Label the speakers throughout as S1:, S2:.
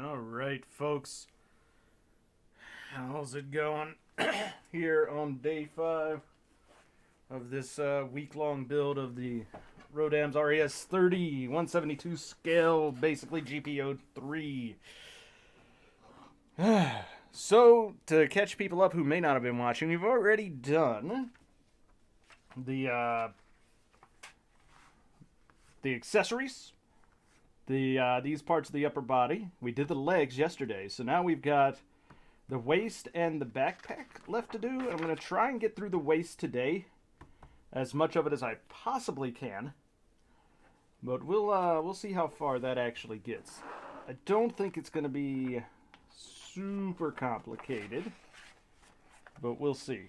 S1: All right, folks. How's it going? Here on day 5 of this week-long build of the RODAMS RAS-30 172 scale, basically GP03. So, to catch people up who may not have been watching, we've already done the accessories, these parts of the upper body. We did the legs yesterday, so now we've got the waist and the backpack left to do. I'm going to try and get through the waist today, as much of it as I possibly can. But we'll see how far that actually gets. I don't think it's going to be super complicated, but we'll see.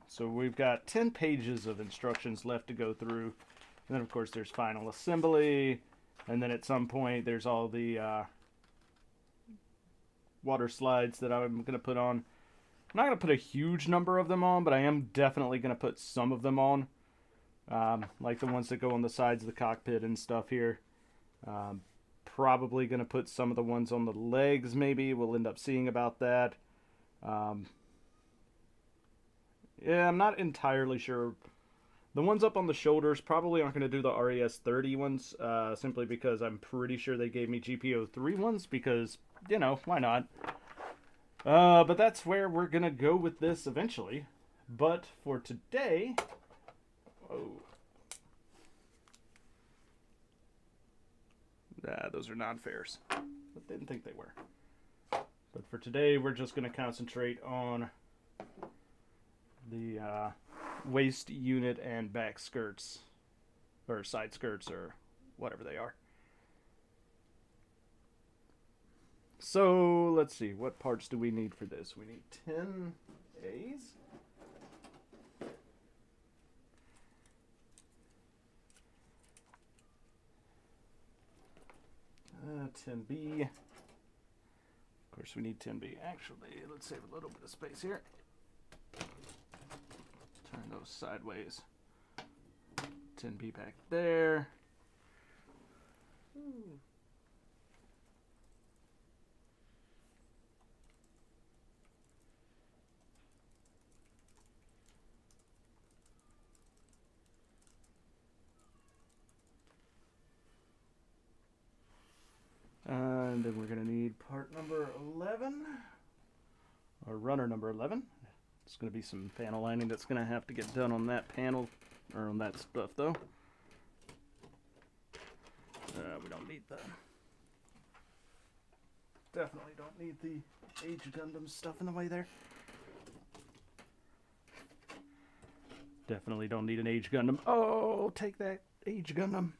S1: So we've got 10 pages of instructions left to go through. And then, of course, there's final assembly. And then at some point, there's all the water slides that I'm going to put on. I'm not going to put a huge number of them on, but I am definitely going to put some of them on. Like the ones that go on the sides of the cockpit and stuff here. Probably going to put some of the ones on the legs, maybe. We'll end up seeing about that. Yeah, I'm not entirely sure. The ones up on the shoulders probably aren't going to do the RAS-30 ones, simply because I'm pretty sure they gave me GP03 ones, because, you know, why not? But that's where we're going to go with this eventually. But for today... Oh. Those are non-fairs. I didn't think they were. But for today, we're just going to concentrate on the waist unit and back skirts, or side skirts, or whatever they are. So, let's see. What parts do we need for this? We need 10 A's. 10B. Of course, we need 10B. Actually, let's save a little bit of space here. Turn those sideways. 10B back there. And then we're going to need part number 11, or runner number 11. It's going to be some panel lining that's going to have to get done on that panel, or on that stuff, though. We don't need the... Definitely don't need the Age Gundam stuff in the way there. Definitely don't need an Age Gundam. Oh, take that, Age Gundam.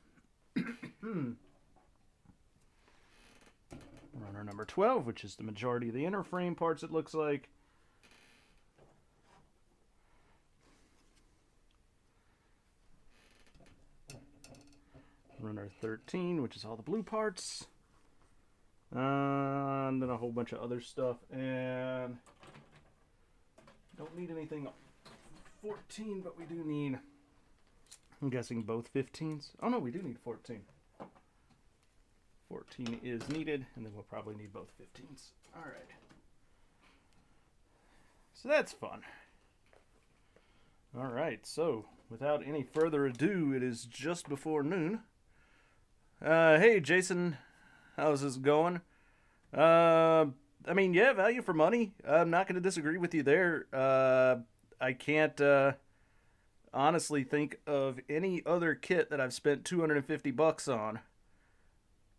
S1: Runner number 12, which is the majority of the inner frame parts, it looks like. Runner 13, which is all the blue parts. And then a whole bunch of other stuff. And don't need anything 14, but we do need, I'm guessing, both 15s. Oh no, we do need 14. 14 is needed, and then we'll probably need both 15s. Alright. So that's fun. Alright, so without any further ado, it is just before noon. Hey Jason, how's this going? I mean, yeah, value for money. I'm not going to disagree with you there. I can't honestly think of any other kit that I've spent $250 on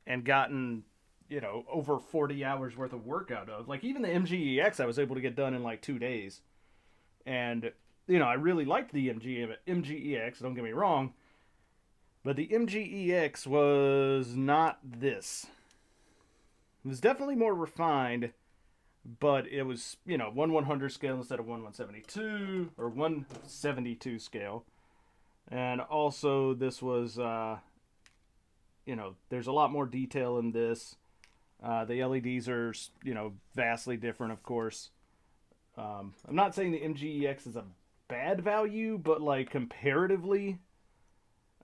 S1: and gotten, you know, over 40 hours worth of work out of. Like, even the MGEX I was able to get done in like 2 days. And, you know, I really liked the MGEX, don't get me wrong. But the MGEX was not this. It was definitely more refined, but it was, you know, 1/100 scale instead of 1/172, or 172 scale. And also, this was... you know, there's a lot more detail in this. The LEDs are, you know, vastly different, of course. I'm not saying the MGEX is a bad value, but, like, comparatively,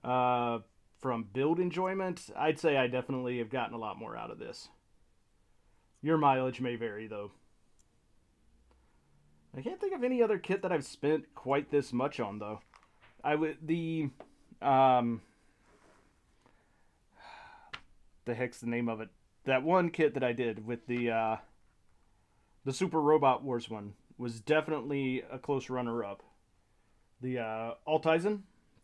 S1: from build enjoyment, I'd say I definitely have gotten a lot more out of this. Your mileage may vary, though. I can't think of any other kit that I've spent quite this much on, though. Um, the heck's the name of it? That one kit that I did with the Super Robot Wars one was definitely a close runner-up. The Altizen,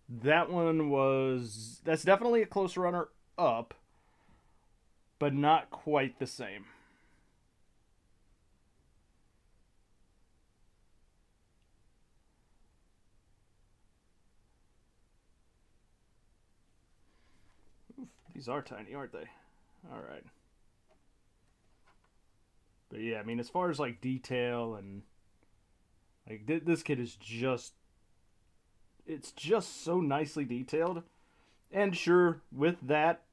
S1: that's definitely a close runner-up, but not quite the same. Oof, these are tiny, aren't they? All right. But yeah, I mean, as far as like detail and like this kit is it's just so nicely detailed. And sure, with that,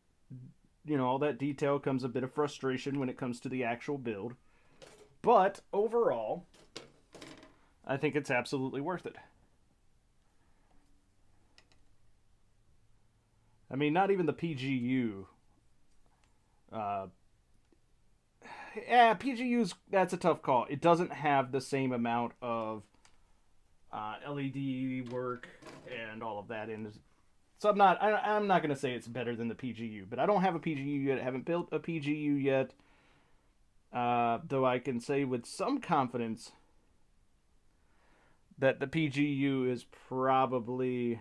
S1: all that detail comes a bit of frustration when it comes to the actual build. But overall, I think it's absolutely worth it. I mean, not even the PGU. Yeah, PGU's, that's a tough call. It doesn't have the same amount of LED work and all of that in. So I'm not gonna say it's better than the PGU, but I don't have a PGU yet. I haven't built a PGU yet. Though I can say with some confidence that the PGU is probably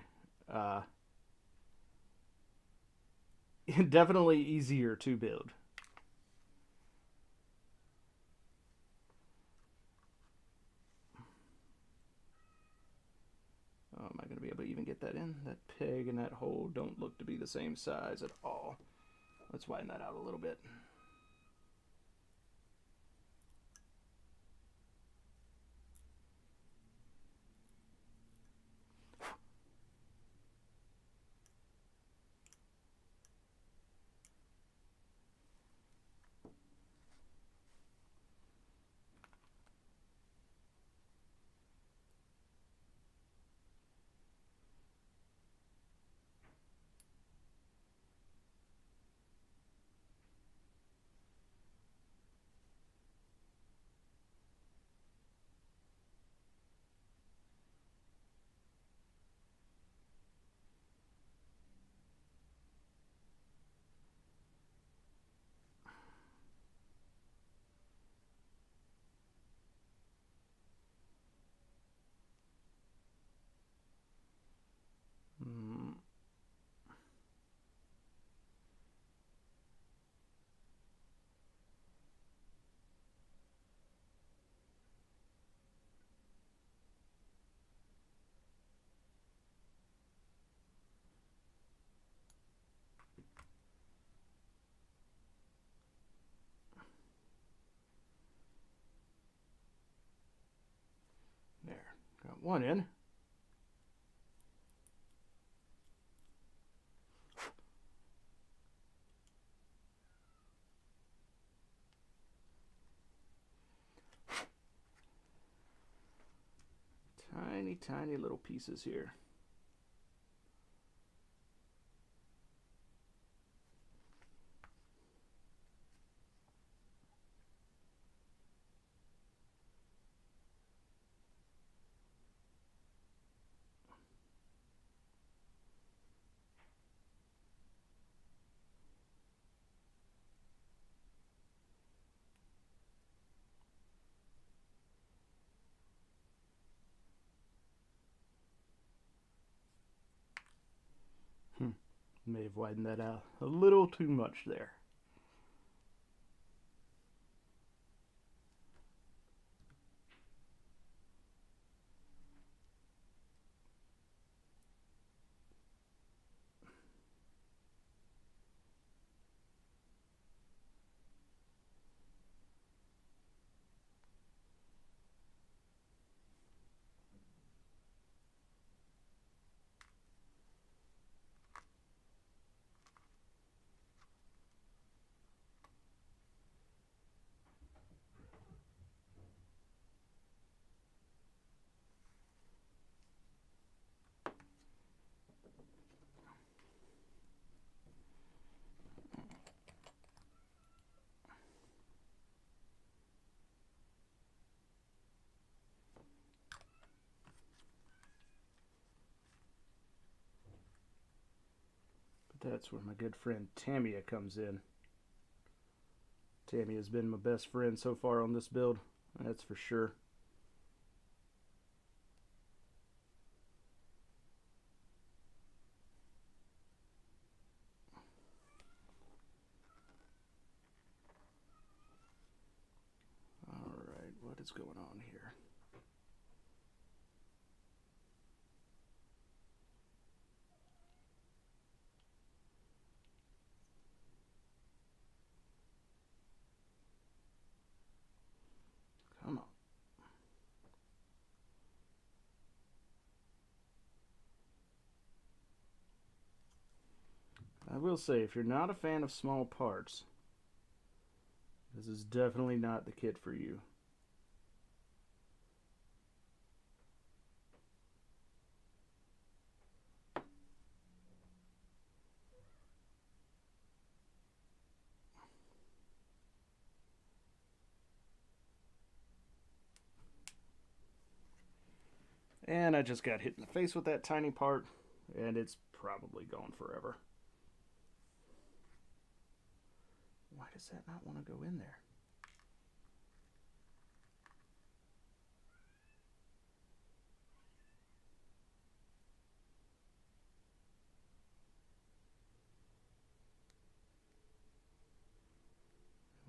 S1: definitely easier to build. Oh, am I going to be able to even get that in? That peg and that hole don't look to be the same size at all. Let's widen that out a little bit. There, got one in. Tiny, tiny little pieces here. May have widened that out a little too much there. That's where my good friend Tamia comes in. Tamia has been my best friend so far on this build, that's for sure. Alright, what is going on here? Come on. I will say, if you're not a fan of small parts, this is definitely not the kit for you. And I just got hit in the face with that tiny part, and it's probably gone forever. Why does that not want to go in there?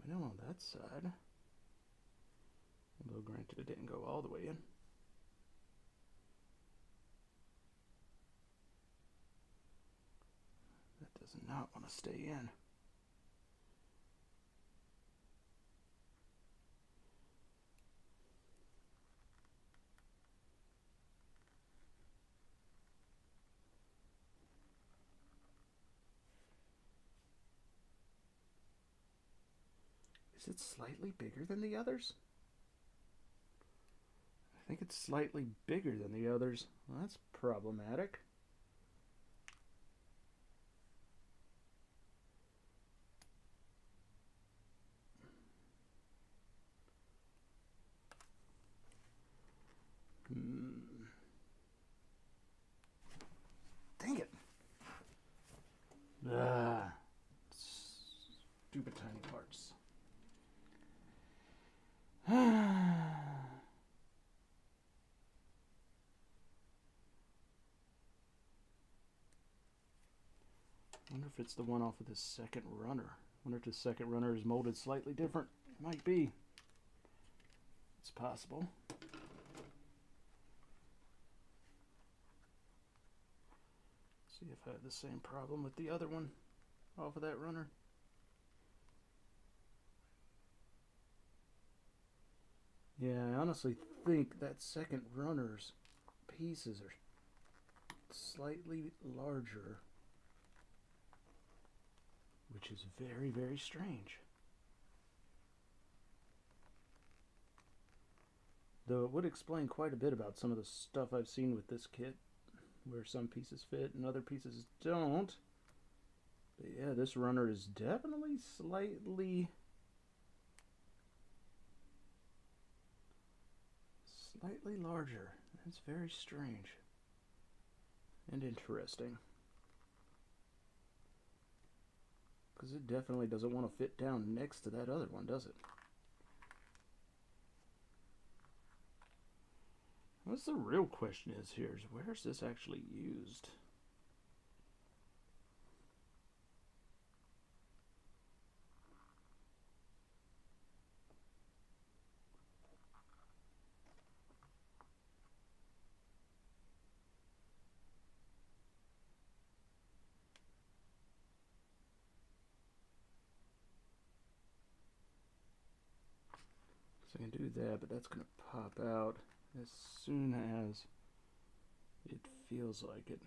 S1: We know on that side. Although granted it didn't go all the way in. That does not want to stay in. Is it slightly bigger than the others? I think it's slightly bigger than the others. Well, that's problematic. Dang it. Stupid tiny parts. I wonder if it's the one off of the second runner. I wonder if the second runner is molded slightly different. It might be. It's possible. See if I have the same problem with the other one off of that runner. Yeah, I honestly think that second runner's pieces are slightly larger, which is very, very strange. Though it would explain quite a bit about some of the stuff I've seen with this kit, where some pieces fit and other pieces don't. But yeah, this runner is definitely slightly larger. That's very strange and interesting, because it definitely doesn't want to fit down next to that other one, does it? What's the real question is here is, where is this actually used? So I can do that, but that's going to pop out as soon as it feels like it.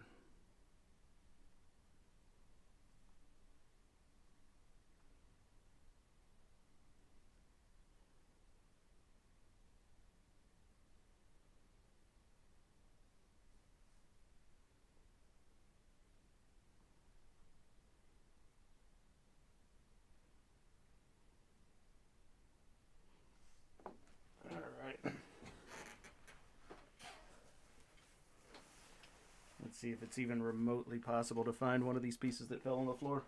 S1: Let's see see if it's even remotely possible to find one of these pieces that fell on the floor.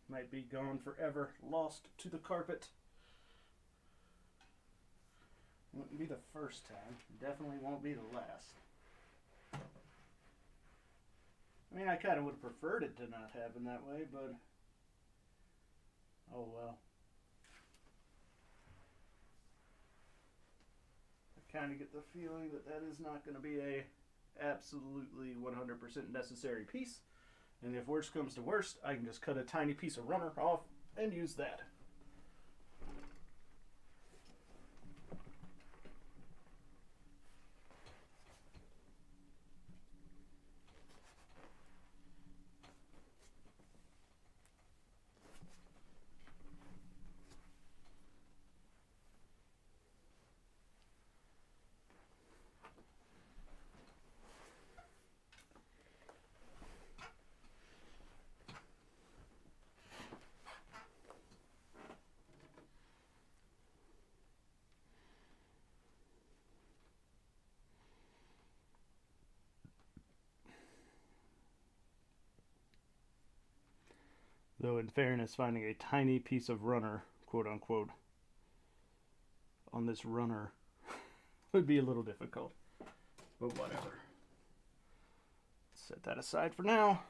S1: Might be gone forever, lost to the carpet. Wouldn't be the first time. Definitely won't be the last. I mean, I kind of would have preferred it to not happen that way, but oh well. I kind of get the feeling that that is not going to be a absolutely 100% necessary piece. And if worst comes to worst, I can just cut a tiny piece of runner off and use that. Though, in fairness, finding a tiny piece of runner, quote unquote, on this runner would be a little difficult. But whatever. Set that aside for now.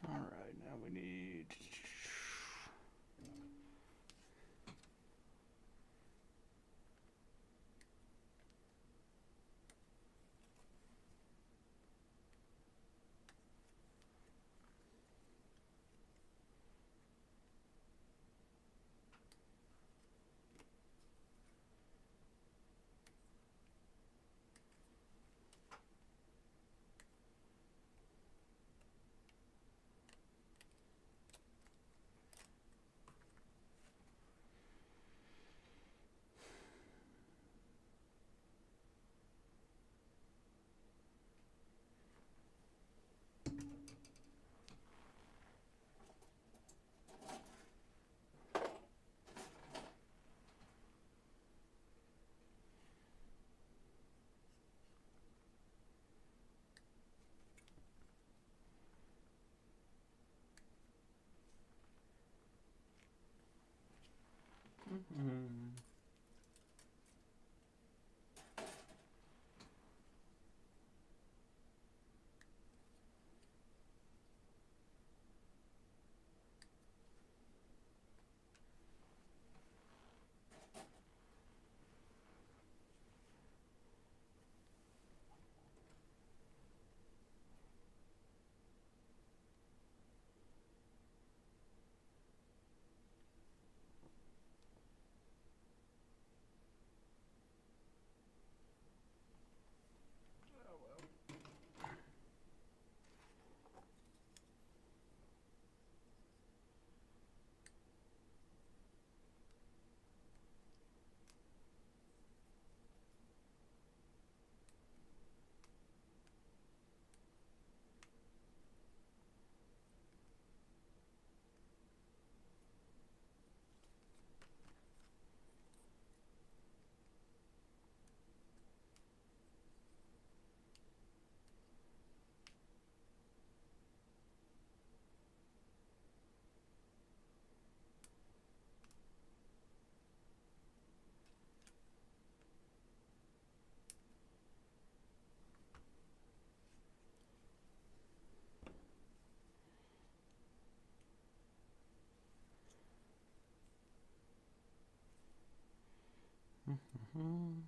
S1: All right, now we need. Mm-hmm. Mm-hmm.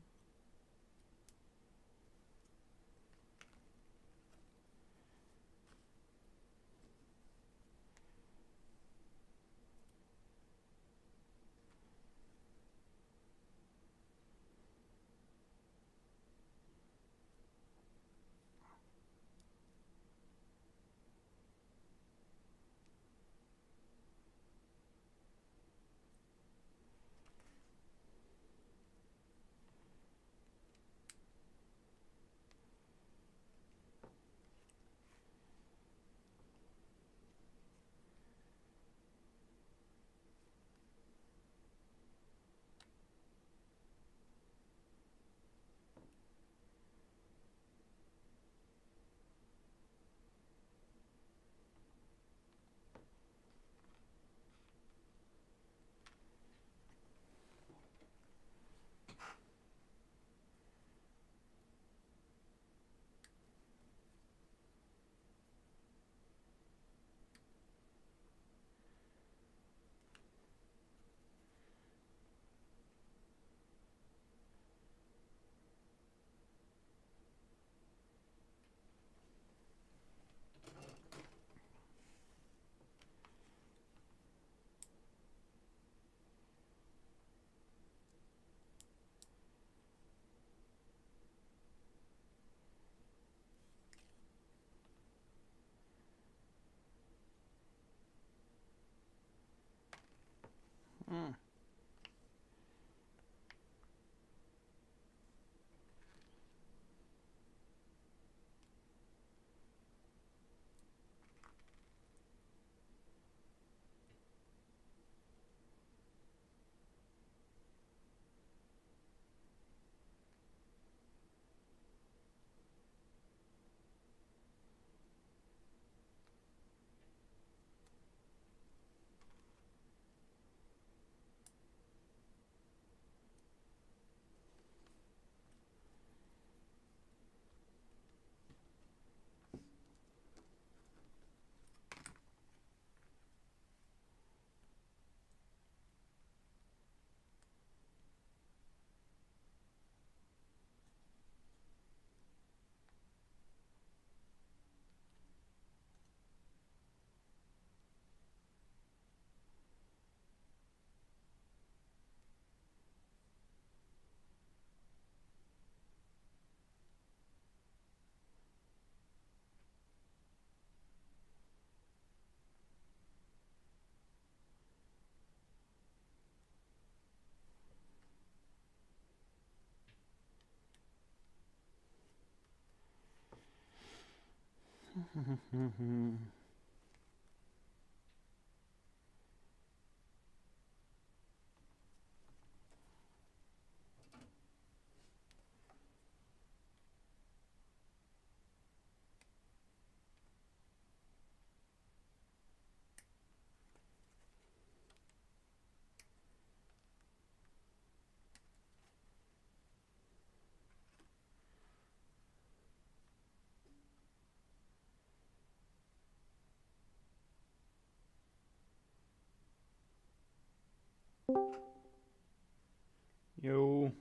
S1: Yo.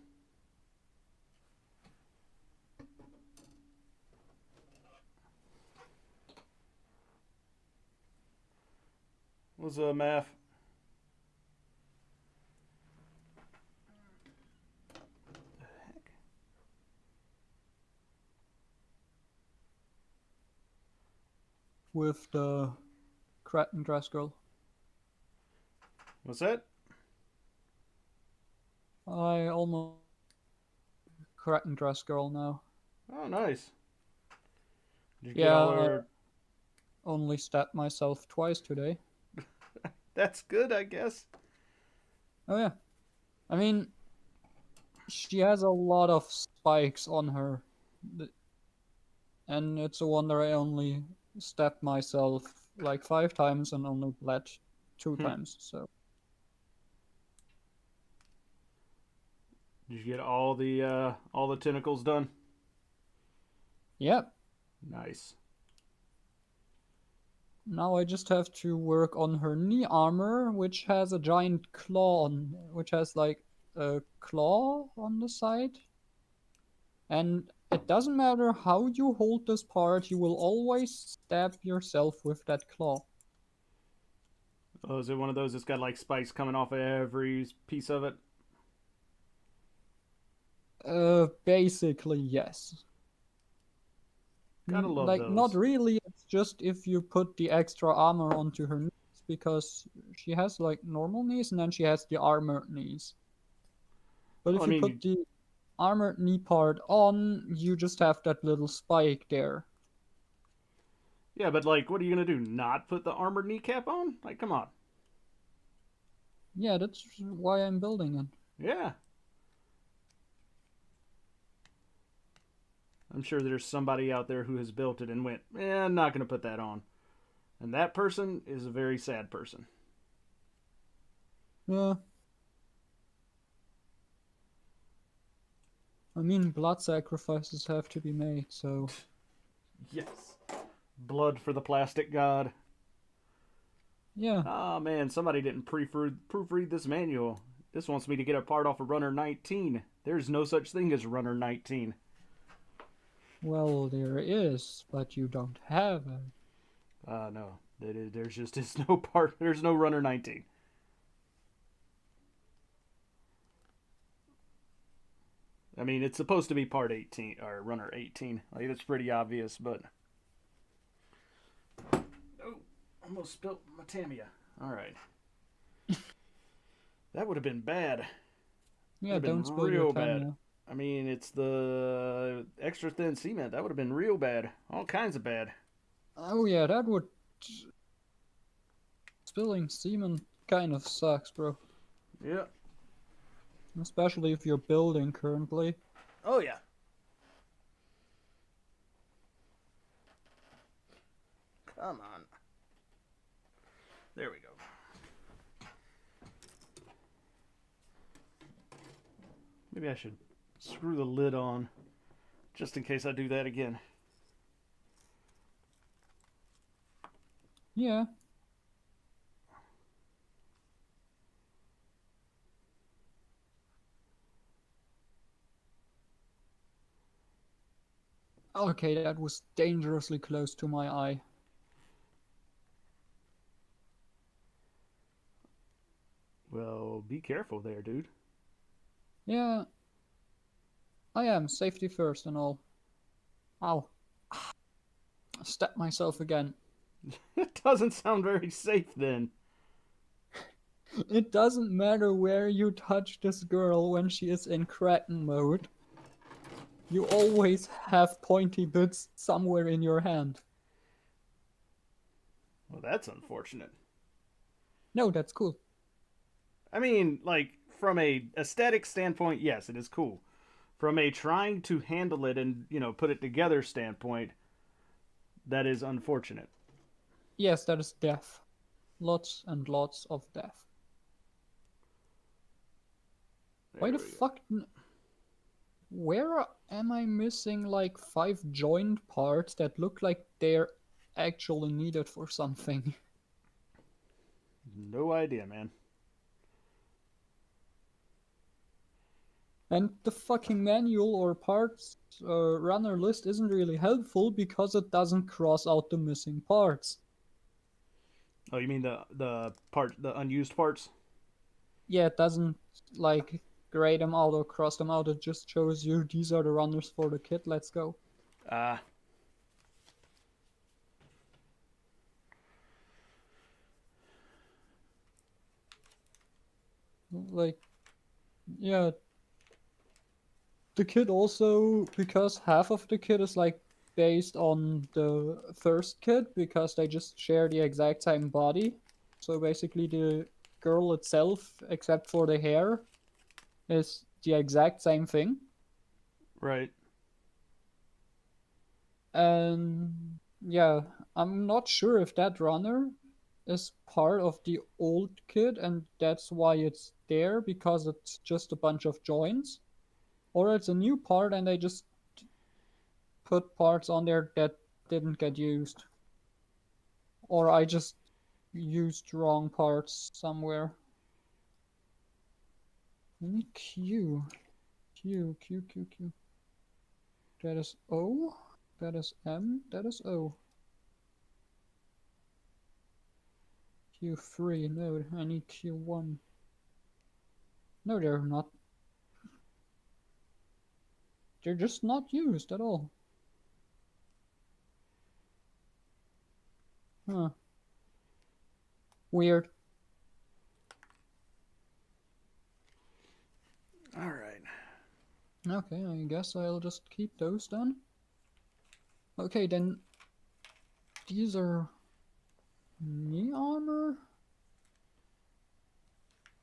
S1: What's up, Math?
S2: With the Kraken dress girl.
S1: What's that?
S2: I almost Kraken dress girl now.
S1: Oh, nice. Did you get
S2: Yeah,
S1: all
S2: I
S1: her...
S2: only stabbed myself twice today.
S1: That's good, I guess.
S2: Oh yeah. I mean, she has a lot of spikes on her. And it's a wonder I only stabbed myself like 5 times and only bled 2 times, so.
S1: Did you get all the tentacles done?
S2: Yep.
S1: Nice.
S2: Now I just have to work on her knee armor, which has a giant claw on, which has like a claw on the side. And it doesn't matter how you hold this part, you will always stab yourself with that claw.
S1: Oh, is it one of those that's got like spikes coming off every piece of it?
S2: Basically, yes.
S1: Gotta love
S2: Like, not
S1: those.
S2: really, it's just if you put the extra armor onto her knees, because she has like normal knees and then she has the armored knees. But
S1: Well,
S2: if
S1: I
S2: you
S1: mean,
S2: put the armored knee part on, you just have that little spike there.
S1: yeah, but like, what are you gonna do? Not put the armored kneecap on? Like, come on.
S2: Yeah, that's why I'm building it.
S1: Yeah. I'm sure there's somebody out there who has built it and went, I'm not gonna put that on. And that person is a very sad person.
S2: Yeah. I mean, blood sacrifices have to be made, so.
S1: Yes. Blood for the plastic god.
S2: Yeah.
S1: Oh man, somebody didn't proofread this manual. This wants me to get a part off of Runner 19. There's no such thing as Runner 19.
S2: Well, there is, but you don't have it.
S1: No. There's just is no part. There's no Runner 19. I mean, it's supposed to be part 18 or Runner 18. Like it's pretty obvious, but oh, almost spilt my Tamiya. All right, that would have been bad.
S2: Yeah,
S1: Would have been
S2: don't spill your
S1: real bad.
S2: Tanya.
S1: I mean, it's the extra thin cement. That would have been real bad. All kinds of bad.
S2: Oh yeah, that would... Spilling semen kind of sucks, bro.
S1: Yeah.
S2: Especially if you're building currently.
S1: Oh yeah. Come on. There we go. Maybe I should screw the lid on just in case I do that again.
S2: Yeah. Okay, that was dangerously close to my eye.
S1: Well, be careful there, dude.
S2: Yeah. I am. Safety first and all. Ow. I stabbed myself again.
S1: It doesn't sound very safe then.
S2: It doesn't matter where you touch this girl when she is in Kraken mode. You always have pointy bits somewhere in your hand.
S1: Well, that's unfortunate.
S2: No, that's cool.
S1: I mean, like, from a aesthetic standpoint, yes, it is cool. From a trying to handle it and, put it together standpoint, that is unfortunate.
S2: Yes, that is death. Lots and lots of death. Why the fuck? Where am I missing like 5 joint parts that look like they're actually needed for something?
S1: No idea, man.
S2: And the fucking manual or parts runner list isn't really helpful because it doesn't cross out the missing parts.
S1: Oh, you mean the unused parts?
S2: Yeah, it doesn't like grade them out or cross them out. It just shows you these are the runners for the kit. Let's go.
S1: Ah.
S2: Like, yeah. The kit also, because half of the kit is like based on the first kit, because they just share the exact same body. So basically the girl itself, except for the hair, is the exact same thing.
S1: Right.
S2: And yeah, I'm not sure if that runner is part of the old kit and that's why it's there, because it's just a bunch of joints, or it's a new part and they just put parts on there that didn't get used, or I just used wrong parts somewhere. Q. Q, Q, Q, Q. That is O. That is M. That is O. Q3. No, I need Q1. No, they're not. They're just not used at all. Huh. Weird.
S1: All right.
S2: Okay, I guess I'll just keep those then. Okay, then these are knee armor.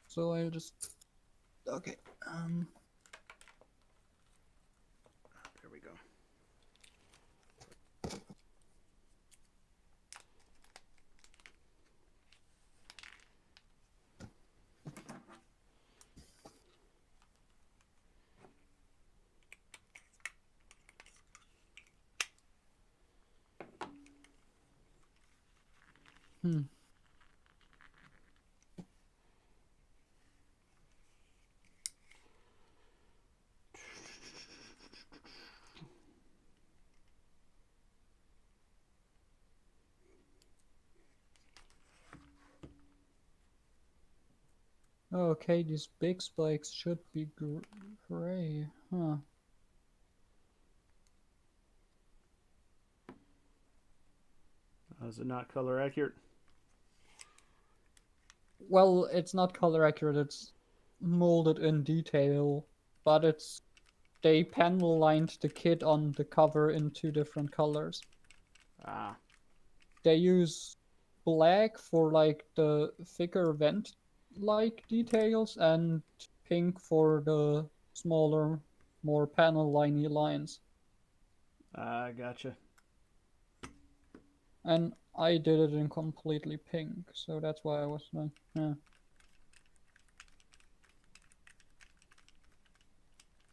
S2: So I'll just okay.
S1: There we go.
S2: Hmm. Okay, these big spikes should be gray. Huh.
S1: Is it not color accurate?
S2: Well, it's not color accurate, it's molded in detail, but it's they panel lined the kit on the cover in 2 different colors.
S1: Ah.
S2: They use black for like the thicker vent like details and pink for the smaller, more panel liney lines.
S1: Gotcha.
S2: And I did it in completely pink, so that's why I was like, yeah.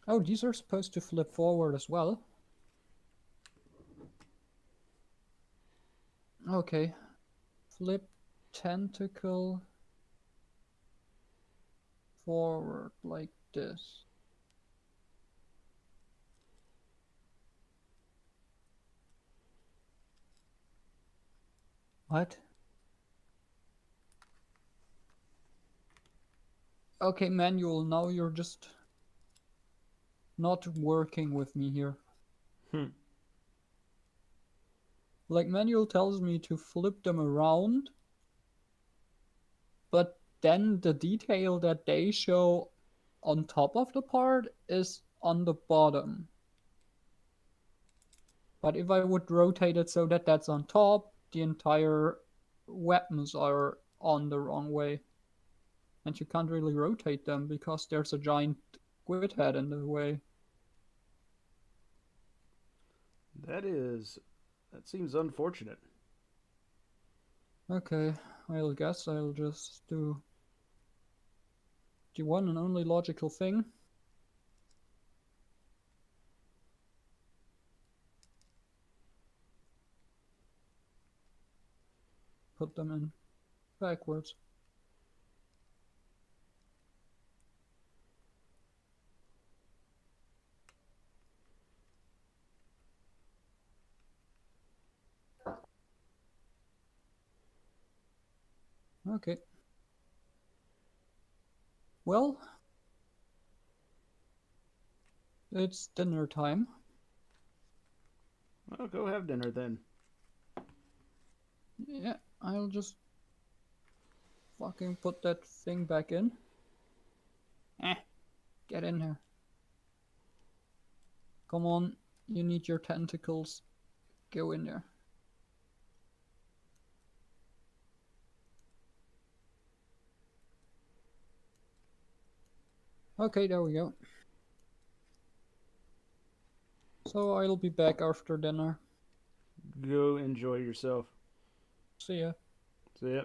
S2: Oh, these are supposed to flip forward as well. Okay. Flip tentacle forward like this. What? Okay, manual, now you're just not working with me here.
S1: Hmm.
S2: Like, manual tells me to flip them around, but then the detail that they show on top of the part is on the bottom. But if I would rotate it so that that's on top, the entire weapons are on the wrong way. And you can't really rotate them because there's a giant squid head in the way.
S1: That seems unfortunate.
S2: Okay, I'll guess I'll just do the one and only logical thing. Put them in backwards. Okay. Well, it's dinner time.
S1: Well, go have dinner then.
S2: Yeah, I'll just fucking put that thing back in. Get in here. Come on, you need your tentacles. Go in there. Okay, there we go. So I'll be back after dinner.
S1: Go enjoy yourself.
S2: See ya.
S1: See ya.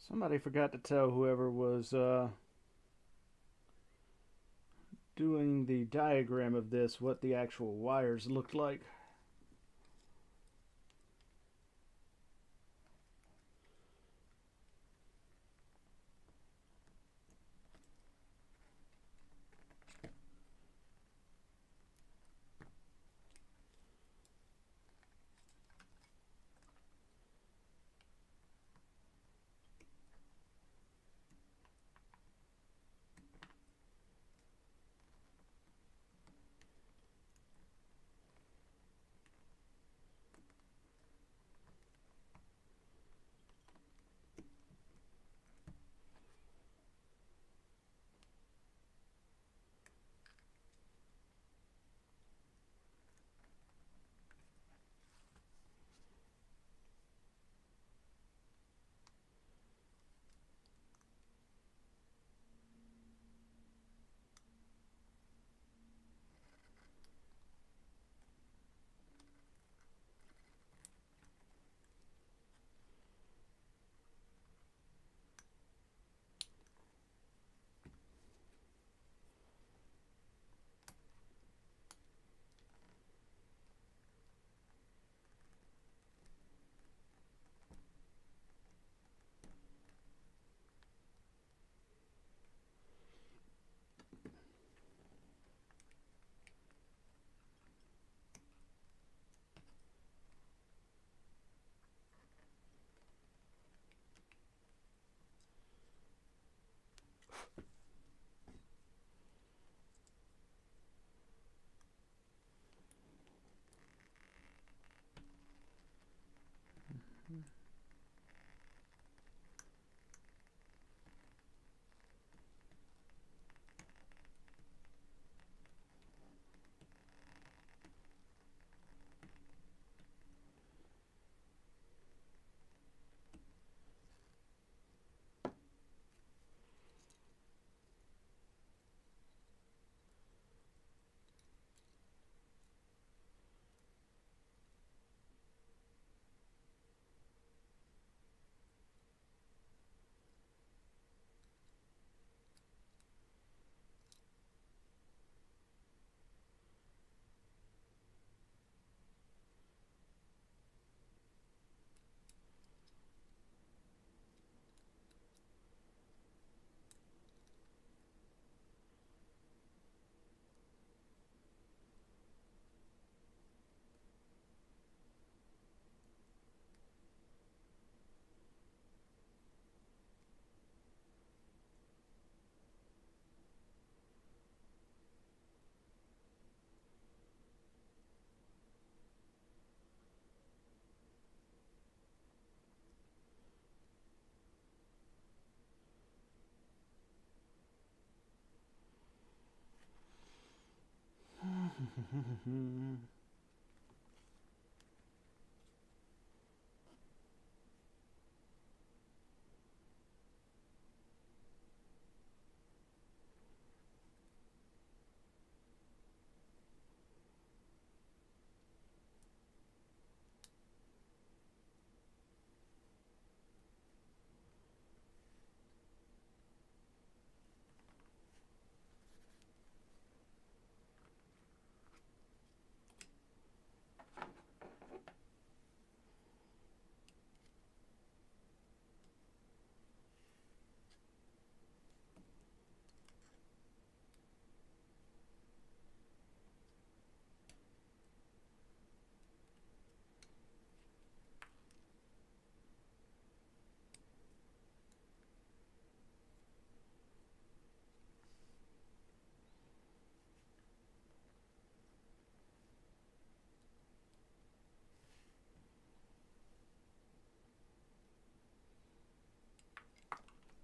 S1: Somebody forgot to tell whoever was doing the diagram of this what the actual wires looked like.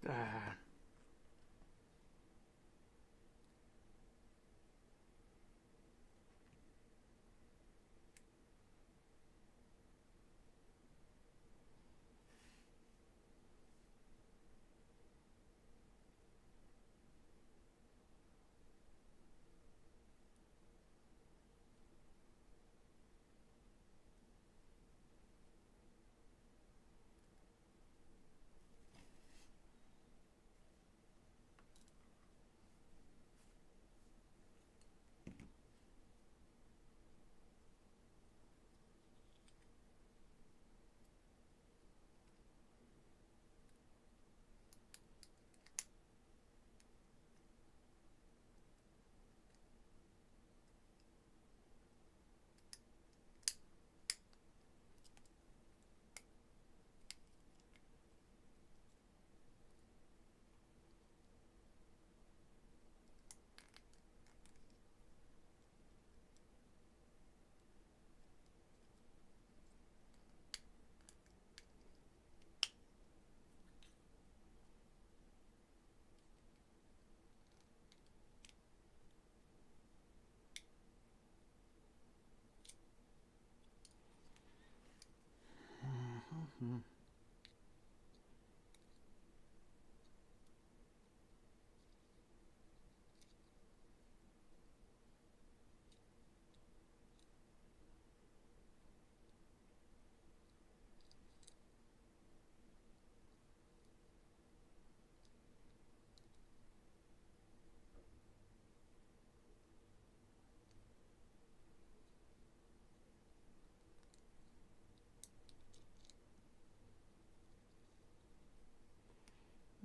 S1: Ah.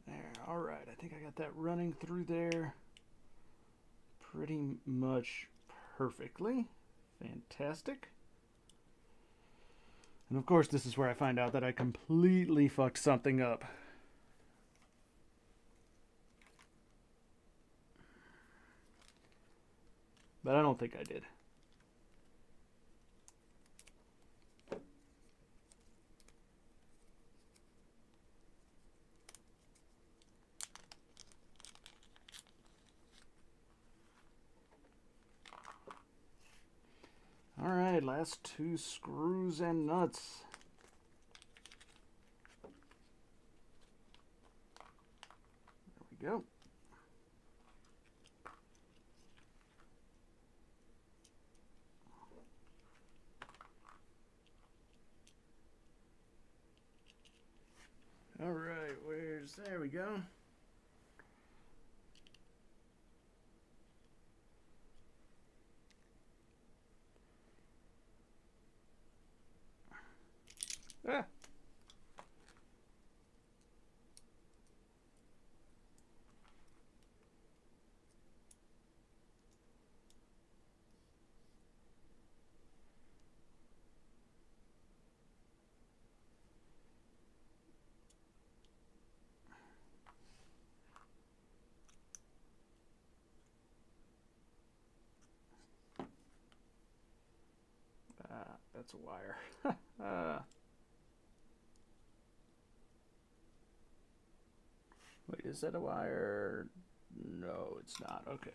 S1: There, all right. I think I got that running through there pretty much perfectly. Fantastic. And of course, this is where I find out that I completely fucked something up. But I don't think I did. Alright, last two screws and nuts. There we go. Alright, there we go. Ah. That's a wire. Wait, is that a wire? No, it's not. Okay.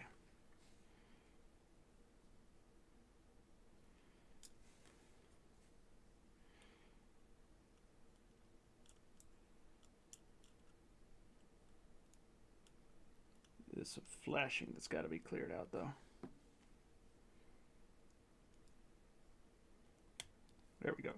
S1: this flashing that's got to be cleared out, though. There we go.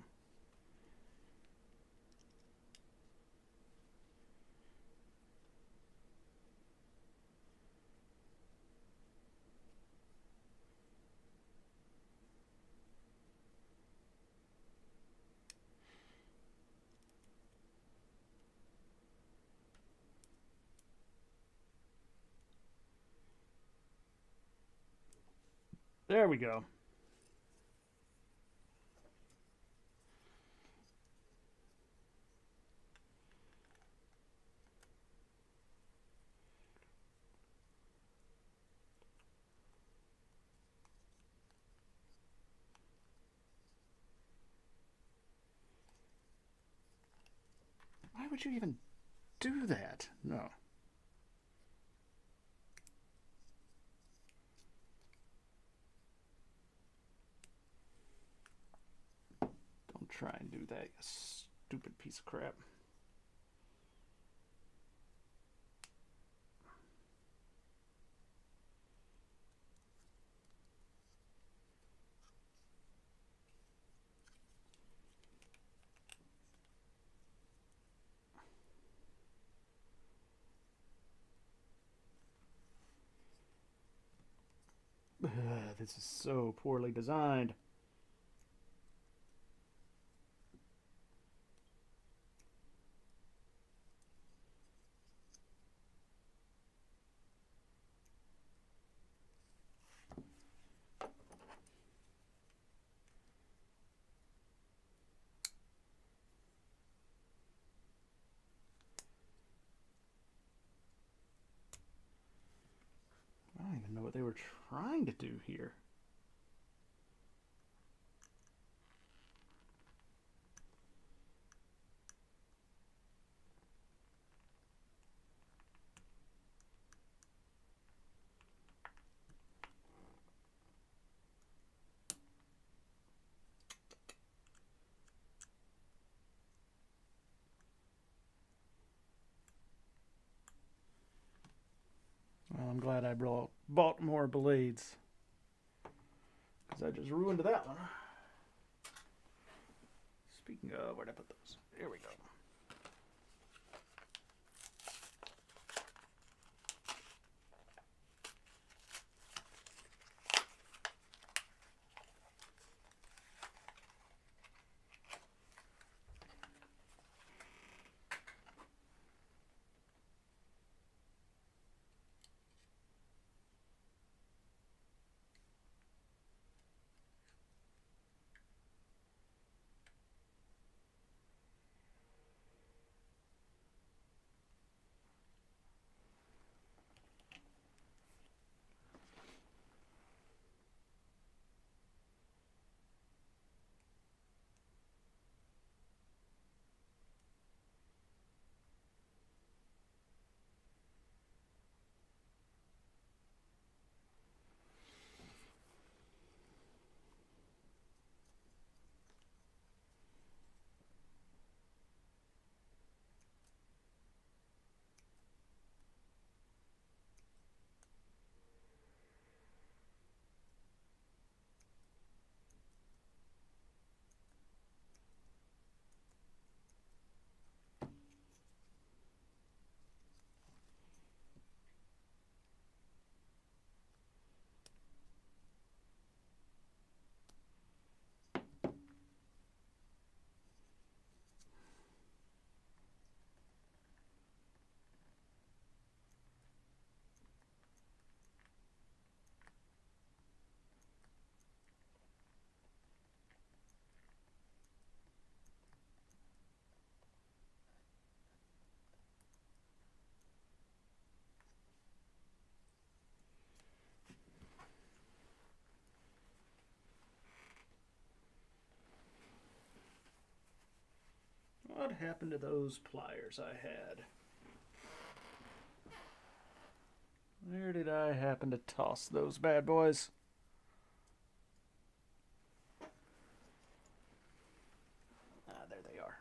S1: There we go. Why would you even do that? No. Don't try and do that, you stupid piece of crap. This is so poorly designed. I don't even know what they were trying to do here. Well, I'm glad I bought more blades, because I just ruined that one. Speaking of, where'd I put those? Here we go. What happened to those pliers I had? Where did I happen to toss those bad boys? Ah, there they are.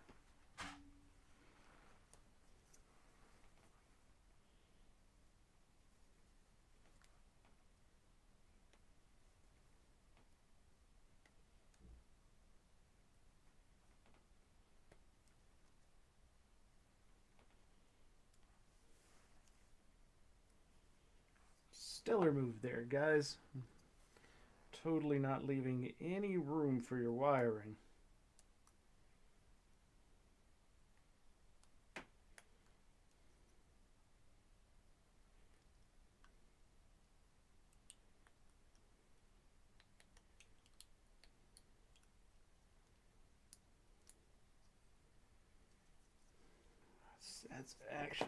S1: stellar move there, guys. Totally not leaving any room for your wiring.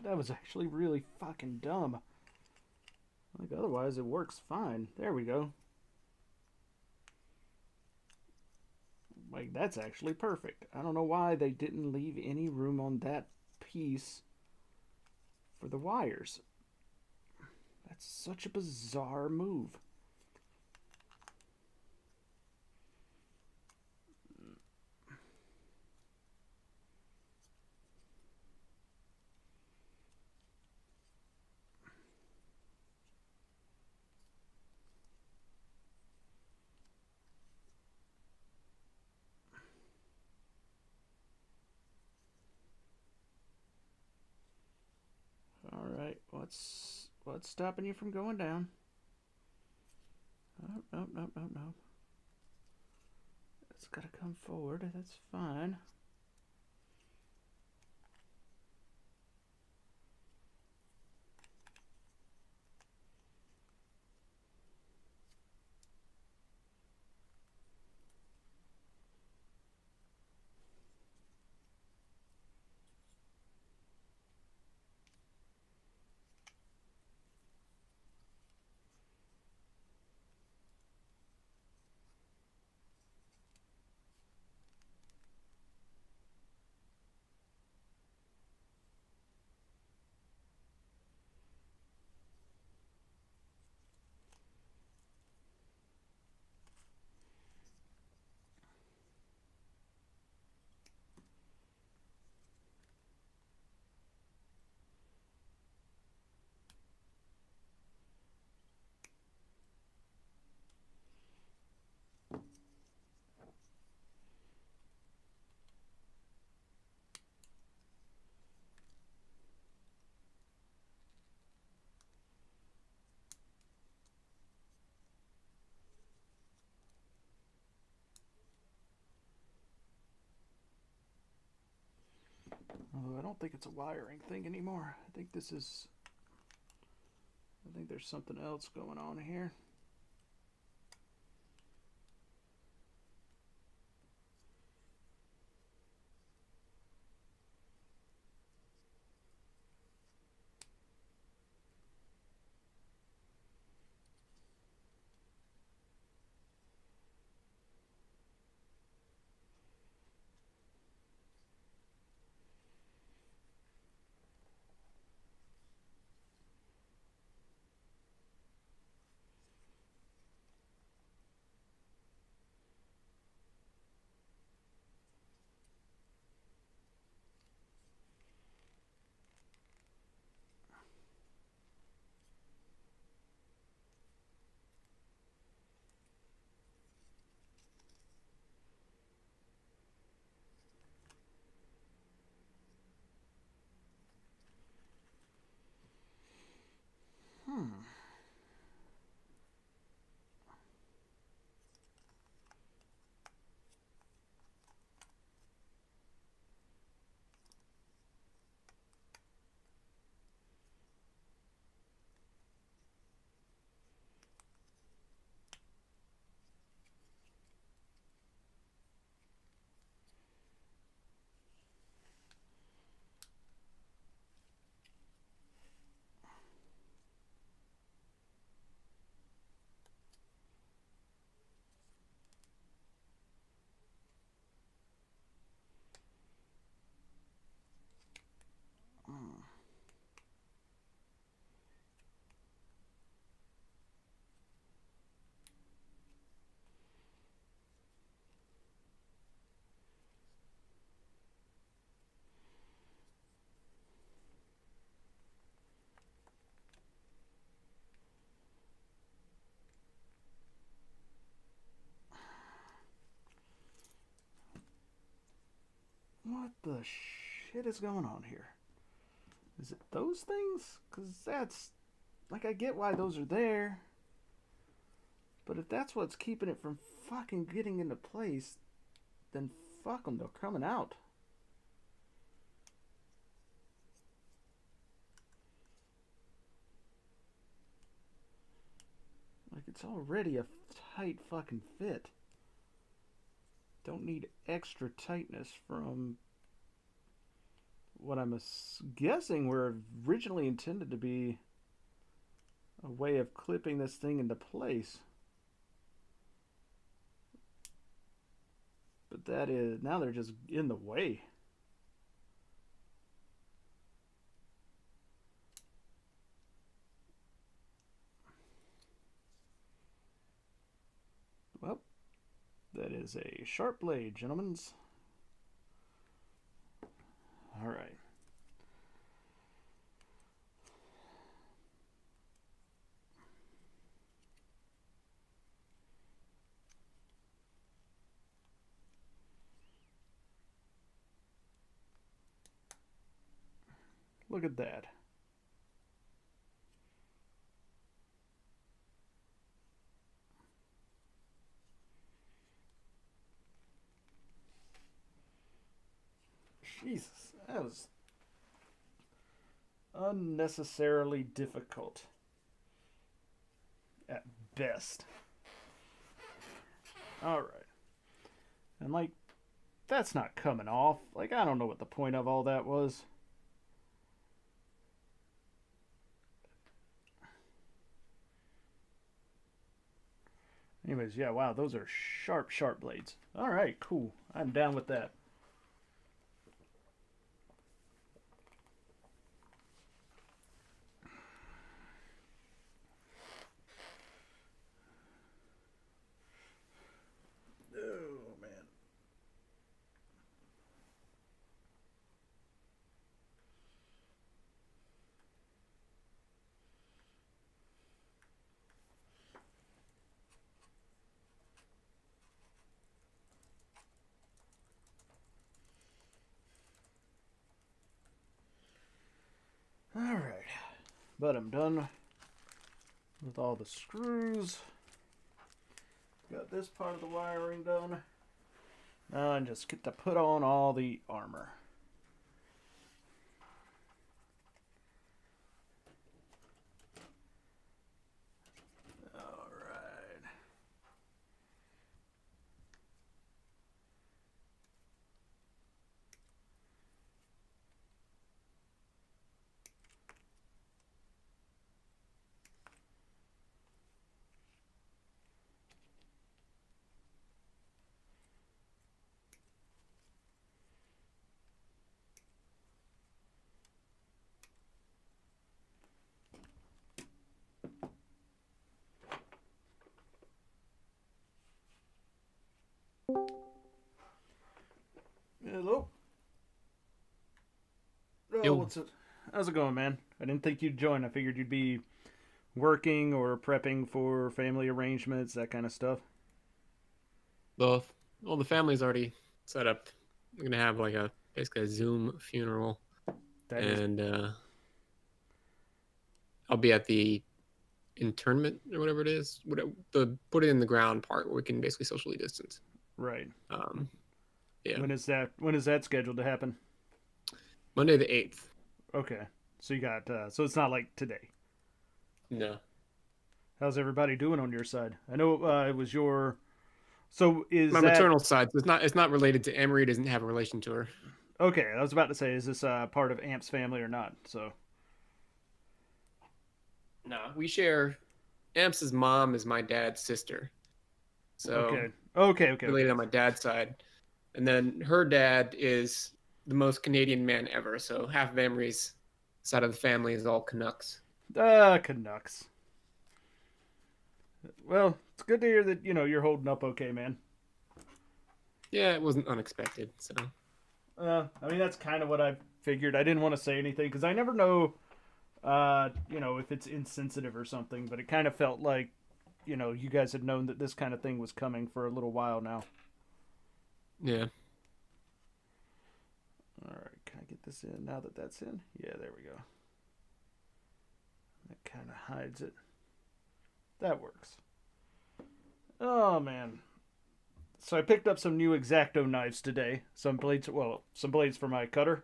S1: That was actually really fucking dumb. Like, otherwise it works fine. There we go. Like, that's actually perfect. I don't know why they didn't leave any room on that piece for the wires. That's such a bizarre move. Alright, what's stopping you from going down? Oh, no. It's gotta come forward, that's fine. Although I don't think it's a wiring thing anymore. I think there's something else going on here. What the shit is going on here? Is it those things? Because that's like, I get why those are there. But if that's what's keeping it from fucking getting into place, then fuck them, they're coming out. Like, it's already a tight fucking fit. Don't need extra tightness from what I'm guessing were originally intended to be a way of clipping this thing into place. But that is, now they're just in the way. Well, that is a sharp blade, gentlemen. All right. Look at that. Jesus, that was unnecessarily difficult at best. All right. And like, that's not coming off. Like, I don't know what the point of all that was. Anyways, yeah, wow, those are sharp, sharp blades. All right, cool. I'm down with that. Oh, man. All right, but I'm done with all the screws. Got this part of the wiring done. Now I just get to put on all the armor. All right. Hello. Oh,
S3: Yo.
S1: what's it? How's it going, man? I didn't think you'd join. I figured you'd be working or prepping for family arrangements, that kind of stuff.
S3: Both. Well, the family's already set up. We're gonna have like basically a Zoom funeral,
S1: That is
S3: and I'll be at the internment or whatever it is. The put it in the ground part where we can basically socially distance.
S1: right.
S3: Yeah.
S1: When is that scheduled to happen?
S3: Monday the 8th.
S1: Okay. So you got so it's not like today.
S3: No.
S1: How's everybody doing on your side? I know it was your. So is
S3: My
S1: that
S3: maternal side. So it's not related to Emery. Doesn't have a relation to her.
S1: okay? I was about to say, is this part of Amp's family or not? So
S3: No, we share. Amps's mom is my dad's sister. So
S1: okay.
S3: related on my dad's side. And then her dad is the most Canadian man ever. So half of Emery's side of the family is all Canucks.
S1: Canucks. Well, it's good to hear that you're holding up okay, man.
S3: Yeah, it wasn't unexpected. So
S1: I mean that's kind of what I figured. I didn't want to say anything because I never know, if it's insensitive or something. But it kind of felt like, you guys had known that this kind of thing was coming for a little while now.
S3: yeah.
S1: All right, can I get this in now that that's in? Yeah, there we go. That kind of hides it. That works. Oh, man. So I picked up some new X-Acto knives today. Some blades for my cutter.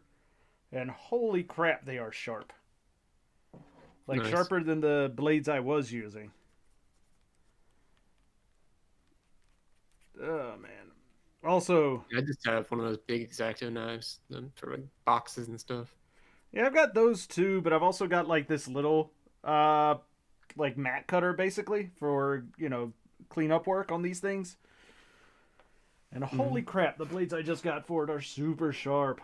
S1: And holy crap, they are sharp. Like,
S3: Nice.
S1: sharper than the blades I was using. Oh, man. Also,
S3: I just have one of those big X-Acto knives for like boxes and stuff.
S1: yeah, I've got those too, but I've also got like this little like mat cutter basically for, cleanup work on these things. And holy crap, the blades I just got for it are super sharp.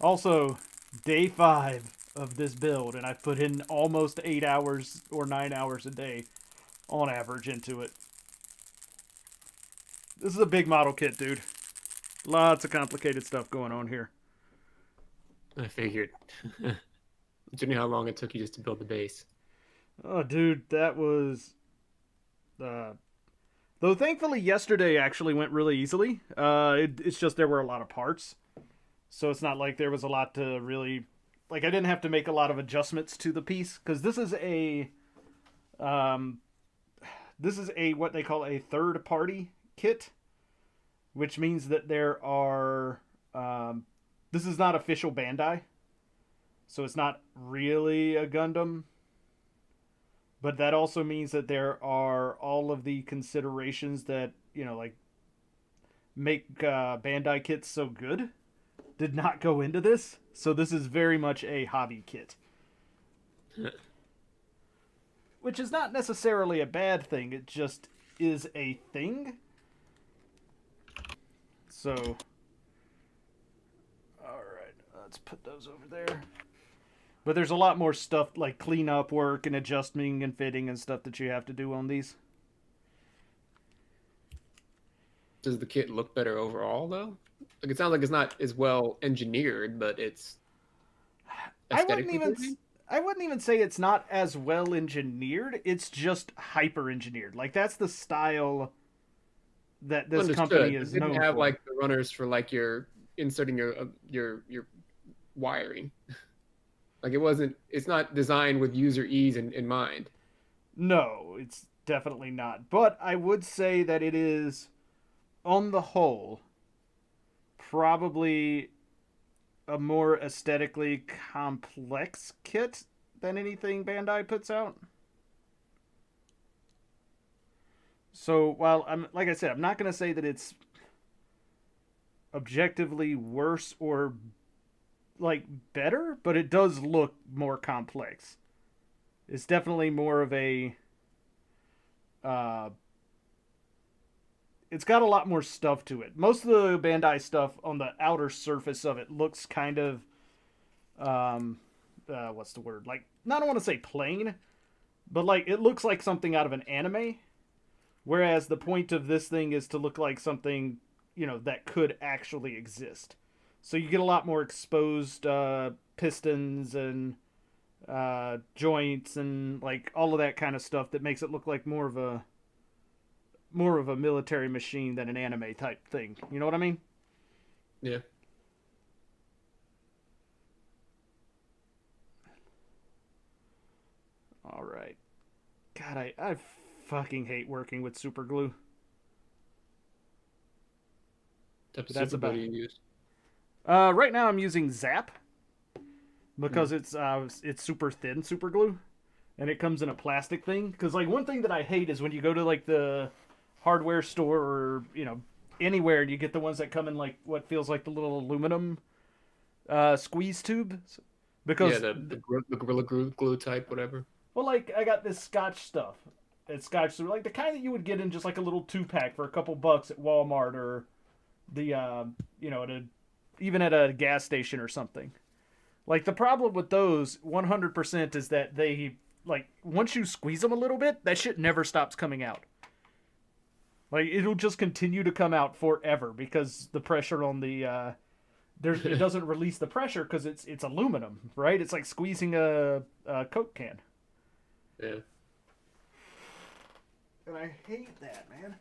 S1: Also, day 5 of this build, and I've put in almost 8 hours or 9 hours a day on average into it. This is a big model kit, dude. Lots of complicated stuff going on here.
S3: I figured. Do you know how long it took you just to build the base?
S1: Oh, dude, that was... Though thankfully yesterday actually went really easily. It's just there were a lot of parts. So it's not like there was a lot to really... Like, I didn't have to make a lot of adjustments to the piece. Because this is a... what they call a third-party kit. Which means that there are... this is not official Bandai. So it's not really a Gundam. But that also means that there are all of the considerations that, like, make Bandai kits so good did not go into this. So this is very much a hobby kit. Which is not necessarily a bad thing. It just is a thing. So, alright, let's put those over there. But there's a lot more stuff like cleanup work and adjusting and fitting and stuff that you have to do on these.
S3: Does the kit look better overall, though? Like, it sounds like it's not as well engineered, but it's
S1: I wouldn't
S3: pleasing?
S1: even say it's not as well engineered. It's just hyper engineered. Like, that's the style that this
S3: Understood.
S1: company is
S3: It didn't
S1: known
S3: have
S1: for.
S3: like the runners for like your inserting your wiring. Like, it's not designed with user ease in mind.
S1: No, it's definitely not. But I would say that it is, on the whole, probably a more aesthetically complex kit than anything Bandai puts out. So while like I said, I'm not going to say that it's objectively worse or like better, but it does look more complex. It's definitely more of a it's got a lot more stuff to it. Most of the Bandai stuff on the outer surface of it looks kind of what's the word? Like, I don't want to say plain, but like it looks like something out of an anime. Whereas the point of this thing is to look like something, that could actually exist. So you get a lot more exposed pistons and joints and like all of that kind of stuff that makes it look like more of a military machine than an anime type thing. You know what I mean?
S3: Yeah.
S1: All right. God, I fucking hate working with super glue.
S3: Type of
S1: That's
S3: super
S1: about
S3: glue you use.
S1: Right now I'm using Zap because it's super thin super glue, and it comes in a plastic thing. Because like one thing that I hate is when you go to like the hardware store or anywhere and you get the ones that come in like what feels like the little aluminum squeeze tube. Because
S3: the Gorilla glue type, whatever.
S1: well, like I got this Scotch stuff. It's Scotch, so like the kind that you would get in just like a little 2-pack for a couple bucks at Walmart or the even at a gas station or something. Like the problem with those 100% is that they like once you squeeze them a little bit, that shit never stops coming out. Like it'll just continue to come out forever because the pressure on the it doesn't release the pressure because it's aluminum, right? It's like squeezing a Coke can.
S3: Yeah.
S1: And I hate that, man.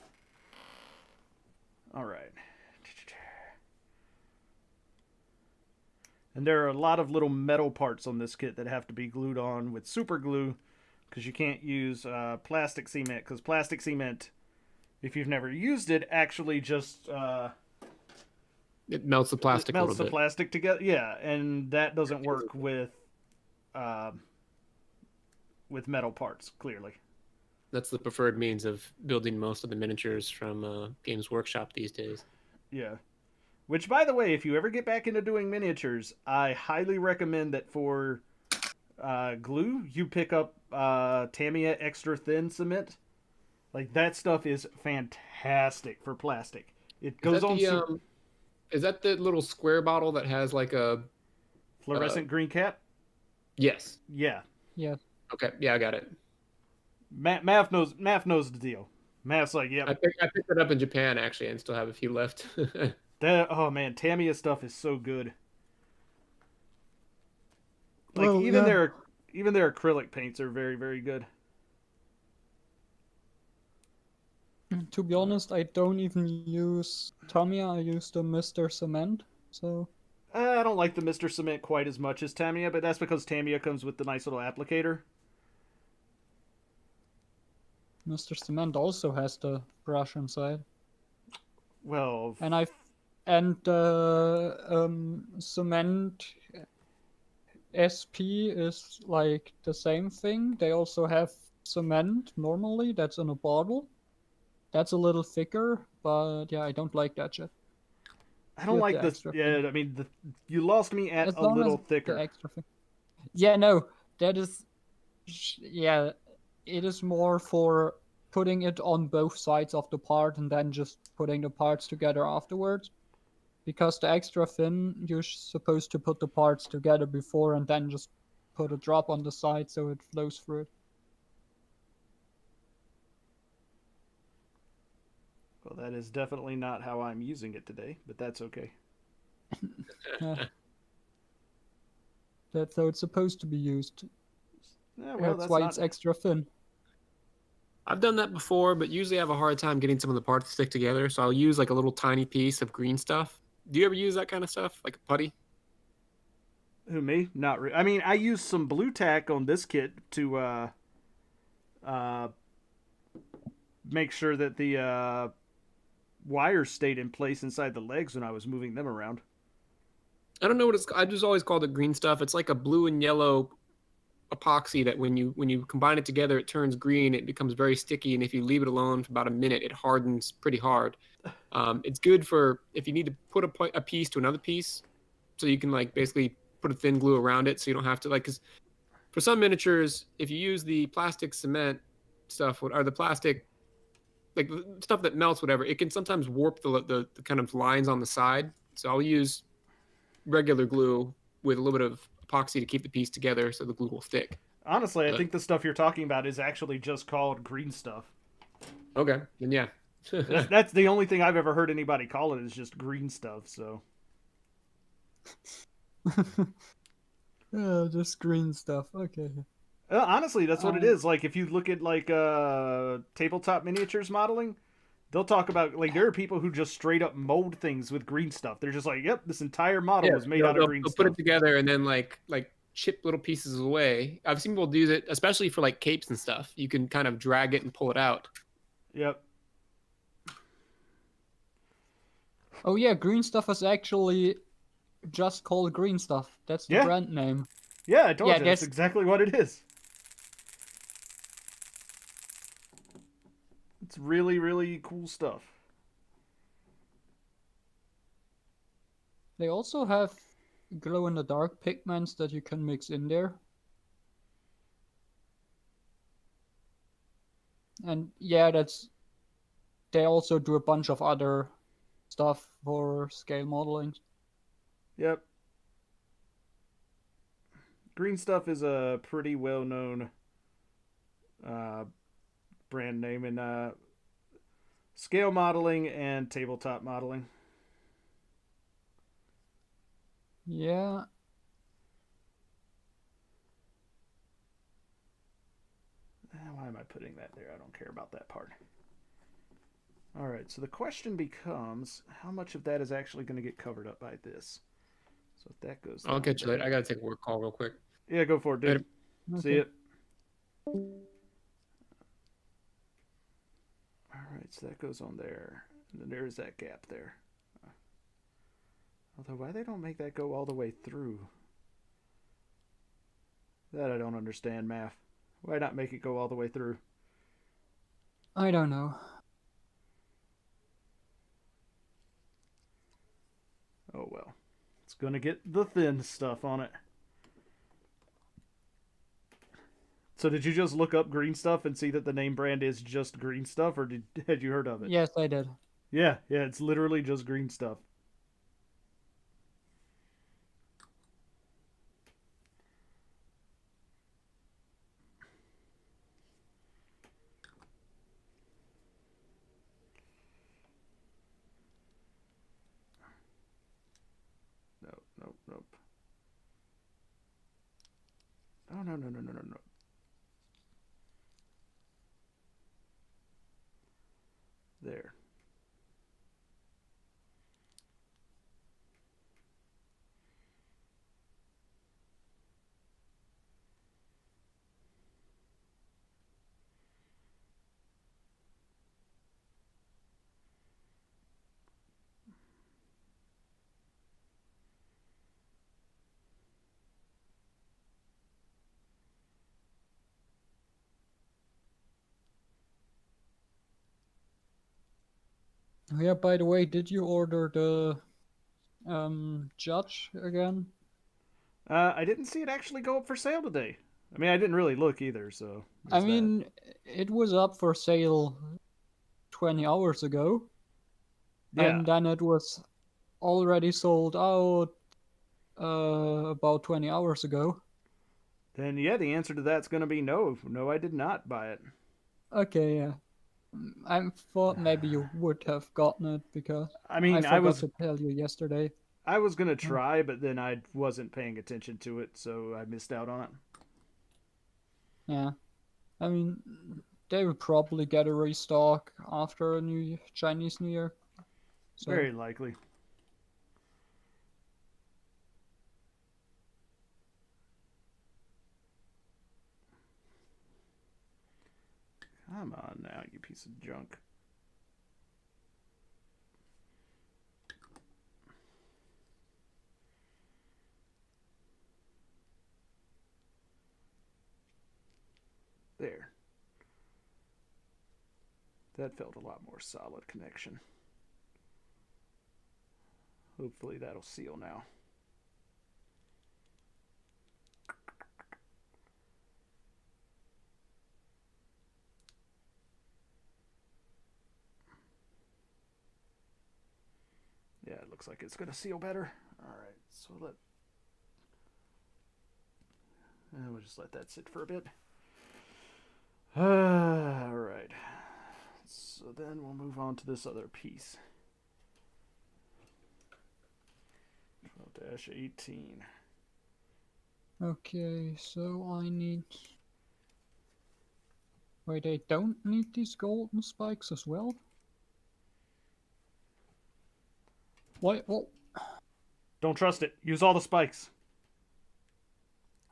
S1: All right. And there are a lot of little metal parts on this kit that have to be glued on with super glue because you can't use plastic cement, because plastic cement, if you've never used it, actually just
S3: It melts the plastic a
S1: melts
S3: little
S1: the
S3: bit.
S1: plastic together. Yeah, and that doesn't work with metal parts, clearly.
S3: That's the preferred means of building most of the miniatures from Games Workshop these days.
S1: Yeah. Which, by the way, if you ever get back into doing miniatures, I highly recommend that for glue, you pick up Tamiya Extra Thin Cement. Like, that stuff is fantastic for plastic. It goes on
S3: Is that the little square bottle that has like a
S1: fluorescent green cap.
S3: Yes.
S1: Yeah.
S2: Yes.
S3: Okay. Yeah, I got it.
S1: Math knows the deal. Math's like, yep.
S3: I picked it up in Japan actually, and still have a few left.
S1: Oh man, Tamiya stuff is so good. Like
S2: Well,
S1: even
S2: yeah.
S1: their acrylic paints are very, very good.
S2: To be honest, I don't even use Tamiya. I use the Mr. Cement. So
S1: I don't like the Mr. Cement quite as much as Tamiya, but that's because Tamiya comes with the nice little applicator.
S2: Mr. Cement also has the brush inside.
S1: Well,
S2: And Cement SP is like the same thing. They also have cement normally that's in a bottle. That's a little thicker, but yeah, I don't like that shit.
S1: I don't
S2: With
S1: like
S2: the
S1: the.
S2: extra
S1: Yeah,
S2: thing.
S1: I mean, you lost me at
S2: As
S1: a
S2: long as
S1: little
S2: the
S1: thicker.
S2: extra thing. Yeah, no, that is. Yeah, it is more for putting it on both sides of the part and then just putting the parts together afterwards. Because the extra thin, you're supposed to put the parts together before and then just put a drop on the side so it flows through it.
S1: Well, that is definitely not how I'm using it today, but that's okay.
S2: Yeah. That's how it's supposed to be used.
S1: Yeah, well,
S2: That's why it's extra thin.
S3: I've done that before, but usually I have a hard time getting some of the parts to stick together. So I'll use like a little tiny piece of green stuff. Do you ever use that kind of stuff, like a putty?
S1: Who, me? Not really. I mean, I used some blue tack on this kit to uh, make sure that the wires stayed in place inside the legs when I was moving them around.
S3: I don't know what it's. I just always called it green stuff. It's like a blue and yellow epoxy that when you combine it together, it turns green. It becomes very sticky, and if you leave it alone for about a minute, it hardens pretty hard. It's good for if you need to put a piece to another piece, so you can like basically put a thin glue around it, so you don't have to like. Because for some miniatures, if you use the plastic cement stuff or the plastic like stuff that melts, whatever, it can sometimes warp the kind of lines on the side. So I'll use regular glue with a little bit of epoxy to keep the piece together so the glue will stick.
S1: Honestly, I think the stuff you're talking about is actually just called green stuff.
S3: Okay, then yeah.
S1: That's the only thing I've ever heard anybody call it is just green stuff. So
S2: Yeah, just green stuff. Okay.
S1: honestly, that's what it is. Like if you look at like tabletop miniatures modeling, they'll talk about like there are people who just straight up mold things with green stuff. They're just like, yep, this entire model was made out of green
S3: they'll
S1: stuff.
S3: put it together and then like chip little pieces away. I've seen people use it, especially for like capes and stuff. You can kind of drag it and pull it out.
S1: Yep.
S2: Oh yeah, green stuff is actually just called green stuff. That's the brand name.
S1: Yeah, I told you. That's exactly what it is. It's really, really cool stuff.
S2: They also have glow-in-the-dark pigments that you can mix in there. And yeah, they also do a bunch of other stuff for scale modeling.
S1: Yep. Green Stuff is a pretty well-known brand name in scale modeling and tabletop modeling.
S2: Yeah.
S1: Why am I putting that there? I don't care about that part. All right, so the question becomes, how much of that is actually going to get covered up by this? So if that goes
S3: I'll
S1: down
S3: catch you later.
S1: there-
S3: I gotta take a work call real quick.
S1: Yeah, go for it, dude.
S3: Later.
S1: See
S2: Okay.
S1: it. Alright, so that goes on there. And then there's that gap there. Although, why they don't make that go all the way through? That I don't understand, math. Why not make it go all the way through?
S2: I don't know.
S1: Oh well. It's gonna get the thin stuff on it. So did you just look up green stuff and see that the name brand is just green stuff, or had you heard of it?
S2: Yes, I did.
S1: Yeah, it's literally just green stuff. Nope, nope, nope. Oh, no, no, no, no, no, no. There.
S2: Oh, yeah, by the way, did you order the judge again?
S1: I didn't see it actually go up for sale today. I mean, I didn't really look either, so.
S2: I
S1: there's that.
S2: mean, it was up for sale 20 hours ago.
S1: Yeah.
S2: And then it was already sold out about 20 hours ago.
S1: Then, yeah, the answer to that's going to be no. No, I did not buy it.
S2: Okay, yeah. I thought maybe you would have gotten it because
S1: I mean,
S2: I forgot to tell you yesterday.
S1: I was going to try, but then I wasn't paying attention to it, so I missed out on it.
S2: Yeah. I mean, they will probably get a restock after a Chinese New Year. So,
S1: Very likely. Come on now, you piece of junk. There. That felt a lot more solid connection. Hopefully that'll seal now. Yeah, it looks like it's going to seal better. Alright, so we'll just let that sit for a bit. Alright. So then we'll move on to this other piece. 12-18.
S2: okay, so I need... Wait, I don't need these golden spikes as well? What? Well,
S1: Don't trust it. Use all the spikes.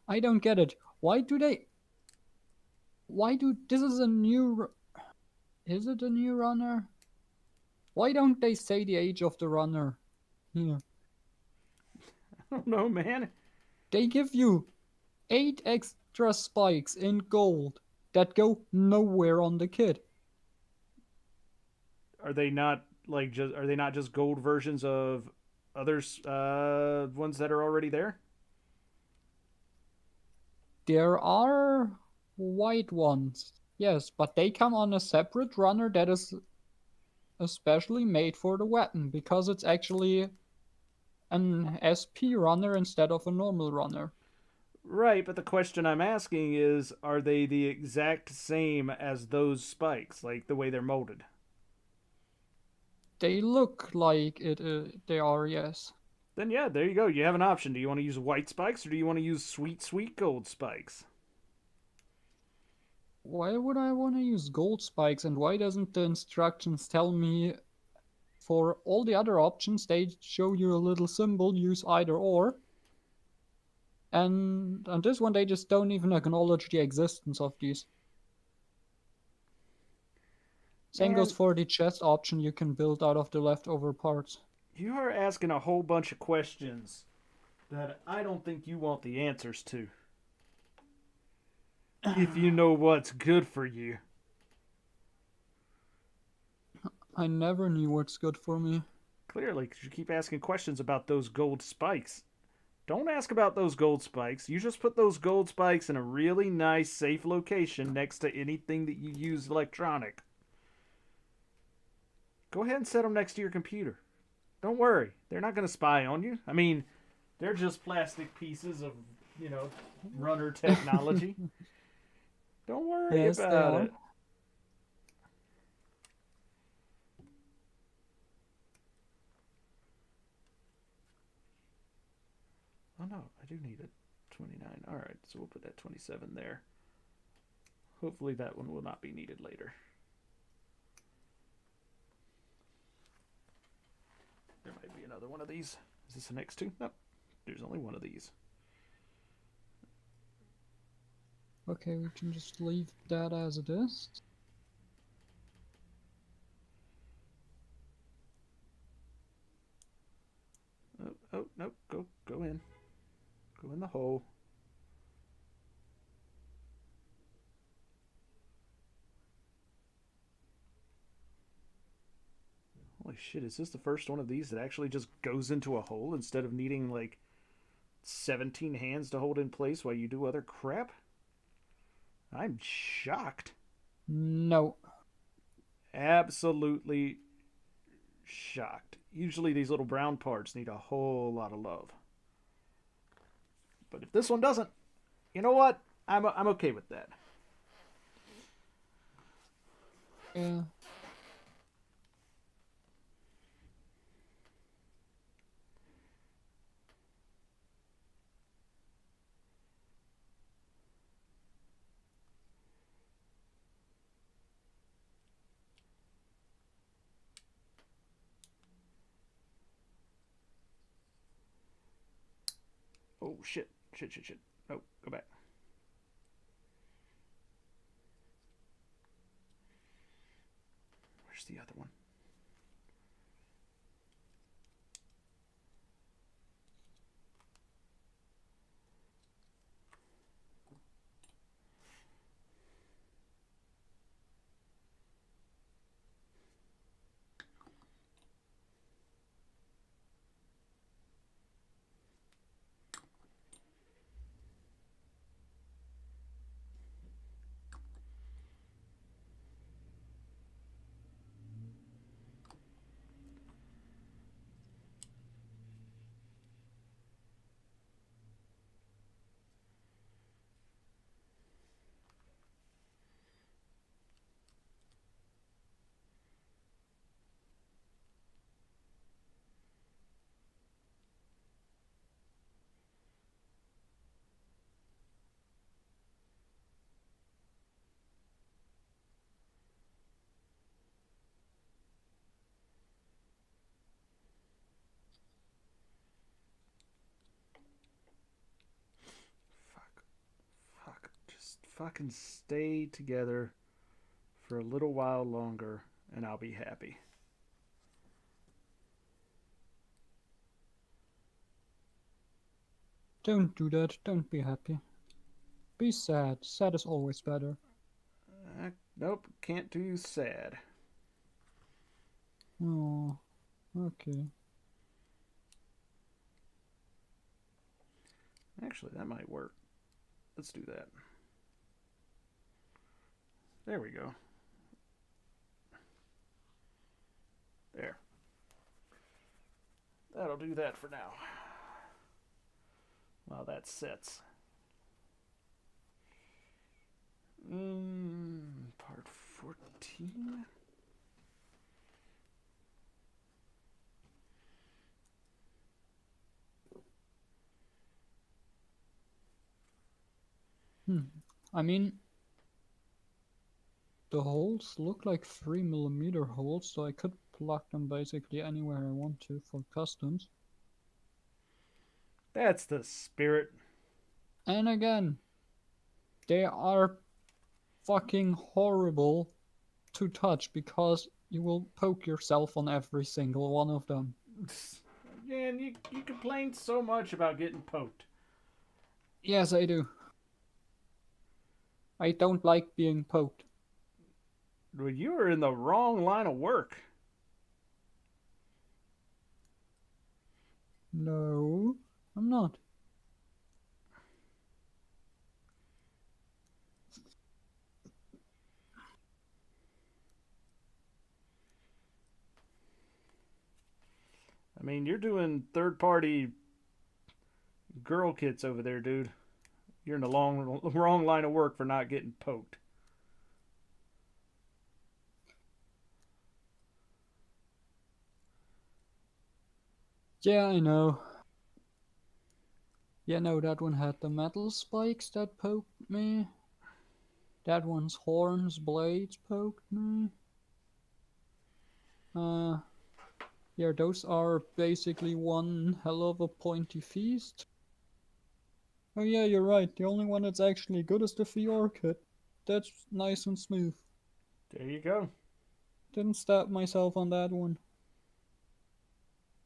S2: I don't get it. Why do they... This is a new... Is it a new runner? Why don't they say the age of the runner? Here.
S1: I don't know, man.
S2: They give you 8 extra spikes in gold that go nowhere on the kit.
S1: Are they not just gold versions of others ones that are already there?
S2: There are white ones, yes, but they come on a separate runner that is especially made for the weapon because it's actually an SP runner instead of a normal runner.
S1: Right, but the question I'm asking is, are they the exact same as those spikes, like the way they're molded?
S2: They look like they are, yes.
S1: Then yeah, there you go. You have an option. Do you want to use white spikes or do you want to use sweet, sweet gold spikes?
S2: Why would I want to use gold spikes, and why doesn't the instructions tell me for all the other options, they show you a little symbol, use either or. And on this one, they just don't even acknowledge the existence of these. Same goes
S1: Man,
S2: for the chest option you can build out of the leftover parts.
S1: you are asking a whole bunch of questions that I don't think you want the answers to. If you know what's good for you.
S2: I never knew what's good for me.
S1: Clearly, because you keep asking questions about those gold spikes. Don't ask about those gold spikes. You just put those gold spikes in a really nice, safe location next to anything that you use electronic. Go ahead and set them next to your computer. Don't worry. They're not going to spy on you. I mean, they're just plastic pieces of, runner technology. Don't worry
S2: Yes, they
S1: about
S2: are.
S1: it. Oh no, I do need a 29. Alright, so we'll put that 27 there. Hopefully that one will not be needed later. There might be another one of these. Is this the next two? Nope. There's only one of these.
S2: Okay, we can just leave that as it is.
S1: Oh, nope. Go in. Go in the hole. Holy shit, is this the first one of these that actually just goes into a hole instead of needing like 17 hands to hold in place while you do other crap? I'm shocked.
S2: No.
S1: Absolutely shocked. Usually these little brown parts need a whole lot of love. But if this one doesn't, you know what? I'm okay with that.
S2: Yeah.
S1: Oh, shit. No, go back. Where's the other one? Just fucking stay together for a little while longer and I'll be happy.
S2: Don't do that. Don't be happy. Be sad. Sad is always better.
S1: Nope, can't do sad.
S2: Oh, okay.
S1: Actually, that might work. Let's do that. There we go. There. That'll do that for now. While that sets. Part 14.
S2: I mean, the holes look like 3mm holes, so I could plug them basically anywhere I want to for customs.
S1: That's the spirit.
S2: And again, they are fucking horrible to touch because you will poke yourself on every single one of them.
S1: Man, you complain so much about getting poked.
S2: Yes, I do. I don't like being poked.
S1: Well, you are in the wrong line of work.
S2: No, I'm not.
S1: I mean, you're doing third-party girl kits over there, dude. You're in the wrong line of work for not getting poked.
S2: Yeah, I know. Yeah, no, that one had the metal spikes that poked me. That one's horns, blades poked me. Yeah, those are basically one hell of a pointy feast. Oh yeah, you're right. The only one that's actually good is the Fior kit. That's nice and smooth.
S1: There you go.
S2: Didn't stab myself on that one.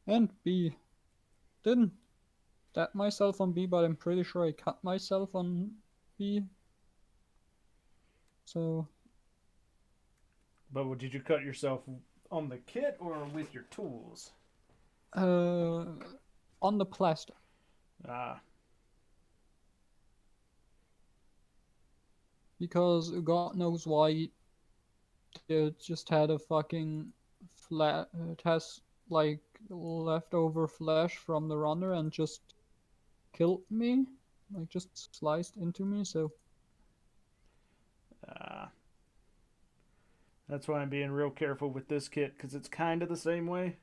S2: And B. Didn't stab myself on B, but I'm pretty sure I cut myself on B. So...
S1: But did you cut yourself on the kit or with your tools?
S2: On the plastic.
S1: Ah.
S2: Because God knows why it just had a fucking flat. It has like leftover flesh from the runner and just killed me, like just sliced into me. So
S1: That's why I'm being real careful with this kit, because it's kind of the same way.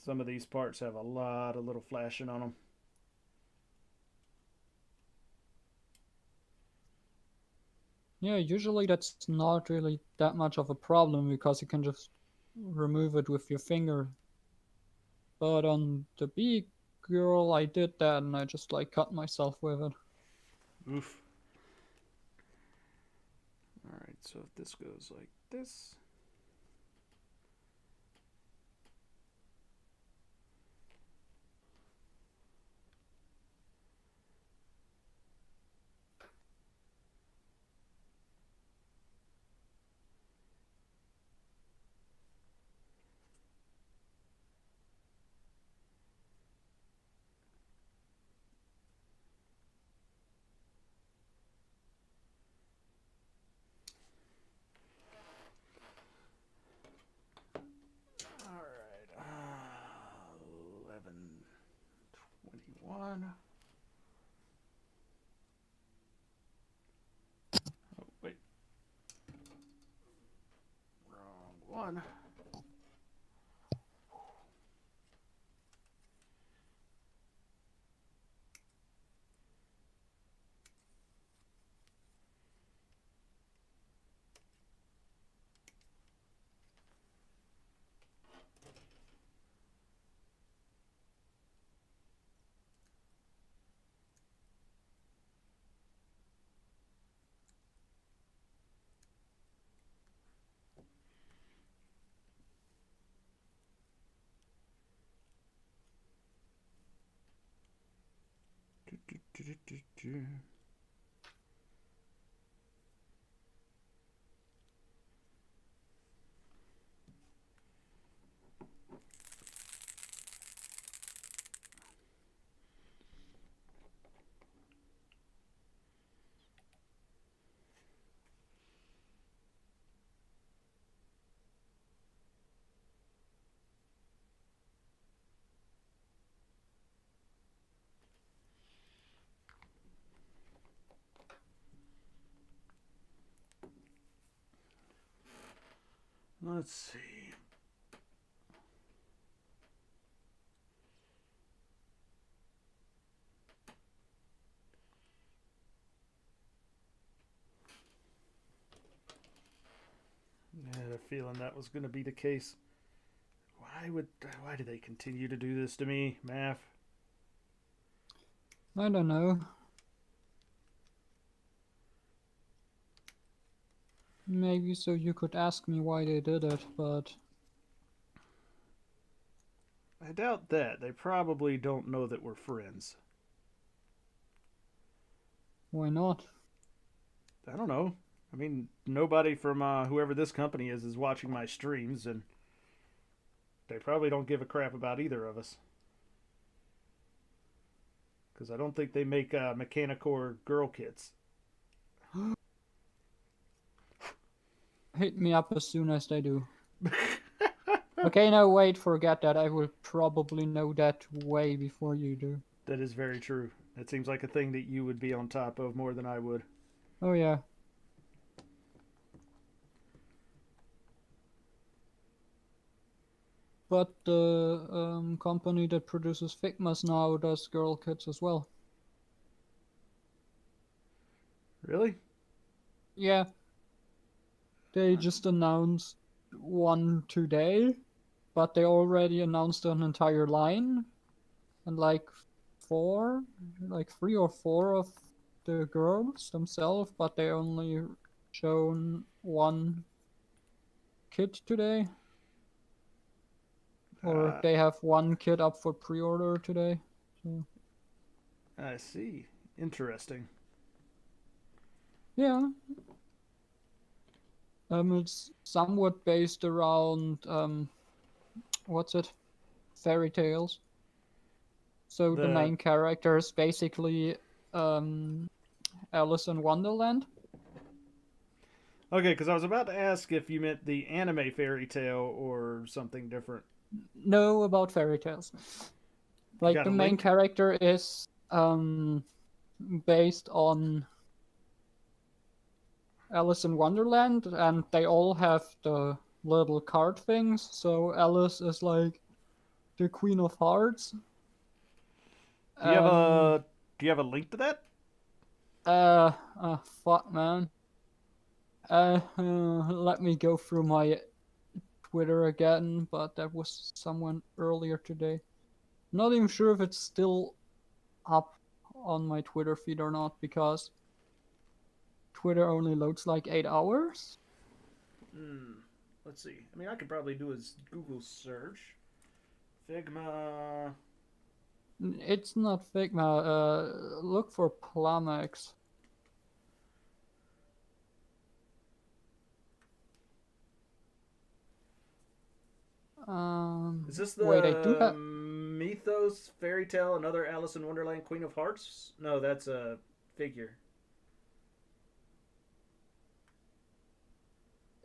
S1: Some of these parts have a lot of little flashing on them.
S2: yeah, usually that's not really that much of a problem because you can just remove it with your finger. But on the bee girl, I did that and I just like cut myself with it.
S1: Oof. Alright, so if this goes like this. Alright, 11:21. Oh, wait. Wrong one. Let's see. a feeling that was going to be the case. Why do they continue to do this to me, Math?
S2: I don't know. Maybe so you could ask me why they did it, but
S1: I doubt that. They probably don't know that we're friends.
S2: why not?
S1: I don't know. I mean, nobody from whoever this company is watching my streams, and they probably don't give a crap about either of us. Because I don't think they make Mechanicore girl kits.
S2: Hit me up as soon as they do. Okay, no, wait, forget that. I will probably know that way before you do.
S1: That is very true. That seems like a thing that you would be on top of more than I would.
S2: Oh, yeah. But the company that produces Figmas now does girl kits as well.
S1: Really?
S2: Yeah. They just announced one today, but they already announced an entire line. And like 3 or 4 of the girls themselves, but they only shown one kit today. Or they have one kit up for pre-order today. So.
S1: I see. Interesting.
S2: Yeah. It's somewhat based around what's it? Fairy tales. So the main character is basically Alice in Wonderland.
S1: Okay, because I was about to ask if you meant the anime fairy tale or something different.
S2: No, about fairy tales. Like the main character is based on Alice in Wonderland, and they all have the little card things. So Alice is like the Queen of Hearts.
S1: Do you have a link to that?
S2: Fuck, man. Let me go through my Twitter again, but that was someone earlier today. Not even sure if it's still up on my Twitter feed or not, because Twitter only loads like 8 hours.
S1: Let's see. I mean, I could probably do a Google search. Figma.
S2: It's not Figma. Look for Plumex.
S1: Is this the
S2: wait, I do have...
S1: Mythos fairy tale, another Alice in Wonderland Queen of Hearts? No, that's a figure.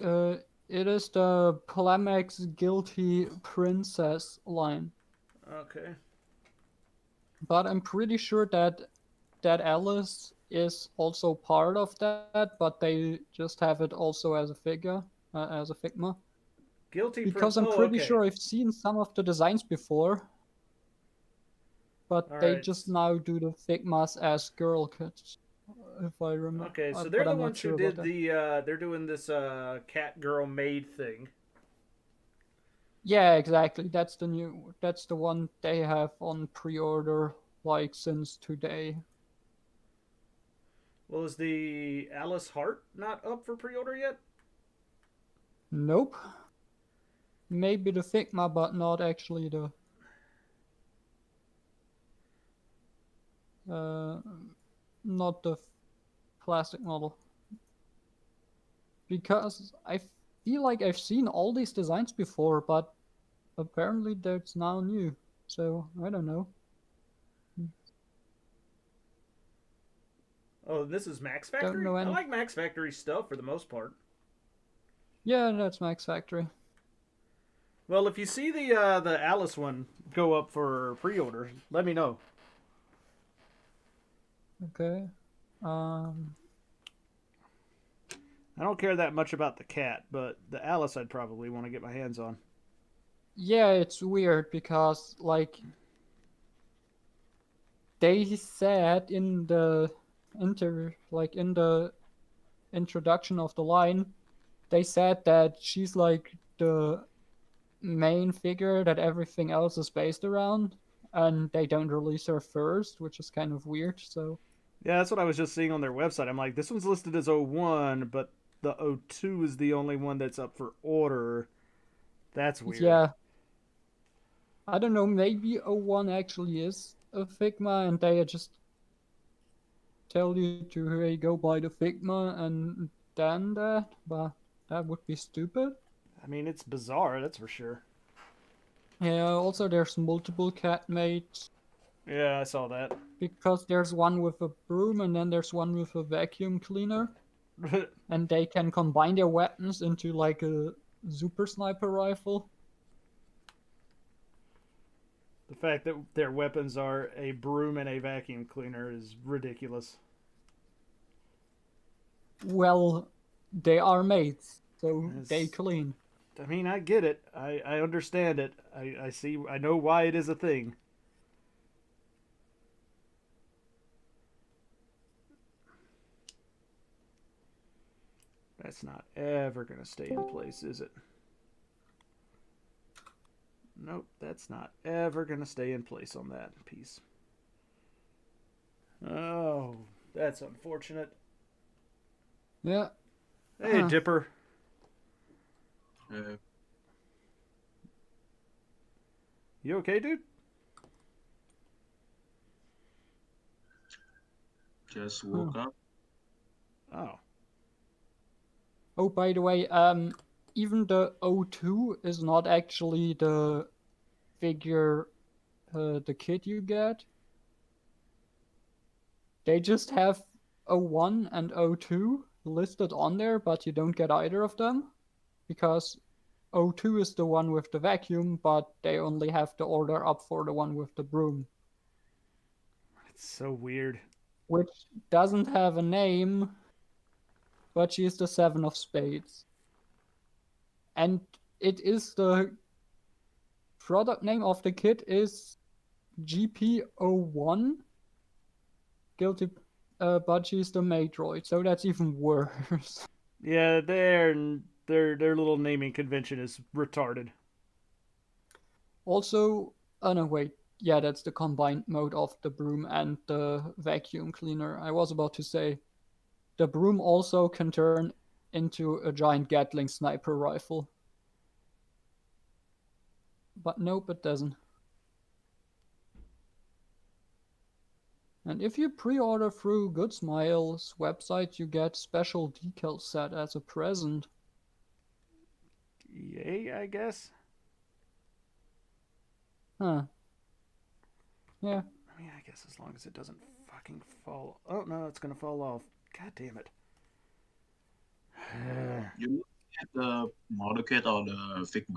S2: It is the Plumex Guilty Princess line.
S1: Okay.
S2: But I'm pretty sure that Alice is also part of that, but they just have it also as a figure, as a Figma. Because I'm pretty sure I've seen some of the designs before, but they just now do the Figmas as girl kits, if I remember.
S1: Okay, so they're the ones who did the. They're doing this cat girl maid thing.
S2: Yeah, exactly. That's the one they have on pre-order like since today.
S1: Well, is the Alice Heart not up for pre-order yet?
S2: Nope. Maybe the Figma, but not actually the not the plastic model. Because I feel like I've seen all these designs before, but apparently that's now new. So I don't know.
S1: Oh, this is Max Factory?
S2: Don't know any...
S1: I like Max Factory stuff for the most part.
S2: Yeah, that's Max Factory.
S1: Well, if you see the Alice one go up for pre-order, let me know.
S2: Okay.
S1: I don't care that much about the cat, but the Alice I'd probably want to get my hands on.
S2: Yeah, it's weird because like they said in the in the introduction of the line they said that she's like the main figure that everything else is based around, and they don't release her first, which is kind of weird. So
S1: Yeah, that's what I was just seeing on their website. I'm like, this one's listed as 01, but the 02 is the only one that's up for order. That's weird.
S2: yeah, I don't know. Maybe O1 actually is a Figma, and they just tell you to hey, go buy the Figma and then that, but that would be stupid.
S1: I mean, it's bizarre, that's for sure.
S2: Yeah, also there's multiple cat mates
S1: Yeah, I saw that.
S2: because there's one with a broom and then there's one with a vacuum cleaner,
S1: The
S2: and they can combine their weapons into like a super sniper rifle.
S1: fact that their weapons are a broom and a vacuum cleaner is ridiculous.
S2: Well, they are mates, so they
S1: It's-
S2: clean.
S1: I mean, I get it. I understand it. I see. I know why it is a thing. That's not ever going to stay in place, is it? Nope, that's not ever going to stay in place on that piece. Oh, that's unfortunate.
S2: Yeah.
S1: Hey,
S2: Huh.
S1: Dipper. You okay, dude?
S4: Just woke up.
S1: Oh.
S2: Oh, by the way, even the O2 is not actually the figure, the kit you get. They just have O1 and O2 listed on there, but you don't get either of them because O2 is the one with the vacuum, but they only have the order up for the one with the broom,
S1: It's so weird.
S2: which doesn't have a name, but she's the Seven of Spades. And it is the product name of the kit is GP01. Guilty, but she's the Matroid, so that's even worse.
S1: Yeah, their little naming convention is retarded.
S2: Also, oh no, wait. Yeah, that's the combined mode of the broom and the vacuum cleaner. I was about to say the broom also can turn into a giant Gatling sniper rifle. But nope, it doesn't. And if you pre-order through Good Smile's website, you get special decal set as a present.
S1: Yay, I guess.
S2: Huh. Yeah.
S1: I mean, I guess as long as it doesn't fucking fall. Oh no, it's gonna fall off. God damn it.
S4: You look at the model kit or the Figma?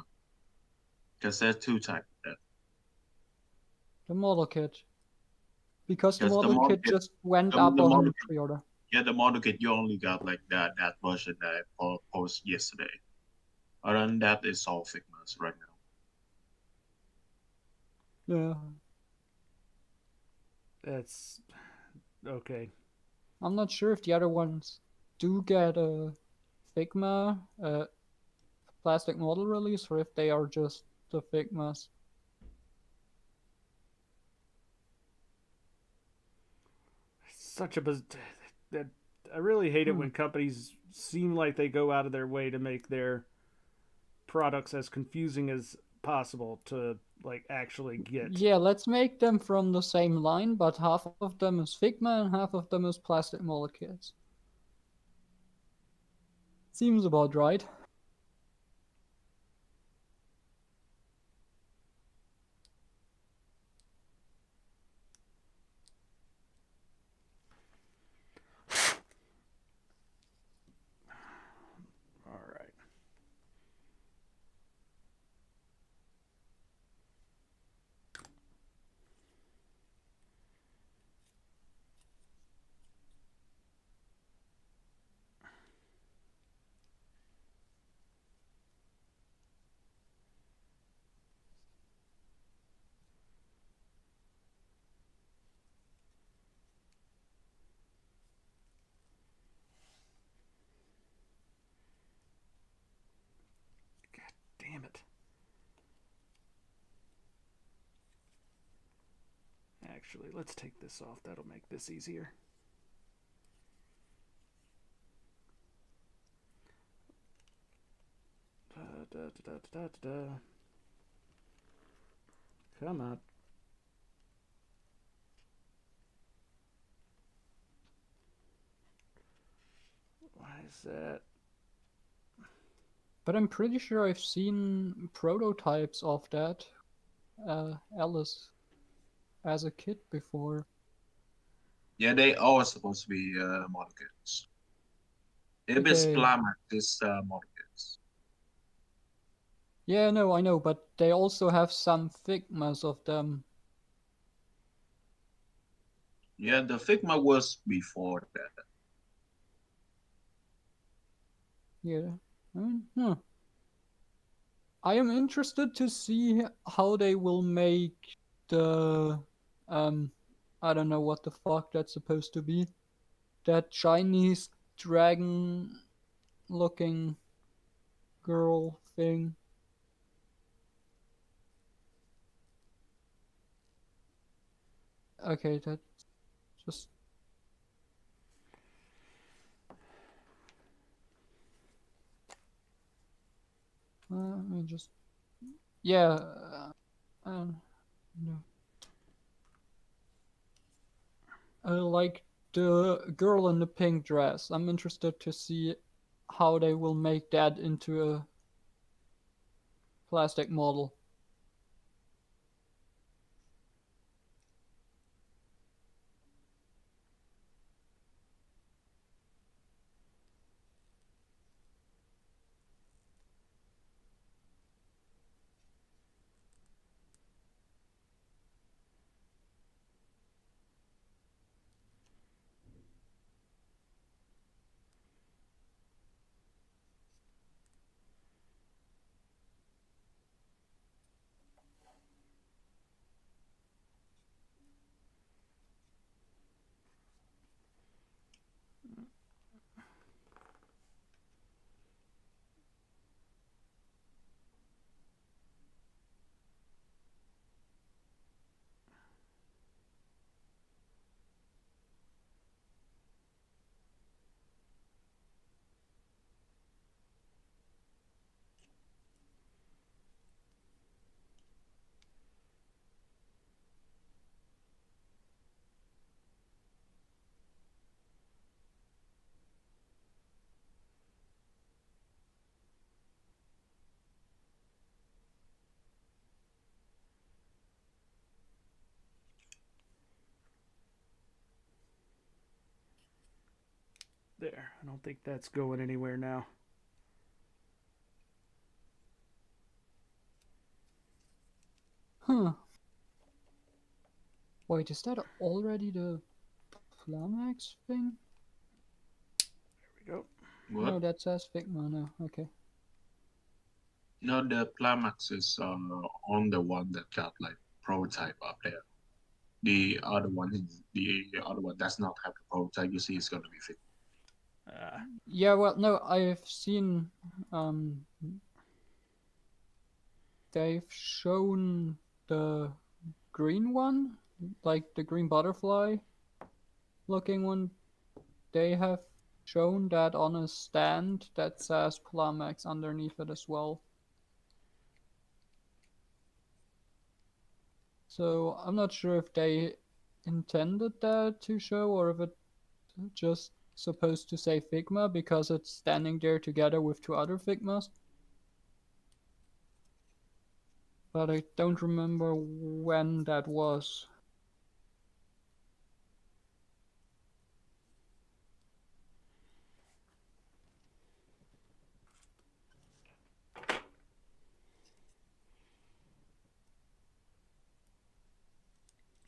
S4: Because there's two types.
S2: The model kit. Because the
S4: Because the
S2: model
S4: model
S2: kit
S4: kit-
S2: just went
S4: the
S2: up on
S4: model kit-
S2: pre-order.
S4: Yeah, the model kit you only got like that version that I posted yesterday. Other than that, it's all Figmas right now.
S2: Yeah.
S1: That's okay.
S2: I'm not sure if the other ones do get a Figma, plastic model release, or if they are just the Figmas.
S1: Such a that I really hate it when companies seem like they go out of their way to make their products as confusing as possible to like actually get.
S2: Yeah, let's make them from the same line, but half of them is Figma and half of them is plastic model kits. Seems about right.
S1: All right. Actually, let's take this off. That'll make this easier. Come on. Why is that?
S2: But I'm pretty sure I've seen prototypes of that Alice as a kid before.
S4: Yeah, they are supposed to be model kits. If it's
S2: Okay.
S4: Plamax, it's model kits.
S2: Yeah, no, I know, but they also have some Figmas of them.
S4: Yeah, the Figma was before that.
S2: Yeah. I am interested to see how they will make the I don't know what the fuck that's supposed to be. That Chinese dragon looking girl thing. Okay, that's just let me just yeah. No. Like the girl in the pink dress. I'm interested to see how they will make that into a plastic model.
S1: There. I don't think that's going anywhere now.
S2: Huh. Wait, is that already the Flamax thing?
S1: There we go.
S4: What?
S2: No, that says Figma. No, okay.
S4: No, the Plamax is on the one that got like prototype up there. The other one does not have the prototype. You see, it's gonna be fixed.
S2: Yeah, well, no, I've seen they've shown the green one, like the green butterfly looking one. They have shown that on a stand that says Plamax underneath it as well. So I'm not sure if they intended that to show or if it just supposed to say Figma because it's standing there together with two other Figmas. But I don't remember when that was.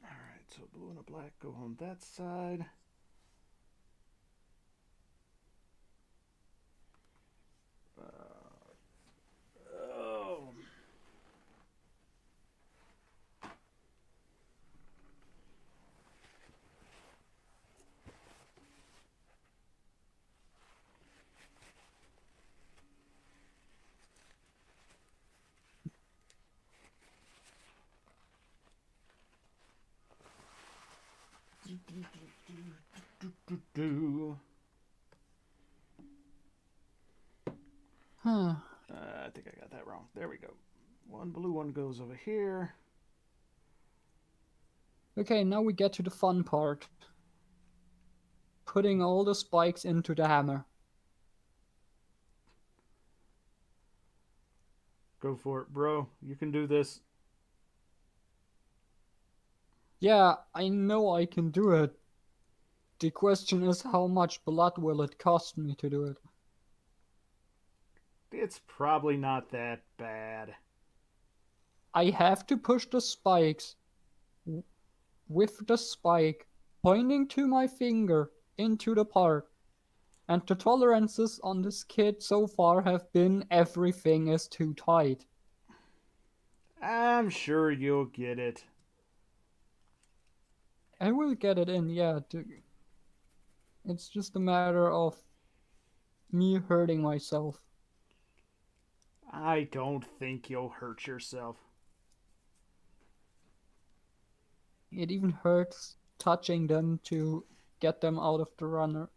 S1: Alright, so blue and a black go on that side. Oh.
S2: Huh.
S1: I think I got that wrong. There we go. One blue one goes over here.
S2: Okay, now we get to the fun part. Putting all the spikes into the hammer.
S1: Go for it, bro. You can do this.
S2: Yeah, I know I can do it. The question is, how much blood will it cost me to do it?
S1: It's probably not that bad.
S2: I have to push the spikes with the spike pointing to my finger into the part. And the tolerances on this kit so far have been everything is too tight.
S1: I'm sure you'll get it.
S2: I will get it in, yeah. It's just a matter of me hurting myself.
S1: I don't think you'll hurt yourself.
S2: It even hurts touching them to get them out of the runner.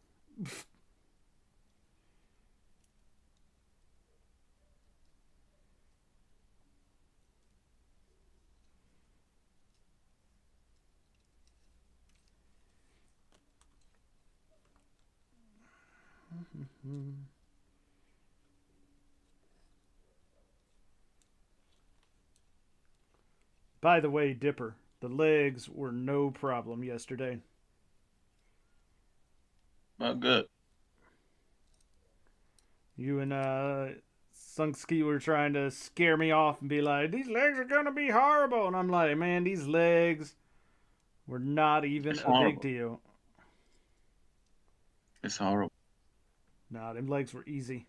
S1: By the way, Dipper, the legs were no problem yesterday.
S4: Well, good.
S1: You and Sunksky were trying to scare me off and be like, these legs are gonna be horrible. And I'm like, man, these legs were not even
S4: It's
S1: a
S4: horrible.
S1: big deal.
S4: It's horrible.
S1: Nah, them legs were easy.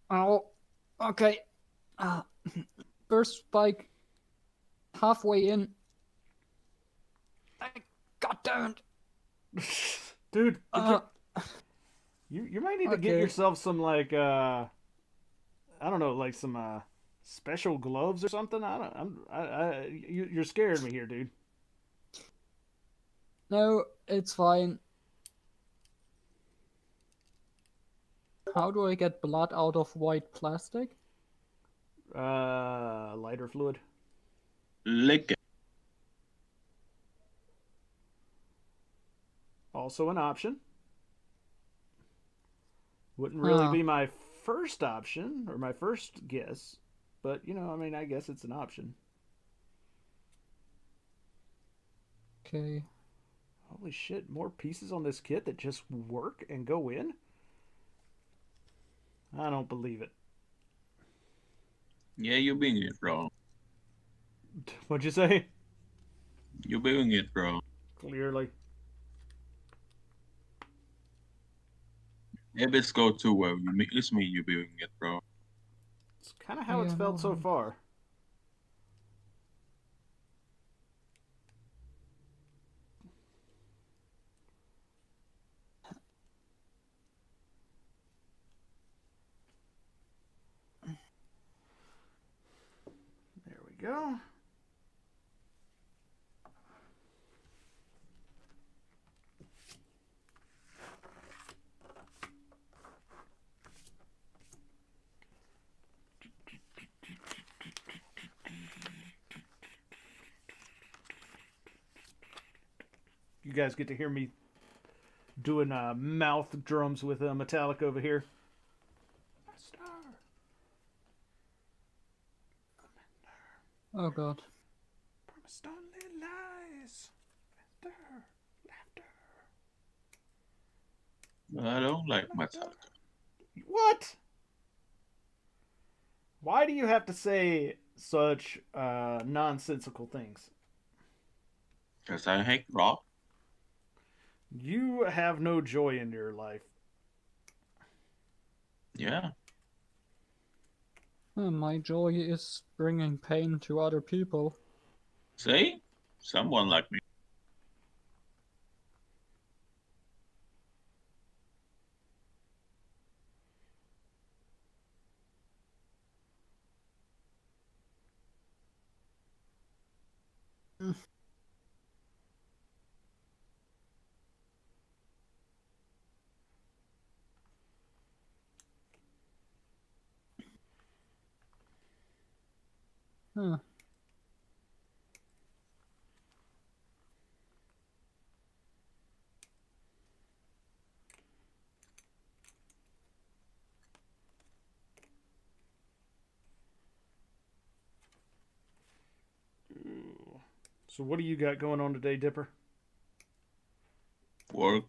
S2: Oh, okay. First spike, halfway in. God damn it.
S1: Dude, you might need to get
S2: Okay.
S1: yourself some like I don't know, like some special gloves or something. You're scaring me here, dude.
S2: No, it's fine. How do I get blood out of white plastic?
S1: Lighter fluid.
S4: Lick it.
S1: Also an option. Wouldn't really
S2: Huh.
S1: be my first option or my first guess, but you know, I mean, I guess it's an option.
S2: Okay.
S1: Holy shit, more pieces on this kit that just work and go in? I don't believe it.
S4: Yeah, you're doing it wrong.
S1: What'd you say?
S4: You're doing it wrong.
S1: Clearly.
S4: If it's go too well, it's me you're doing it wrong.
S1: It's kind of how it's
S2: Yeah,
S1: felt so
S2: no.
S1: far. There we go. You guys get to hear me doing mouth drums with Metallic over here.
S2: Oh god.
S1: Promised only lies. Laughter.
S4: I don't like Metallica.
S1: What? Why do you have to say such nonsensical things?
S4: Because I hate rock.
S1: You have no joy in your life.
S4: Yeah.
S2: My joy is bringing pain to other people.
S4: See? Someone like me.
S2: Huh.
S1: So what do you got going on today, Dipper?
S4: Work.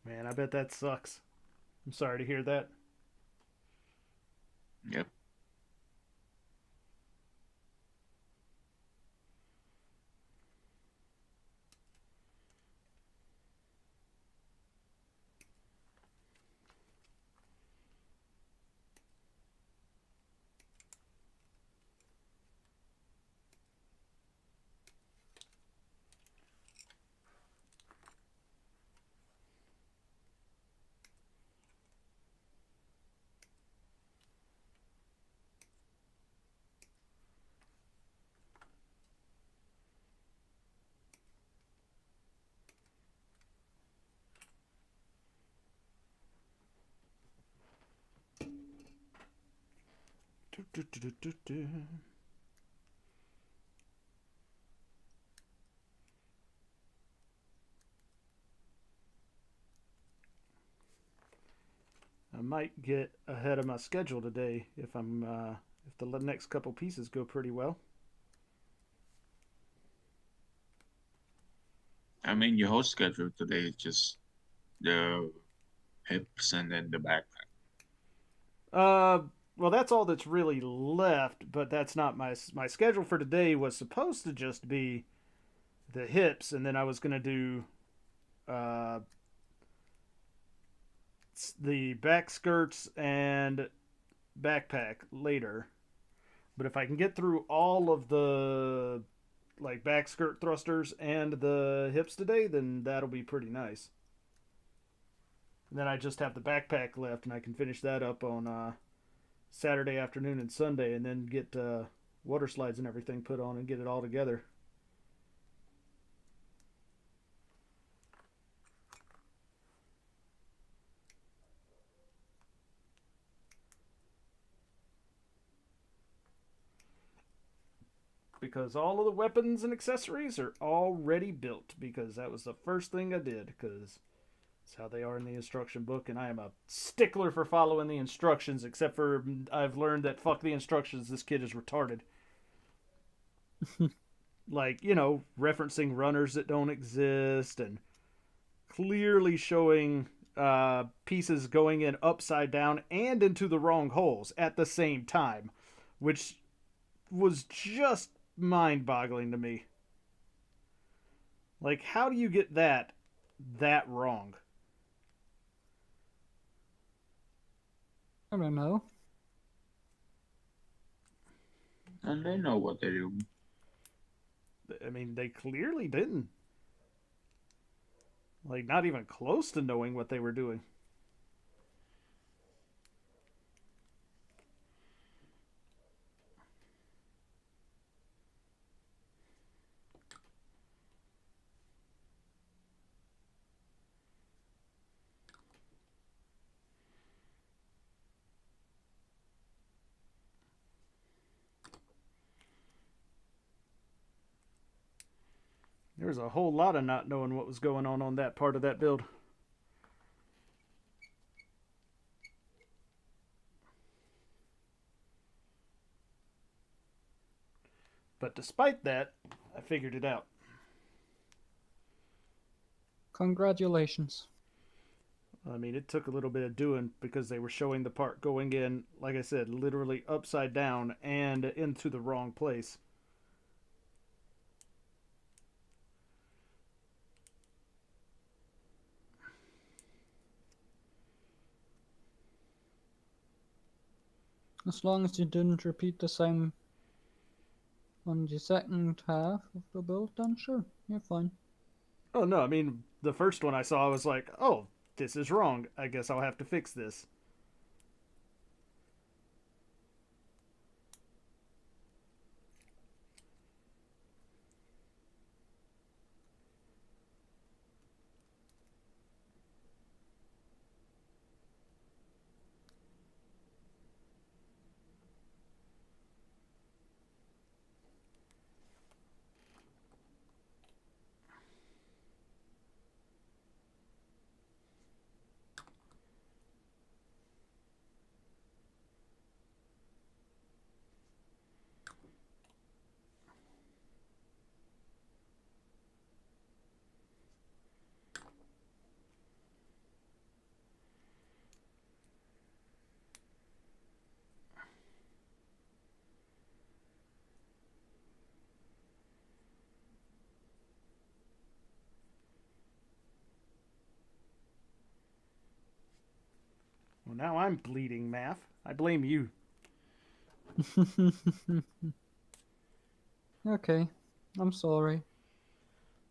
S1: Man, I bet that sucks. I'm sorry to hear that.
S4: Yep.
S1: I might get ahead of my schedule today if if the next couple pieces go pretty well.
S4: I mean, your whole schedule today is just the hips and then the backpack.
S1: Well, that's all that's really left, but that's not my schedule for today was supposed to just be the hips, and then I was gonna do uh, the back skirts and backpack later. But if I can get through all of the like back skirt thrusters and the hips today, then that'll be pretty nice. And then I just have the backpack left, and I can finish that up on Saturday afternoon and Sunday, and then get water slides and everything put on and get it all together. Because all of the weapons and accessories are already built, because that was the first thing I did, because it's how they are in the instruction book, and I am a stickler for following the instructions, except for I've learned that fuck the instructions, this kid is retarded. Like, you know, referencing runners that don't exist, and clearly showing pieces going in upside down and into the wrong holes at the same time, which was just mind-boggling to me. Like, how do you get that wrong?
S2: I don't know.
S4: And they know what they do.
S1: I mean, they clearly didn't. Like, not even close to knowing what they were doing. There was a whole lot of not knowing what was going on that part of that build. But despite that, I figured it out.
S2: Congratulations.
S1: I mean, it took a little bit of doing because they were showing the part going in, like I said, literally upside down and into the wrong place.
S2: As long as you didn't repeat the same on the second half of the build, then sure, you're fine.
S1: Oh, no, I mean, the first one I saw, I was like, oh, this is wrong. I guess I'll have to fix this. Well, now I'm bleeding, Math. I blame you.
S2: Okay, I'm sorry.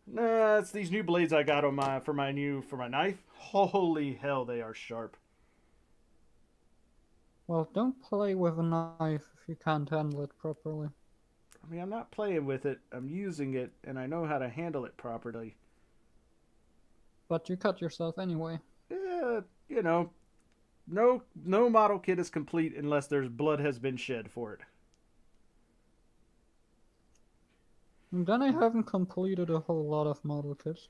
S1: Nah, it's these new blades I got on for my knife. Holy hell, they are sharp.
S2: Well, don't play with a knife if you can't handle it properly.
S1: I mean, I'm not playing with it. I'm using it, and I know how to handle it properly.
S2: But you cut yourself anyway.
S1: You know, no model kit is complete unless there's blood has been shed for it.
S2: And then I haven't completed a whole lot of model kits.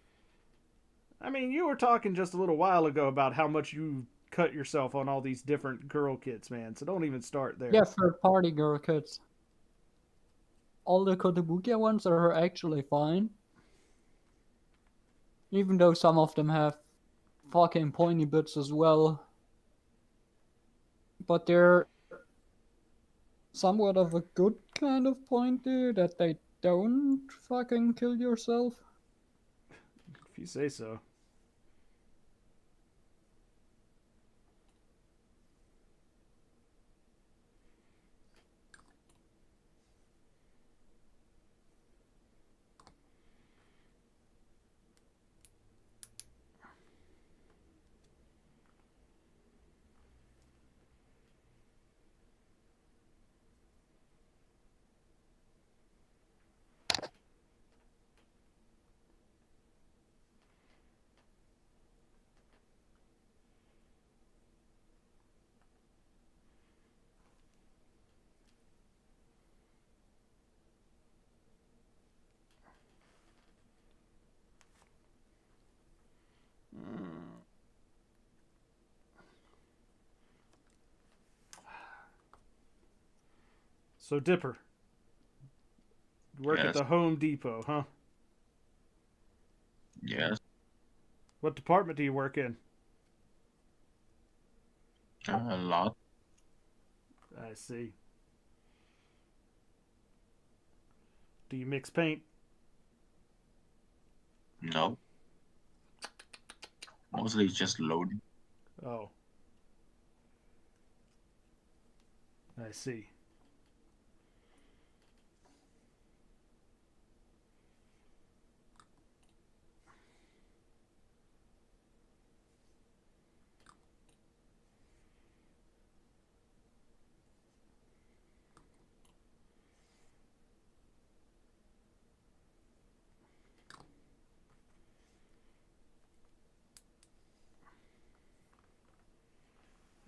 S1: I mean, you were talking just a little while ago about how much you cut yourself on all these different girl kits, man. So don't even start there.
S2: Yeah, third-party girl kits. All the Kotobukiya ones are actually fine. Even though some of them have fucking pointy bits as well. But they're somewhat of a good kind of pointy that they don't fucking kill yourself.
S1: If you say so. So, Dipper, you work at the Home Depot, huh?
S4: Yes.
S1: What department do you work in?
S4: A lot.
S1: I see. Do you mix paint?
S4: No. Mostly just loading.
S1: Oh. I see.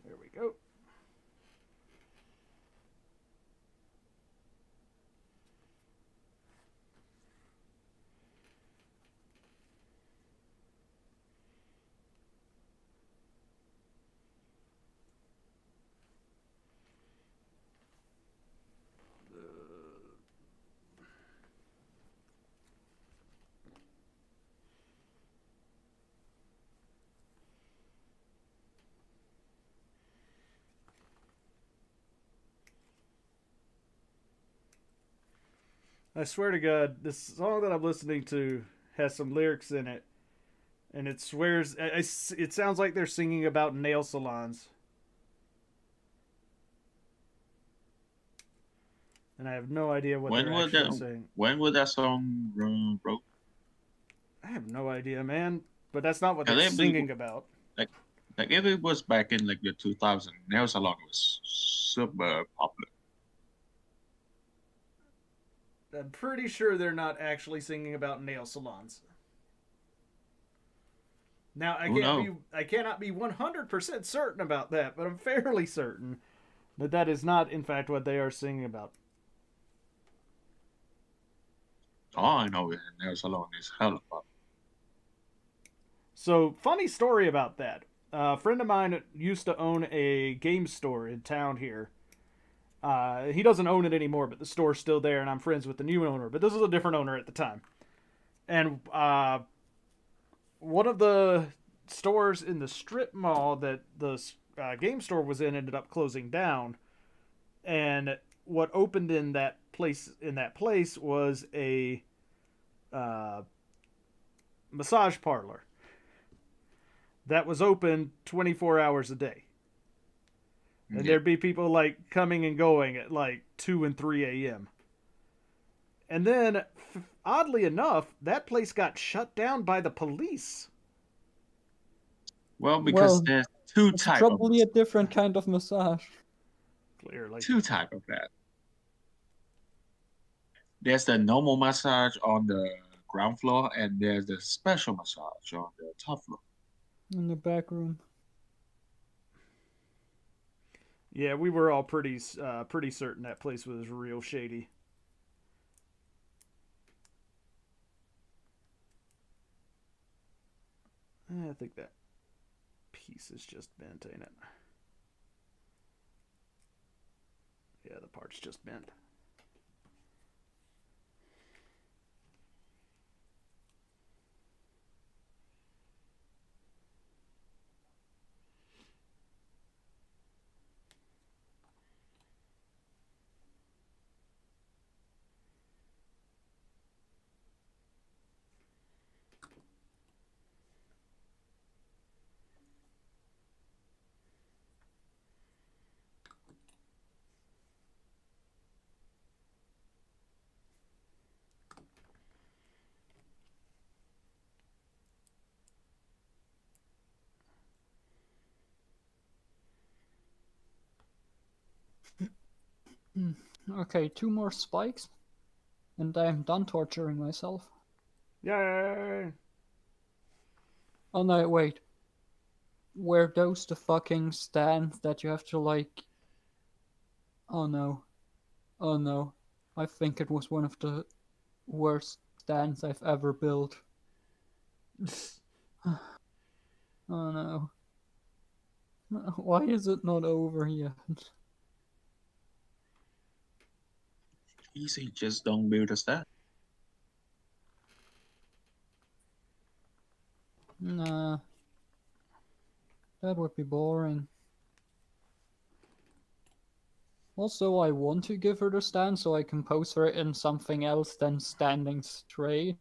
S1: There we go. I swear to God, this song that I'm listening to has some lyrics in it, and it swears it sounds like they're singing about nail salons, and I have no idea what they're actually saying.
S4: When was that song wrote?
S1: I have no idea, man. But that's not what they're singing about.
S4: Like if it was back in like the 2000, nail salon was super popular.
S1: I'm pretty sure they're not actually singing about nail salons. Now, I cannot be 100% certain about that, but I'm fairly certain that that is not, in fact, what they are singing about.
S4: All I know is nail salon is hella popular.
S1: So, funny story about that. A friend of mine used to own a game store in town here. He doesn't own it anymore, but the store's still there, and I'm friends with the new owner. But this was a different owner at the time. And one of the stores in the strip mall that the game store was in ended up closing down. And what opened in that place was a massage parlor that was open 24 hours a day. And
S4: Yeah.
S1: there'd be people like coming and going at like 2 and 3 a.m. And then, oddly enough, that place got shut down by the police.
S4: Well, because
S2: Well,
S4: there's two
S2: it's
S4: type of
S2: probably a different kind of massage.
S1: Clearly.
S4: that. There's the normal massage on the ground floor, and there's the special massage on the top floor.
S2: In the back room.
S1: Yeah, we were all pretty certain that place was real shady. I think that piece is just bent, ain't it? Yeah, the part's just bent.
S2: Okay, 2 more spikes, and I'm done torturing myself.
S1: Yay!
S2: Oh no, wait. Were those the fucking stands that you have to like... Oh no. Oh no. I think it was one of the worst stands I've ever built. Oh no. Why is it not over yet?
S4: Easy, just don't build a stand.
S2: Nah. That would be boring. Also, I want to give her the stand so I can pose her in something else than standing straight.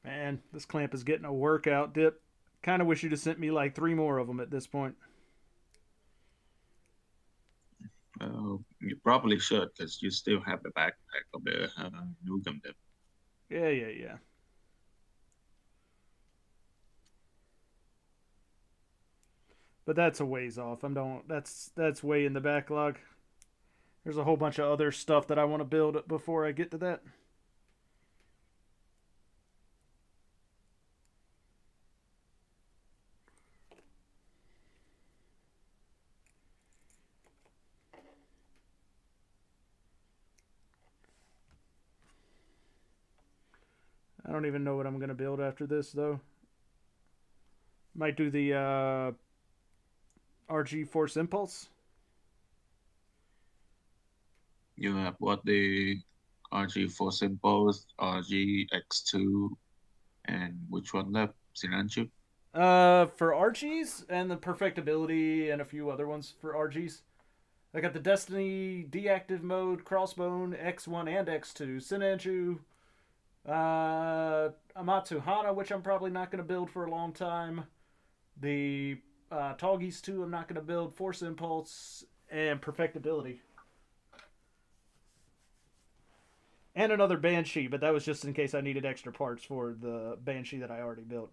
S1: Man, this clamp is getting a workout, Dip. Kind of wish you'd have sent me like 3 more of them at this point.
S4: You probably should, because you still have the backpack of the new Gundam.
S1: Yeah. But that's a ways off. That's way in the backlog. There's a whole bunch of other stuff that I want to build before I get to that. I don't even know what I'm going to build after this, though. Might do the RG Force Impulse.
S4: You have what, the RG4 Simples, RGX2, and which one left? Sinanchu?
S1: For RGs and the Perfectibility and a few other ones for RGs. I got the Destiny Deactive Mode, Crossbone, X1 and X2, Sinanju, Amatsu Hana, which I'm probably not going to build for a long time. The Toggies 2 I'm not going to build, Force Impulse, and Perfectibility. And another Banshee, but that was just in case I needed extra parts for the Banshee that I already built.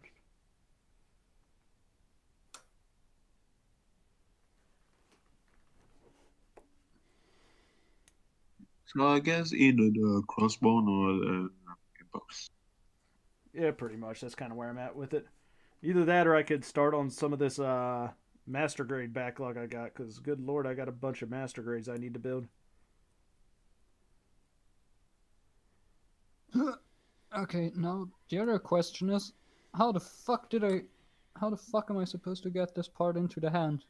S4: So I guess either the crossbone or the impulse.
S1: Yeah, pretty much. That's kind of where I'm at with it. Either that or I could start on some of this master grade backlog I got, because good lord, I got a bunch of master grades I need to build.
S2: Okay, now the other question is, how the fuck am I supposed to get this part into the hand?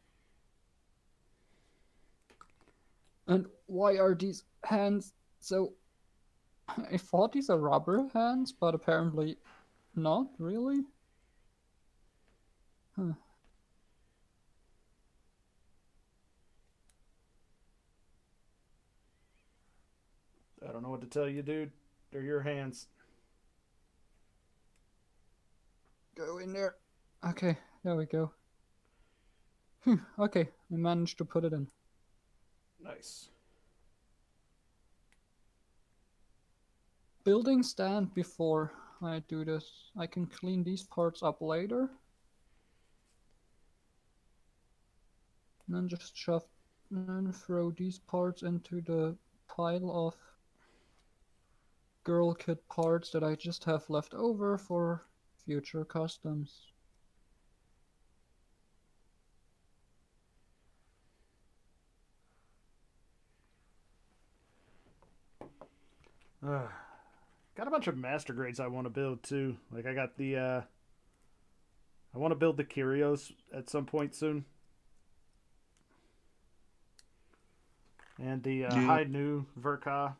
S2: And why are these hands so... I thought these are rubber hands, but apparently not really. Huh.
S1: I don't know what to tell you, dude. They're your hands.
S2: Go in there. Okay, there we go. Okay, we managed to put it in.
S1: Nice.
S2: Building stand before I do this. I can clean these parts up later. And then just shove and throw these parts into the pile of girl kit parts that I just have left over for future customs.
S1: Got a bunch of master grades I want to build too. Like I got the I want to build the Kyrios at some point soon. And the
S4: Yeah.
S1: High New Verka,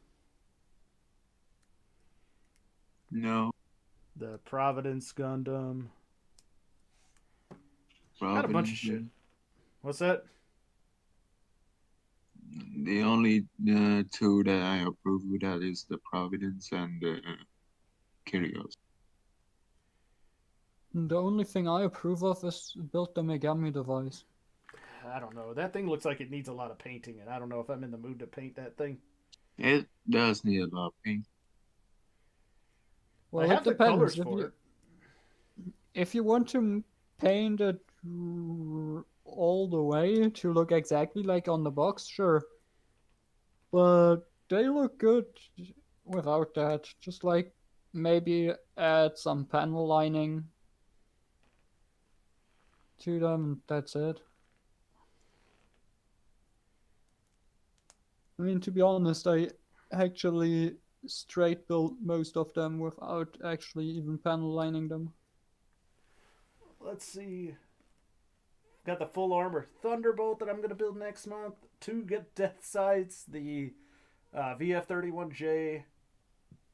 S4: No.
S1: the Providence Gundam. Got a bunch of
S4: Providence.
S1: shit. What's that?
S4: The only two that I approve with that is the Providence and the Kyrios.
S2: The only thing I approve of is build the Megami device.
S1: I don't know. That thing looks like it needs a lot of painting, and I don't know if I'm in the mood to paint that thing.
S4: It does need a lot of paint.
S2: Well,
S1: I
S2: it
S1: have the
S2: depends.
S1: colors for it.
S2: If you want to paint it all the way to look exactly like on the box, sure. But they look good without that. Just like maybe add some panel lining to them. That's it. I mean, to be honest, I actually straight built most of them without actually even panel lining them.
S1: Let's see. Got the full armor Thunderbolt that I'm going to build next month. 2 get death sights. The VF-31J.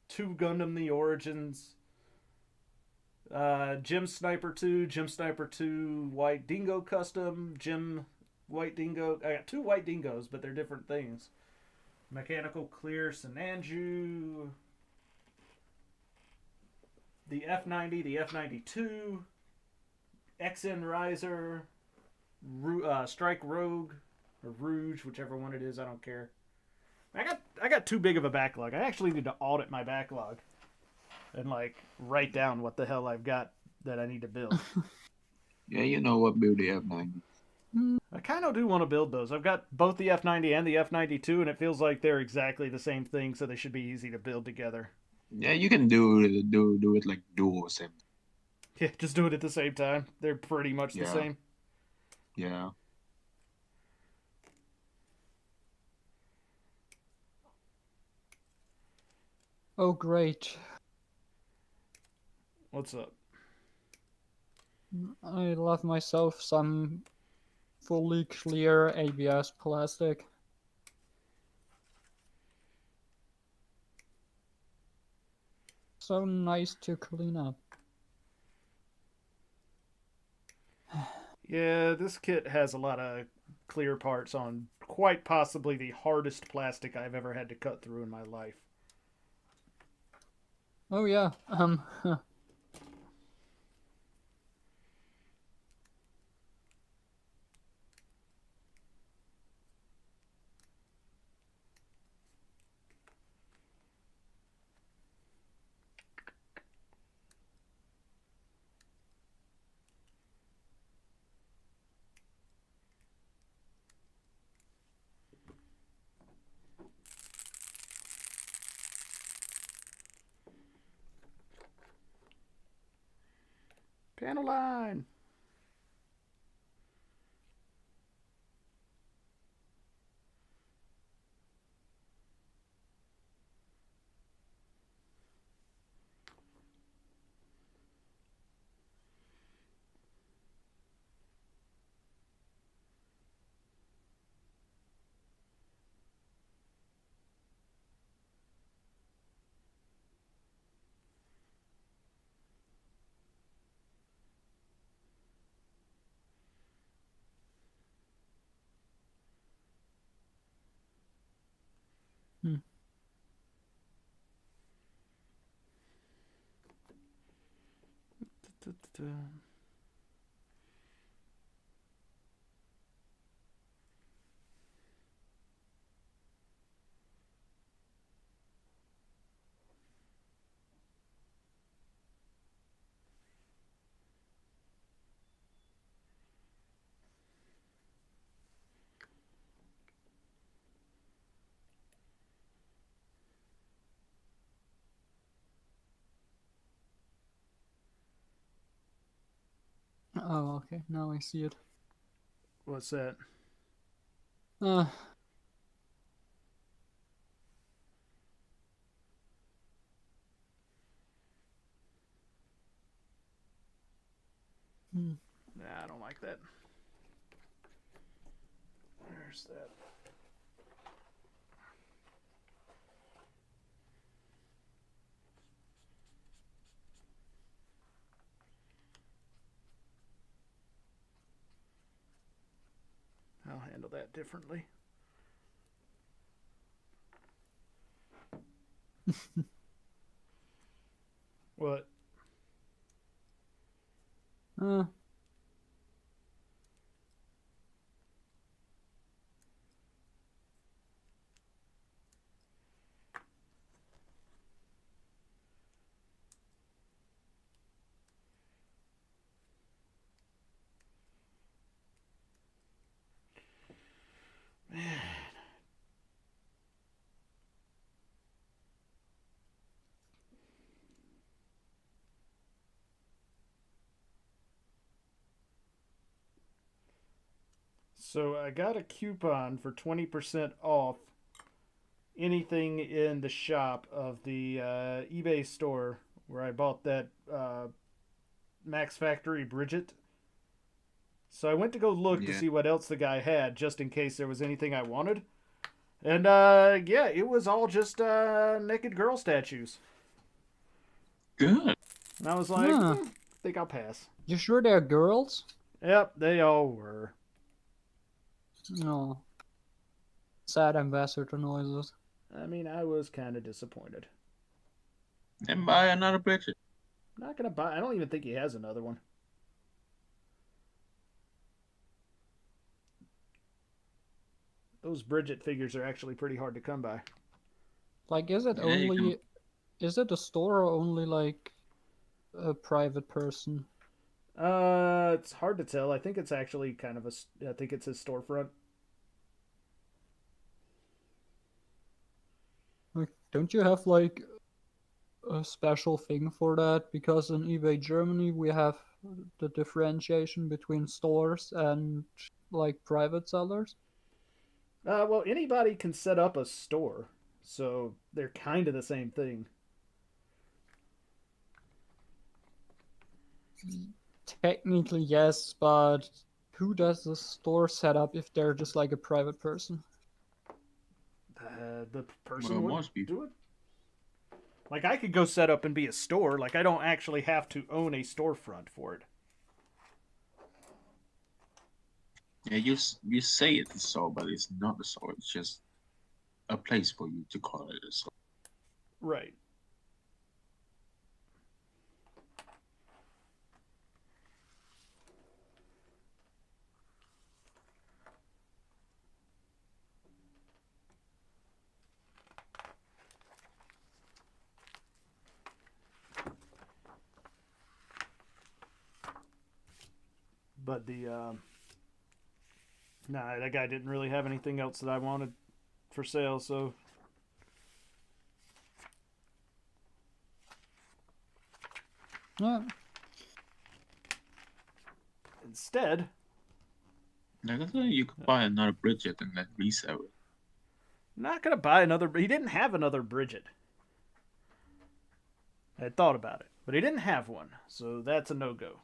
S1: 2 Gundam The Origins. Jim Sniper 2. Jim Sniper 2 White Dingo Custom. Jim White Dingo. I got 2 White Dingos, but they're different things. Mechanical Clear Sananju. The F90. The F92. XN Riser. Strike Rogue or Rouge, whichever one it is, I don't care. I got too big of a backlog. I actually need to audit my backlog and like write down what the hell I've got that I need to build.
S4: Yeah, you know what build the F90.
S1: I kind of do want to build those. I've got both the F90 and the F92, and it feels like they're exactly the same thing, so they should be easy to build together.
S4: Yeah, you can do it like dual sim.
S1: Yeah, just do it at the same time. They're pretty much the
S4: Yeah.
S1: same.
S4: Yeah.
S2: Oh, great.
S1: What's up?
S2: I love myself some fully clear ABS plastic. So nice to clean up.
S1: Yeah, this kit has a lot of clear parts on quite possibly the hardest plastic I've ever had to cut through in my life.
S2: Oh yeah,
S1: Panel line! Da-da-da.
S2: Oh, okay. Now I see it.
S1: What's that?
S2: Uh, hmm.
S1: Nah, I don't like that. Where's that? I'll handle that differently. What?
S2: Uh,
S1: So I got a coupon for 20% off anything in the shop of the eBay store where I bought that Max Factory Bridget. So I went to go look to
S4: Yeah.
S1: see what else the guy had, just in case there was anything I wanted. And yeah, it was all just naked girl statues.
S4: Good.
S1: And I was like,
S2: Huh.
S1: I think I'll pass.
S2: you sure they're girls?
S1: Yep, they all were.
S2: No. Sad ambassador noises.
S1: I mean, I was kind of disappointed.
S4: Then buy another Bridget.
S1: Not gonna buy. I don't even think he has another one. Those Bridget figures are actually pretty hard to come by.
S2: Like, is it
S4: Yeah, you
S2: only... Is it a store or only, like, a private person?
S1: It's hard to tell. I think it's actually kind of I think it's his storefront.
S2: Like, don't you have, like, a special thing for that? Because in eBay Germany, we have the differentiation between stores and, like, private sellers.
S1: Well, anybody can set up a store, so they're kind of the same thing.
S2: Technically, yes, but who does the store setup if they're just like a private person?
S1: The person
S4: Well,
S1: would
S4: most people.
S1: do it. Like I could go set up and be a store. Like I don't actually have to own a storefront for it.
S4: Yeah, you say it's a store, but it's not a store. It's just a place for you to call it a store.
S1: Right. But the nah, that guy didn't really have anything else that I wanted for sale, so
S2: Yeah.
S1: instead,
S4: Like I said, you could buy another Bridget and then resell it.
S1: I'm not gonna buy another. He didn't have another Bridget. I had thought about it, but he didn't have one, so that's a no-go.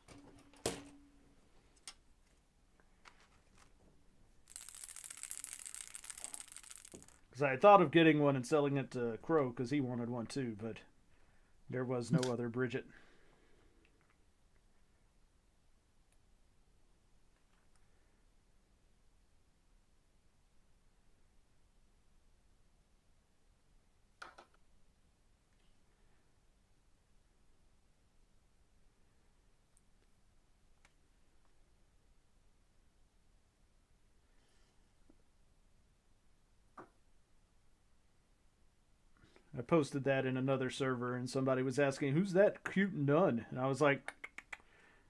S1: Because I had thought of getting one and selling it to Crow because he wanted one too, but there was no other Bridget. I posted that in another server, and somebody was asking, "Who's that cute nun?" And I was like,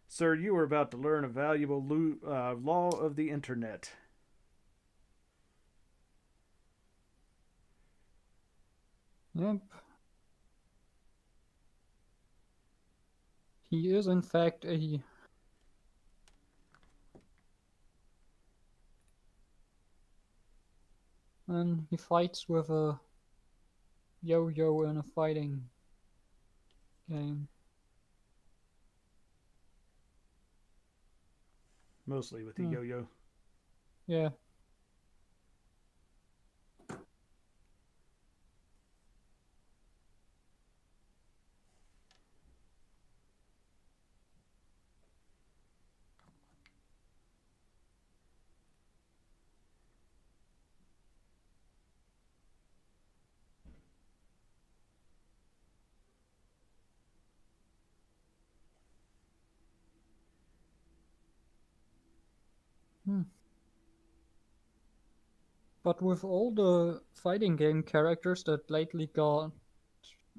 S1: "Sir, you are about to learn a valuable law of the internet."
S2: Yep. He is, in fact, a... And he fights with a yo-yo in a fighting game.
S1: Mostly with the yo-yo.
S2: Yeah. But with all the fighting game characters that lately got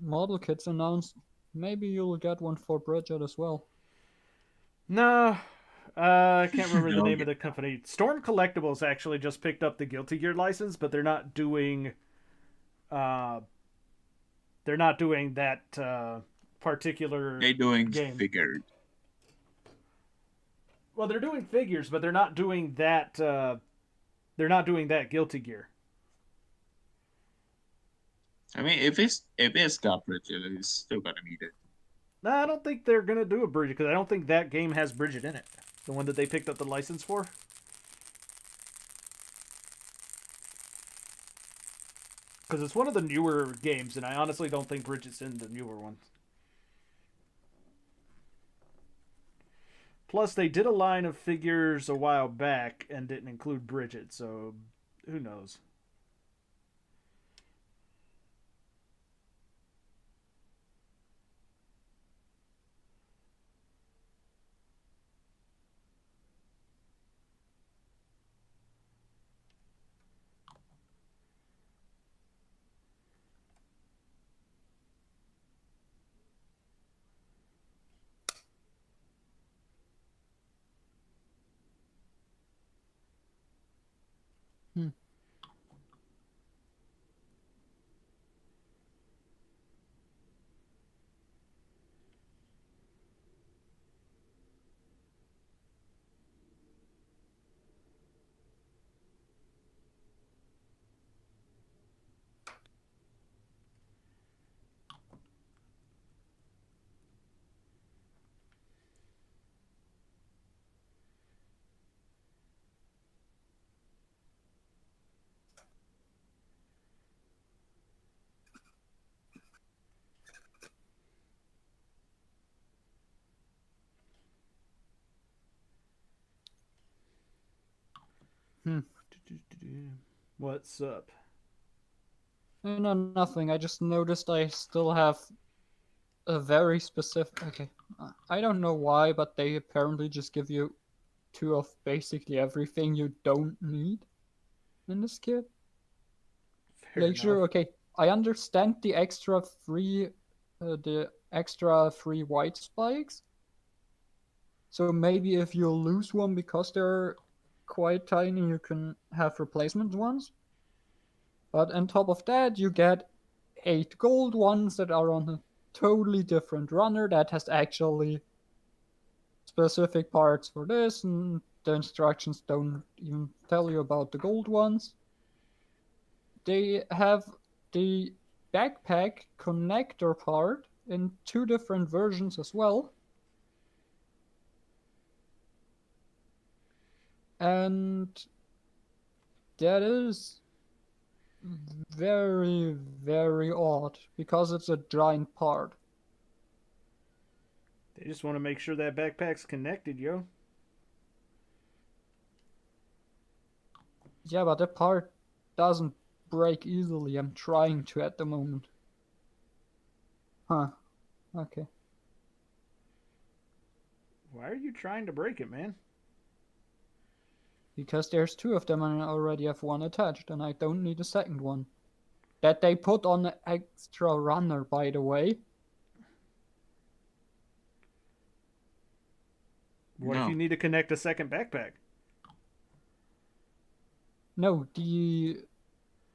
S2: model kits announced, maybe you'll get one for Bridget as well.
S1: No, I can't remember the
S4: No,
S1: name of the company. Storm Collectibles actually just picked up the Guilty Gear license, but they're not doing that particular
S4: they're doing
S1: game.
S4: figured.
S1: Well, they're doing figures, but they're not doing that. They're not doing that Guilty Gear.
S4: I mean, if it's got Bridget, it's still gonna need it.
S1: No, I don't think they're gonna do a Bridget because I don't think that game has Bridget in it. The one that they picked up the license for. Because it's one of the newer games, and I honestly don't think Bridget's in the newer ones. Plus, they did a line of figures a while back and didn't include Bridget, so who knows? What's up?
S2: No, nothing. I just noticed I still have a very specific... Okay. I don't know why, but they apparently just give you 2 of basically everything you don't need in this kit.
S1: Fair
S2: Like, sure,
S1: enough.
S2: okay. I understand the extra free white spikes. So maybe if you lose one because they're quite tiny, you can have replacement ones. But on top of that, you get 8 gold ones that are on a totally different runner that has actually specific parts for this, and the instructions don't even tell you about the gold ones. They have the backpack connector part in 2 different versions as well. And that is very, very odd because it's a giant part.
S1: They just want to make sure that backpack's connected, yo.
S2: Yeah, but that part doesn't break easily. I'm trying to at the moment. Huh. Okay.
S1: Why are you trying to break it, man?
S2: Because there's 2 of them and I already have one attached and I don't need a second one. that they put on an extra runner, by the way.
S1: What if
S4: No.
S1: you need to connect a second backpack?
S2: No,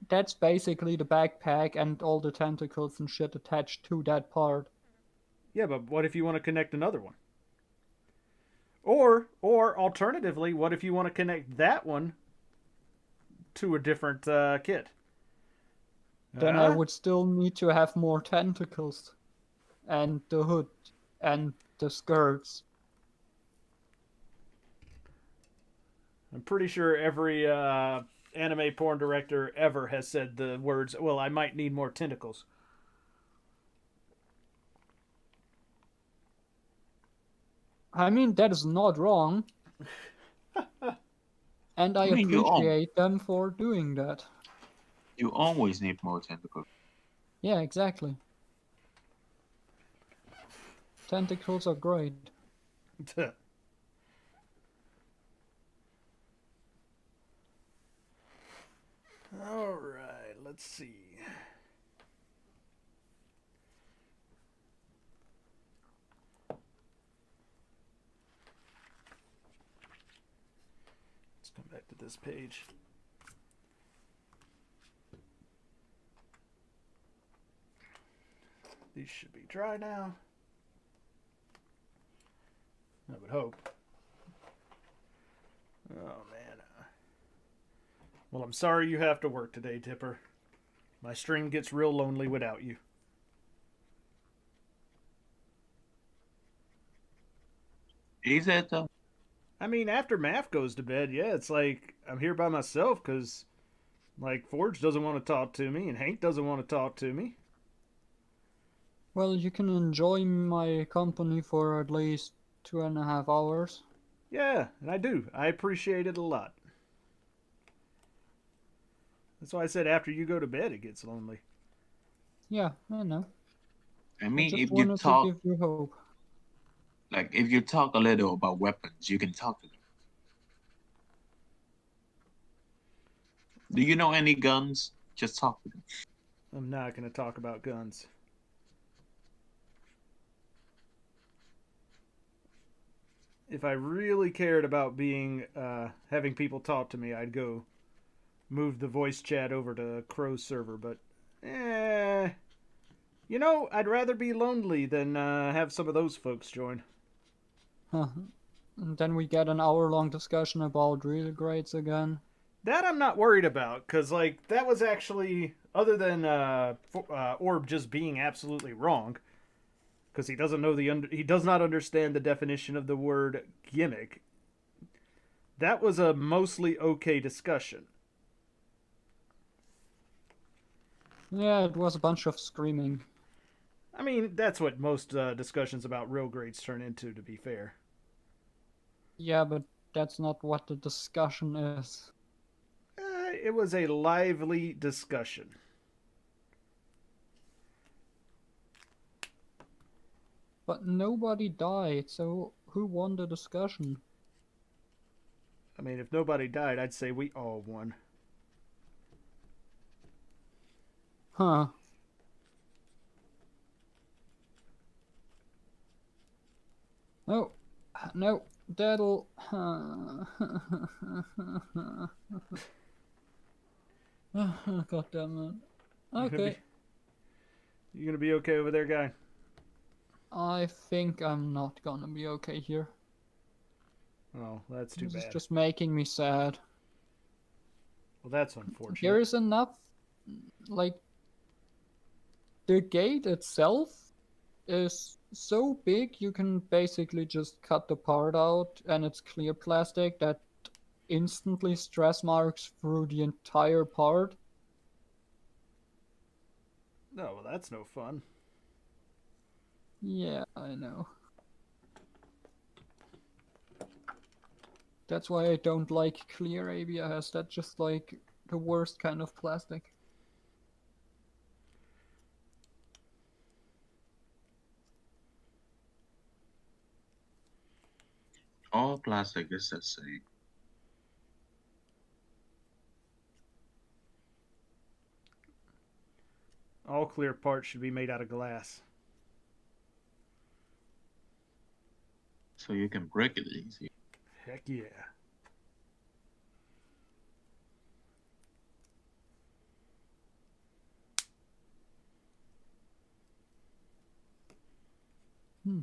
S2: that's basically the backpack and all the tentacles and shit attached to that part.
S1: Yeah, but what if you want to connect another one? Or alternatively, what if you want to connect that one to a different kit?
S2: Then I would still need to have more tentacles. And the hood. And the skirts.
S1: I'm pretty sure every anime porn director ever has said the words, well, I might need more tentacles.
S2: I mean, that is not wrong. And I
S4: mean,
S2: appreciate them for doing that.
S4: You always need more tentacles.
S2: Yeah, exactly. Tentacles are great.
S1: All right, let's see. Let's come back to this page. These should be dry now. I would hope. Oh, man. Well, I'm sorry you have to work today, Tipper. My stream gets real lonely without you.
S4: Is it though?
S1: I mean, after Math goes to bed, yeah, it's like I'm here by myself because, like, Forge doesn't want to talk to me and Hank doesn't want to talk to me.
S2: Well, you can enjoy my company for at least 2.5 hours.
S1: Yeah, and I do. I appreciate it a lot. That's why I said after you go to bed, it gets lonely.
S2: Yeah, I know.
S4: I mean,
S2: I just
S4: if you
S2: wanted
S4: talk,
S2: to give you hope.
S4: like, if you talk a little about weapons, you can talk to them. Do you know any guns? Just talk to them.
S1: I'm not going to talk about guns. If I really cared about being having people talk to me, I'd go move the voice chat over to Crow's server. But, you know, I'd rather be lonely than have some of those folks join.
S2: Huh. And then we get an hour-long discussion about real grades again.
S1: That I'm not worried about, because, like, that was actually, other than Orb just being absolutely wrong, because he doesn't know he does not understand the definition of the word gimmick. That was a mostly okay discussion.
S2: Yeah, it was a bunch of screaming.
S1: I mean, that's what most discussions about real grades turn into, to be fair.
S2: Yeah, but that's not what the discussion is.
S1: It was a lively discussion.
S2: But nobody died, so who won the discussion?
S1: I mean, if nobody died, I'd say we all won.
S2: Huh. No, no, that'll... God damn it. Okay.
S1: You gonna be okay over there, guy?
S2: I think I'm not gonna be okay here.
S1: Oh, that's too
S2: This
S1: bad.
S2: is just making me sad.
S1: Well, that's unfortunate.
S2: There is enough, like, the gate itself is so big you can basically just cut the part out and it's clear plastic that instantly stress marks through the entire part.
S1: No, well, that's no fun.
S2: Yeah, I know. That's why I don't like clear ABS. That's just like the worst kind of plastic.
S4: All plastic is the same.
S1: All clear parts should be made out of glass.
S4: So you can break it easy.
S1: Heck yeah.
S2: Hmm.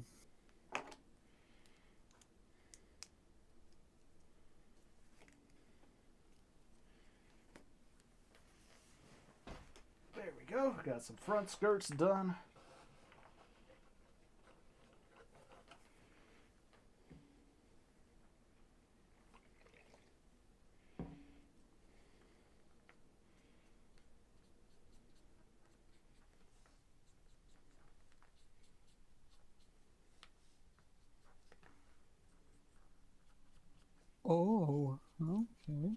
S1: There we go. Got some front skirts done.
S2: Oh, okay.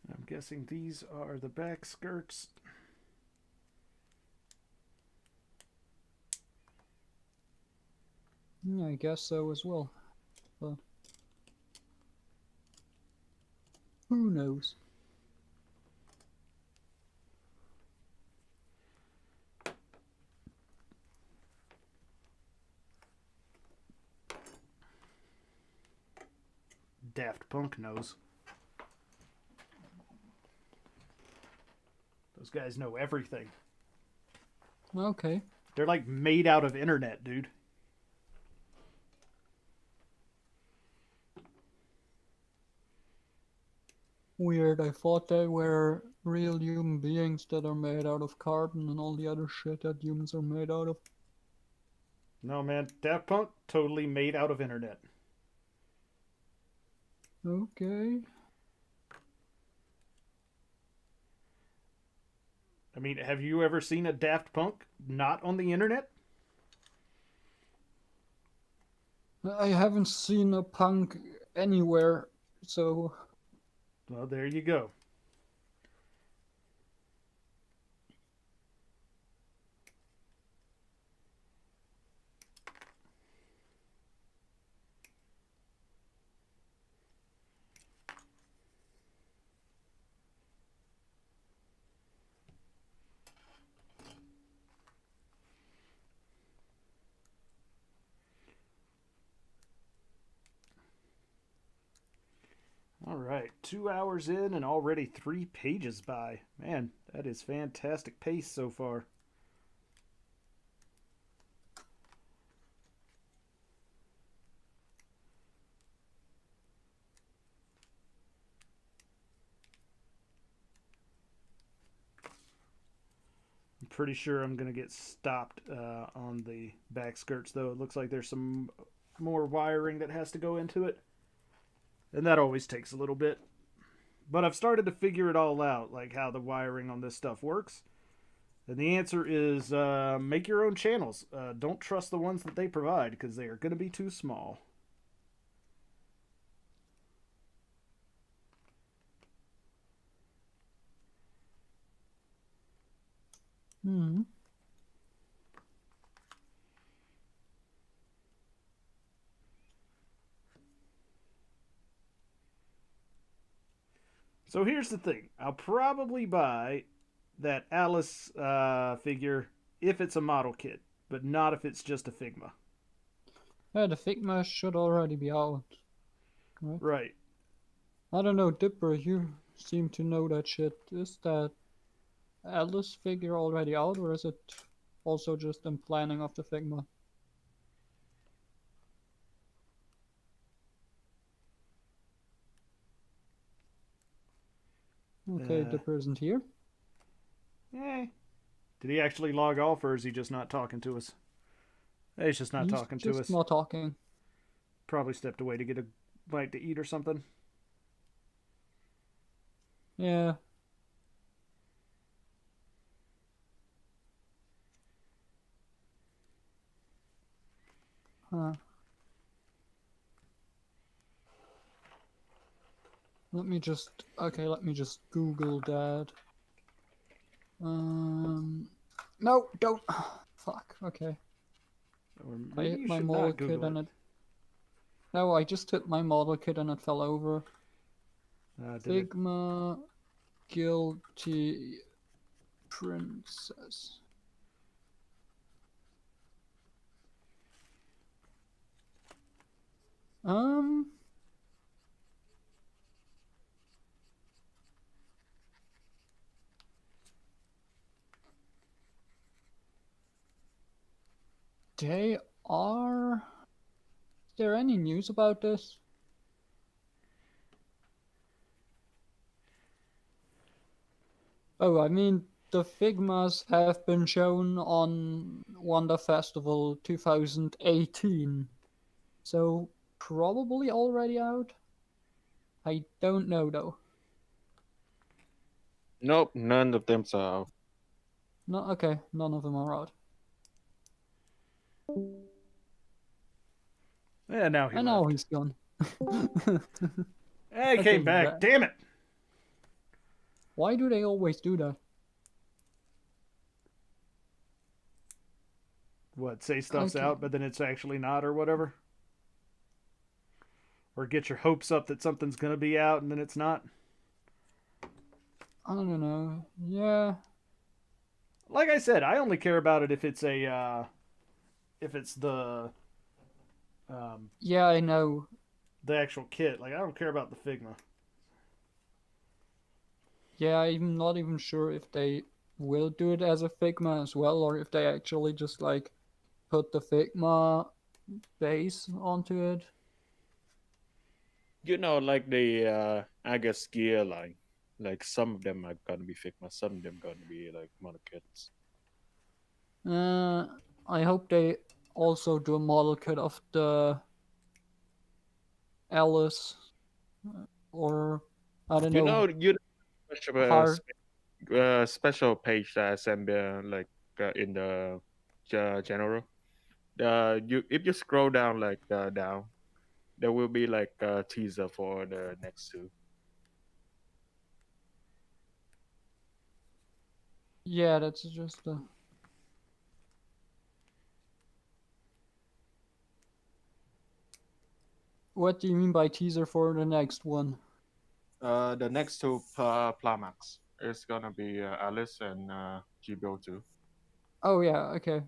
S1: I'm guessing these are the back skirts.
S2: Yeah, I guess so as well. But who knows?
S1: Daft Punk knows. Those guys know everything.
S2: Okay.
S1: They're like made out of internet, dude.
S2: Weird. I thought they were real human beings that are made out of carbon and all the other shit that humans are made out of.
S1: No, man. Daft Punk, totally made out of internet.
S2: Okay.
S1: I mean, have you ever seen a Daft Punk not on the internet?
S2: I haven't seen a punk anywhere, so
S1: Well, there you go. All right, 2 hours in and already 3 pages by. Man, that is fantastic pace so far. I'm pretty sure I'm going to get stopped on the back skirts, though. It looks like there's some more wiring that has to go into it. And that always takes a little bit. But I've started to figure it all out, like how the wiring on this stuff works. And the answer is make your own channels. Don't trust the ones that they provide because they are going to be too small.
S2: hmm.
S1: So here's the thing. I'll probably buy that Alice figure if it's a model kit, but not if it's just a Figma.
S2: Yeah, the Figma should already be out. Right?
S1: Right.
S2: I don't know, Dipper, you seem to know that shit. Is that Alice figure already out, or is it also just in planning of the Figma? Okay, Dipper isn't here.
S1: Eh. Did he actually log off, or is he just not talking to us? He's just not
S2: He's
S1: talking to
S2: just
S1: us.
S2: not talking.
S1: Probably stepped away to get a bite to eat or something.
S2: Yeah. Huh. Let me just Google that. No, don't. Fuck. Okay.
S1: Or
S2: I
S1: maybe
S2: hit
S1: you
S2: my
S1: should
S2: model
S1: not
S2: kit
S1: Google
S2: and
S1: it.
S2: No, I just hit my model kit and it fell over.
S1: Did it?
S2: Figma guilty princess. They are. Is there any news about this? Oh, I mean, the Figmas have been shown on Wonder Festival 2018. So, probably already out? I don't know though.
S5: Nope, none of them are out.
S2: No, okay, none of them are out.
S1: Yeah, now he
S2: And
S1: left.
S2: now he's gone.
S1: Hey, he
S2: Okay,
S1: came back. Damn it!
S2: Why do they always do that?
S1: What, say stuff's
S2: Okay.
S1: out, but then it's actually not, or whatever? Or get your hopes up that something's gonna be out and then it's not?
S2: I don't know. Yeah.
S1: Like I said, I only care about it if it's a, if it's the
S2: Yeah, I know.
S1: the actual kit. Like, I don't care about the Figma.
S2: Yeah, I'm not even sure if they will do it as a Figma as well, or if they actually just like put the Figma base onto it.
S5: You know, like the I guess gear line. Like some of them are gonna be Figma, some of them gonna be like model kits.
S2: I hope they also do a model kit of the Alice, or I don't know,
S5: You know, special,
S2: hard.
S5: special page that I sent like in the general. You if you scroll down like down, there will be like a teaser for the next two.
S2: Yeah, that's just a. What do you mean by teaser for the next one?
S5: The next two Plamax is gonna be Alice and GBO2.
S2: Oh yeah, okay.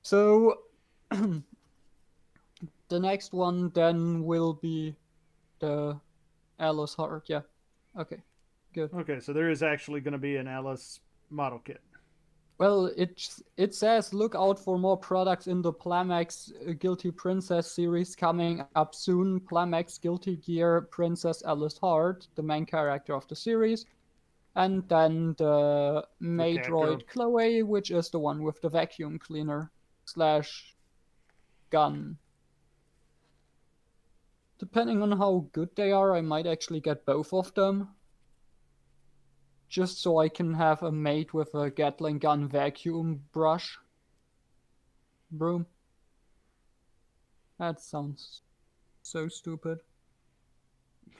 S2: So the next one then will be the Alice Heart. Yeah. Okay. Good.
S1: Okay, so there is actually gonna be an Alice model kit.
S2: Well, it says look out for more products in the Plamax Guilty Princess series coming up soon. Plamax Guilty Gear Princess Alice Heart, the main character of the series, and then the
S1: cat girl.
S2: Maidroid Chloe, which is the one with the vacuum cleaner slash gun. Depending on how good they are, I might actually get both of them. Just so I can have a maid with a Gatling gun vacuum brush. Broom. That sounds so stupid.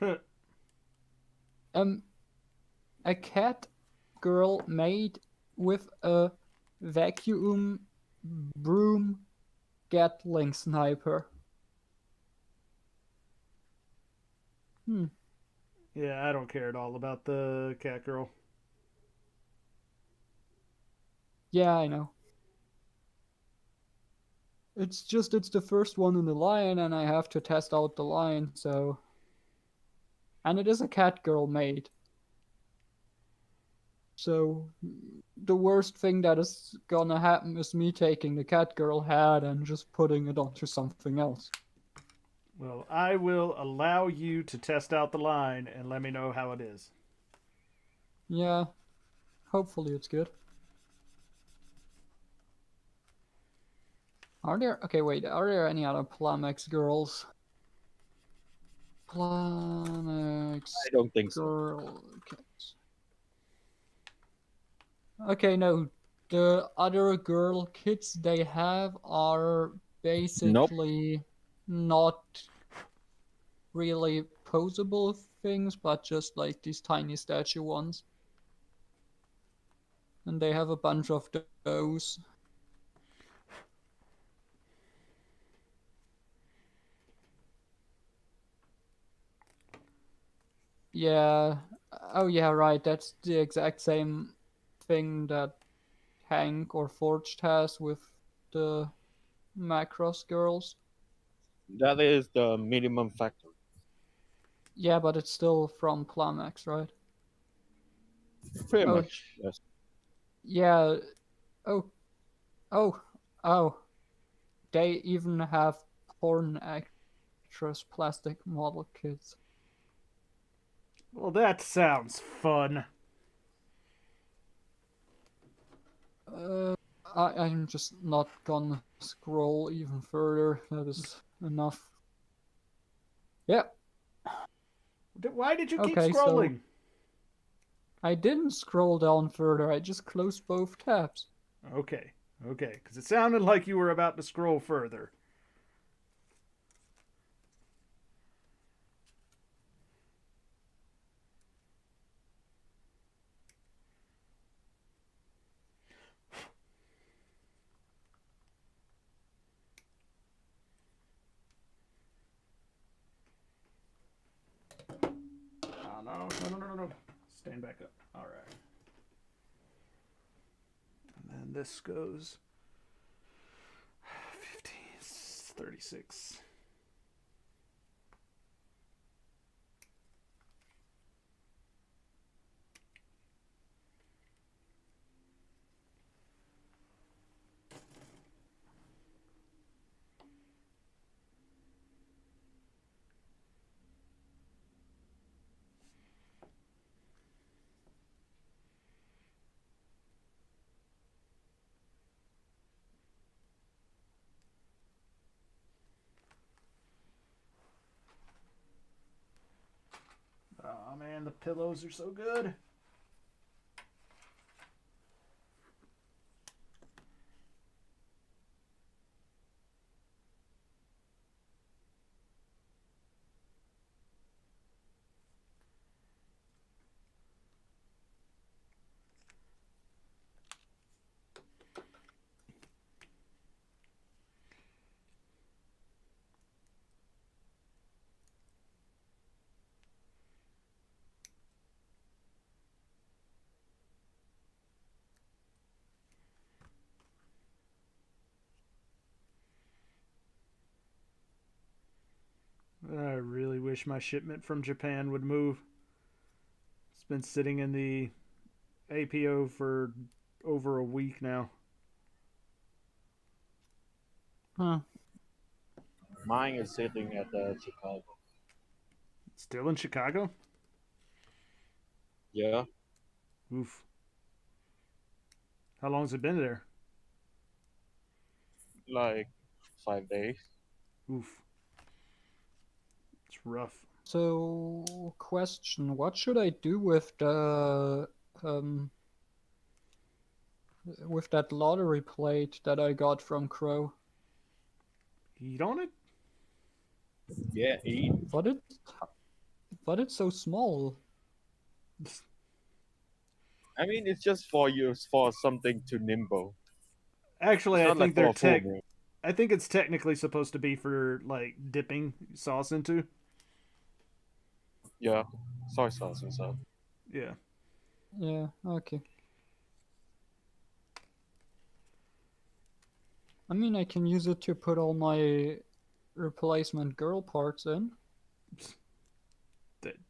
S2: A cat girl maid with a vacuum broom Gatling sniper.
S1: Yeah, I don't care at all about the cat girl.
S2: Yeah, I know. It's the first one in the line, and I have to test out the line, so. And it is a cat girl maid. So, the worst thing that is gonna happen is me taking the cat girl head and just putting it onto something else.
S1: Well, I will allow you to test out the line and let me know how it is.
S2: Yeah, hopefully it's good. Are there any other Plamex girls? Plamex
S5: I don't think so.
S2: girl kits. Okay, no. The other girl kits they have are basically not really posable things, but just like these tiny statue ones. And they have a bunch of those. Yeah. Oh yeah, right. That's the exact same thing that Hank or Forged has with the Macross girls.
S5: That is the minimum factor.
S2: Yeah, but it's still from Plamax, right?
S5: Pretty
S2: Oh.
S5: much, yes.
S2: Yeah. Oh. Oh. Oh. They even have porn actress plastic model kits.
S1: Well, that sounds fun.
S2: I'm just not gonna scroll even further. That is enough. Yeah.
S1: Why did you keep
S2: Okay, so
S1: scrolling?
S2: I didn't scroll down further. I just closed both tabs.
S1: Okay, because it sounded like you were about to scroll further. Oh, no. Stand back up. All right. And then this goes 50, 36. Oh man, the pillows are so good. I really wish my shipment from Japan would move. It's been sitting in the APO for over a week now.
S2: Huh.
S5: Mine is sitting at Chicago.
S1: Still in Chicago?
S5: Yeah,
S1: Oof. How long's it been there?
S5: like 5 days.
S1: Oof. It's rough.
S2: So, question: what should I do with the with that lottery plate that I got from Crow?
S1: Eat on it?
S5: Yeah, eat.
S2: But it's so small.
S5: I mean, it's just for use for something to nimble.
S1: Actually,
S5: It's
S1: I
S5: not like
S1: think
S5: for
S1: they're
S5: a full meal.
S1: I think it's technically supposed to be for like dipping sauce into.
S5: Yeah, soy sauce and stuff.
S1: Yeah.
S2: Yeah, okay. I mean, I can use it to put all my replacement girl parts in.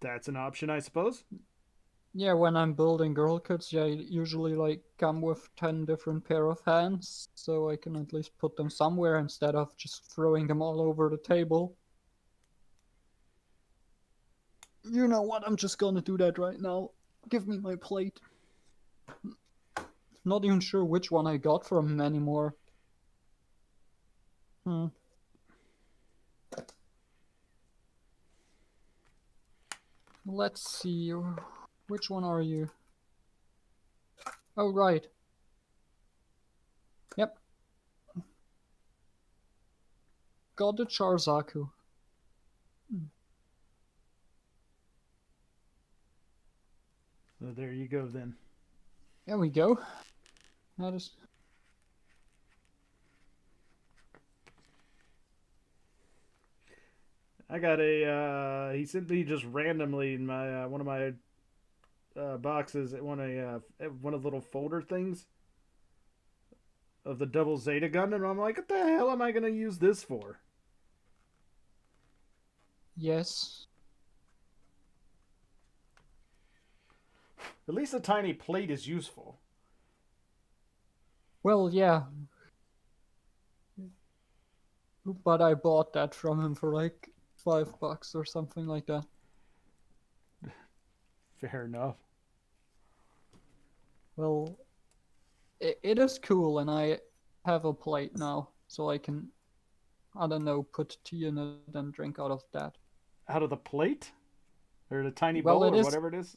S1: That's an option, I suppose.
S2: Yeah, when I'm building girl kits, I usually like come with 10 different pair of hands, so I can at least put them somewhere instead of just throwing them all over the table. You know what? I'm just gonna do that right now. Give me my plate. Not even sure which one I got from him anymore. Let's see. Which one are you? Oh, right. Yep. got the Charzaku.
S1: So there you go then.
S2: There we go. That is...
S1: I got a. He sent me just randomly in my one of my boxes. One of the little folder things of the double Zeta Gundam. And I'm like, what the hell am I gonna use this for?
S2: Yes.
S1: At least a tiny plate is useful.
S2: Well, yeah. But I bought that from him for like $5 or something like that.
S1: Fair enough.
S2: Well, it is cool, and I have a plate now, so I can, I don't know, put tea in it and drink out of that.
S1: Out of the plate? Or the tiny
S2: Well,
S1: bowl
S2: it
S1: or
S2: is-
S1: whatever it is?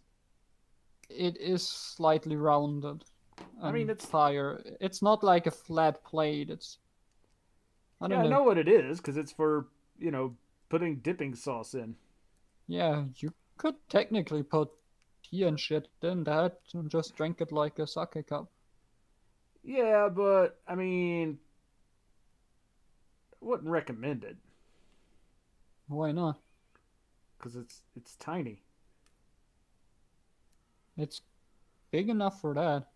S2: It is slightly rounded.
S1: I mean,
S2: and
S1: it's-
S2: higher. It's not like a flat plate. It's... I don't
S1: Yeah, I
S2: know.
S1: know what it is, because it's for, putting dipping sauce in.
S2: Yeah, you could technically put tea and shit in that and just drink it like a sake cup.
S1: Yeah, but, I mean, I wouldn't recommend it,
S2: Why not?
S1: because it's tiny.
S2: It's big enough for that.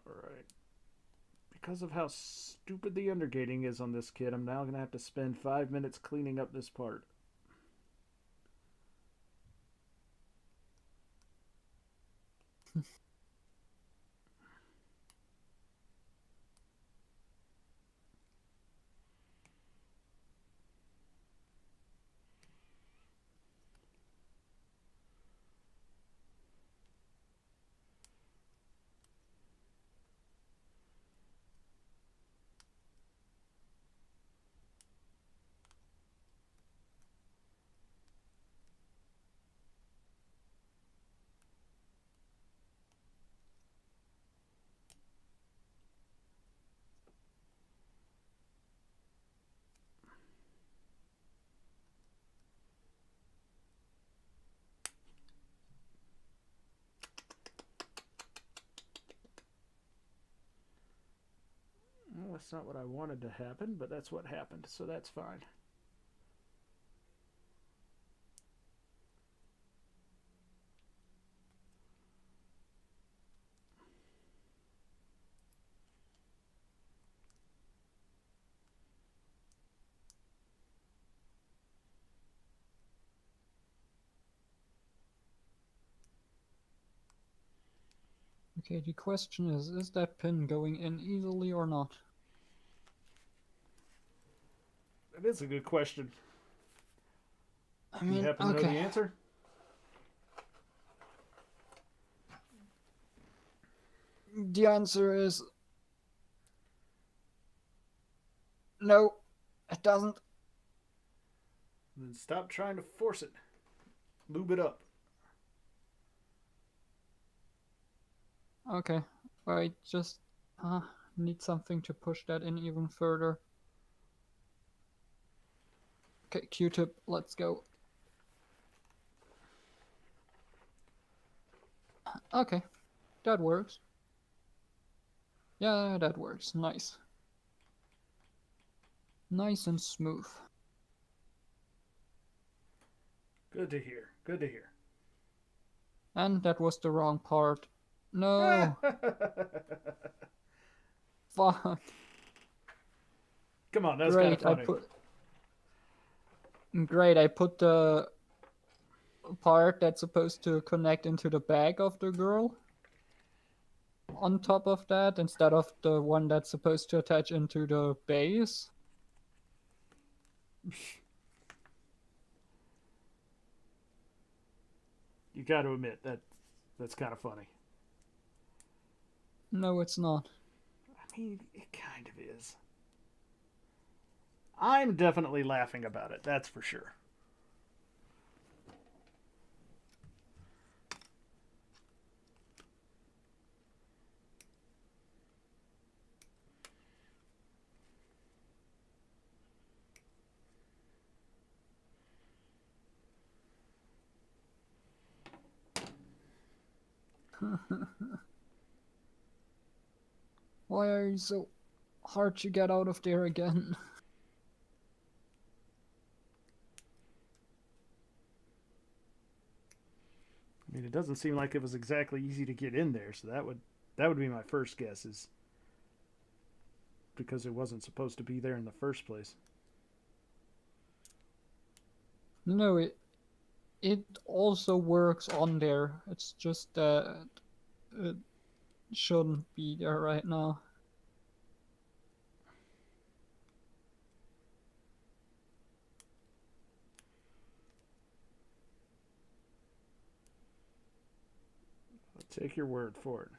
S1: Alright. Because of how stupid the undergating is on this kid, I'm now going to have to spend 5 minutes cleaning up this part. Well, that's not what I wanted to happen, but that's what happened, so that's fine.
S2: Okay, the question is that pin going in easily or not?
S1: That is a good question.
S2: I
S1: Do you
S2: mean,
S1: happen to know the
S2: okay.
S1: answer?
S2: The answer is no, it doesn't.
S1: Then stop trying to force it. Lube it up.
S2: Okay, I just need something to push that in even further. Okay, Q-tip, let's go. Okay, that works. Yeah, that works. Nice. Nice and smooth.
S1: Good to hear. Good to hear.
S2: And that was the wrong part. No. Fuck.
S1: Come on, that's kind of
S2: Great, I
S1: funny.
S2: put the part that's supposed to connect into the back of the girl on top of that instead of the one that's supposed to attach into the base.
S1: You got to admit that's kind of funny.
S2: No, it's not.
S1: I mean, it kind of is. I'm definitely laughing about it, that's for sure.
S2: Why are you so hard to get out of there again?
S1: I mean, it doesn't seem like it was exactly easy to get in there, so that would be my first guess, is because it wasn't supposed to be there in the first place.
S2: No, it also works on there. It's just that it shouldn't be there right now.
S1: I'll take your word for it.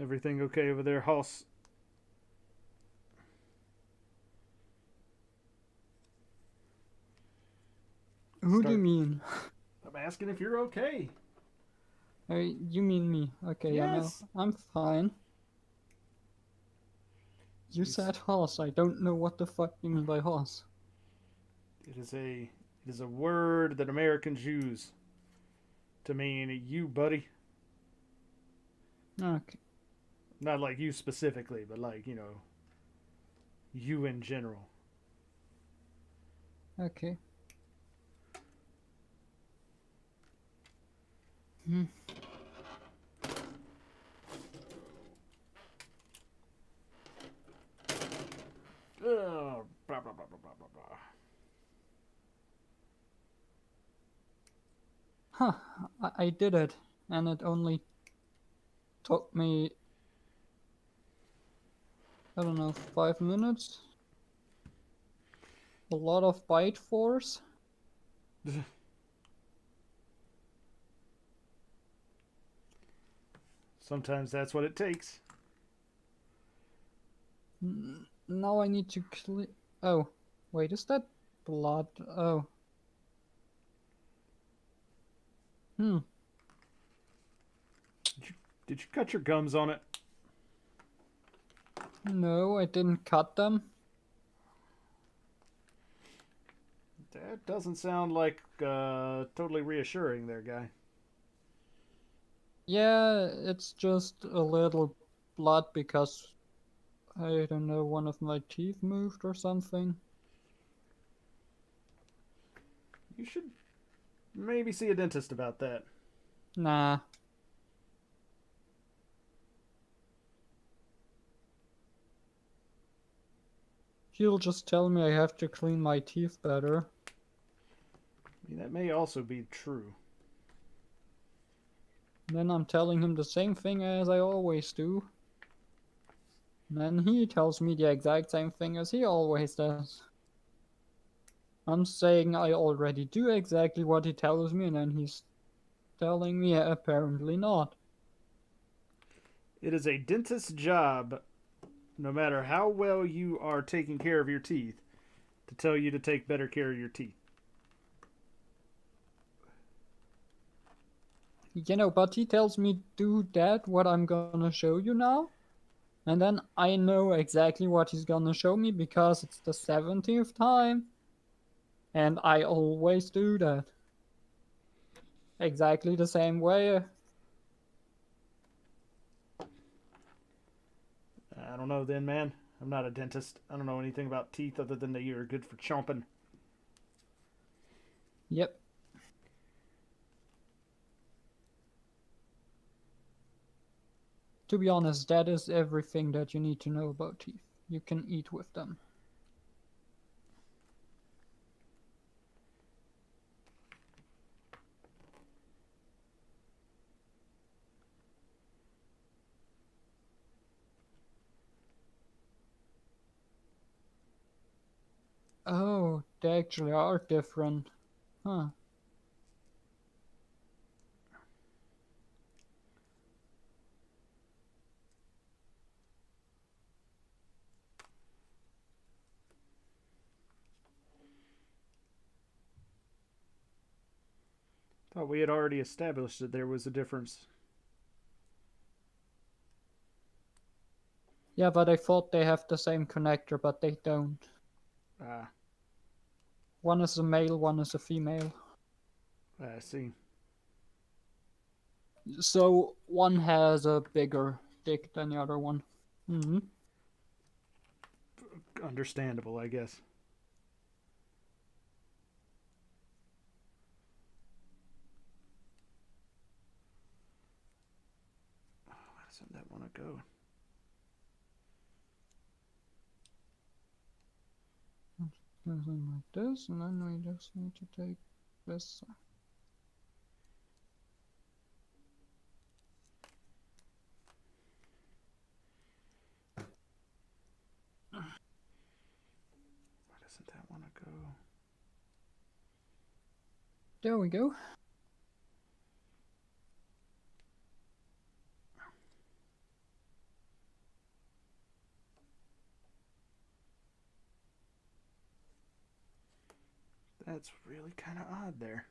S1: Everything okay over there, Hoss?
S2: Who do you
S1: Start-
S2: mean?
S1: I'm asking if you're okay.
S2: You mean me? Okay, yeah, no,
S1: Yes.
S2: I'm fine. You
S1: Jeez.
S2: said horse. I don't know what the fuck you mean by horse.
S1: It is a word that Americans use to mean you, buddy.
S2: Okay.
S1: Not like you specifically, but like, you in general.
S2: Okay. Hmm.
S1: Blah, blah, blah, blah, blah, blah, blah.
S2: Huh. I did it, and it only took me, I don't know, 5 minutes. A lot of bite force.
S1: Sometimes that's what it takes.
S2: Now I need to clear. Oh, wait, is that blood? Oh. Hmm.
S1: Did you cut your gums on it?
S2: No, I didn't cut them.
S1: That doesn't sound like totally reassuring there, guy.
S2: Yeah, it's just a little blood because, I don't know, one of my teeth moved or something.
S1: You should maybe see a dentist about that.
S2: Nah. He'll just tell me I have to clean my teeth better.
S1: I mean, that may also be true.
S2: Then I'm telling him the same thing as I always do. And then he tells me the exact same thing as he always does. I'm saying I already do exactly what he tells me, and then he's telling me apparently not.
S1: It is a dentist's job, no matter how well you are taking care of your teeth, to tell you to take better care of your teeth.
S2: You know, but he tells me do that, what I'm gonna show you now. And then I know exactly what he's gonna show me because it's the 70th time. And I always do that. Exactly the same way.
S1: I don't know then, man. I'm not a dentist. I don't know anything about teeth other than they are good for chomping.
S2: Yep. To be honest, that is everything that you need to know about teeth. You can eat with them. Oh, they actually are different. Huh.
S1: Thought we had already established that there was a difference.
S2: Yeah, but I thought they have the same connector, but they don't.
S1: Ah,
S2: One is a male, one is a female.
S1: I see.
S2: So one has a bigger dick than the other one. Hmm.
S1: Understandable, I guess. Why doesn't that want to go?
S2: Something like this, and then we just need to take this.
S1: Why doesn't that want to go?
S2: There we go.
S1: That's really kind of odd there.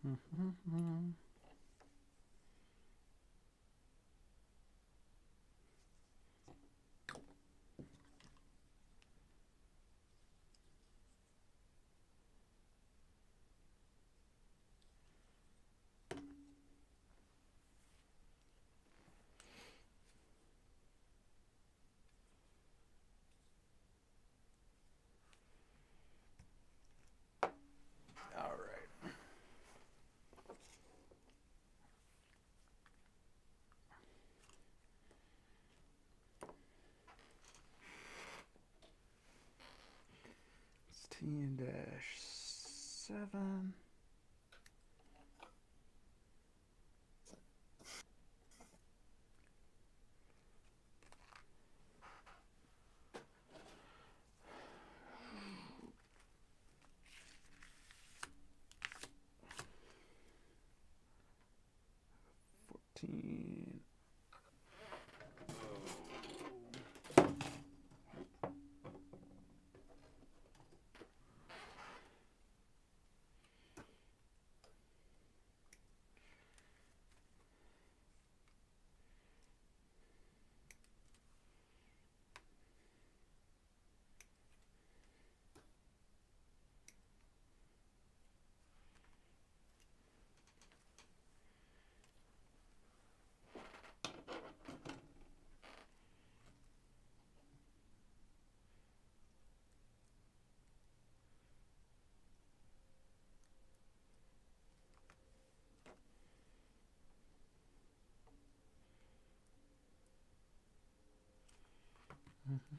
S1: Come on. 7.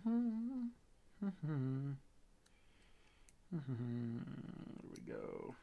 S1: There we go.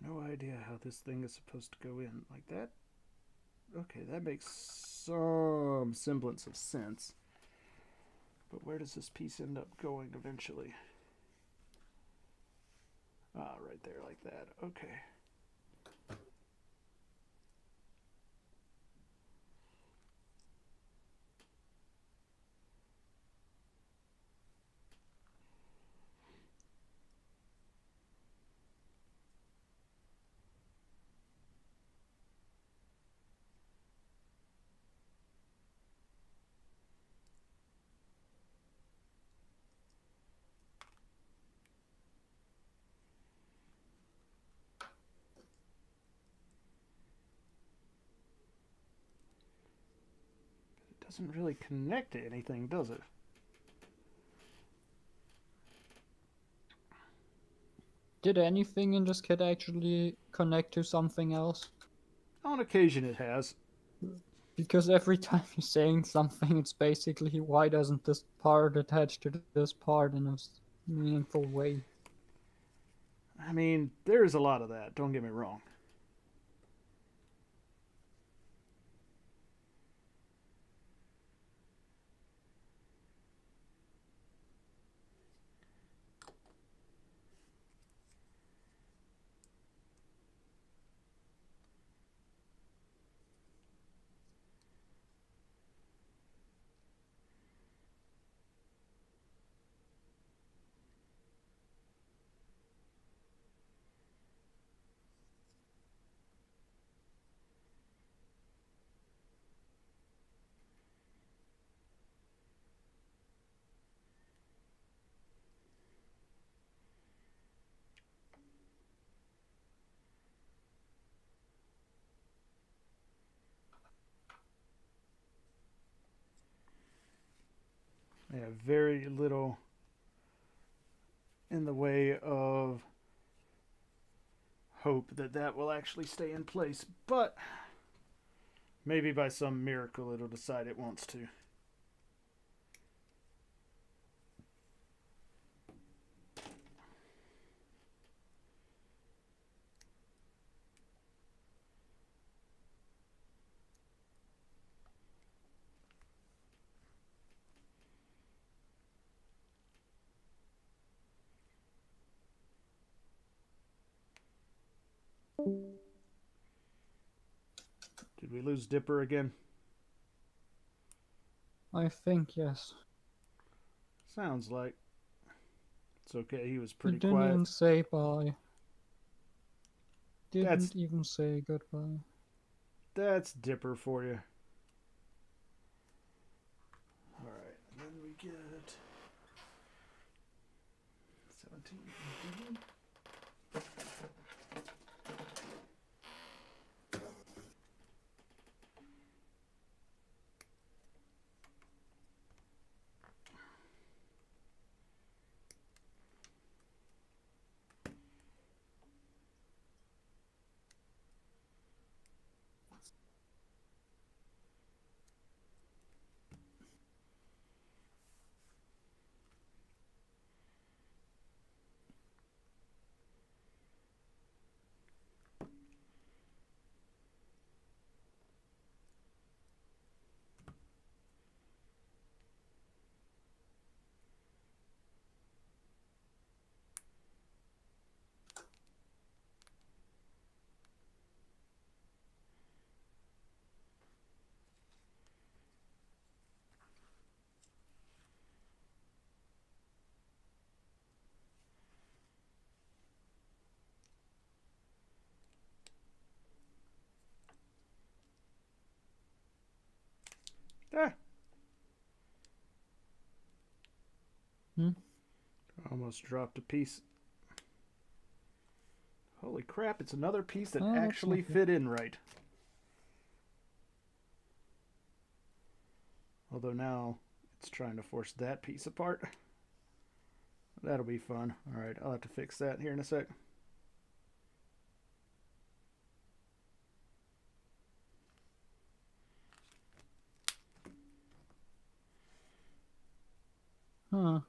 S1: No idea how this thing is supposed to go in like that. Okay, that makes some semblance of sense. But where does this piece end up going eventually? Ah, right there like that. Okay. It doesn't really connect to anything, does it?
S2: Did anything in this kit actually connect to something else?
S1: On occasion it has.
S2: Because every time you're saying something, it's basically, why doesn't this part attach to this part in a meaningful way?
S1: I mean, there's a lot of that, don't get me wrong. I have very little in the way of hope that that will actually stay in place, but maybe by some miracle it'll decide it wants to. Did we lose Dipper again?
S2: I think yes.
S1: Sounds like. It's okay, he was
S2: He
S1: pretty
S2: didn't
S1: quiet.
S2: even say bye.
S1: That's-
S2: Didn't even say goodbye.
S1: That's Dipper for you. Alright, and then we get 17. Ah!
S2: Hmm?
S1: Almost dropped a piece. Holy crap, it's another piece that
S2: Oh, that's
S1: actually
S2: not good.
S1: fit in right. Although now it's trying to force that piece apart. That'll be fun. Alright, I'll have to fix that here in a sec.
S2: Huh.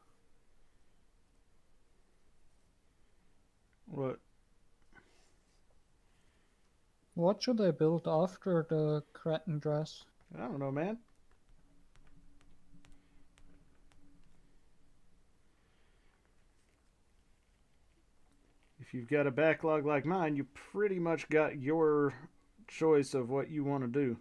S1: What?
S2: What should I build after the Kraken dress?
S1: I don't know, man. If you've got a backlog like mine, you pretty much got your choice of what you want to do.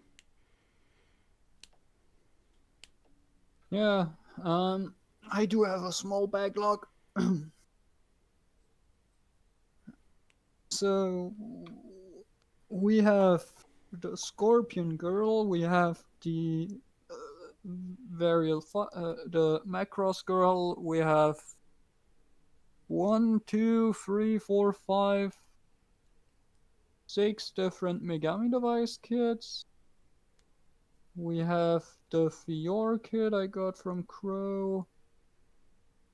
S2: Yeah, I do have a small backlog. So we have the Scorpion Girl, we have the the Macross Girl, we have 1, 2, 3, 4, 5, 6 different Megami device kits. We have the Fior kit I got from Crow.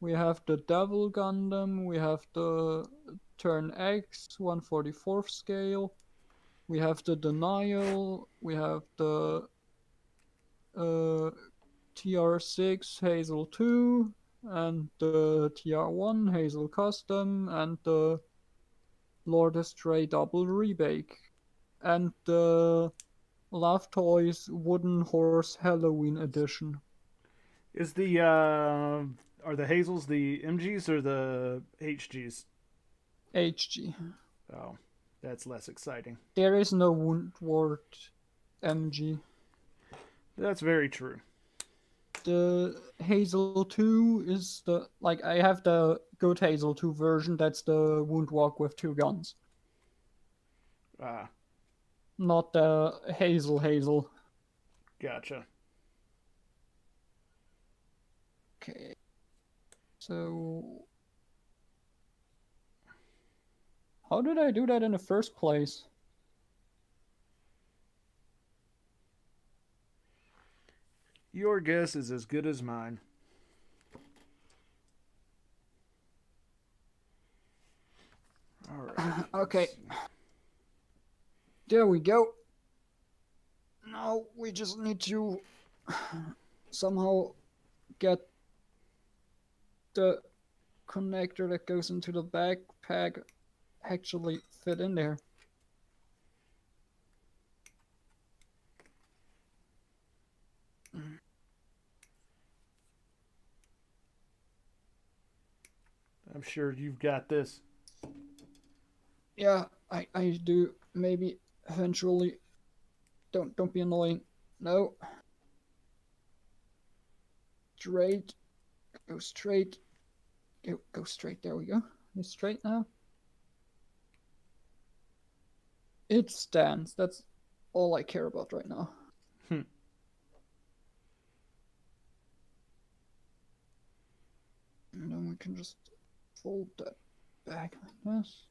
S2: We have the Devil Gundam. We have the Turn X 1/44th scale. We have the Denial. We have the TR6 Hazel 2 and the TR1 Hazel Custom and the Lord Astray Double Rebake and the Love Toys Wooden Horse Halloween Edition.
S1: Is the are the Hazels the MGs or the HGs?
S2: HG.
S1: Oh, that's less exciting.
S2: There is no Woundward MG.
S1: That's very true.
S2: The Hazel 2 is the I have the good Hazel 2 version. That's the Woundwalk with 2 guns,
S1: Ah,
S2: not the Hazel.
S1: gotcha.
S2: Okay. So how did I do that in the first place?
S1: Your guess is as good as mine. All right.
S2: Okay. There we go. Now we just need to somehow get the connector that goes into the backpack actually fit in there.
S1: I'm sure you've got this.
S2: Yeah, I do. Maybe eventually. Don't be annoying. No. Straight. Go straight. Go straight. There we go. It's straight now. It stands. That's all I care about right now.
S1: Hmm.
S2: And then we can just fold that back like this.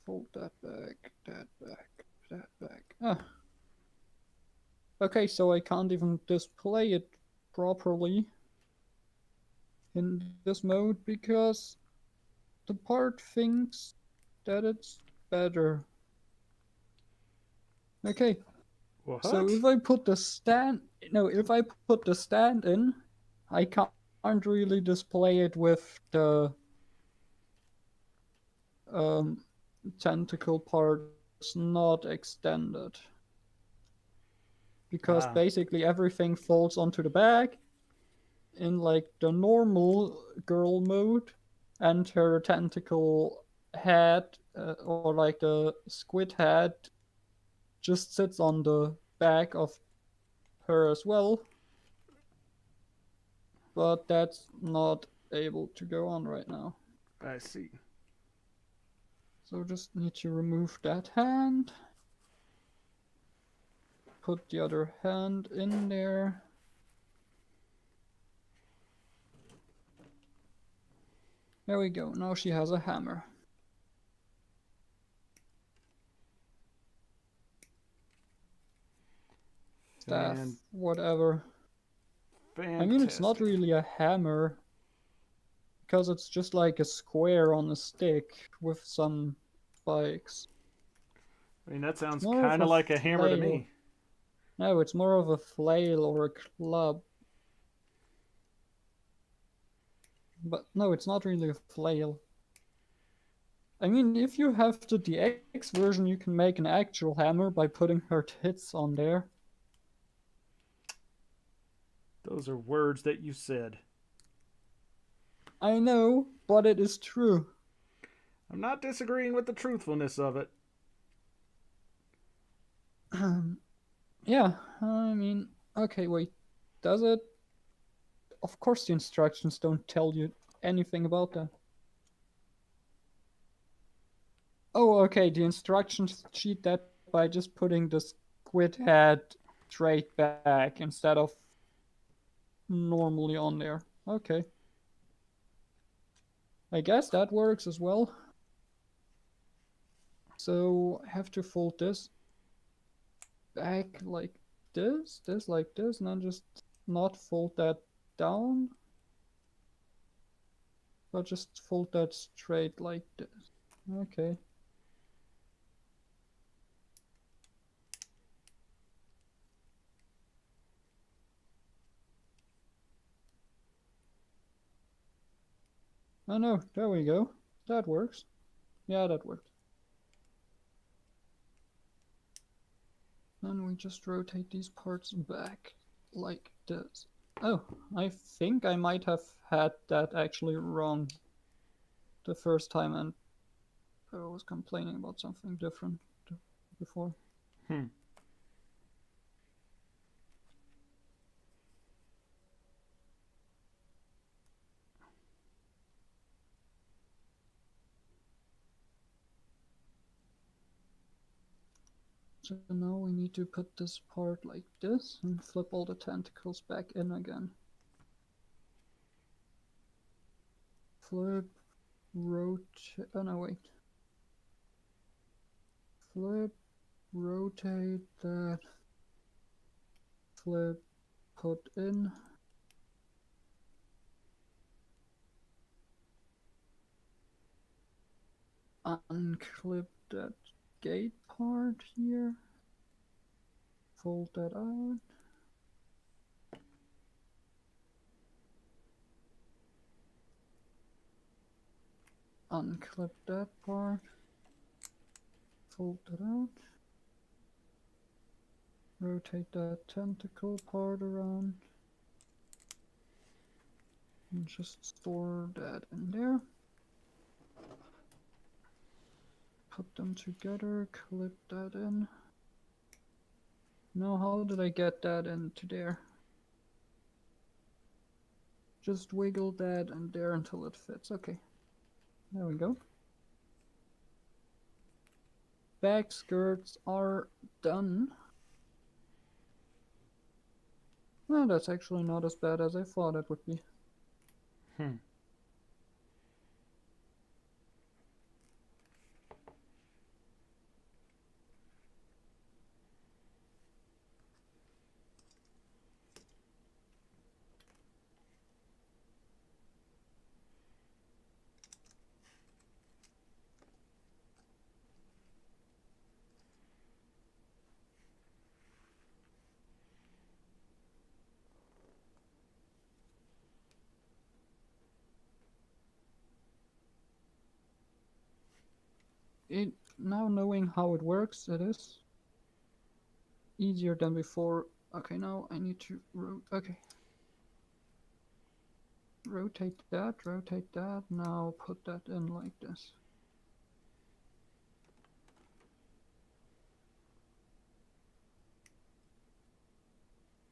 S2: Fold that back, that back, that back. Ah. Okay, so I can't even display it properly in this mode because the part thinks that it's better. Okay,
S1: What?
S2: so if I put the stand, no, if I put the stand in, I can't really display it with the tentacle parts not extended. Because
S1: Ah.
S2: basically everything falls onto the back in like the normal girl mode, and her tentacle head or like the squid head just sits on the back of her as well, but that's not able to go on right now.
S1: I see.
S2: So just need to remove that hand, put the other hand in there. There we go, now she has a hammer. Staff, whatever.
S1: Fantastic.
S2: I mean, it's not really a hammer, because it's just like a square on a stick with some spikes.
S1: I mean, that sounds
S2: More of
S1: kind of
S2: a
S1: like a hammer to
S2: flail.
S1: me.
S2: No, it's more of a flail or a club. But no, it's not really a flail. I mean, if you have the DX version, you can make an actual hammer by putting her tits on there.
S1: Those are words that you said.
S2: I know, but it is true.
S1: I'm not disagreeing with the truthfulness of it.
S2: Yeah, I mean, okay, wait. Does it? Of course the instructions don't tell you anything about that. Oh, okay, the instructions cheat that by just putting the squid head straight back instead of normally on there. Okay. I guess that works as well. So I have to fold this back like this like this, and then just not fold that down, but just fold that straight like this. Okay. Oh no, there we go. That works. Yeah, that worked. Then we just rotate these parts back like this. Oh, I think I might have had that actually wrong the first time, and I was complaining about something different before. So now we need to put this part like this and flip all the tentacles back in again. Flip, rotate, oh no, wait. Flip, rotate that, flip, put in. Unclip that gate part here. Fold that out. Unclip that part. Fold that out. Rotate that tentacle part around. And just store that in there. put them together, clip that in. Now, how did I get that into there? Just wiggle that and there until it fits. Okay. There we go. Back skirts are done. Well, that's actually not as bad as I thought it would be. Now knowing how it works, it is easier than before. Okay, now I need to rotate that, now put that in like this.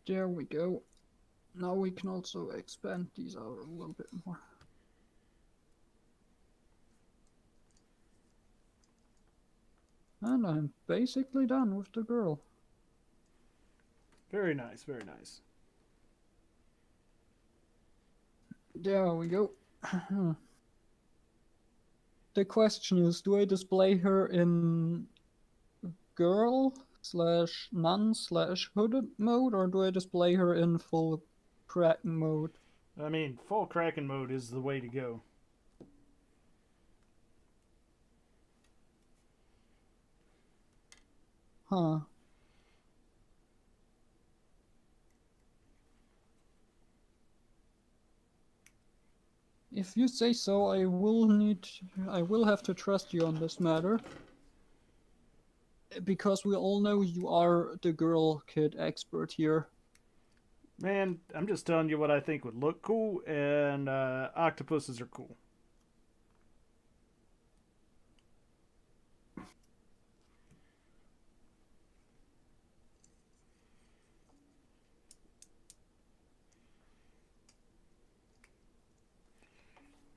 S2: There we go. Now we can also expand these out a little bit more. And I'm basically done with the girl.
S1: Very nice, very nice.
S2: There we go. The question is, do I display her in girl / nun / hooded mode, or do I display her in full Kraken mode?
S1: I mean, full Kraken mode is the way to go.
S2: Huh. If you say so, I will have to trust you on this matter. Because we all know you are the girl kid expert here.
S1: Man, I'm just telling you what I think would look cool, and octopuses are cool.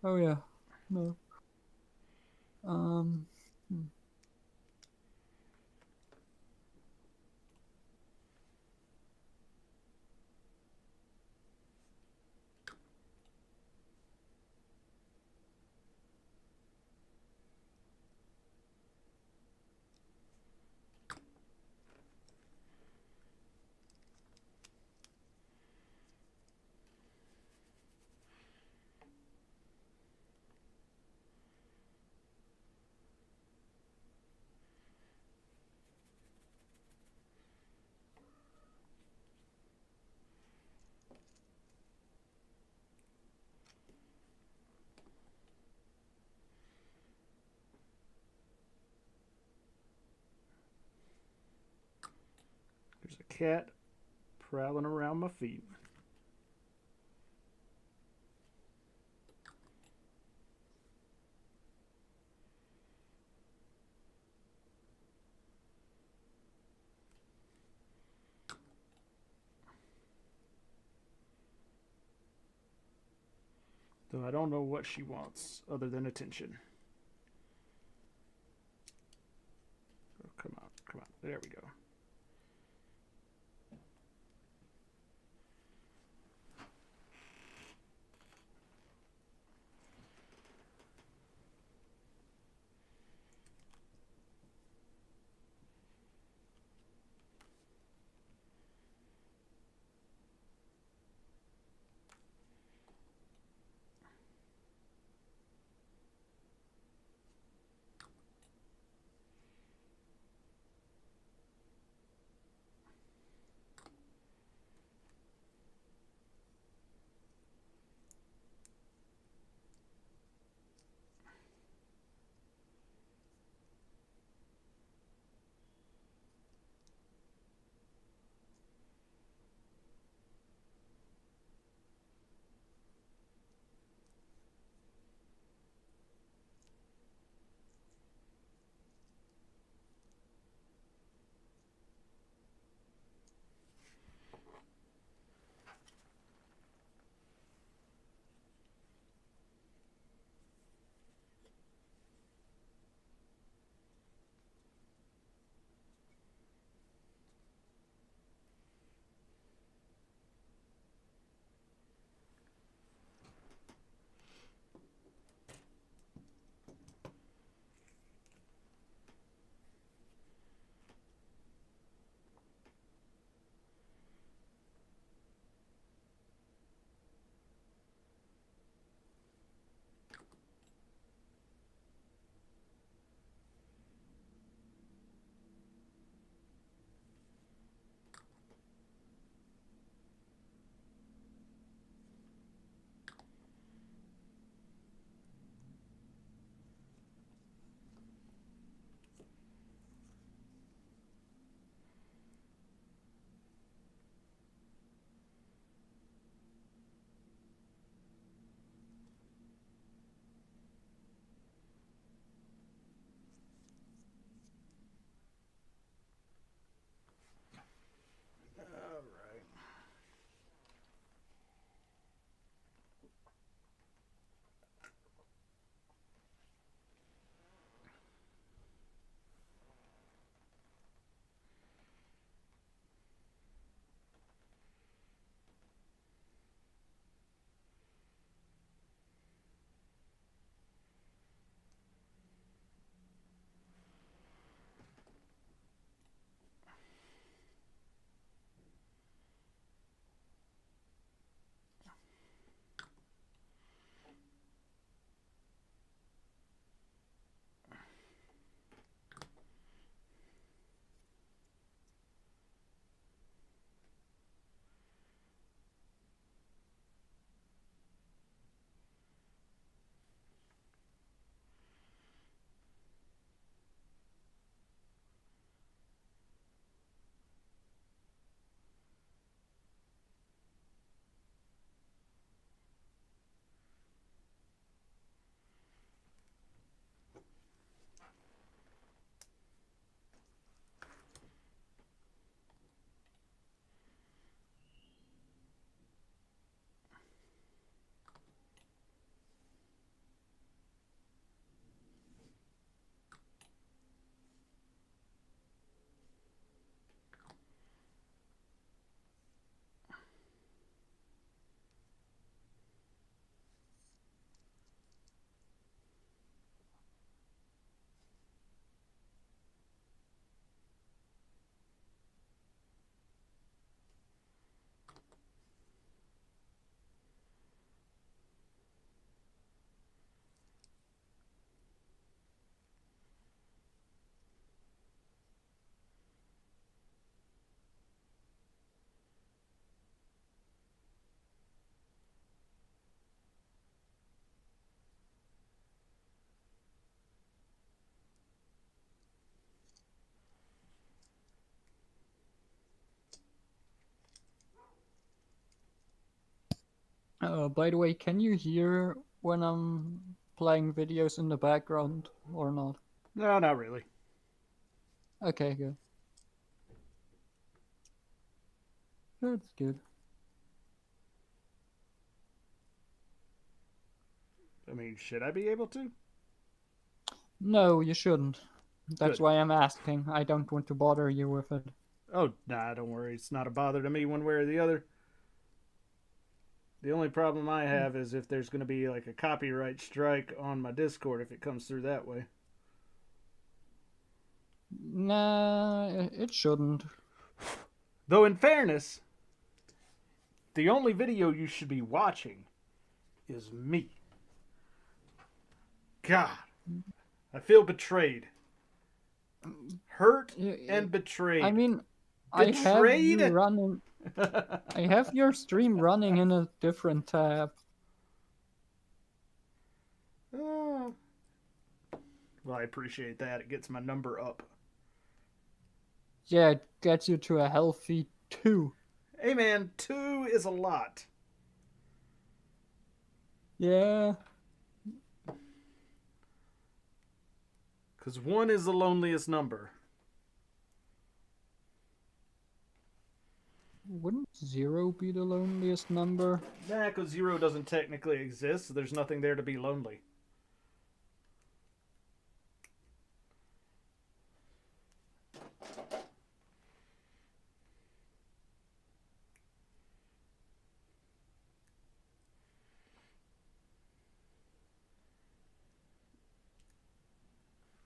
S2: Oh yeah, no.
S1: There's a cat prowling around my feet. Though I don't know what she wants other than attention. Oh, come on, come on. There we go.
S2: By the way, can you hear when I'm playing videos in the background or not?
S1: No, not really.
S2: Okay, good. That's good.
S1: I mean, should I be able to?
S2: No, you shouldn't. That's
S1: Good.
S2: why I'm asking. I don't want to bother you with it.
S1: Oh, nah, don't worry. It's not a bother to me one way or the other. The only problem I have is if there's going to be like a copyright strike on my Discord if it comes through that way.
S2: Nah, it shouldn't.
S1: Though, in fairness, the only video you should be watching is me. God, I feel betrayed. Hurt and betrayed.
S2: I mean, I have you
S1: Betrayed?
S2: running. I have your stream running in a different tab.
S1: Well, I appreciate that. It gets my number up.
S2: Yeah, it gets you to a healthy 2.
S1: Hey man, 2 is a lot.
S2: Yeah.
S1: Because 1 is the loneliest number.
S2: Wouldn't 0 be the loneliest number?
S1: Nah, because 0 doesn't technically exist, so there's nothing there to be lonely.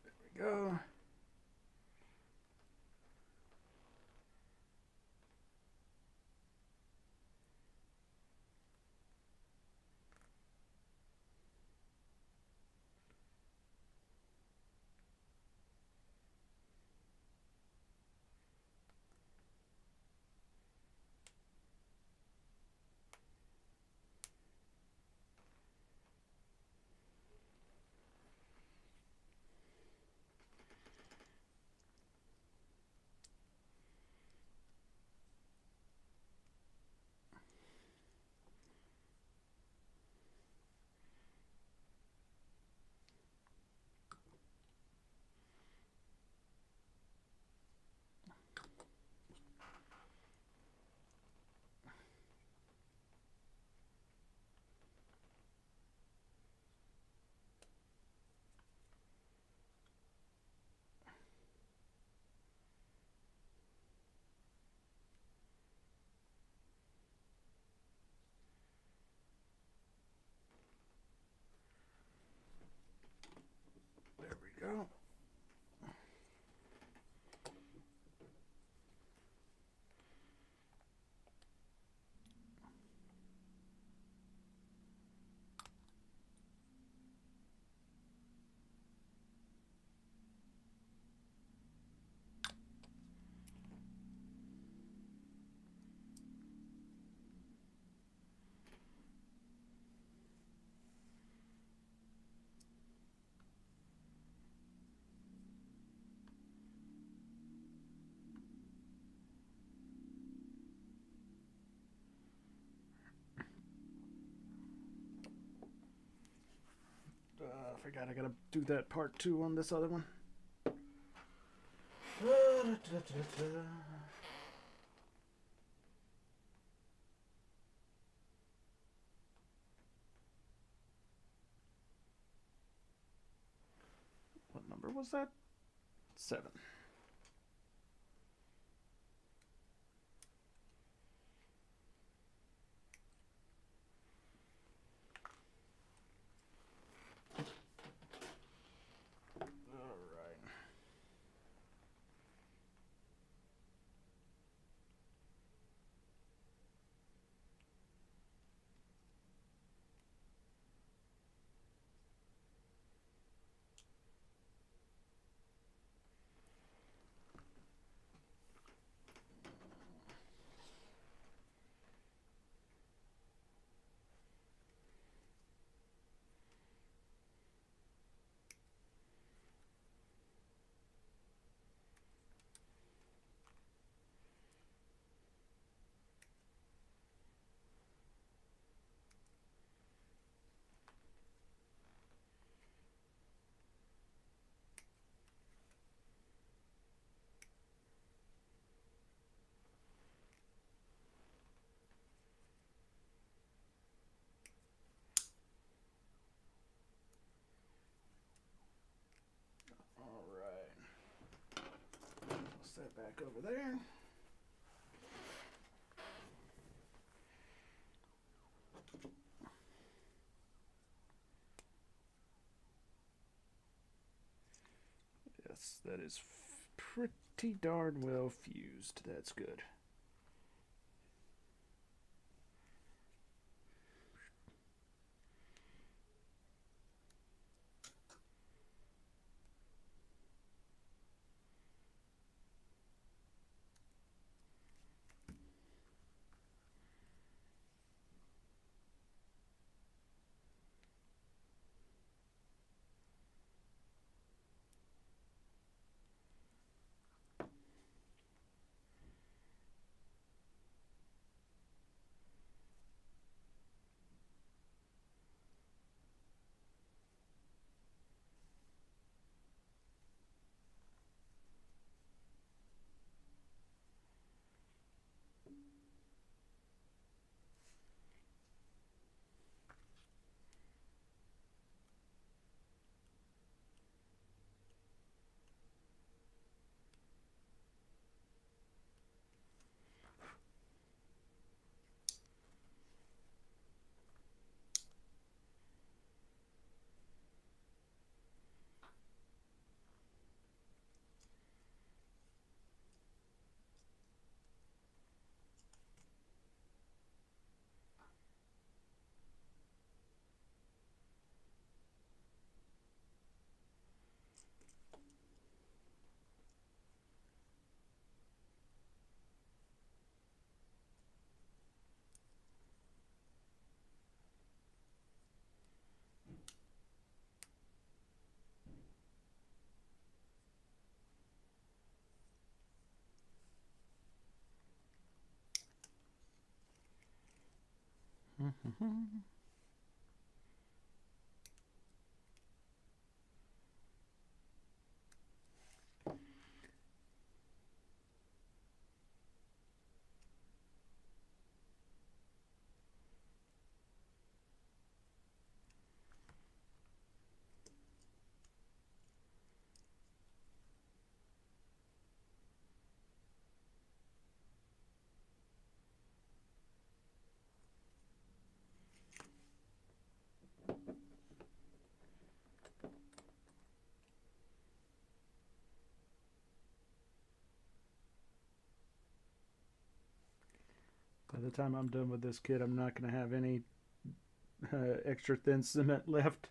S1: There we go. There we go. I forgot I gotta do that part 2 on this other one. What number was that? 7. that back over there. Yes, that is pretty darn well fused. That's good. By the time I'm done with this kit, I'm not going to have any extra thin cement left.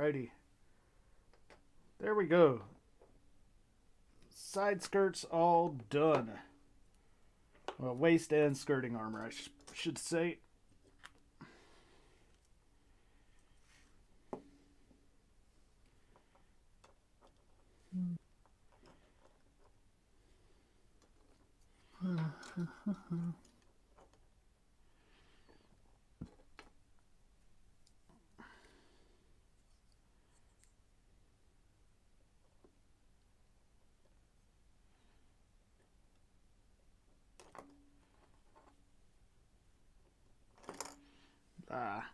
S1: Alrighty. There we go. Side skirts all done. Well, waist and skirting armor, I should say. Ah.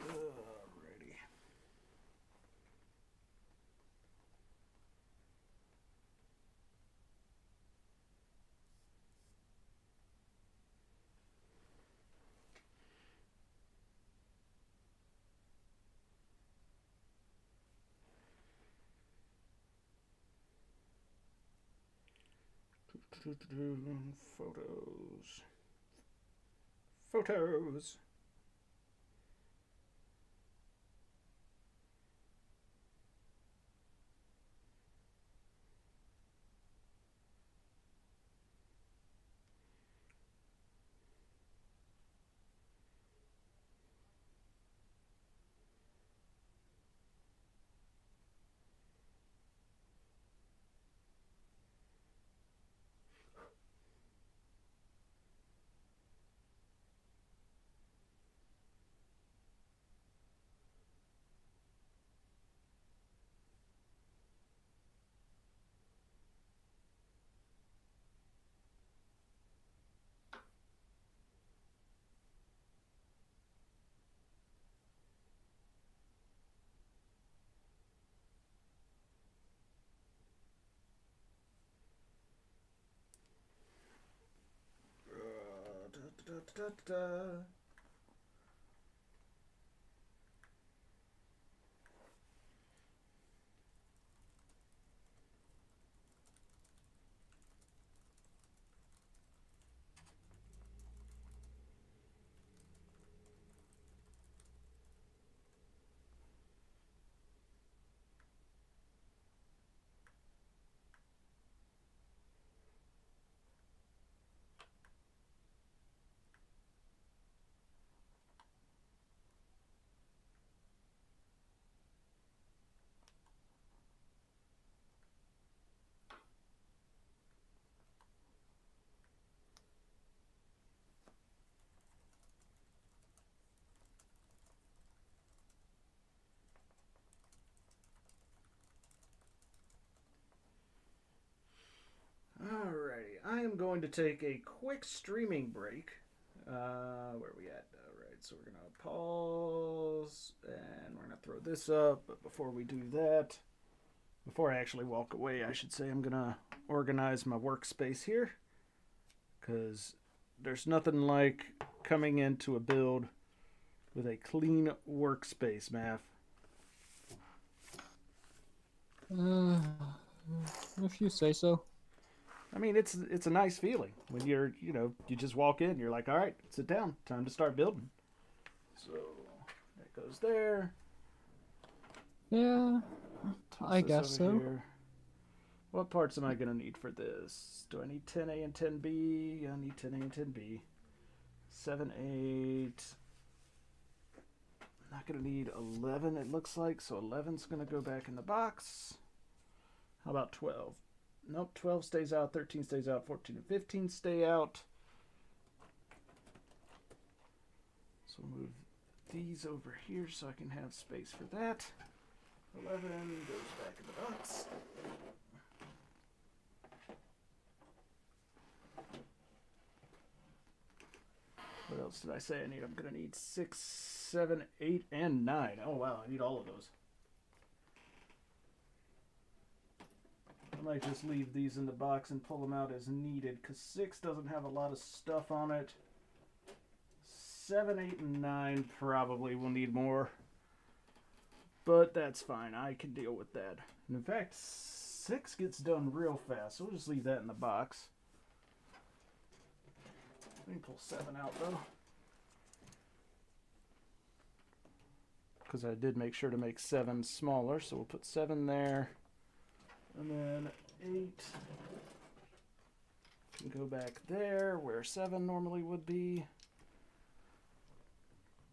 S1: Alrighty. Photos. Photos. Da. Alrighty, I am going to take a quick streaming break. Where are we at? Alright, so we're going to pause and we're going to throw this up. But before we do that, before I actually walk away, I should say I'm going to organize my workspace here. Because there's nothing like coming into a build with a clean workspace, Math.
S2: If you say so.
S1: I mean, it's a nice feeling when you just walk in, you're like, all right, sit down, time to start building. So that goes there.
S2: Yeah,
S1: Toss
S2: I
S1: this
S2: guess
S1: over
S2: so.
S1: here. What parts am I going to need for this? Do I need 10A and 10B? I need 10A and 10B. 7, 8. Not going to need 11, it looks like, so 11's going to go back in the box. How about 12? Nope, 12 stays out, 13 stays out, 14 and 15 stay out. So we'll move these over here so I can have space for that. 11 goes back in the box. What else did I say I need? I'm gonna need 6, 7, 8, and 9. Oh wow, I need all of those. I might just leave these in the box and pull them out as needed, because 6 doesn't have a lot of stuff on it. 7, 8, and 9 probably will need more. But that's fine. I can deal with that. And in fact, 6 gets done real fast, so we'll just leave that in the box. Let me pull 7 out, though. Because I did make sure to make 7 smaller, so we'll put 7 there. And then 8 can go back there where 7 normally would be.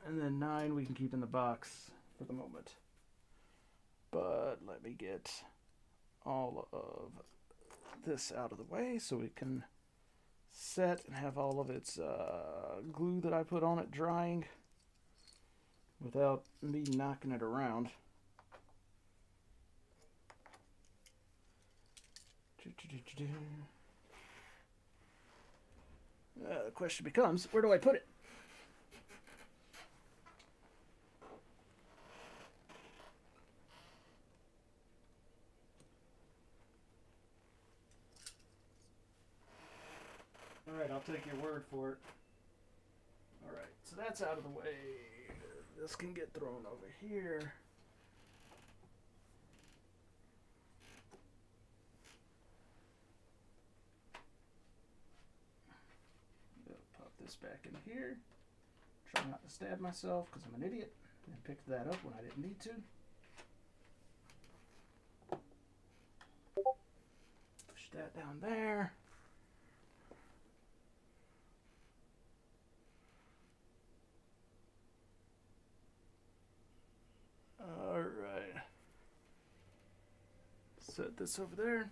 S1: And then 9 we can keep in the box for the moment. But let me get all of this out of the way so we can set and have all of its glue that I put on it drying without me knocking it around. The question becomes, where do I put it? Alright, I'll take your word for it. Alright, so that's out of the way. This can get thrown over here. Pop this back in here. Try not to stab myself because I'm an idiot and picked that up when I didn't need to. Push that down there. Alright. Set this over there.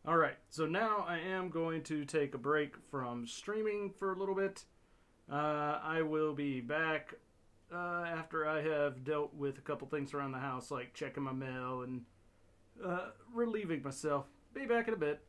S1: Alright, so now I am going to take a break from streaming for a little bit. I will be back after I have dealt with a couple things around the house, like checking my mail and relieving myself. Be back in a bit.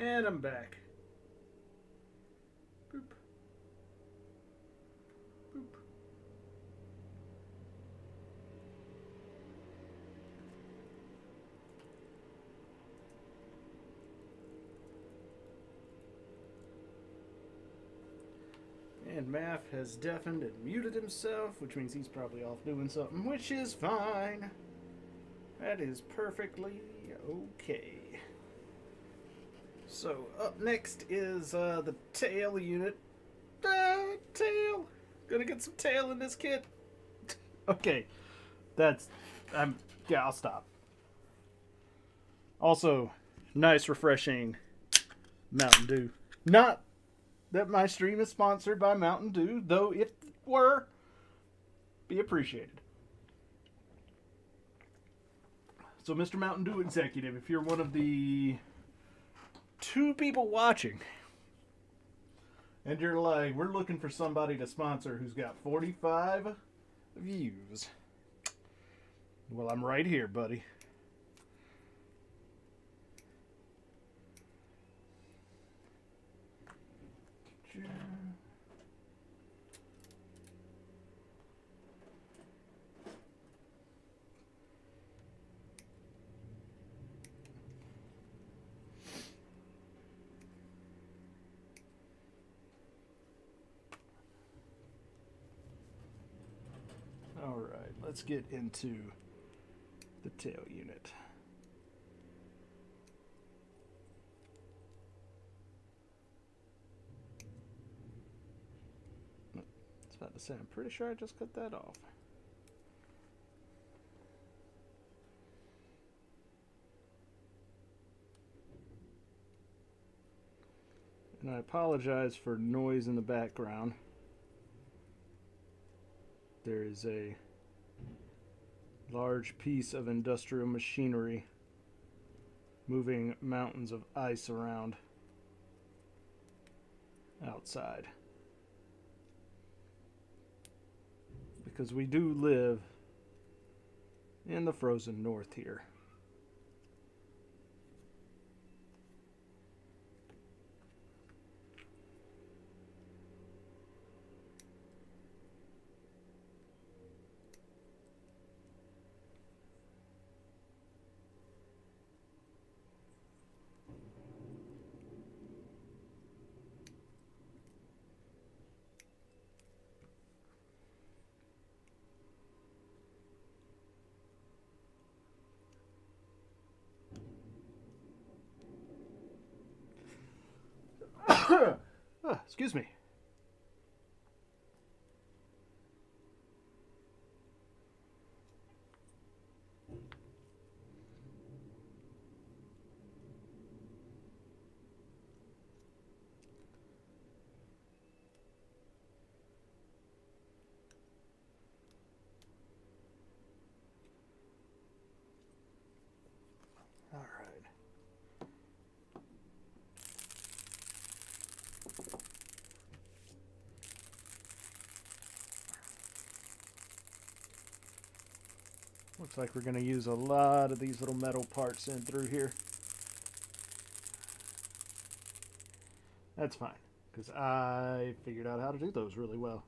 S1: And I'm back. Boop. Boop. And Math has deafened and muted himself, which means he's probably off doing something, which is fine. That is perfectly okay. So, up next is the tail unit. Tail! Gonna get some tail in this kit. Okay, yeah, I'll stop. Also, nice, refreshing Mountain Dew. Not that my stream is sponsored by Mountain Dew, though if it were, be appreciated. So, Mr. Mountain Dew Executive, if you're one of the 2 people watching, and you're like, we're looking for somebody to sponsor who's got 45 views, well, I'm right here, buddy. Alright, let's get into the tail unit. I was about to say, I'm pretty sure I just cut that off. And I apologize for noise in the background. There is a large piece of industrial machinery moving mountains of ice around outside. Because we do live in the frozen north here. Excuse me. All right. Looks like we're going to use a lot of these little metal parts in through here. That's fine, because I figured out how to do those really well.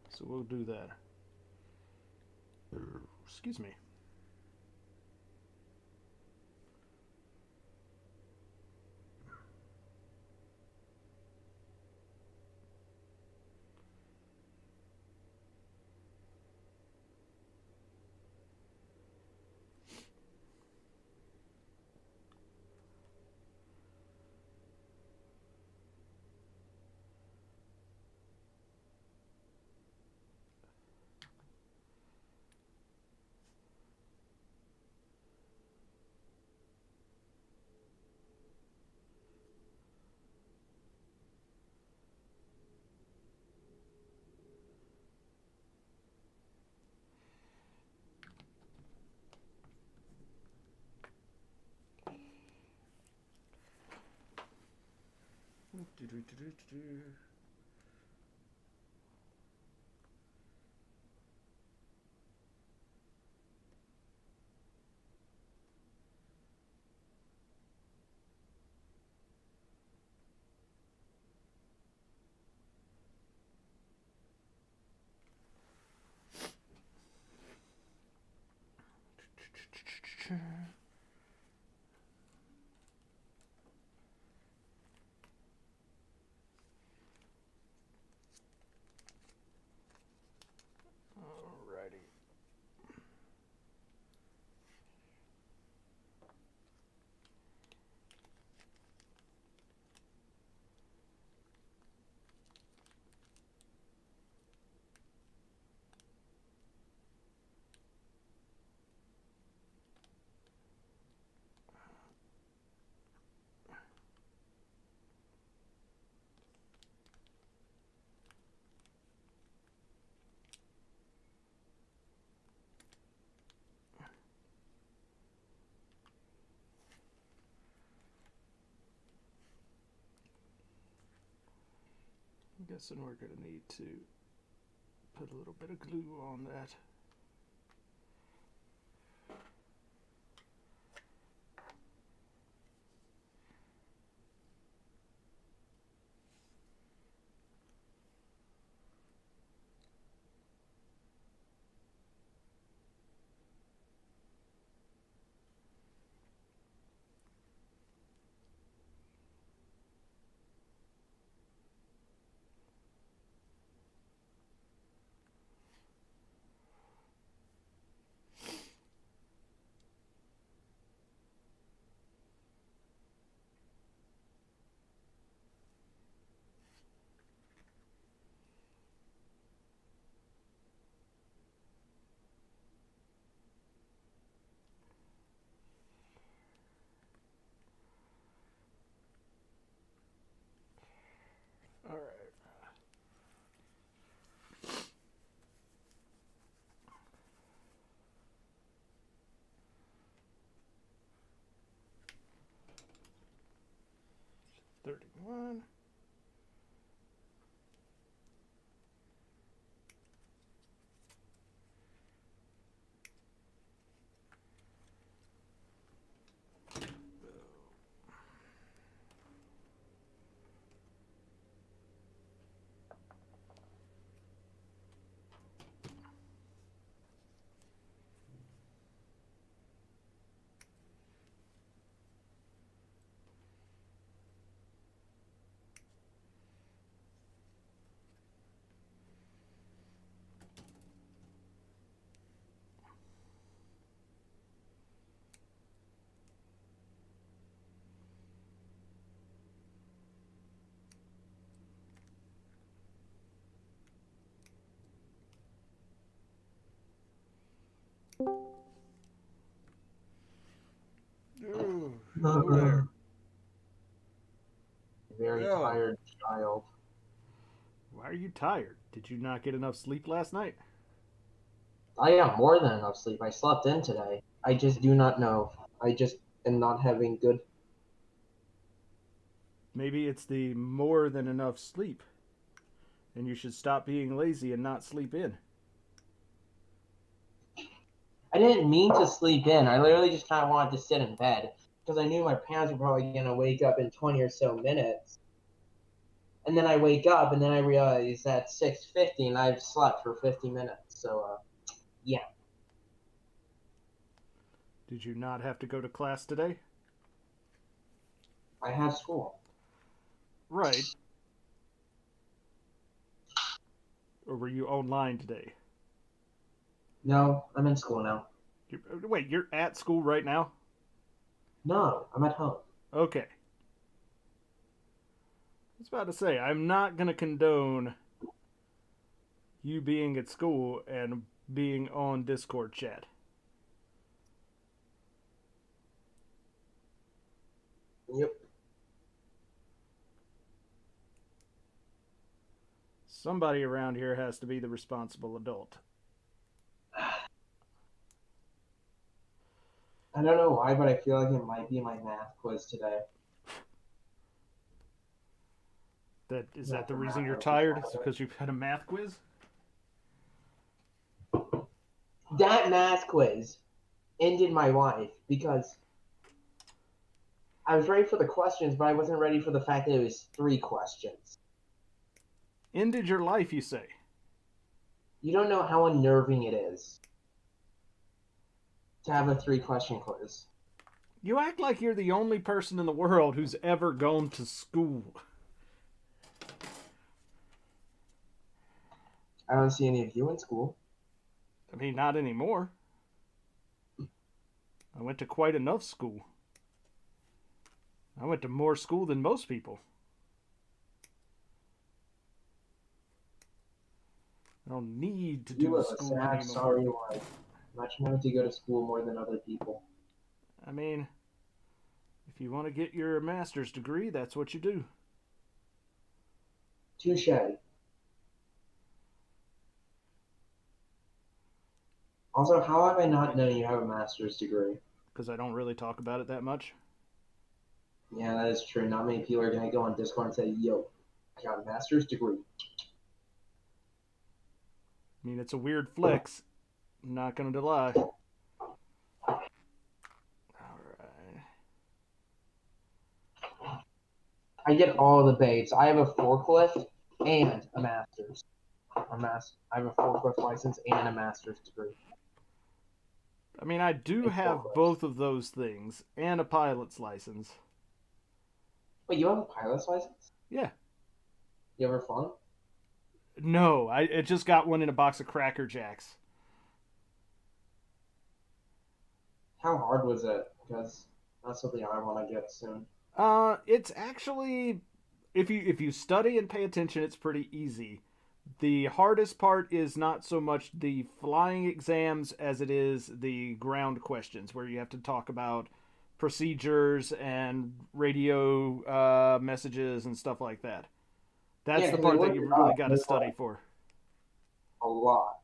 S1: So we'll do that. Excuse me. Alrighty. I'm guessing we're going to need to put a little bit of glue on that. All right. $31. Ooh, hello there.
S6: Very
S1: Yeah.
S6: tired child.
S1: Why are you tired? Did you not get enough sleep last night?
S6: I got more than enough sleep. I slept in today. I just do not know. I just am not having good.
S1: Maybe it's the more than enough sleep. And you should stop being lazy and not sleep in.
S6: I didn't mean to sleep in. I literally just kind of wanted to sit in bed because I knew my parents were probably going to wake up in 20 or so minutes. And then I wake up and then I realize at 6:50 and I've slept for 50 minutes. So, yeah.
S1: Did you not have to go to class today?
S6: I have school.
S1: Right. Or were you online today?
S6: No, I'm in school now.
S1: Wait, you're at school right now?
S6: No, I'm at home.
S1: Okay. I was about to say, I'm not going to condone you being at school and being on Discord chat.
S6: Yep.
S1: Somebody around here has to be the responsible adult.
S6: I don't know why, but I feel like it might be my math quiz today.
S1: Is that the reason you're tired? Is it because you've had a math quiz?
S6: That math quiz ended my life because I was ready for the questions, but I wasn't ready for the fact that it was 3 questions.
S1: Ended your life, you say?
S6: You don't know how unnerving it is. to have a 3-question quiz.
S1: You act like you're the only person in the world who's ever gone to school.
S6: I don't see any of you in school.
S1: I mean, not anymore. I went to quite enough school. I went to more school than most people. I don't need to
S6: You
S1: do
S6: live a
S1: school
S6: sad,
S1: anymore.
S6: sorry life. Much more to go to school more than other people.
S1: I mean, if you want to get your master's degree, that's what you do.
S6: Touche. Also, how have I not known you have a master's degree?
S1: Because I don't really talk about it that much.
S6: Yeah, that is true. Not many people are going to go on Discord and say, yo, I got a master's degree.
S1: I mean, it's a weird flex. I'm not going to lie.
S6: I get all the baits. I have a forklift and a master's. I have a forklift license and a master's degree.
S1: I mean, I do have both of those things and a pilot's license.
S6: Wait, you have a pilot's license?
S1: Yeah.
S6: You ever flown?
S1: No, I just got one in a box of Cracker Jacks.
S6: How hard was it? Because that's something I want to get soon.
S1: It's actually, if you study and pay attention, it's pretty easy. The hardest part is not so much the flying exams as it is the ground questions, where you have to talk about procedures and radio messages and stuff like that. That's the part that you really got to study for.
S6: A lot.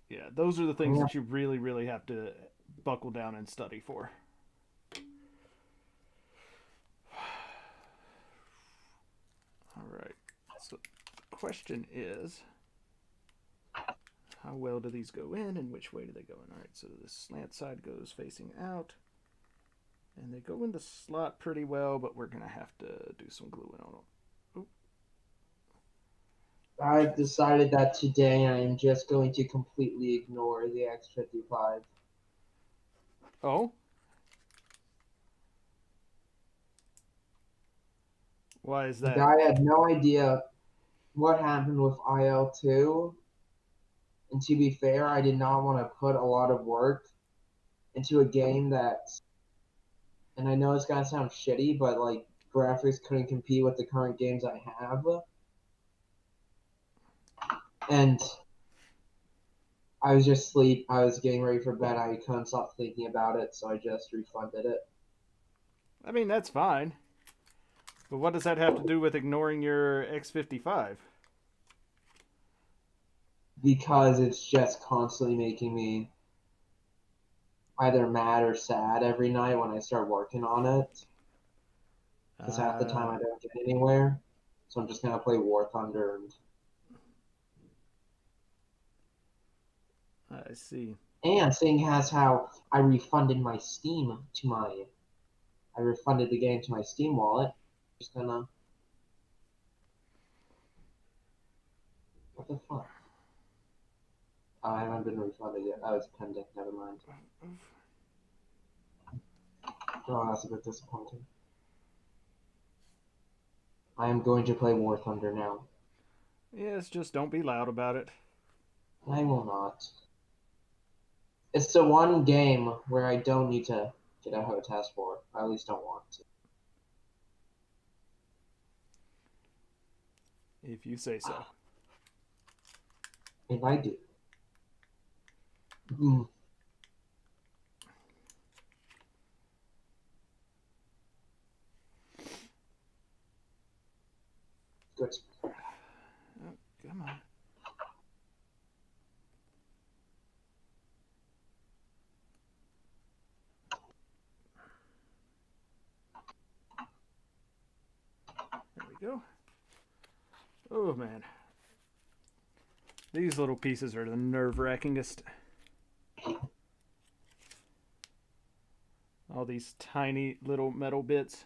S1: Yeah, those are the things that you really, really have to buckle down and study for. All right. So the question is, how well do these go in and which way do they go in? All right, so the slant side goes facing out. And they go in the slot pretty well, but we're going to have to do some gluing on them.
S6: I've decided that today I am just going to completely ignore the X-55.
S1: Oh? Why is that?
S6: I had no idea what happened with IL-2. And to be fair, I did not want to put a lot of work into a game that, and I know it's going to sound shitty, but like graphics couldn't compete with the current games I have. And I was just asleep. I was getting ready for bed. I couldn't stop thinking about it, so I just refunded it.
S1: I mean, that's fine. But what does that have to do with ignoring your X-55?
S6: Because it's just constantly making me either mad or sad every night when I start working on it. Because half the time I don't get anywhere. So I'm just going to play War Thunder and...
S1: I see.
S6: And seeing as how I refunded my Steam to my... I refunded the game to my Steam wallet. Just gonna... What the fuck? Oh, I haven't been refunded yet. Oh, it's pending. Never mind. Oh, that's a bit disappointing. I am going to play War Thunder now.
S1: Yes, just don't be loud about it.
S6: I will not. It's the one game where I don't need to get a HO test for. I at least don't want to.
S1: If you say so.
S6: If I do. Good.
S1: Oh, come on. There we go. Oh, man. These little pieces are the nerve-wrackingest. All these tiny little metal bits.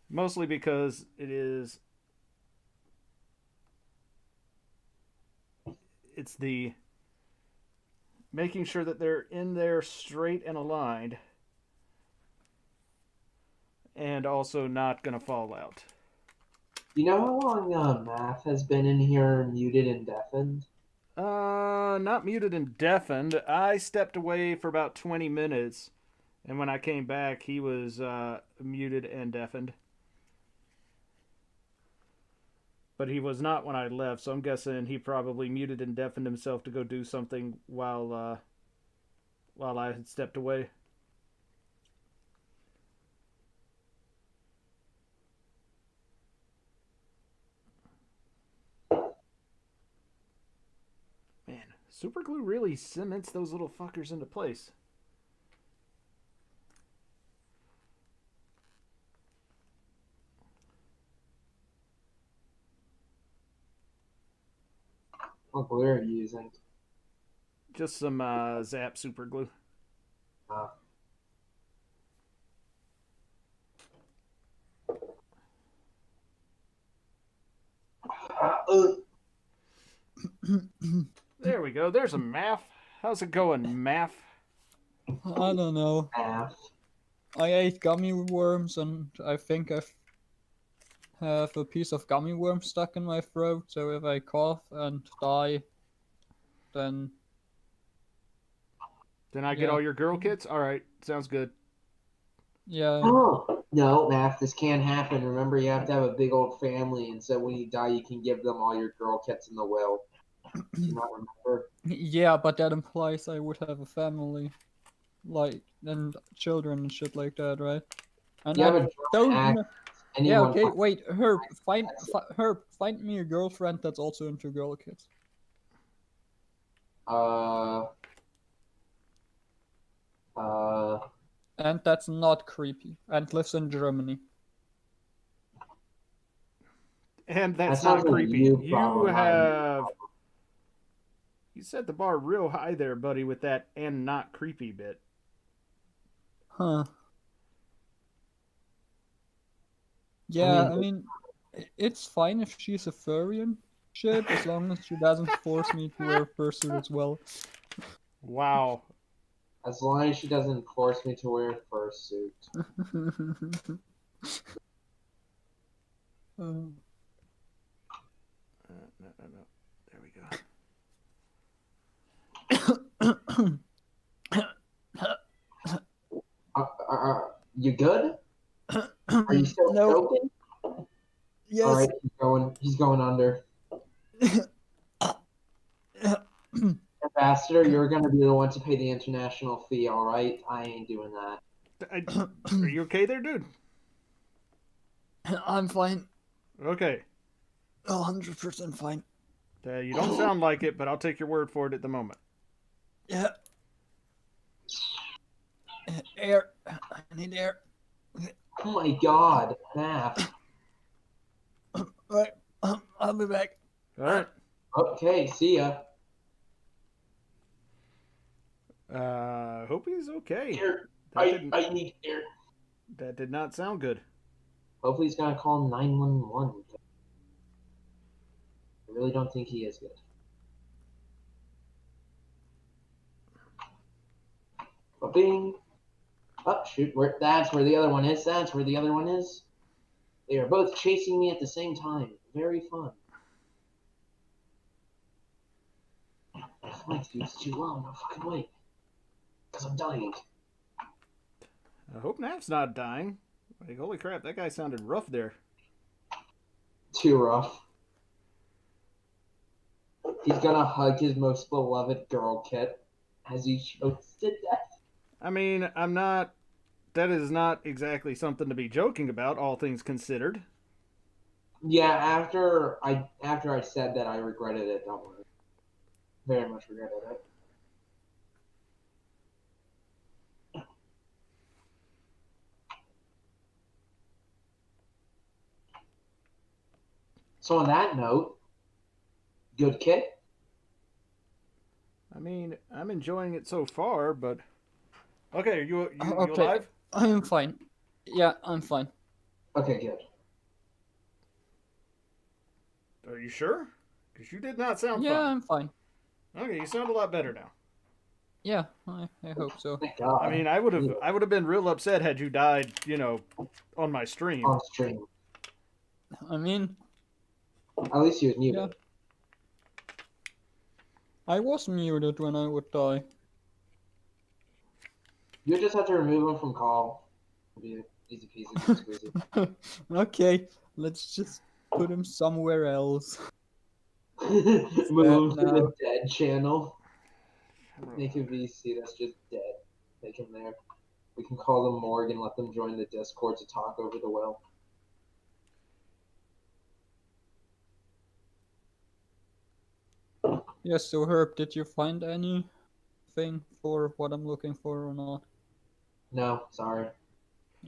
S1: Mostly because it is it's the making sure that they're in there straight and aligned, and also not gonna fall out.
S6: You know how long Math has been in here muted and deafened?
S1: Not muted and deafened. I stepped away for about 20 minutes, and when I came back, he was muted and deafened. But he was not when I left, so I'm guessing he probably muted and deafened himself to go do something while I had stepped away. Man, super glue really cements those little fuckers into place.
S6: What glue are you using?
S1: Just some Zap super glue.
S6: Uh,
S1: There we go. There's a Math. How's it going, Math?
S2: I don't know.
S6: Math.
S2: I ate gummy worms, and I think I have a piece of gummy worm stuck in my throat. So if I cough and die, then
S1: I get
S2: Yeah.
S1: all your girl kits? Alright, sounds good.
S2: yeah.
S6: Oh, no, Math, this can't happen. Remember, you have to have a big old family, and so when you die, you can give them all your girl kits in the will. Do you not remember?
S2: Yeah, but that implies I would have a family, like, and children and shit like that, right? And
S6: You have
S2: I
S6: a
S2: don't.
S6: act-
S2: kn-
S6: Anyone
S2: Yeah, okay.
S6: fucking-
S2: Wait, Herb, find me a girlfriend that's also into girl kids. And that's not creepy, and lives in Germany.
S1: And that's
S6: That sounds
S1: not
S6: like
S1: creepy.
S6: you
S1: You
S6: problem, not me
S1: have. You set the bar real high there, buddy, with that and not creepy bit.
S2: Huh. Yeah,
S6: mean-
S2: I mean, it's fine if she's a furry and shit, as long as she doesn't force me to wear a fursuit as well.
S1: Wow.
S6: As long as she doesn't force me to wear a fursuit.
S2: Uh,
S1: No. There we go.
S6: You good? Are you still
S2: No.
S6: choking?
S2: Yes.
S6: All right, he's going under. Ambassador, you're gonna be the one to pay the international fee. All right, I ain't doing that.
S1: Are you okay there, dude?
S2: I'm fine.
S1: Okay.
S2: 100% fine.
S1: You don't sound like it, but I'll take your word for it at the moment.
S2: Yeah. Air. I need air.
S6: Oh my God, Math.
S2: Right. I'll be back.
S1: All right.
S6: Okay, see ya.
S1: Hope he's okay.
S6: Air.
S1: That
S6: I need air.
S1: That did not sound good.
S6: Hopefully he's gonna call 911. I really don't think he is good. Bing. Oh shoot! That's where the other one is. That's where the other one is. They are both chasing me at the same time. Very fun. My dude's too low. No fucking way. Because I'm dying.
S1: I hope Nap's not dying. Like, holy crap, that guy sounded rough there.
S6: Too rough. He's gonna hug his most beloved girl kit as he chokes to death.
S1: I mean, I'm not. That is not exactly something to be joking about, all things considered.
S6: Yeah, after I said that, I regretted it. Don't worry. Very much regretted it. So on that note, good kit.
S1: I mean, I'm enjoying it so far, but okay, are you
S2: Okay.
S1: alive?
S2: I am fine. Yeah, I'm fine.
S6: Okay, good.
S1: Are you sure? Because you did not sound
S2: Yeah,
S1: fine.
S2: I'm fine.
S1: Okay, you sound a lot better now.
S2: Yeah, I hope so.
S6: Thank God.
S1: I mean, I would have been real upset had you died, on my stream.
S6: On stream.
S2: I mean,
S6: At least he was muted.
S2: yeah. I was muted when I would die.
S6: You just have to remove him from call. It'll be easy peasy, easy squeezy.
S2: Okay, let's just put him somewhere else.
S6: Move to
S2: now.
S6: the dead channel. Make a VC that's just dead. Take him there. We can call them Morg and let them join the Discord to talk over the well.
S2: Yes, so Herb, did you find anything for what I'm looking for or not?
S6: No, sorry.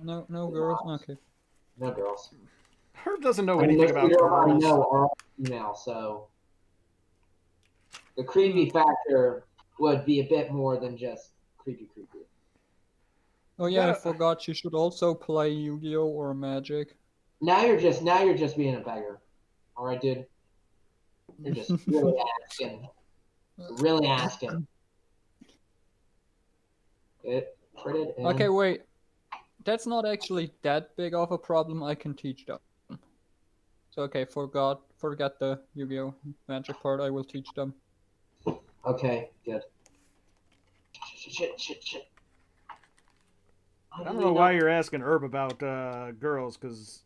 S2: No girls? Okay.
S6: No girls.
S1: Herb doesn't know
S6: I mean,
S1: anything about
S6: most girls I
S1: girls.
S6: know are all female, so the creepy factor would be a bit more than just creepy.
S2: Oh yeah, I
S1: Yeah.
S2: forgot you should also play Yu-Gi-Oh! Or Magic.
S6: Now you're just being a beggar. Alright, dude? You're just really asking. Really asking. Put it in.
S2: Okay, wait. That's not actually that big of a problem. I can teach them. So okay, forget the Yu-Gi-Oh! Magic part. I will teach them.
S6: Okay, good. Shit.
S1: I don't know why you're asking Herb about girls, because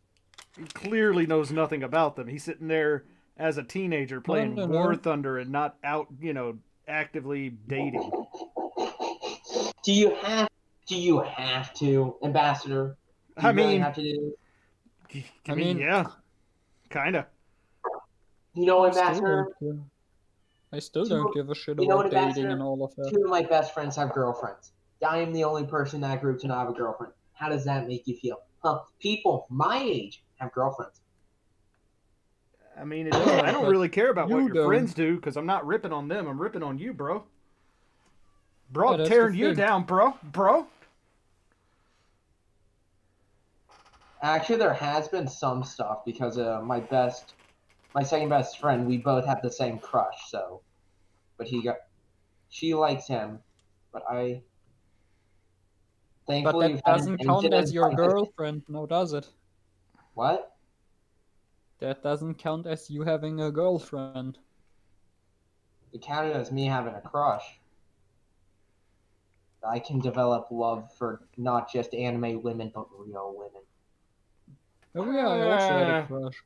S1: he clearly knows nothing about them. He's sitting there as a teenager playing
S2: No.
S1: War Thunder and not out, actively dating.
S6: Do you have to, Ambassador? Do you
S1: I
S6: really
S1: mean,
S6: have to do this?
S1: I mean, yeah, kinda.
S6: You know,
S2: I still
S6: Ambassador?
S2: don't give- I still
S6: Two-
S2: don't give a shit
S6: you know
S2: about
S6: what,
S2: dating
S6: Ambassador?
S2: and all of that.
S6: Two of my best friends have girlfriends. I am the only person in that group to not have a girlfriend. How does that make you feel? Huh? People my age have girlfriends.
S1: I mean, it doesn't, I don't
S2: But
S1: really care about what
S2: you
S1: your
S2: don't.
S1: friends do, because I'm not ripping on them. I'm ripping on you, bro. Bro,
S2: Yeah,
S1: I'm
S2: that's
S1: tearing
S2: the
S1: you
S2: thing.
S1: down, bro.
S6: Actually, there has been some stuff because my second best friend, we both have the same crush. So, but she likes him, but I.
S2: But
S6: Thankfully,
S2: that
S6: we've had an
S2: doesn't count
S6: incident
S2: as your
S6: like this-
S2: girlfriend, now does it?
S6: What?
S2: That doesn't count as you having a girlfriend.
S6: It counted as me having a crush. I can develop love for not just anime women, but real women.
S2: Oh yeah, I also had a crush.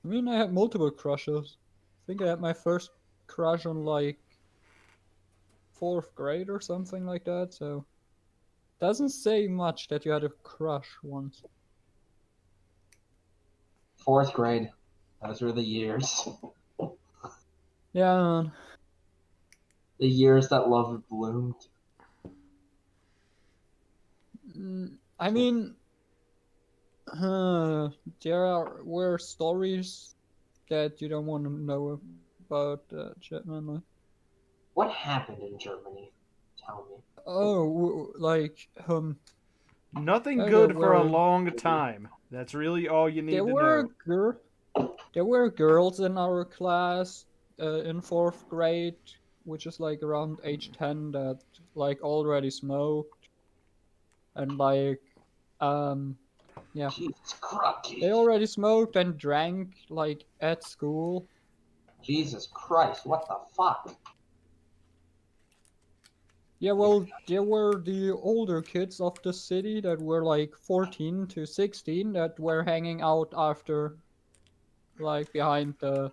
S2: I mean, I had multiple crushes. I think I had my first crush on like 4th grade or something like that, so doesn't say much that you had a crush once.
S6: 4th grade. Those were the years.
S2: Yeah, man.
S6: The years that love bloomed.
S2: I mean, were stories that you don't want to know about Jetman. Like,
S6: What happened in Germany? Tell me.
S2: oh, like
S1: Nothing
S2: I
S1: good
S2: don't
S1: for a
S2: worry.
S1: long time. That's really all you need to know.
S2: There were girls in our class in 4th grade, which is like around age 10, that like already smoked, and like yeah,
S6: Jesus Christ.
S2: they already smoked and drank like at school.
S6: Jesus Christ, what the fuck?
S2: Yeah, well, there were the older kids of the city that were like 14 to 16 that were hanging out after, like behind the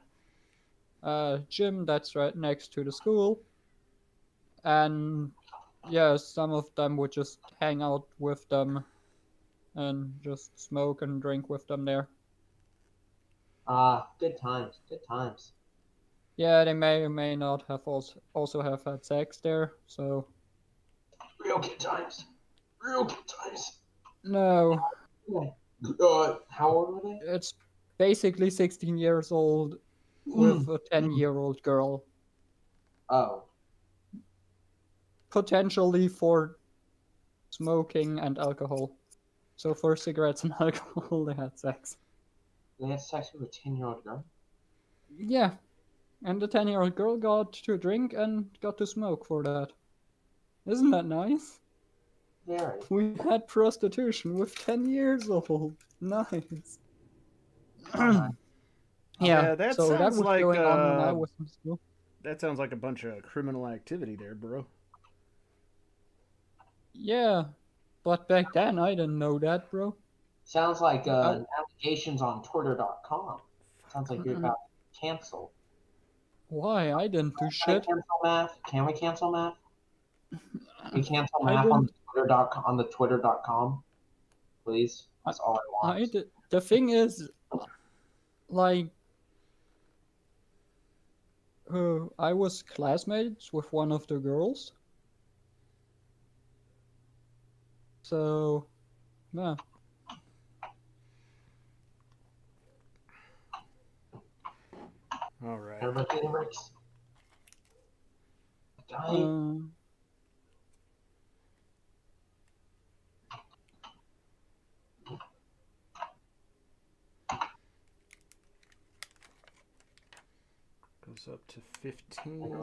S2: gym that's right next to the school. And yeah, some of them would just hang out with them and just smoke and drink with them there.
S6: Good times, good times.
S2: Yeah, they may or may not have also have had sex there, so
S6: Real good times. Real good times.
S2: no,
S6: How old were they?
S2: it's basically 16 years old with a 10-year-old girl.
S6: Oh.
S2: Potentially for smoking and alcohol. So for cigarettes and alcohol, they had sex.
S6: They had sex with a 10-year-old girl?
S2: Yeah. And the 10-year-old girl got to drink and got to smoke for that. Isn't that nice?
S6: Very.
S2: We had prostitution with 10 years old. Nice.
S6: Alright.
S1: Yeah, that
S2: so that
S1: sounds
S2: was
S1: like,
S2: going on when I was in school.
S1: That sounds like a bunch of criminal activity there, bro.
S2: Yeah, but back then I didn't know that, bro.
S6: Sounds like allegations on Twitter.com. Sounds like you're about to cancel.
S2: Why? I didn't do
S6: Can we
S2: shit.
S6: cancel math? Can we cancel math? We cancel
S2: I
S6: math on
S2: didn't.
S6: Twitter.com, on the Twitter.com, please. That's all I want.
S2: The thing is, like, I was classmates with one of the girls. So, yeah.
S1: All right.
S6: Everybody getting breaks?
S1: Goes up to 15.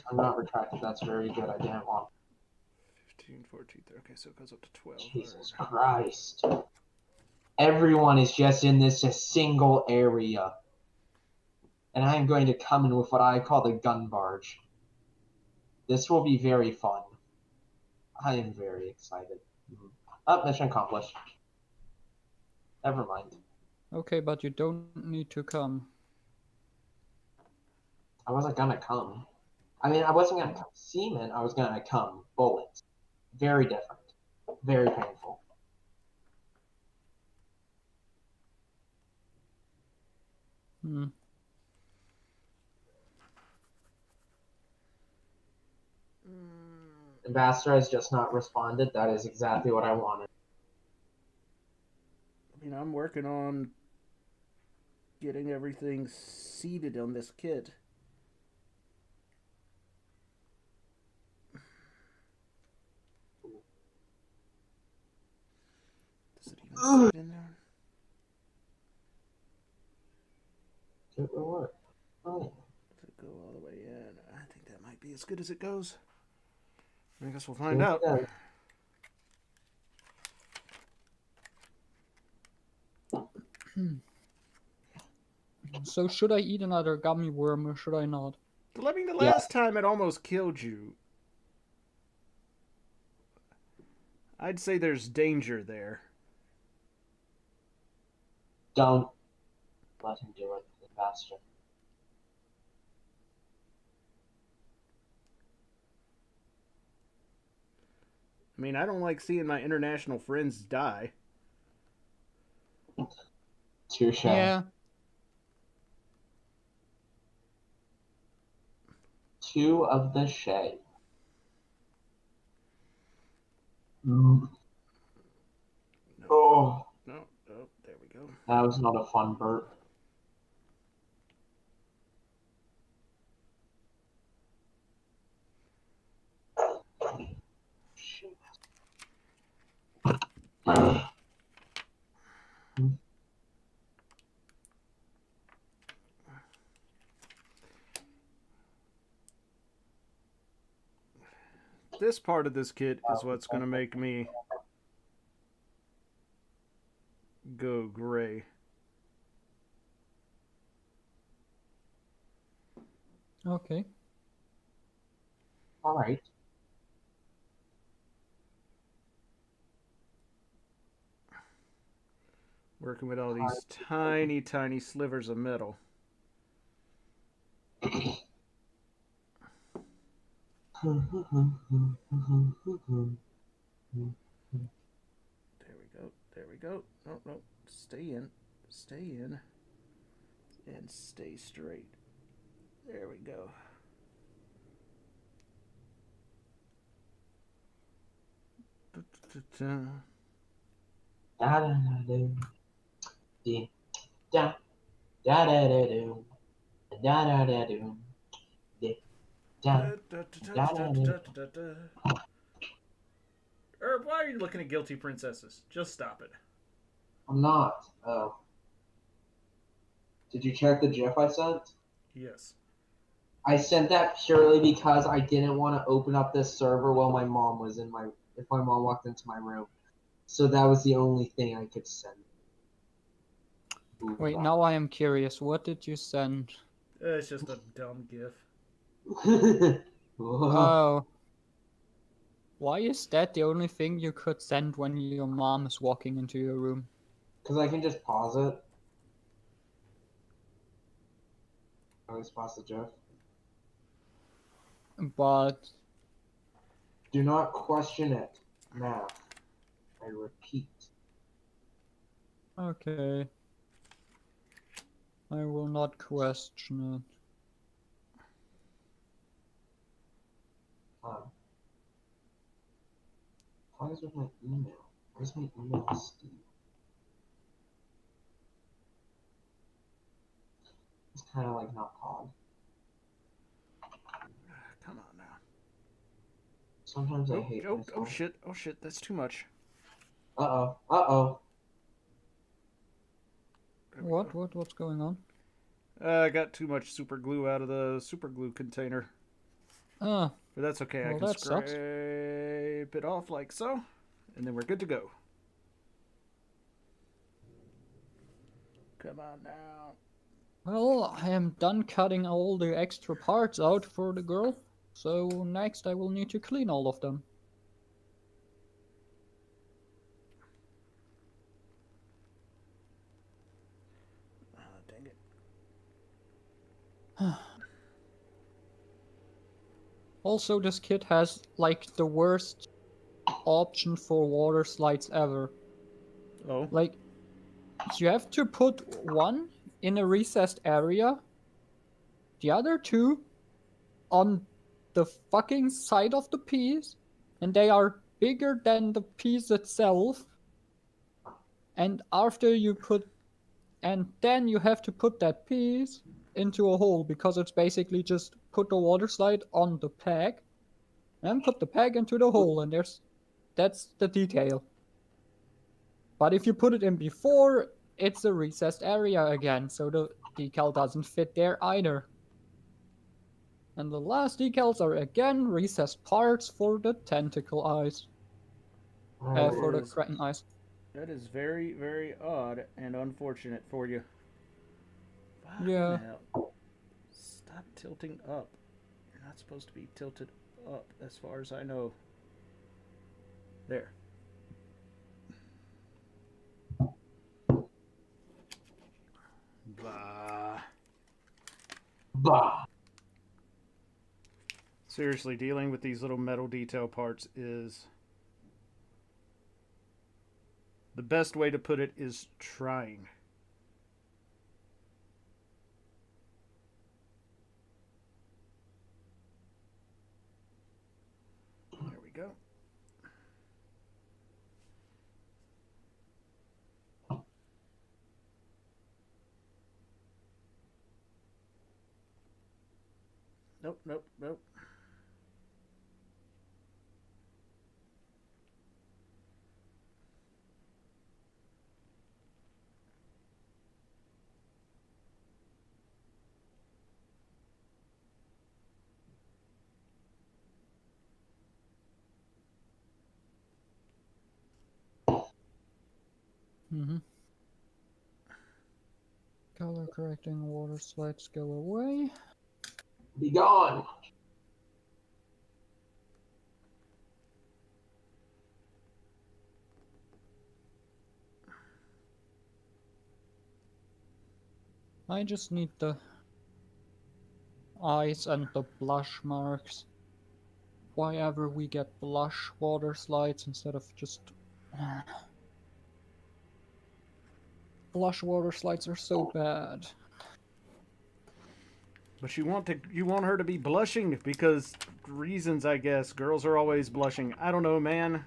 S6: I'm not retracted. That's very good. I didn't want.
S1: 15, 14. Okay, so it goes up to 12.
S6: Jesus Christ. Everyone is just in this a single area. And I am going to come in with what I call the gun barge. This will be very fun. I am very excited. Oh, mission accomplished. Never mind.
S2: Okay, but you don't need to come.
S6: I wasn't gonna come. I mean, I wasn't gonna come semen. I was gonna come bullets. Very different. Very painful. Ambassador has just not responded. That is exactly what I wanted.
S1: I mean, I'm working on getting everything seated on this kit. Does it even sit in there?
S6: It will work. Oh, yeah.
S1: Does it go all the way in? I think that might be as good as it goes. I guess we'll find out.
S2: So should I eat another gummy worm or should I not?
S1: I mean, the last time it almost killed you. I'd say there's danger there.
S6: Don't let him do it, Ambassador.
S1: I mean, I don't like seeing my international friends die.
S6: Touche.
S2: Yeah.
S6: Two of the shade. No. Oh.
S1: No, there we go.
S6: That was not a fun burp.
S1: This part of this kit is what's going to make me go gray.
S2: Okay.
S6: All right.
S1: Working with all these tiny, tiny slivers of metal. There we go. There we go. No. Stay in. Stay in. And stay straight. There we go. Herb, why are you looking at guilty princesses? Just stop it.
S6: I'm not. Did you check the GIF I sent?
S1: Yes.
S6: I sent that purely because I didn't want to open up this server while my mom was in my. If my mom walked into my room, so that was the only thing I could send. Ooh,
S2: Wait, now I am curious. What did you send?
S1: It's just a dumb gif.
S6: Because
S2: Oh. Why is that the only thing you could send when your mom is walking into your room?
S6: I can just pause it. I always pause the GIF.
S2: But
S6: Do not question it, math. I repeat.
S2: okay. I will not question it.
S6: What is with my email? Where's my email, Steve? It's kind of like not Pog.
S1: Come on now.
S6: Sometimes I hate myself.
S1: Oh shit! Oh shit! That's too much.
S6: Uh-oh. Uh-oh.
S2: What's going on?
S1: I got too much super glue out of the super glue container.
S2: Ah,
S1: But that's okay. I
S2: well,
S1: can
S2: that
S1: scrape
S2: sucks.
S1: it off like so, and then we're good to go. Come on now.
S2: well, I am done cutting all the extra parts out for the girl. So next I will need to clean all of them.
S1: Dang it.
S2: Also, this kit has like the worst option for water slides ever.
S1: Oh.
S2: Like, you have to put one in a recessed area, the other two on the fucking side of the piece, and they are bigger than the piece itself. And then you have to put that piece into a hole, because it's basically just put the water slide on the peg and put the peg into the hole, and that's the detail. But if you put it in before, it's a recessed area again, so the decal doesn't fit there either. And the last decals are again recessed parts for the tentacle eyes. For the Cretan eyes.
S1: That is very, very odd and unfortunate for you.
S2: Yeah.
S1: Hell. Stop tilting up. You're not supposed to be tilted up, as far as I know. There.
S6: Bah.
S1: Seriously, dealing with these little metal detail parts is... The best way to put it is trying. There we go. Nope, nope, nope.
S2: Color correcting water slides go away.
S6: Be gone.
S2: I just need the eyes and the blush marks. Why ever we get blush water slides instead of just... Blush water slides are so bad.
S1: But you want her to be blushing because reasons, I guess. Girls are always blushing. I don't know, man.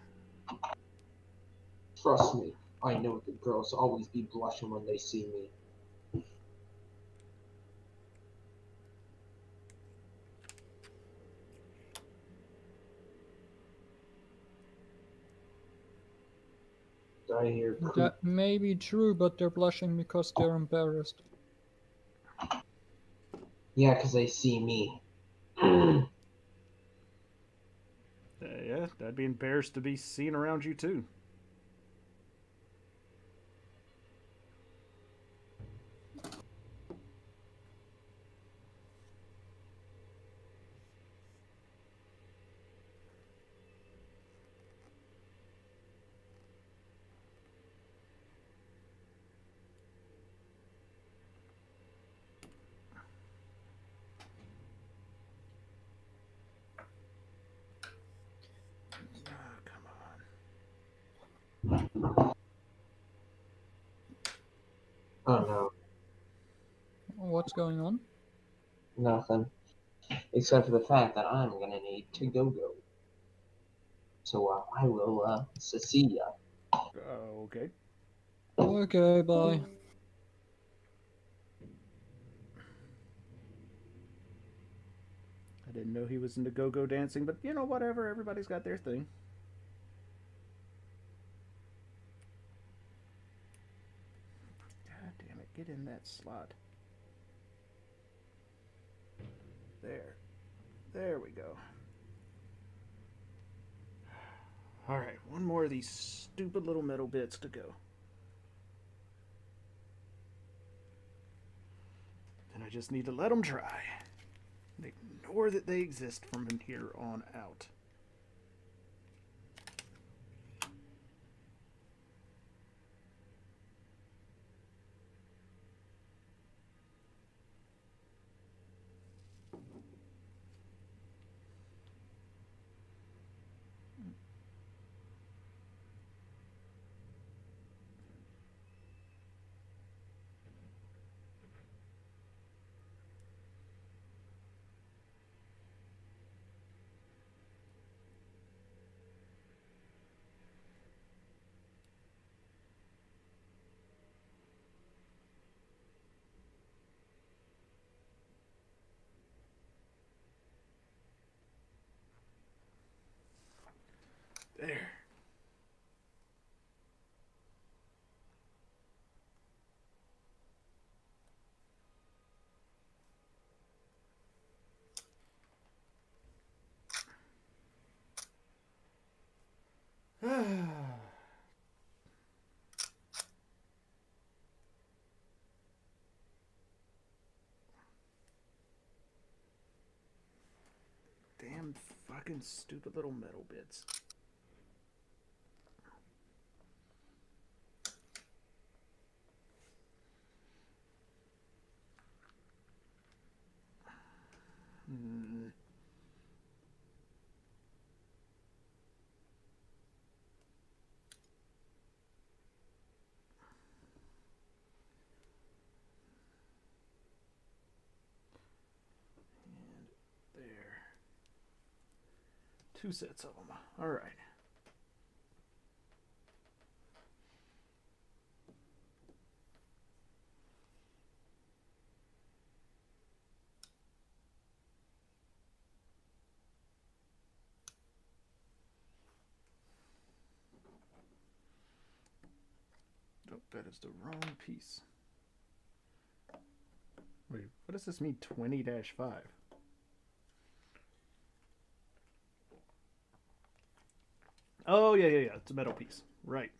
S6: Trust me, I know the girls always be blushing when they see me. I hear
S2: That may be true, but they're blushing because they're embarrassed.
S6: Yeah, because they see me.
S1: Yeah, I'd be embarrassed to be seen around you too. Oh, come on.
S6: Oh no,
S2: What's going on?
S6: nothing. Except for the fact that I'm gonna need to go. So I will see ya.
S1: Okay.
S2: Okay, bye.
S1: I didn't know he was into go-go dancing, but you know, whatever. Everybody's got their thing. God damn it! Get in that slot. There. There we go. Alright, one more of these stupid little metal bits to go. Then I just need to let them dry. And ignore that they exist from here on out. There. Damn fucking stupid little metal bits. Hmm. And there. 2 sets of them. Alright. Oh, that is the wrong piece. Wait, what does this mean 20-5? Oh, yeah. It's a metal piece. Right.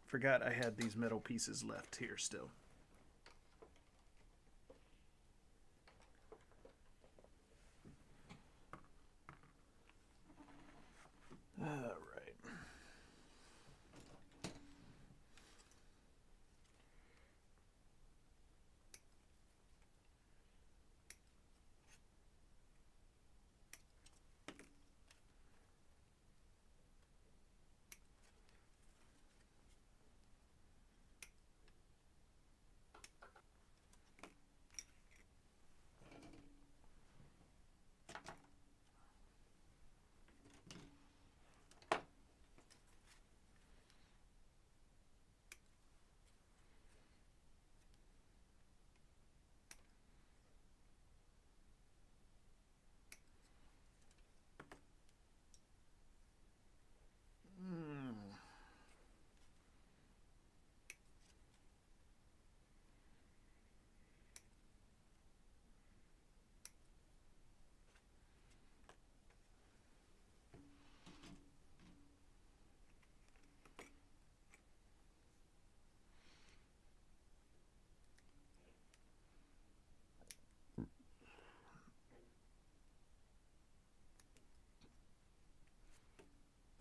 S1: Forgot I had these metal pieces left here still. Alright.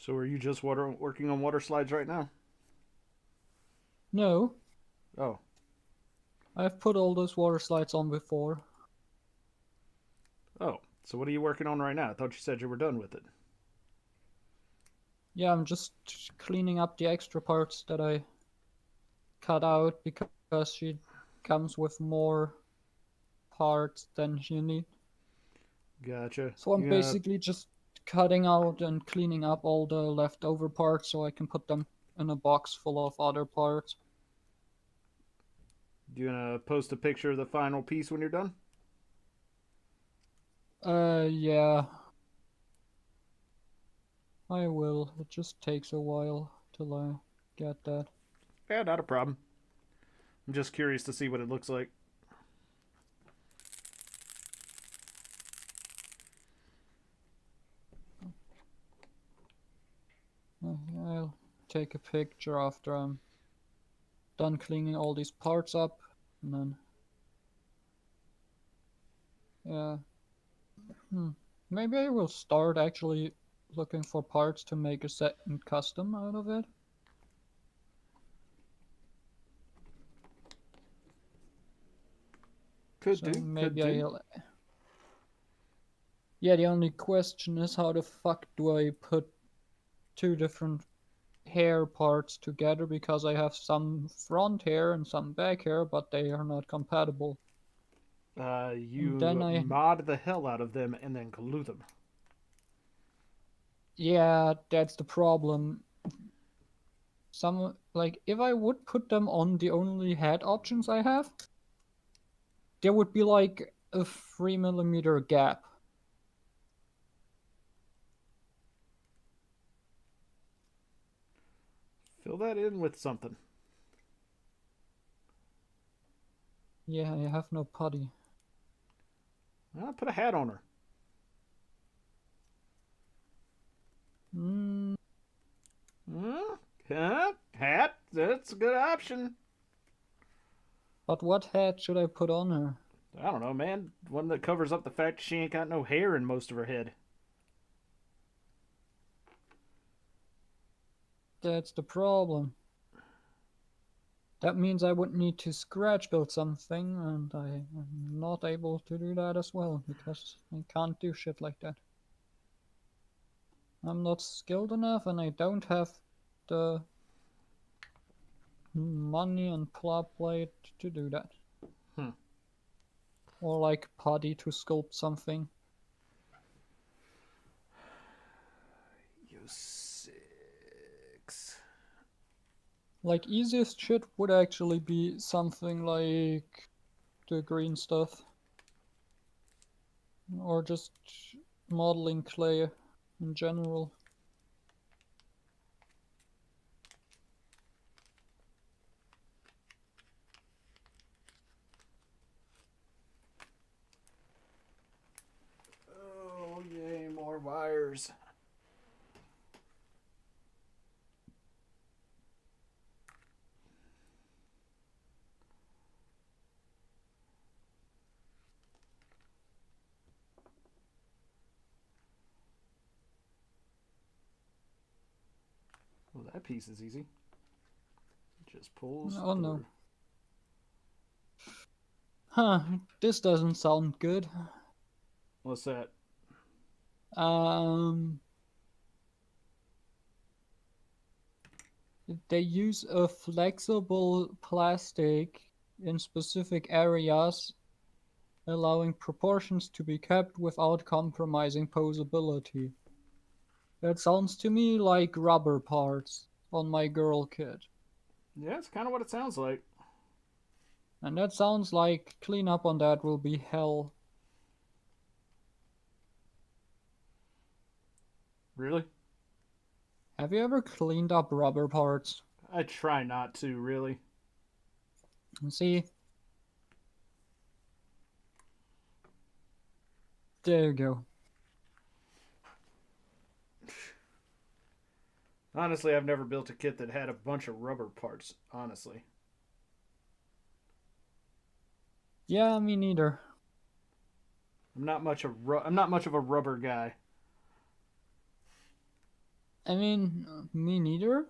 S1: So are you just working on water slides right now?
S2: No,
S1: Oh,
S2: I've put all those water slides on before.
S1: oh. So what are you working on right now? I thought you said you were done with it.
S2: Yeah, I'm just cleaning up the extra parts that I cut out because she comes with more parts than you need.
S1: Gotcha.
S2: So I'm
S1: You
S2: basically just cutting out and cleaning up all the leftover parts so I can put them in a box full of other parts.
S1: gonna post a picture of the final piece when you're done?
S2: Yeah, I will. It just takes a while till I get that.
S1: Yeah, not a problem. I'm just curious to see what it looks like.
S2: I'll take a picture after I'm done cleaning all these parts up, and then yeah. Maybe I will start actually looking for parts to make a second custom out of it.
S1: Could
S2: So
S1: do.
S2: maybe
S1: Could do.
S2: I'll. Yeah, the only question is how the fuck do I put two different hair parts together, because I have some front hair and some back hair, but they are not compatible. And then
S1: You mod the hell out of them and then glue them.
S2: yeah, that's the problem. Like, if I would put them on the only head options I have, there would be like a 3 mm gap.
S1: Fill that in with something.
S2: Yeah, I have no putty.
S1: Put a hat on her.
S2: Hmm.
S1: Hat? That's a good option.
S2: But what hat should I put on her?
S1: I don't know, man. One that covers up the fact she ain't got no hair in most of her head.
S2: That's the problem. That means I would need to scratch build something, and I am not able to do that as well, because I can't do shit like that. I'm not skilled enough, and I don't have the money and plot plate to do that.
S1: Hmm.
S2: Or like putty to sculpt something.
S1: You six.
S2: Like, easiest shit would actually be something like the green stuff. Or just modeling clay in general.
S1: Oh, yay, more wires. Well, that piece is easy. It just pulls
S2: Oh
S1: through.
S2: no. Huh, this doesn't sound good.
S1: What's that?
S2: They use a flexible plastic in specific areas, allowing proportions to be kept without compromising posability. That sounds to me like rubber parts on my girl kit.
S1: Yeah, it's kind of what it sounds like.
S2: And that sounds like cleanup on that will be hell.
S1: Really?
S2: Have you ever cleaned up rubber parts?
S1: I try not to, really.
S2: See? There you go.
S1: Honestly, I've never built a kit that had a bunch of rubber parts, honestly.
S2: Yeah, me neither.
S1: I'm not much of a rubber guy.
S2: I mean, me neither.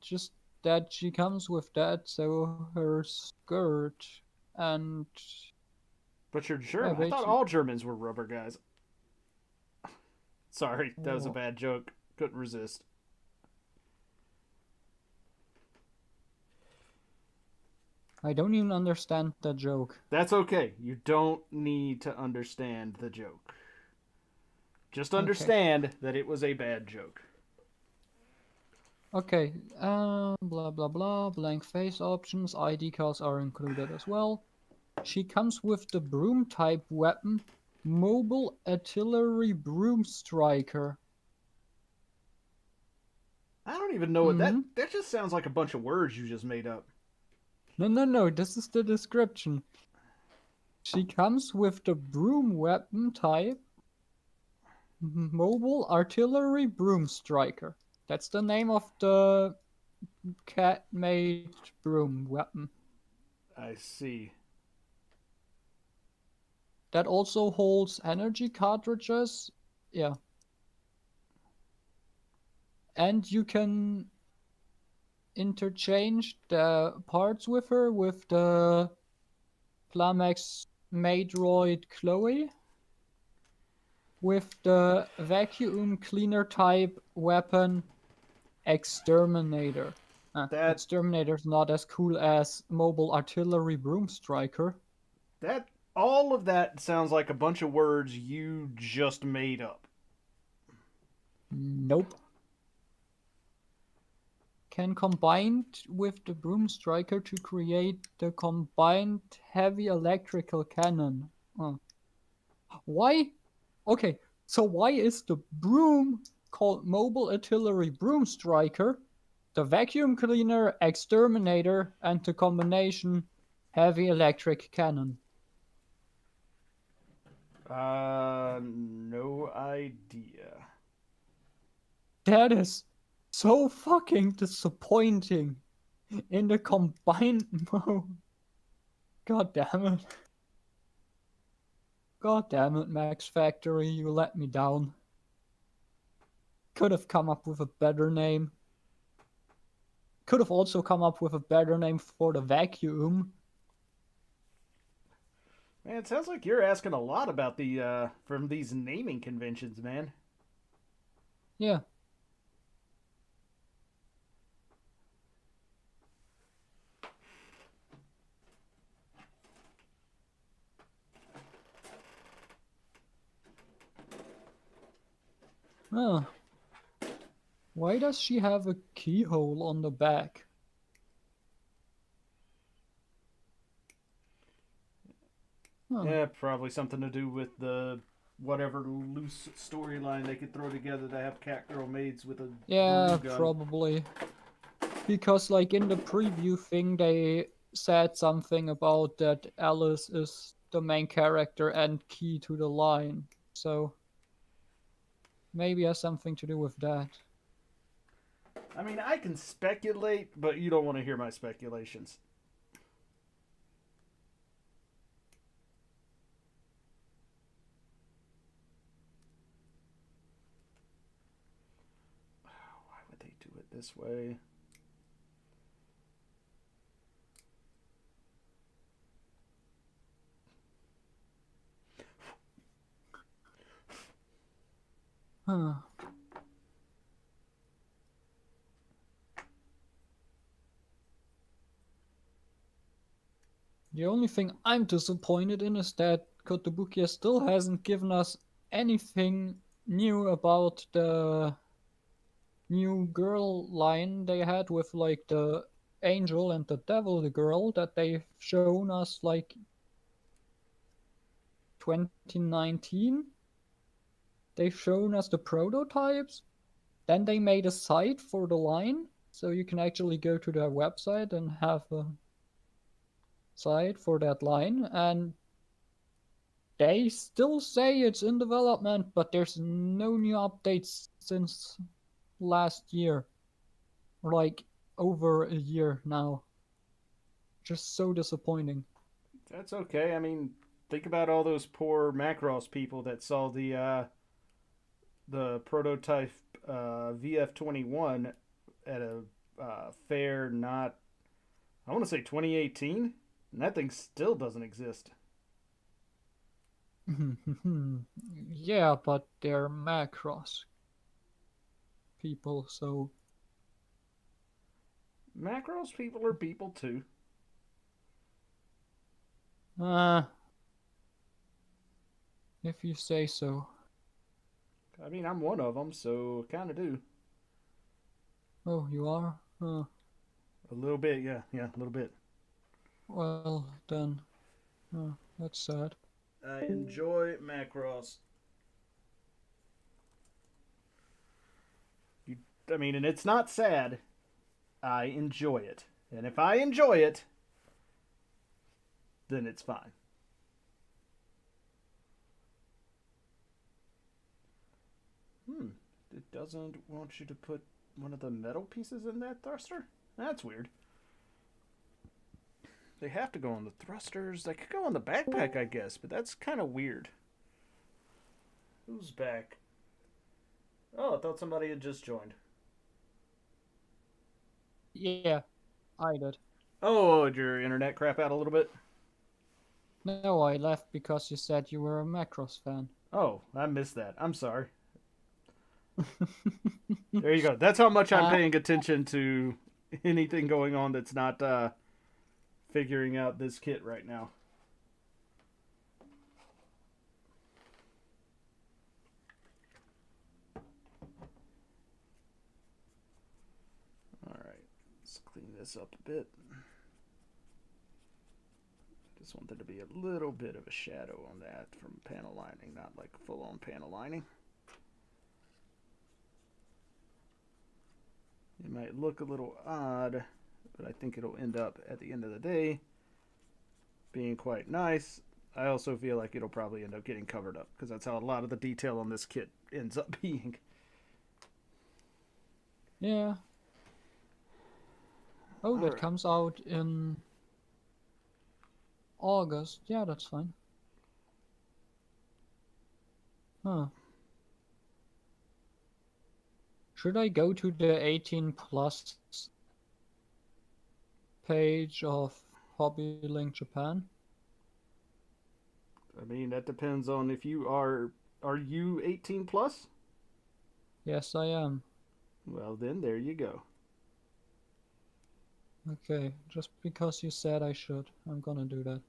S2: Just that she comes with that, so her skirt and
S1: But you're
S2: yeah,
S1: German. I thought
S2: basically.
S1: all Germans were rubber guys. Sorry, that was a
S2: Oh,
S1: bad joke. Couldn't resist.
S2: I don't even understand the joke.
S1: That's okay. You don't need to understand the joke. Just
S2: Okay.
S1: understand that it was a bad joke.
S2: Okay, blah blah blah, blank face options, ID cards are included as well. She comes with the broom type weapon, Mobile Artillery Broom Striker.
S1: I don't even know what that just sounds like a bunch of words you just made up.
S2: No, this is the description. She comes with the broom weapon type, Mobile Artillery Broom Striker. That's the name of the cat-made broom weapon.
S1: I see.
S2: That also holds energy cartridges. Yeah. And you can interchange the parts with her with the Plamex Maidroid Chloe with the vacuum cleaner type weapon Exterminator.
S1: That
S2: Exterminator's not as cool as Mobile Artillery Broom Striker.
S1: that all of that sounds like a bunch of words you just made up.
S2: Nope. Can combine with the Broom Striker to create the combined heavy electrical cannon. Why? Okay, so why is the broom called Mobile Artillery Broom Striker, the vacuum cleaner Exterminator, and the combination heavy electric cannon?
S1: No idea.
S2: That is so fucking disappointing in the combined mode. God damn it. God damn it, Max Factory, you let me down. Could have come up with a better name. Could have also come up with a better name for the vacuum.
S1: Man, it sounds like you're asking a lot about the from these naming conventions, man.
S2: Yeah. Huh. Why does she have a keyhole on the back? Huh.
S1: Yeah, probably something to do with the whatever loose storyline they could throw together to have Catgirl maids with a
S2: Yeah,
S1: gun.
S2: probably. Because like in the preview thing they said something about that Alice is the main character and key to the line. So maybe it has something to do with that.
S1: I mean, I can speculate, but you don't want to hear my speculations. Why would they do it this way?
S2: Huh. The only thing I'm disappointed in is that Kotobukiya still hasn't given us anything new about the new girl line they had with like the angel and the devil the girl that they've shown us like 2019. They've shown us the prototypes, then they made a site for the line, so you can actually go to their website and have a site for that line, and they still say it's in development, but there's no new updates since last year, or like over a year now. Just so disappointing.
S1: That's okay. I mean, think about all those poor Macross people that saw the prototype VF21 at a fair, not, I want to say 2018, and that thing still doesn't exist.
S2: Yeah, but they're Macross people, so
S1: Macross people are people too.
S2: if you say so.
S1: I mean, I'm one of them, so kind of do.
S2: Oh, you are?
S1: A little bit, yeah, a little bit.
S2: Well, then. That's sad.
S1: I enjoy Macross. I mean, and it's not sad. I enjoy it. And if I enjoy it, then it's fine. It doesn't want you to put one of the metal pieces in that thruster? That's weird. They have to go on the thrusters. They could go on the backpack, I guess, but that's kind of weird. Who's back? Oh, I thought somebody had just joined.
S2: Yeah, I did.
S1: Oh, did your internet crap out a little bit?
S2: No, I left because you said you were a Macross fan.
S1: Oh, I missed that. I'm sorry. There you go. That's how much I'm paying attention to anything going on that's not figuring out this kit right now. All right, let's clean this up a bit. Just want there to be a little bit of a shadow on that from panel lining, not like full-on panel lining. It might look a little odd, but I think it'll end up, at the end of the day, being quite nice. I also feel like it'll probably end up getting covered up, because that's how a lot of the detail on this kit ends up being.
S2: Yeah. Oh, that
S1: Alright.
S2: comes out in August. Yeah, that's fine. Huh. Should I go to the 18 plus page of Hobby Link Japan?
S1: I mean, that depends on if you are you 18 plus?
S2: Yes, I am.
S1: Well, then there you go.
S2: Okay, just because you said I should, I'm gonna do that.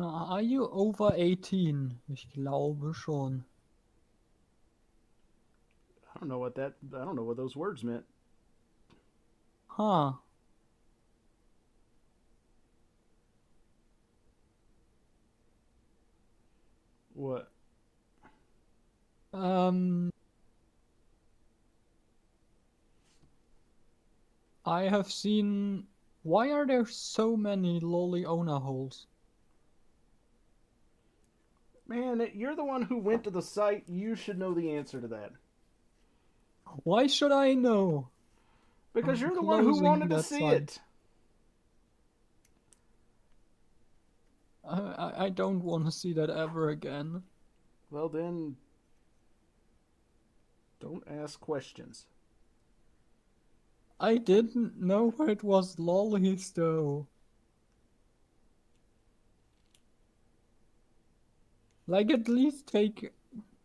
S2: Are you over 18? Ich glaube schon.
S1: I don't know what those words meant.
S2: Huh.
S1: What?
S2: I have seen. Why are there so many lolly owner holes?
S1: Man, you're the one who went to the site. You should know the answer to that.
S2: Why should I know?
S1: Because
S2: I'm
S1: you're the one who
S2: closing
S1: wanted to
S2: that
S1: see
S2: site.
S1: it.
S2: I don't want to see that ever again.
S1: Well, then, don't ask questions.
S2: I didn't know it was lollies though. Like, at least take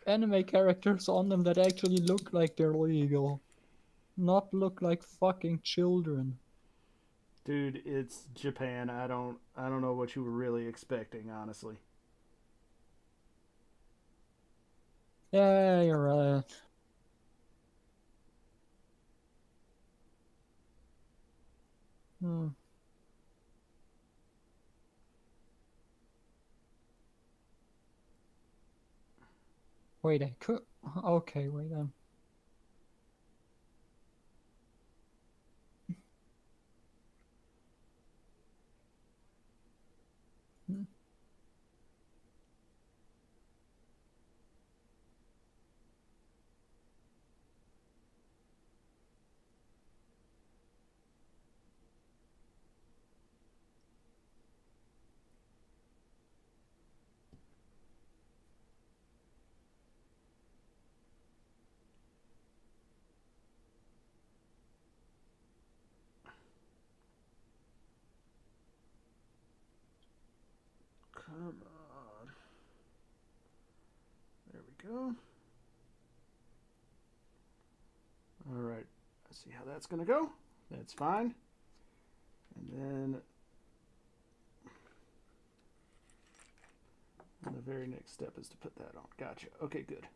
S2: anime characters on them that actually look like they're legal. Not look like fucking children.
S1: Dude, it's Japan. I don't know what you were really expecting, honestly.
S2: Yeah, you're right. Hmm. Wait, I could. Okay, wait. Hmm.
S1: Come on. There we go. All right. Let's see how that's going to go. That's fine. And then the very next step is to put that on. Gotcha. Okay, good.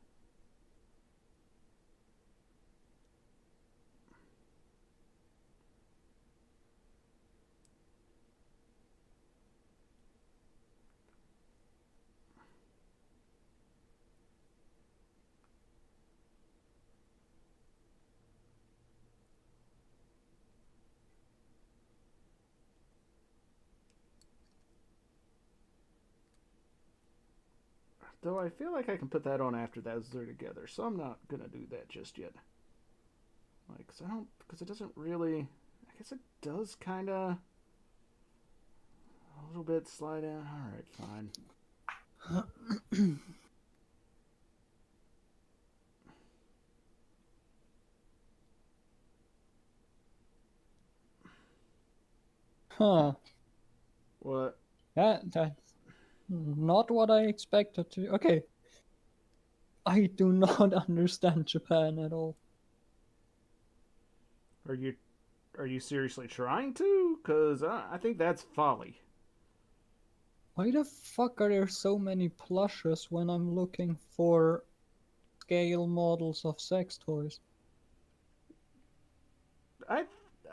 S1: Though I feel like I can put that on after those are together, so I'm not gonna do that just yet. Like, because it doesn't really. I guess it does kind of a little bit slide in. All right, fine.
S2: Huh.
S1: What?
S2: That's not what I expected to. Okay. I do not understand Japan at all.
S1: Are you seriously trying to? Cause I think that's folly.
S2: Why the fuck are there so many plushes when I'm looking for scale models of sex toys?
S1: I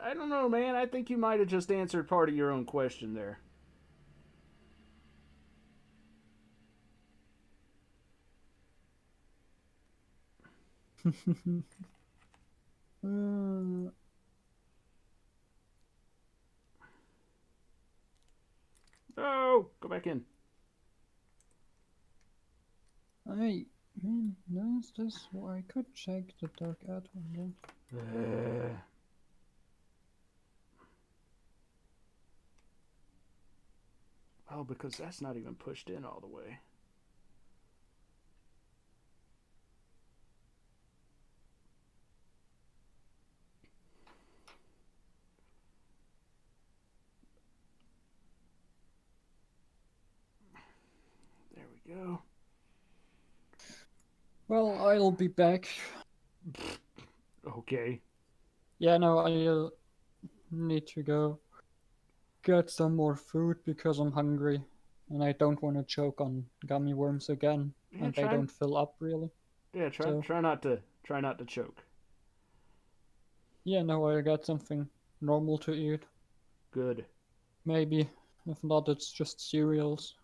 S1: I don't know, man. I think you might have just answered part of your own question there.
S2: uh,
S1: Oh, go back in.
S2: Is this? I could check the dark ad window.
S1: Oh, because that's not even pushed in all the way. There we go.
S2: Well, I'll be back.
S1: Okay.
S2: Yeah, no, I need to go get some more food because I'm hungry and I don't want to choke on gummy worms again,
S1: Yeah,
S2: and they don't fill up really.
S1: Yeah,
S2: So
S1: try not to choke.
S2: yeah, no, I got something normal to eat.
S1: Good.
S2: Maybe. If not, it's just cereals.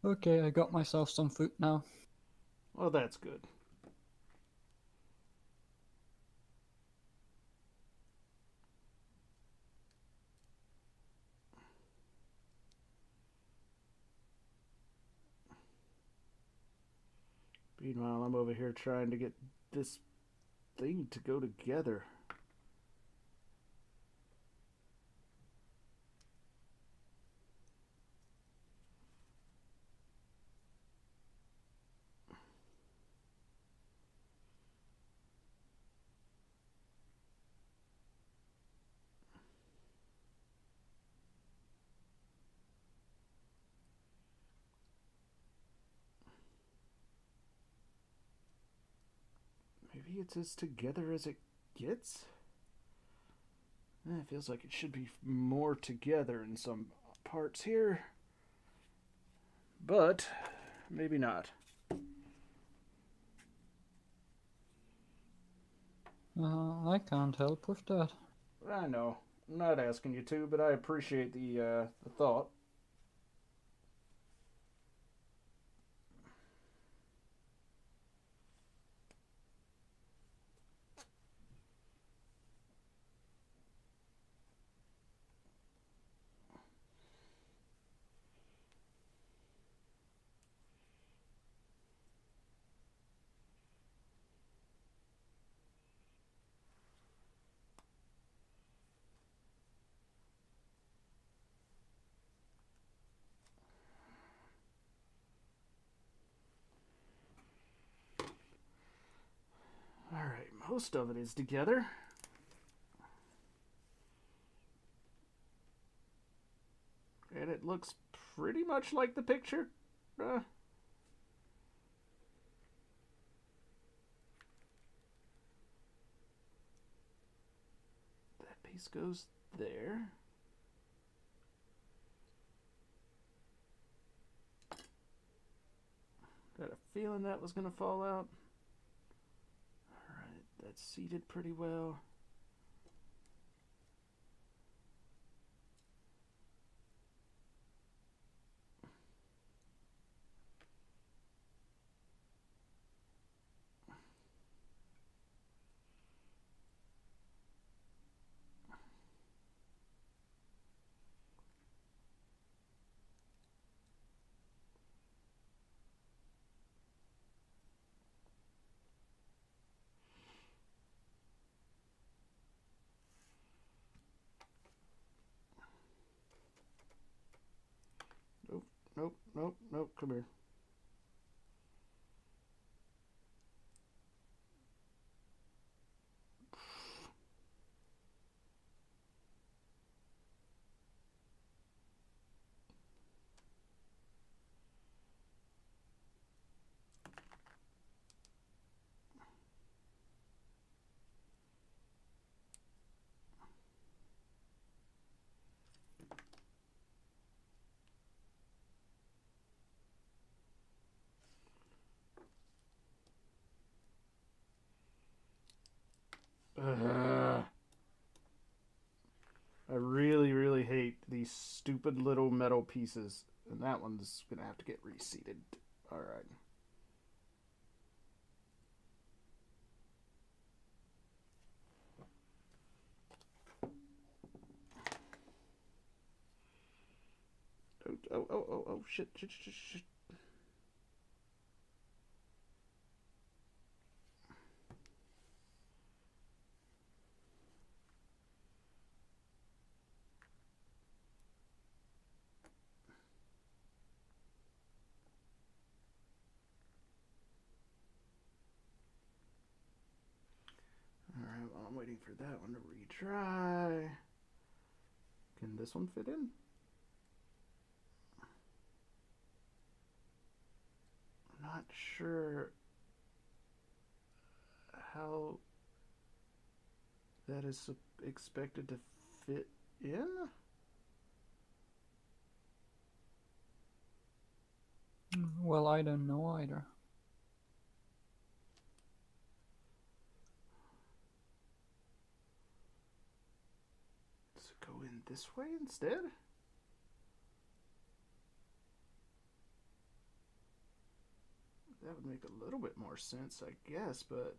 S2: Okay, I got myself some food now.
S1: Well, that's good. Meanwhile, I'm over here trying to get this thing to go together. Maybe it's as together as it gets? It feels like it should be more together in some parts here. But maybe not.
S2: I can't help with that.
S1: I know. I'm not asking you to, but I appreciate the thought. Alright, most of it is together. And it looks pretty much like the picture. That piece goes there. Got a feeling that was going to fall out. Alright, that's seated pretty well. Nope, come here. I really hate these stupid little metal pieces. And that one's going to have to get reseated. Alright. Oh, shit. Alright, well, I'm waiting for that one to retry. Can this one fit in? I'm not sure how that is expected to fit in.
S2: Well, I don't know either.
S1: Does it go in this way instead? that would make a little bit more sense, I guess, but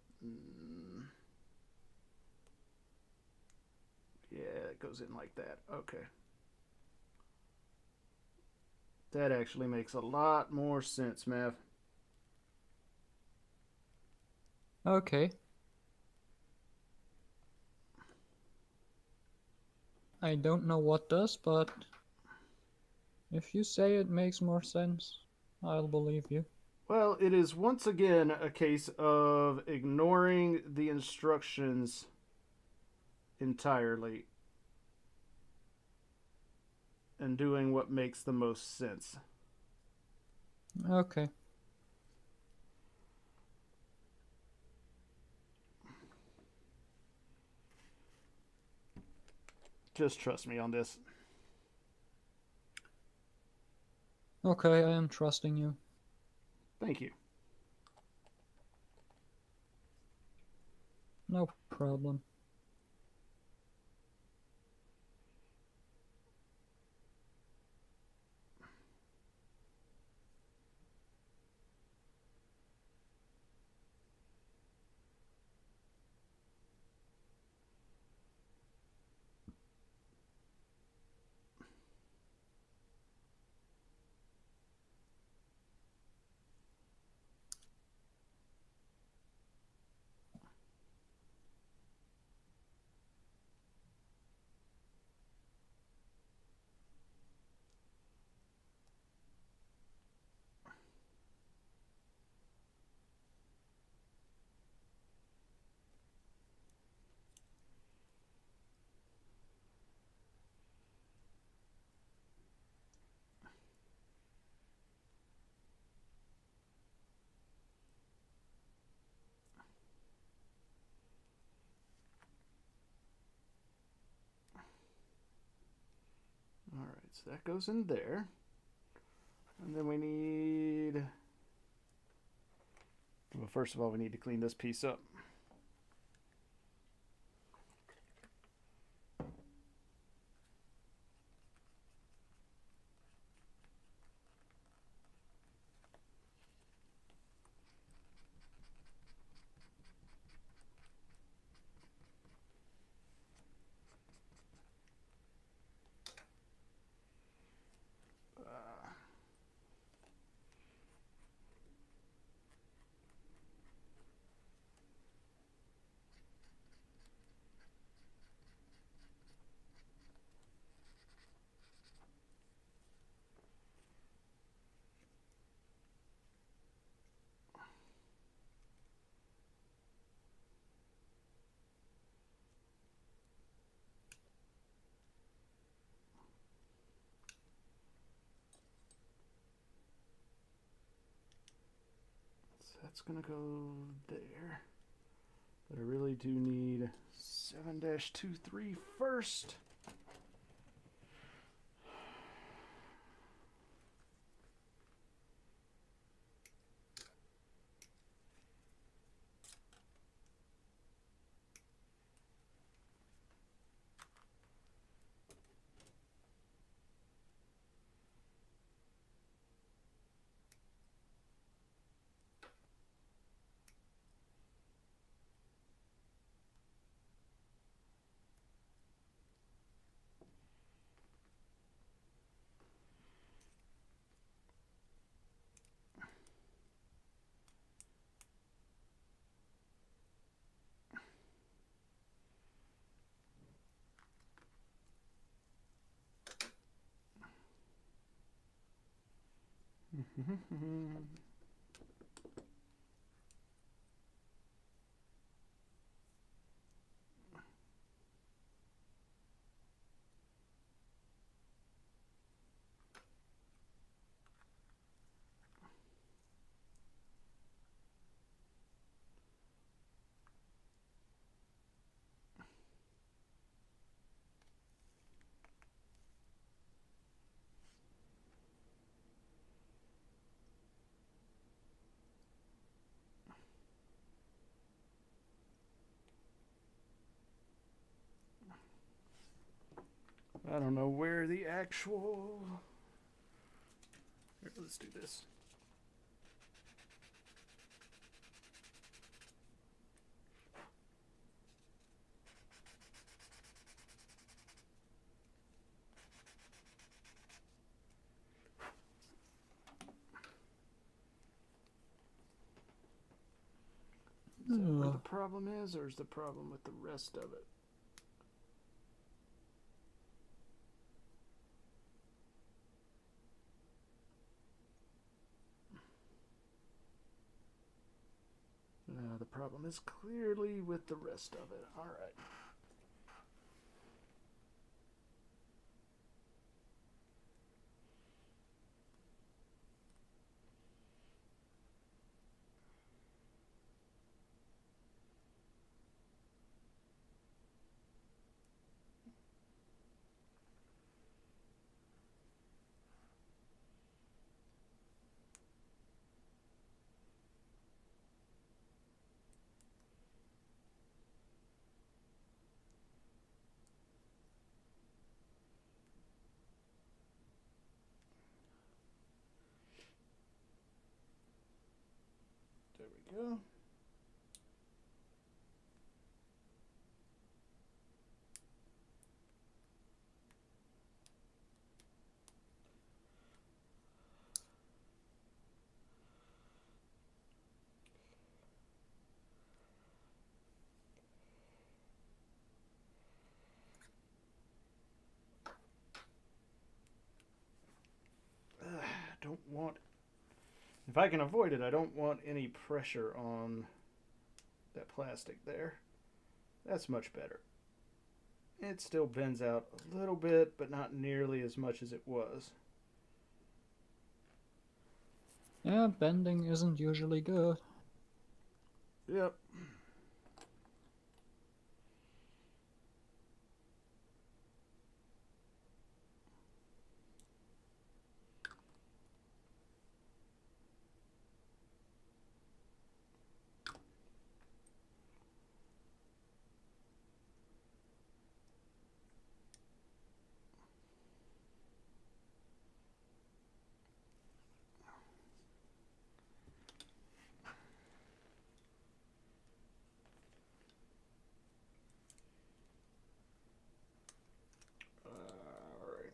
S1: yeah, it goes in like that. Okay. That actually makes a lot more sense, Mav.
S2: Okay. I don't know what does, but if you say it makes more sense, I'll believe you.
S1: Well, it is once again a case of ignoring the instructions entirely and doing what makes the most sense.
S2: Okay.
S1: Just trust me on this.
S2: Okay, I am trusting you.
S1: Thank you.
S2: No problem.
S1: All right, so that goes in there. And then we need... Well, first of all, we need to clean this piece up. That's gonna go there. But I really do need 7-23 first. I don't know where the actual... Here, let's do this. problem is, or is the problem with the rest of it? The problem is clearly with the rest of it. All right. There we go. Don't want, if I can avoid it, I don't want any pressure on that plastic there. That's much better. It still bends out a little bit, but not nearly as much as it was.
S2: Yeah, bending isn't usually good.
S1: Yep. Alright.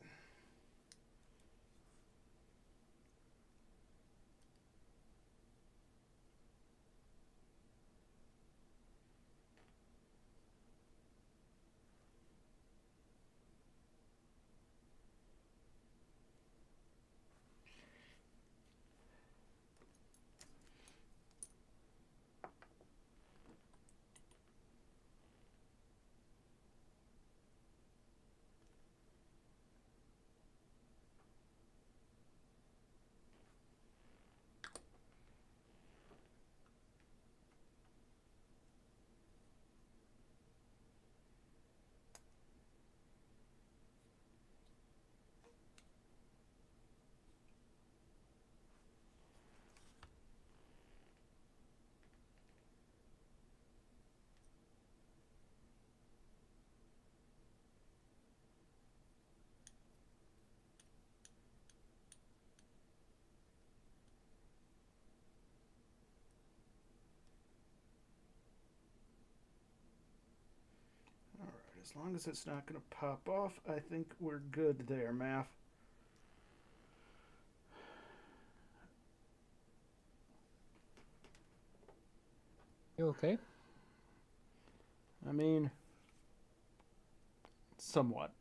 S1: As long as it's not going to pop off, I think we're good there, Math.
S2: You okay?
S1: I mean, somewhat.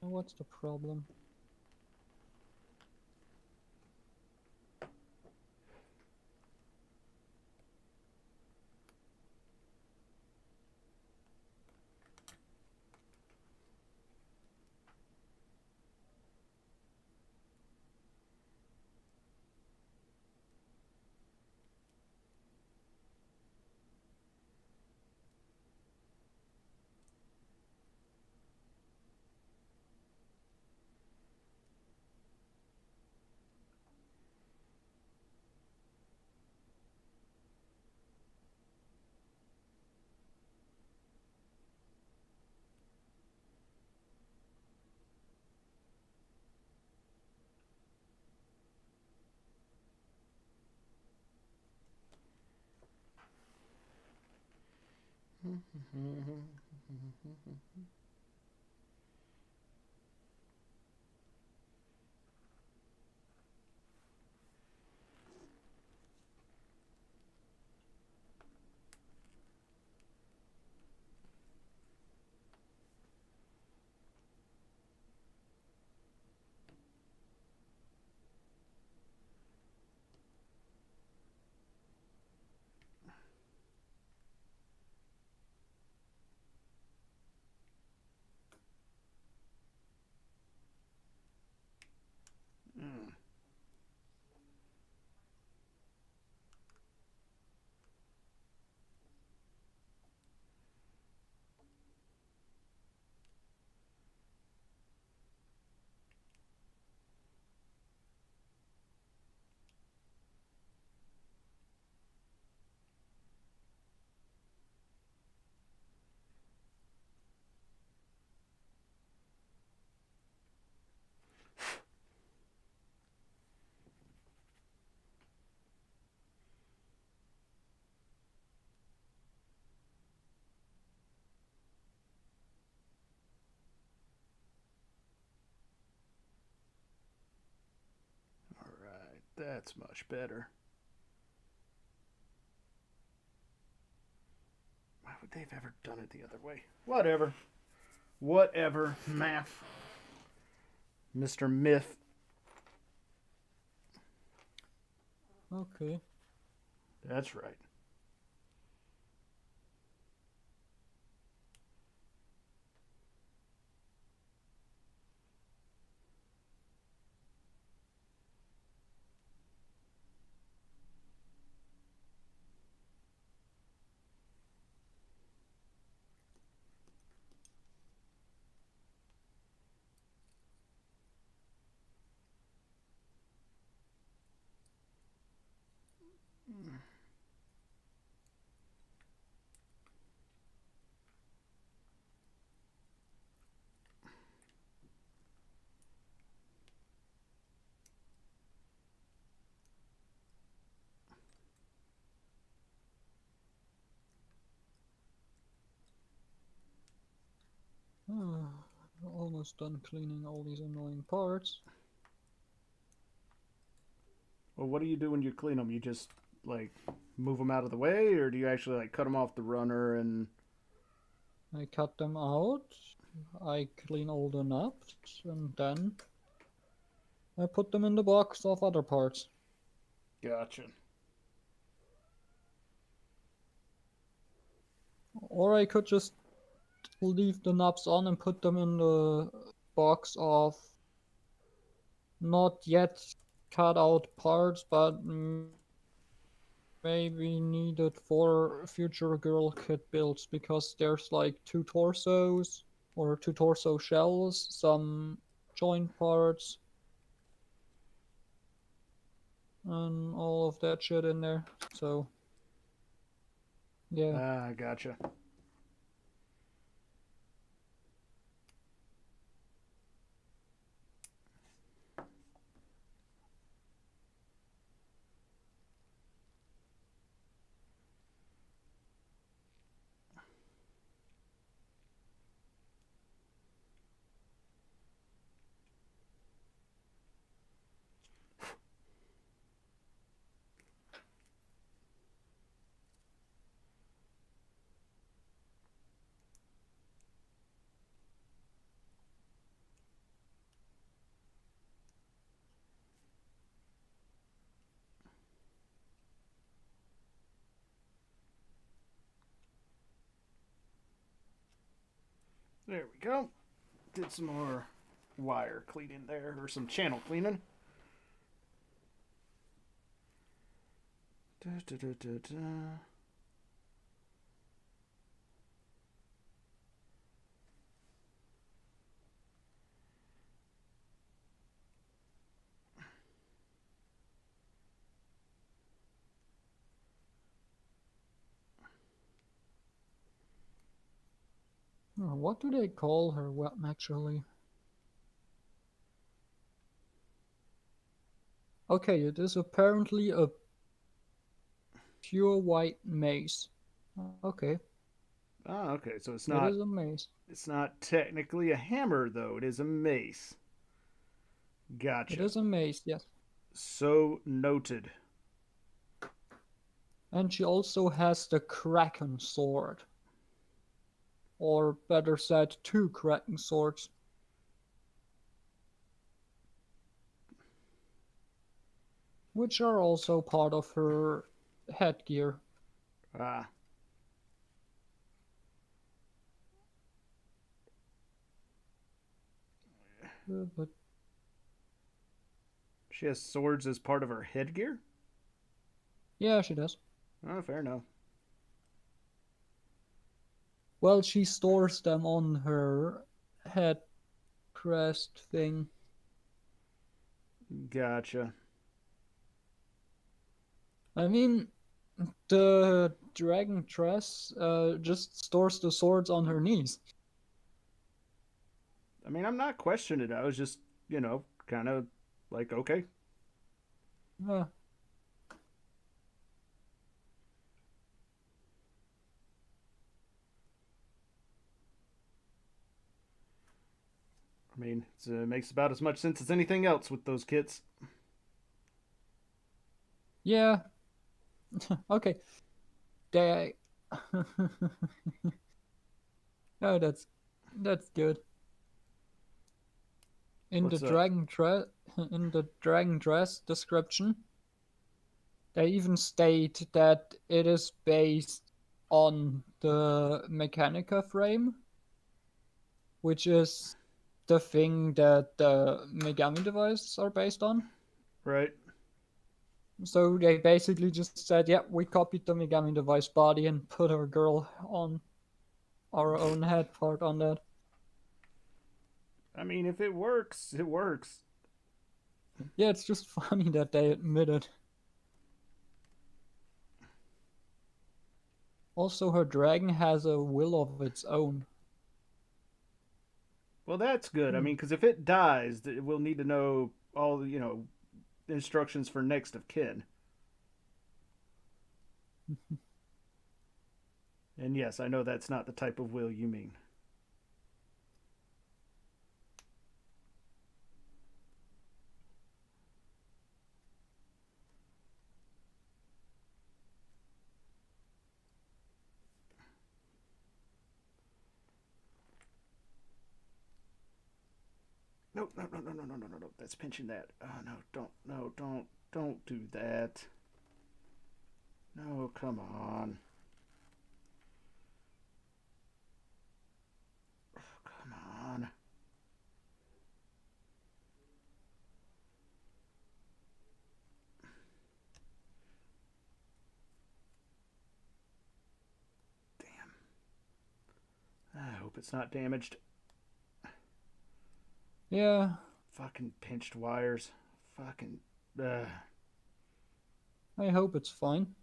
S2: What's the problem?
S1: Alright, that's much better. Why would they have ever done it the other way? Whatever. Whatever. Math. Mr. Myth.
S2: Okay.
S1: That's right.
S2: Almost done cleaning all these annoying parts.
S1: Well, what do you do when you clean them? You just, like, move them out of the way? Or do you actually, like, cut them off the runner and...
S2: I cut them out, I clean all the nuts, and then I put them in the box of other parts.
S1: Gotcha.
S2: Or I could just leave the knobs on and put them in the box of not yet cut out parts, but maybe needed for future girl kit builds, because there's like 2 torsos or 2 torso shells, some joint parts, and all of that shit in there. So yeah.
S1: Ah, gotcha. There we go. Did some more wire cleaning there, or some channel cleaning. Da, da, da, da, da.
S2: What do they call her actually? Okay, it is apparently a pure white mace. Okay.
S1: Oh, okay. So it's
S2: It
S1: not
S2: is a mace.
S1: it's not technically a hammer though. It is a mace.
S2: It
S1: Gotcha.
S2: is a mace, yes.
S1: So noted.
S2: And she also has the Kraken sword. Or better said, 2 Kraken swords. Which are also part of her headgear.
S1: Ah.
S2: But
S1: She has swords as part of her headgear?
S2: yeah, she does.
S1: Oh, fair enough.
S2: Well, she stores them on her head crest thing.
S1: Gotcha.
S2: I mean, the dragon dress just stores the swords on her knees.
S1: I mean, I'm not questioning it. I was just, kind of like, okay.
S2: Uh,
S1: I mean, it makes about as much sense as anything else with those kits.
S2: yeah. Okay. They. Oh, that's good. In the
S1: What's up?
S2: in the dragon dress description, they even state that it is based on the Mechanica frame, which is the thing that the Megami devices are based on.
S1: Right?
S2: So they basically just said, "Yeah, we copied the Megami device body and put our girl on our own head part on that."
S1: I mean, if it works, it works.
S2: Yeah, it's just funny that they admit it. Also, her dragon has a will of its own.
S1: Well, that's good. I mean, because if it dies, we'll need to know all, instructions for next of kin. And yes, I know that's not the type of will you mean. No, no, no, no, no, no, no, no, no. That's pinching that. Oh no, don't do that. No, come on. Oh, come on. Damn. I hope it's not damaged.
S2: Yeah,
S1: Fucking pinched wires. Fucking.
S2: I hope it's fine.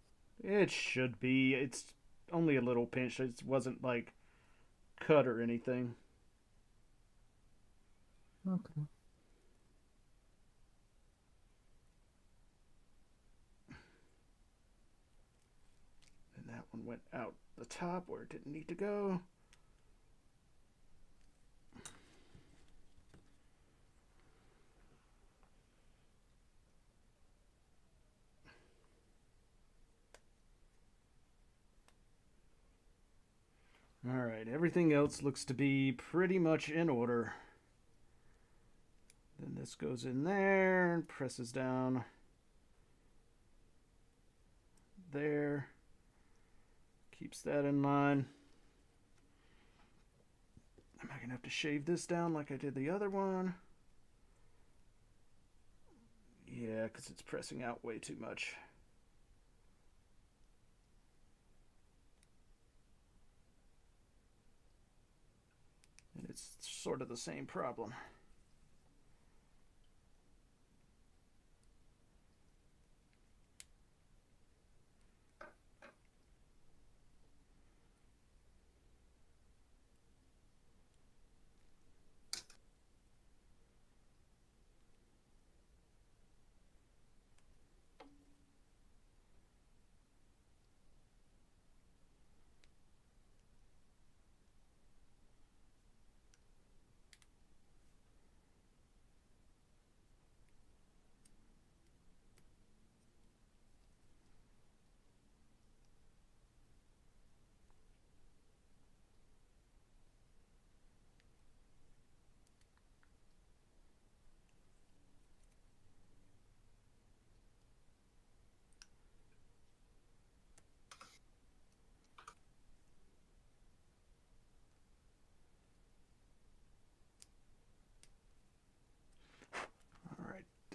S1: It should be. It's only a little pinched. It wasn't like cut or anything.
S2: Okay.
S1: And that one went out the top where it didn't need to go. Alright, everything else looks to be pretty much in order. Then this goes in there and presses down there. Keeps that in line. Am I going to have to shave this down like I did the other one? Yeah, because it's pressing out way too much. And it's sort of the same problem.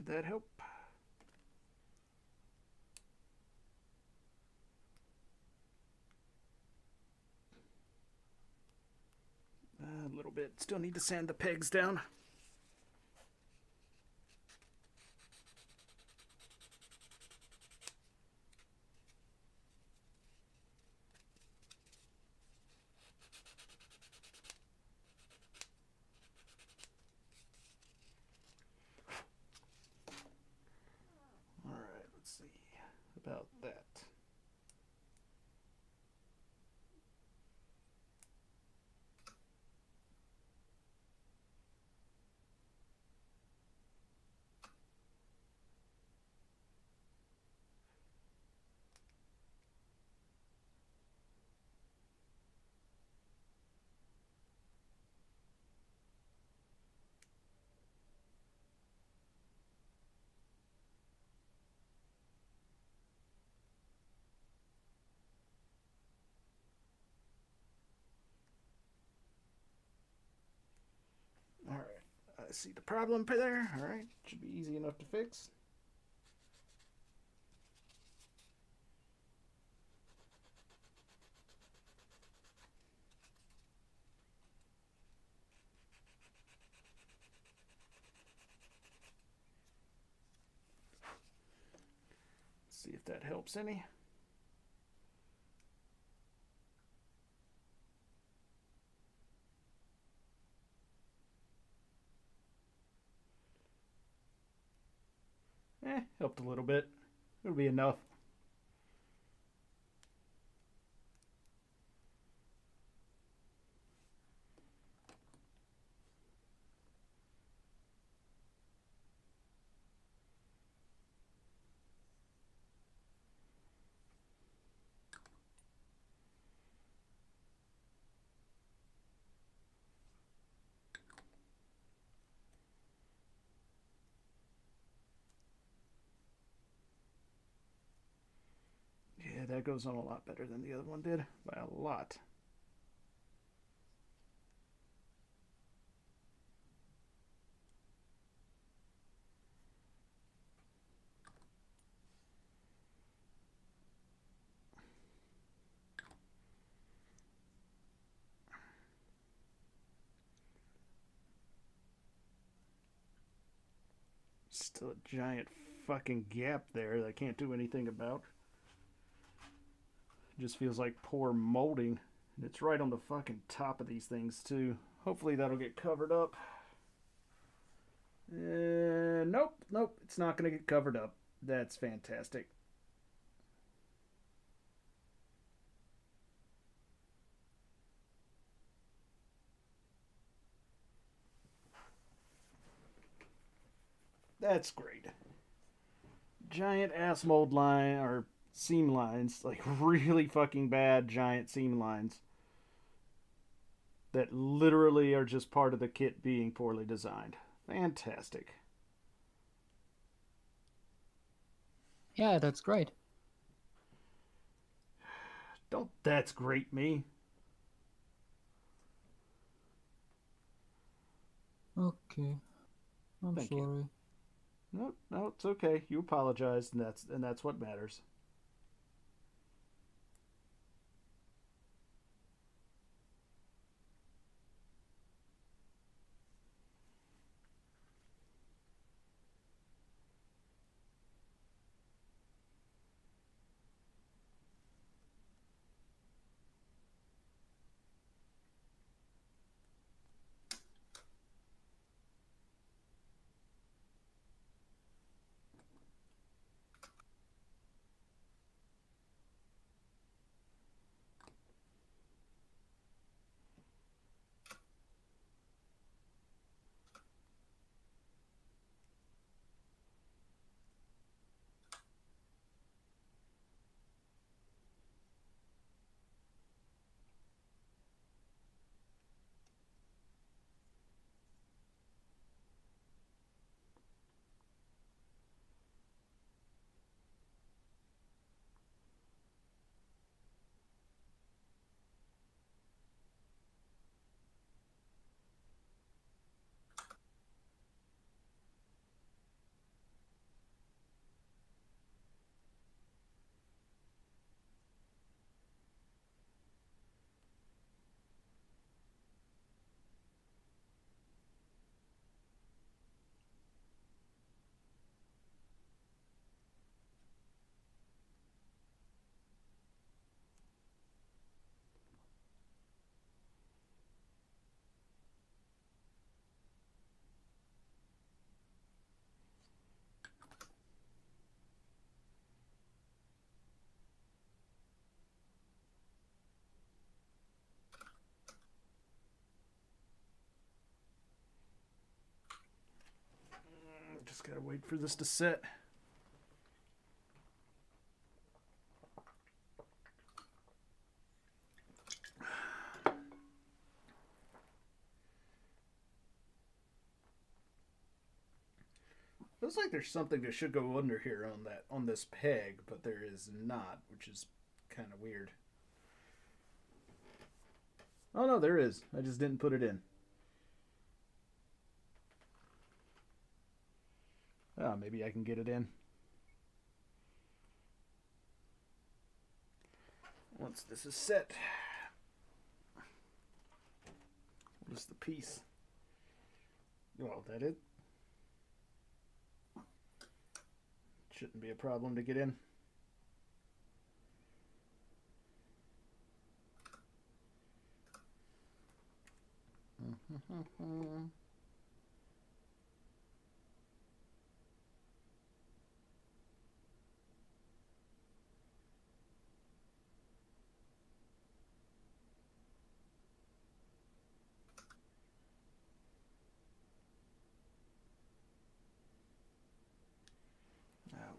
S1: Did that help? A little bit. Still need to sand the pegs down. All right, let's see about that. All right, I see the problem there. All right, should be easy enough to fix. See if that helps any. Helped a little bit. It'll be enough. Yeah, that goes on a lot better than the other one did, by a lot. Still a giant fucking gap there that I can't do anything about. It just feels like poor molding. And it's right on the fucking top of these things too. Hopefully that'll get covered up. Nope, it's not going to get covered up. That's fantastic. That's great. Giant ass mold line or seam lines, like really fucking bad giant seam lines that literally are just part of the kit being poorly designed. Fantastic.
S2: Yeah, that's great.
S1: Don't that's great me.
S2: Okay. I'm
S1: Thank
S2: sorry.
S1: you. No, it's okay. You apologized, and that's what matters. Just gotta wait for this to set. Looks like there's something that should go under here on this peg, but there is not, which is kind of weird. Oh no, there is. I just didn't put it in. Oh, maybe I can get it in. Once this is set. What is the piece? Well, that it. Shouldn't be a problem to get in.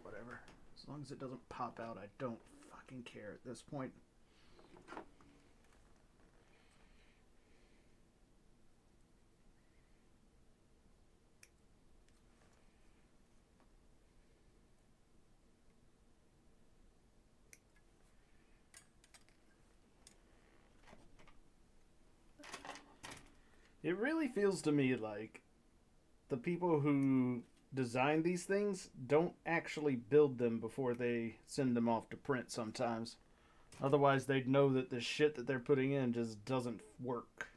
S1: Whatever. As long as it doesn't pop out, I don't fucking care at this point. It really feels to me like the people who design these things don't actually build them before they send them off to print sometimes. Otherwise, they'd know that the shit that they're putting in just doesn't work.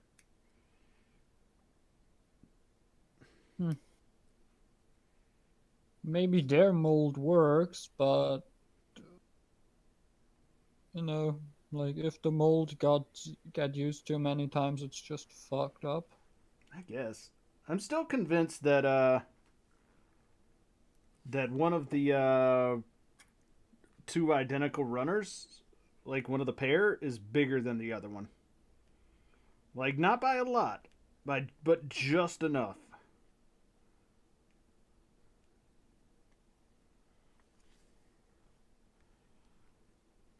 S2: Maybe their mold works, but you know, like if the mold get used too many times, it's just fucked up.
S1: I guess. I'm still convinced that that one of the two identical runners, like one of the pair, is bigger than the other one. Like not by a lot, but just enough.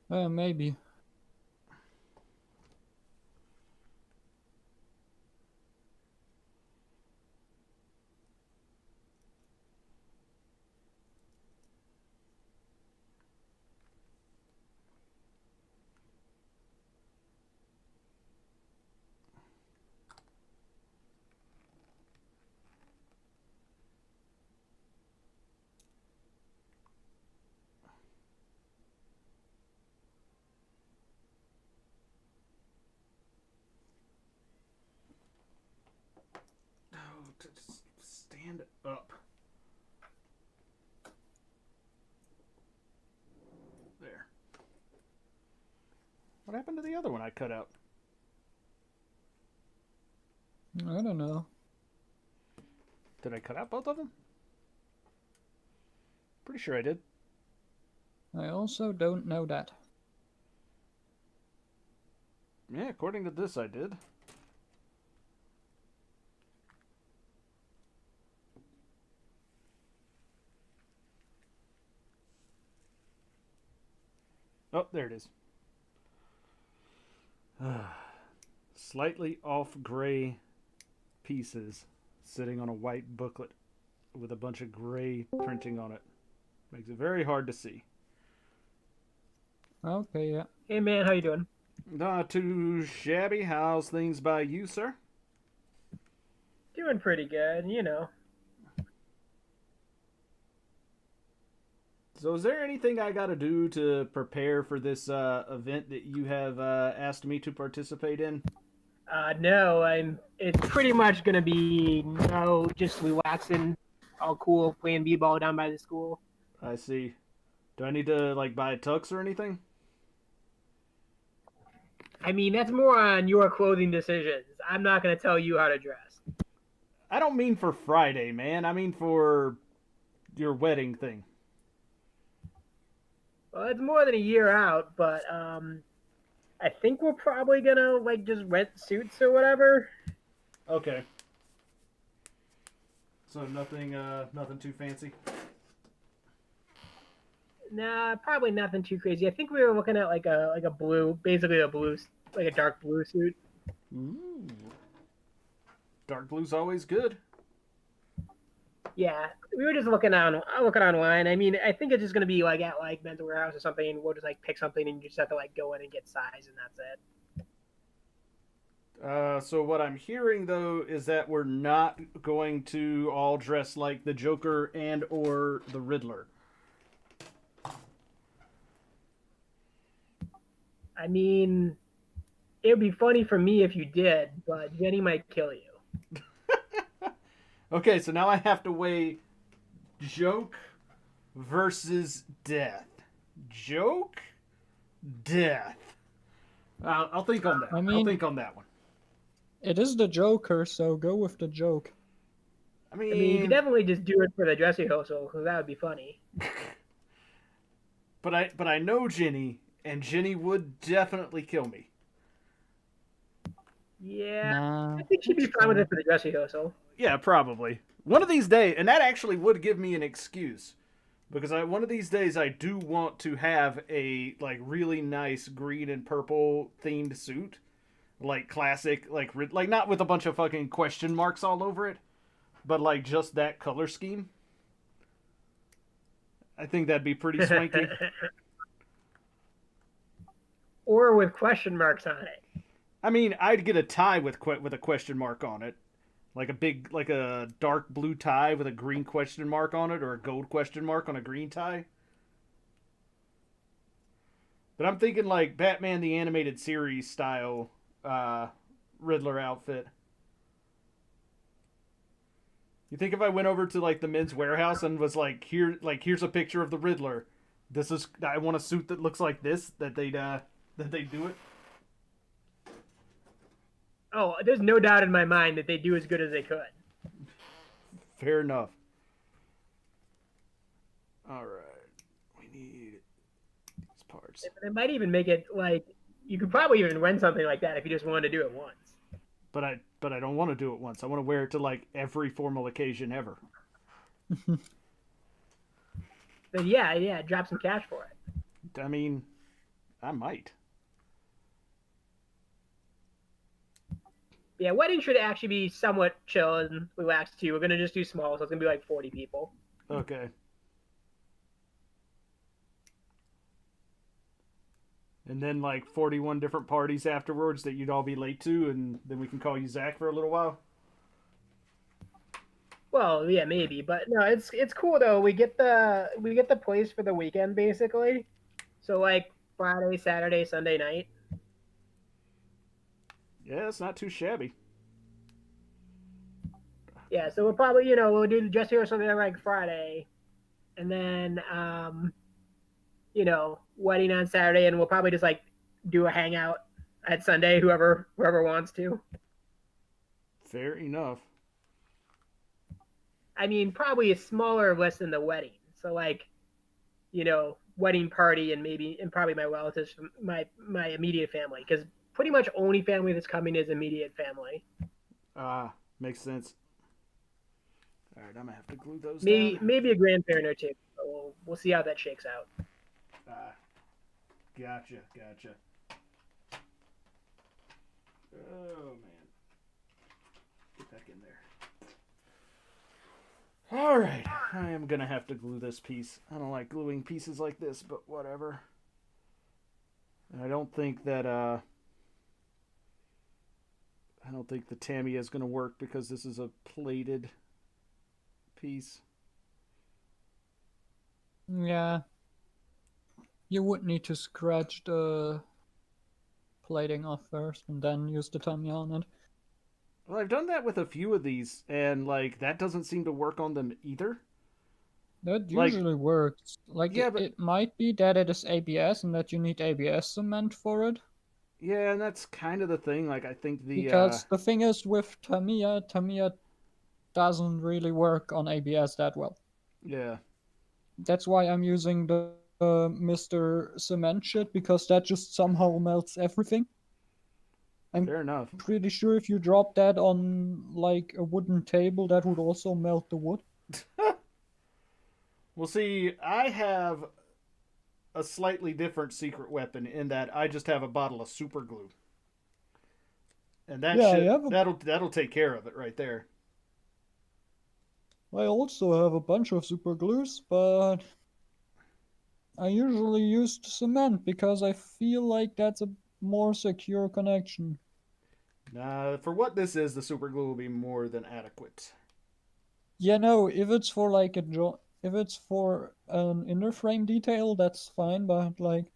S2: Maybe.
S1: To stand up. There. What happened to the other one I cut out?
S2: I don't know.
S1: Did I cut out both of them? Pretty sure I did.
S2: I also don't know that.
S1: Yeah, according to this, I did. Oh, there it is. Slightly off gray pieces sitting on a white booklet with a bunch of gray printing on it. Makes it very hard to see.
S2: Okay, yeah.
S7: Hey man, how you doing?
S1: Not too shabby. How's things by you, sir?
S7: Doing pretty good, you know.
S1: So is there anything I gotta do to prepare for this event that you have asked me to participate in?
S7: No, it's pretty much gonna be just relaxing, all cool, playing b-ball down by the school.
S1: I see. Do I need to like buy a tux or anything?
S7: I mean, that's more on your clothing decisions. I'm not gonna tell you how to dress.
S1: I don't mean for Friday, man. I mean for your wedding thing.
S7: Well, it's more than a year out, but I think we're probably gonna like just rent suits or whatever.
S1: Okay. So nothing too fancy.
S7: Nah, probably nothing too crazy. I think we were looking at like a blue, basically a blue, like a dark blue suit.
S1: Ooh. Dark blue's always good.
S7: Yeah, we were just looking online. I mean, I think it's just gonna be like at like Men's Warehouse or something. We'll just like pick something and you just have to like go in and get size and that's it.
S1: So what I'm hearing though is that we're not going to all dress like the Joker and or the Riddler.
S7: I mean, it would be funny for me if you did, but Jenny might kill you.
S1: Okay, so now I have to weigh joke versus death. Joke, death. I'll think on that.
S2: I
S1: I'll
S2: mean-
S1: think on that one.
S2: It is the Joker, so go with the joke.
S1: I mean,
S7: I mean, you could definitely just do it for the dress rehearsal because that would be funny.
S1: but I know Jenny, and Jenny would definitely kill me.
S7: Yeah,
S2: Nah.
S7: I think she'd be fine with it for the dress rehearsal.
S1: Yeah, probably. One of these days, and that actually would give me an excuse. Because one of these days I do want to have a like really nice green and purple themed suit. Like classic, like not with a bunch of fucking question marks all over it, but like just that color scheme. I think that'd be pretty swanky.
S7: Or with question marks on it.
S1: I mean, I'd get a tie with a question mark on it. Like a dark blue tie with a green question mark on it, or a gold question mark on a green tie. But I'm thinking like Batman the Animated Series style Riddler outfit. You think if I went over to like the Men's Warehouse and was like, here's a picture of the Riddler. I want a suit that looks like this, that they'd do it.
S7: Oh, there's no doubt in my mind that they do as good as they could.
S1: Fair enough. All right, we need these parts.
S7: They might even make it like you could probably even rent something like that if you just wanted to do it once.
S1: But I don't want to do it once. I want to wear it to like every formal occasion ever.
S7: Then yeah, drop some cash for it.
S1: I mean, I might.
S7: Yeah, wedding should actually be somewhat chill and relaxed too. We're gonna just do small, so it's gonna be like 40 people.
S1: Okay. And then like 41 different parties afterwards that you'd all be late to, and then we can call you Zach for a little while.
S7: Well, yeah, maybe, but no, it's cool though. We get the place for the weekend basically. So like Friday, Saturday, Sunday night.
S1: Yeah, it's not too shabby.
S7: Yeah, so we'll probably we'll do the dress rehearsal there like Friday, and then wedding on Saturday, and we'll probably just like do a hangout at Sunday, whoever wants to.
S1: Fair enough.
S7: I mean, probably a smaller list than the wedding. So like, wedding party and probably my relatives from my immediate family, because pretty much only family that's coming is immediate family.
S1: Makes sense. All right, I'm gonna have to glue those
S7: Maybe
S1: down.
S7: maybe a grandparent or two. So we'll see how that shakes out.
S1: Gotcha. Oh man, get back in there. All right, I am gonna have to glue this piece. I don't like gluing pieces like this, but whatever. And I don't think that the Tamiya is gonna work because this is a plated piece.
S2: Yeah. You would need to scratch the plating off first and then use the Tamiya on it.
S1: Well, I've done that with a few of these, and like that doesn't seem to work on them either.
S2: That
S1: Like-
S2: usually works. Like,
S1: Yeah,
S2: it,
S1: but-
S2: it might be that it is ABS and that you need ABS cement for it.
S1: Yeah, and that's kind of the thing. Like I think
S2: Because the thing is with Tamiya doesn't really work on ABS that well.
S1: yeah.
S2: That's why I'm using the Mr. Cement shit, because that just somehow melts everything. I'm
S1: Fair enough.
S2: pretty sure if you drop that on like a wooden table, that would also melt the wood.
S1: Well, see, I have a slightly different secret weapon in that I just have a bottle of super glue. And that
S2: Yeah, I
S1: shit
S2: have a,
S1: that'll take care of it right there.
S2: I also have a bunch of super glues, but I usually use cement because I feel like that's a more secure connection.
S1: For what this is, the super glue will be more than adequate.
S2: Yeah, no, if it's for like if it's for an inner frame detail, that's fine, but like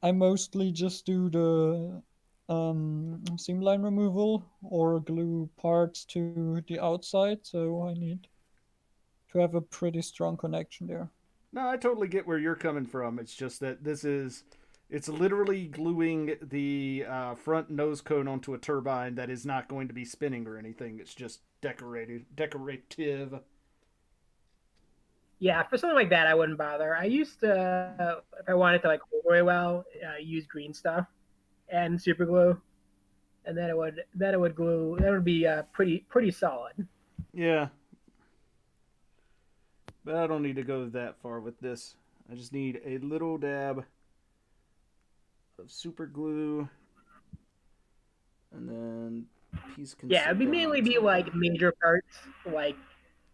S2: I mostly just do the seam line removal or glue parts to the outside, so I need to have a pretty strong connection there.
S1: No, I totally get where you're coming from. It's just that it's literally gluing the front nose cone onto a turbine that is not going to be spinning or anything. It's just decorative.
S7: Yeah, for something like that, I wouldn't bother. I used to, if I wanted to like hold really well, use green stuff and super glue, and then it would glue. That would be pretty solid.
S1: Yeah, but I don't need to go that far with this. I just need a little dab of super glue, and then piece can
S7: Yeah,
S1: sit
S7: it'd be
S1: down
S7: mainly
S1: on
S7: be
S1: top.
S7: like major parts, like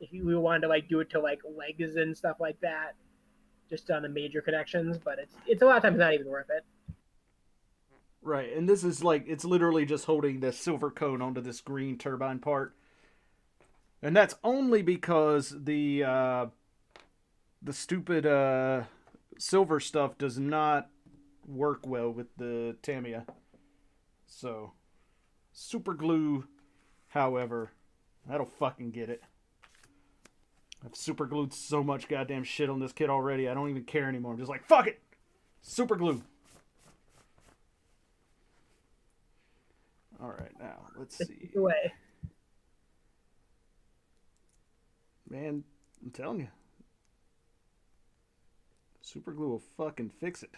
S7: if we wanted to like do it to like legs and stuff like that, just on the major connections. But it's a lot of times not even worth it.
S1: Right, and this is like it's literally just holding this silver cone onto this green turbine part, and that's only because the stupid silver stuff does not work well with the Tamiya. So super glue, however, that'll fucking get it. I've super glued so much goddamn shit on this kit already. I don't even care anymore. I'm just like fuck it, super glue. All right, now let's see.
S7: The way.
S1: Man, I'm telling you, super glue will fucking fix it.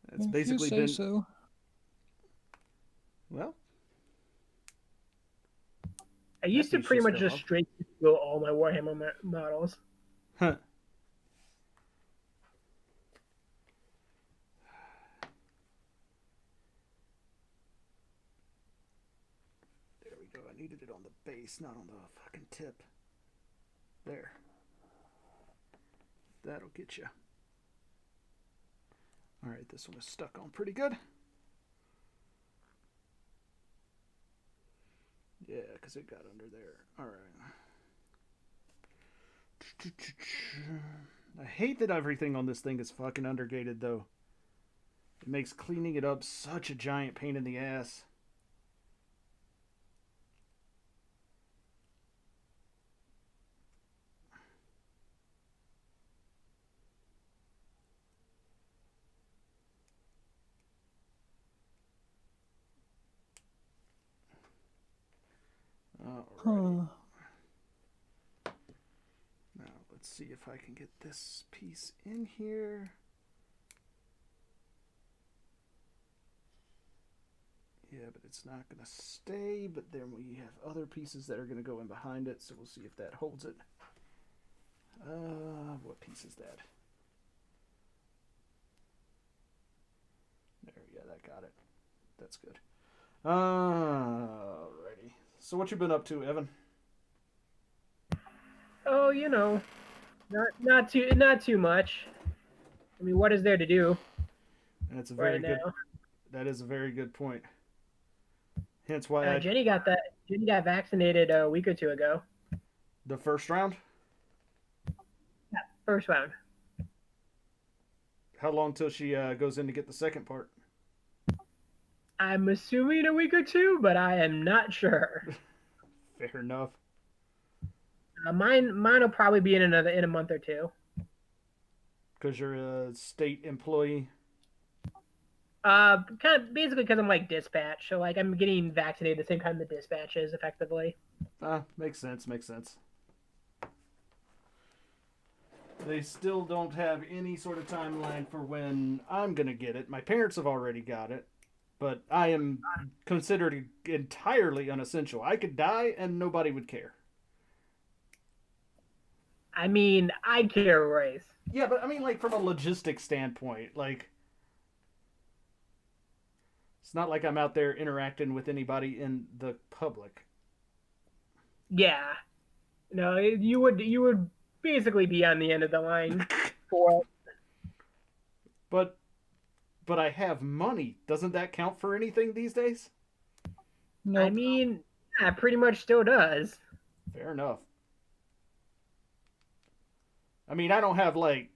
S1: That's
S2: If
S1: basically
S2: you say
S1: been
S2: so.
S1: well.
S7: I used to
S1: piece
S7: pretty much
S1: fell
S7: just
S1: off.
S7: straight glue all my Warhammer models.
S1: Huh. There we go. I needed it on the base, not on the fucking tip. There. That'll get you. All right, this one is stuck on pretty good. Yeah, because it got under there. All right. I hate that everything on this thing is fucking undergated, though. It makes cleaning it up such a giant pain in the ass. Alrighty.
S2: Huh.
S1: Now, let's see if I can get this piece in here. Yeah, but it's not going to stay. But then we have other pieces that are going to go in behind it, so we'll see if that holds it. What piece is that? There, yeah, that got it. That's good. Alrighty. So what you been up to, Evan?
S7: Oh, you know, not too much. I mean, what is there to do
S1: That's a very
S7: right
S1: good.
S7: now?
S1: That is a very good point. Hence why
S7: Jenny got vaccinated a week or two ago.
S1: the first round.
S7: First round.
S1: How long till she goes in to get the second part?
S7: I'm assuming a week or two, but I am not sure.
S1: Fair enough.
S7: Mine will probably be in a month or two.
S1: Because you're a state employee.
S7: Kind of basically because I'm like dispatch, so like I'm getting vaccinated the same time the dispatch is effectively.
S1: Makes sense. Makes sense. They still don't have any sort of timeline for when I'm gonna get it. My parents have already got it. but I am considered entirely unessential. I could die and nobody would care.
S7: I mean, I care, Royce.
S1: Yeah, but I mean, like, from a logistics standpoint, like, it's not like I'm out there interacting with anybody in the public.
S7: Yeah. No, you would basically be on the end of the line for it.
S1: But I have money. Doesn't that count for anything these days?
S2: No,
S7: I mean, yeah, it pretty much still does.
S1: Fair enough. I mean, I don't have like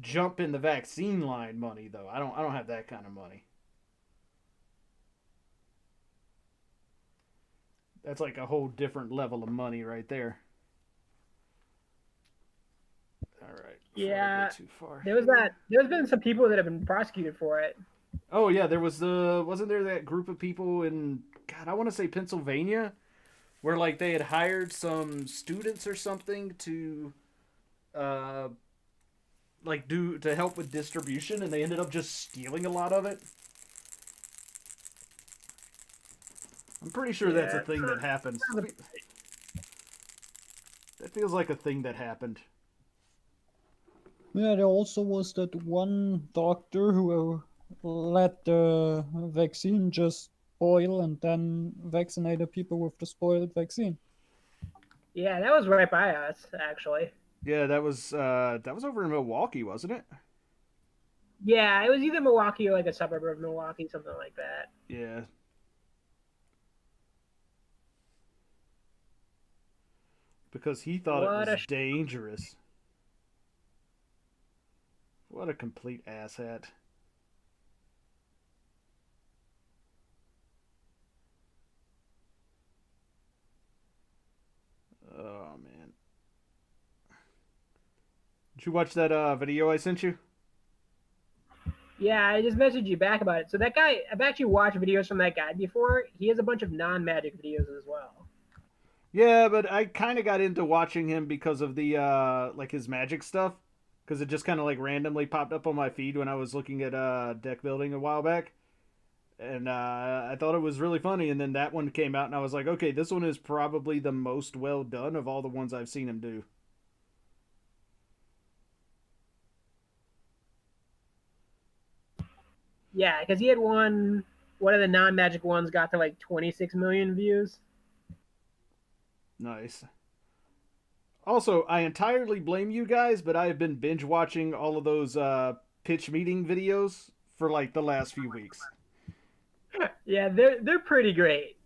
S1: jump in the vaccine line money though. I don't have that kind of money. That's like a whole different level of money right there. All right. before I
S7: Yeah.
S1: go too far.
S7: There's been some people that have been prosecuted for it.
S1: Oh yeah, there was wasn't there that group of people in God, I want to say Pennsylvania, where like they had hired some students or something to like to help with distribution, and they ended up just stealing a lot of it. I'm pretty sure that's a thing that happens. That feels like a thing that happened.
S2: yeah, there also was that one doctor who let the vaccine just spoil and then vaccinated people with the spoiled vaccine.
S7: Yeah, that was right by us, actually.
S1: Yeah, that was over in Milwaukee, wasn't it?
S7: Yeah, it was either Milwaukee or like a suburb of Milwaukee, something like that.
S1: Yeah. Because he thought
S7: What
S1: it
S7: a
S1: was dangerous. What a complete asshat. Oh, man. Did you watch that video I sent you?
S7: Yeah, I just messaged you back about it. So that guy, I've actually watched videos from that guy before. He has a bunch of non-magic videos as well.
S1: Yeah, but I kind of got into watching him because of the like his magic stuff, because it just kind of like randomly popped up on my feed when I was looking at deck building a while back, and I thought it was really funny. And then that one came out, and I was like, okay, this one is probably the most well done of all the ones I've seen him do.
S7: Yeah, because he had one of the non-magic ones got to like 26 million views.
S1: Nice. Also, I entirely blame you guys, but I have been binge watching all of those pitch meeting videos for like the last few weeks.
S7: Yeah, they're pretty great.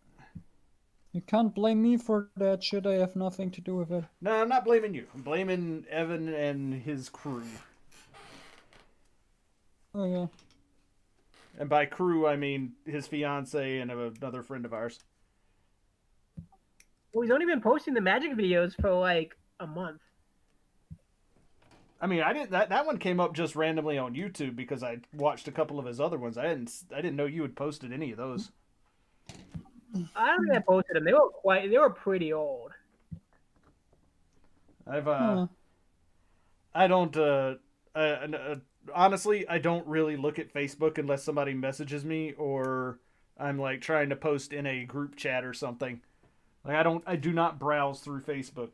S2: You can't blame me for that shit. I have nothing to do with it.
S1: No, I'm not blaming you. I'm blaming Evan and his crew.
S2: Oh yeah.
S1: And by crew, I mean his fiance and another friend of ours.
S7: Well, he's only been posting the magic videos for like a month.
S1: I mean, I didn't. That one came up just randomly on YouTube because I watched a couple of his other ones. I didn't know you had posted any of those.
S7: I don't think I posted them. They were pretty old.
S1: I don't. Honestly, I don't really look at Facebook unless somebody messages me or I'm like trying to post in a group chat or something. Like I do not browse through Facebook.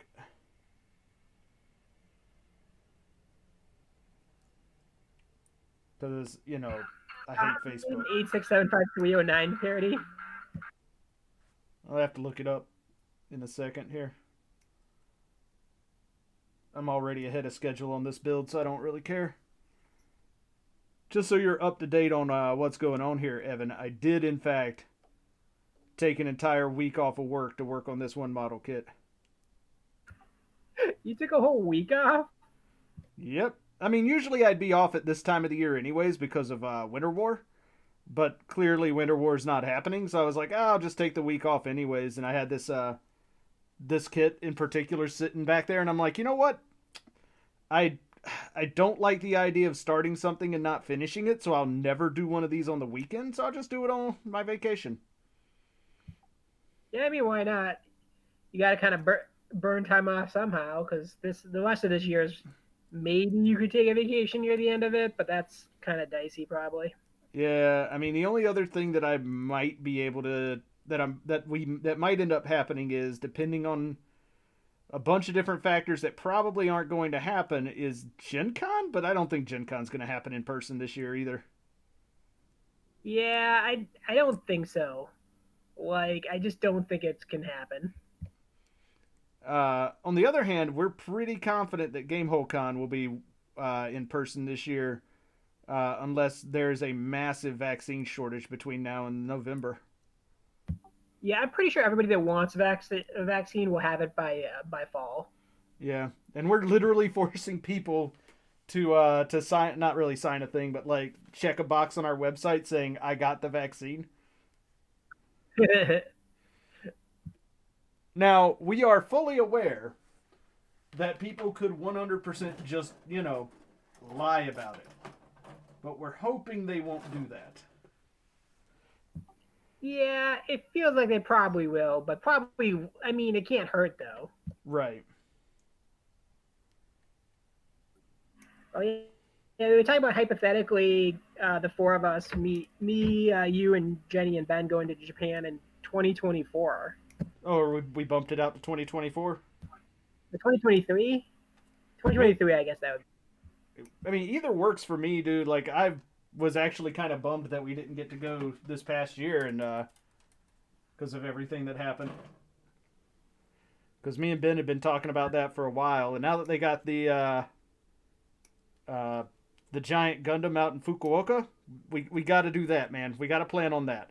S1: Because, I hate Facebook.
S7: 8675309 parody.
S1: I'll have to look it up in a second here. I'm already ahead of schedule on this build, so I don't really care. Just so you're up to date on what's going on here, Evan, I did, in fact, take an entire week off of work to work on this one model kit.
S7: You took a whole week off?
S1: Yep. I mean, usually I'd be off at this time of the year anyways because of Winter War. But clearly Winter War's not happening, so I was like, I'll just take the week off anyways. And I had this kit in particular sitting back there, and I'm like, you know what? I don't like the idea of starting something and not finishing it, so I'll never do one of these on the weekend, so I'll just do it on my vacation.
S7: Yeah, I mean, why not? You got to kind of burn time off somehow, because the rest of this year's maybe you could take a vacation near the end of it, but that's kind of dicey probably.
S1: Yeah, I mean the only other thing that I might be able to that might end up happening is depending on a bunch of different factors that probably aren't going to happen is Gen Con, but I don't think Gen Con's going to happen in person this year either.
S7: Yeah, I don't think so. Like, I just don't think it can happen.
S1: On the other hand, we're pretty confident that Gamehole Con will be in person this year, unless there's a massive vaccine shortage between now and November.
S7: Yeah, I'm pretty sure everybody that wants a vaccine will have it by fall.
S1: Yeah, and we're literally forcing people to sign, not really sign a thing, but like check a box on our website saying I got the vaccine. Now, we are fully aware that people could 100% just, lie about it. But we're hoping they won't do that.
S7: Yeah, it feels like they probably will, but probably, I mean, it can't hurt though.
S1: Right.
S7: Oh yeah, we were talking about hypothetically, the four of us, me, you, and Jenny and Ben going to Japan in 2024.
S1: Oh, or we bumped it out to 2024?
S7: The 2023? 2023, I guess that would.
S1: I mean, either works for me, dude. Like, I was actually kind of bummed that we didn't get to go this past year, and because of everything that happened. Because me and Ben had been talking about that for a while, and now that they got the giant Gundam out in Fukuoka, we got to do that, man. We got to plan on that.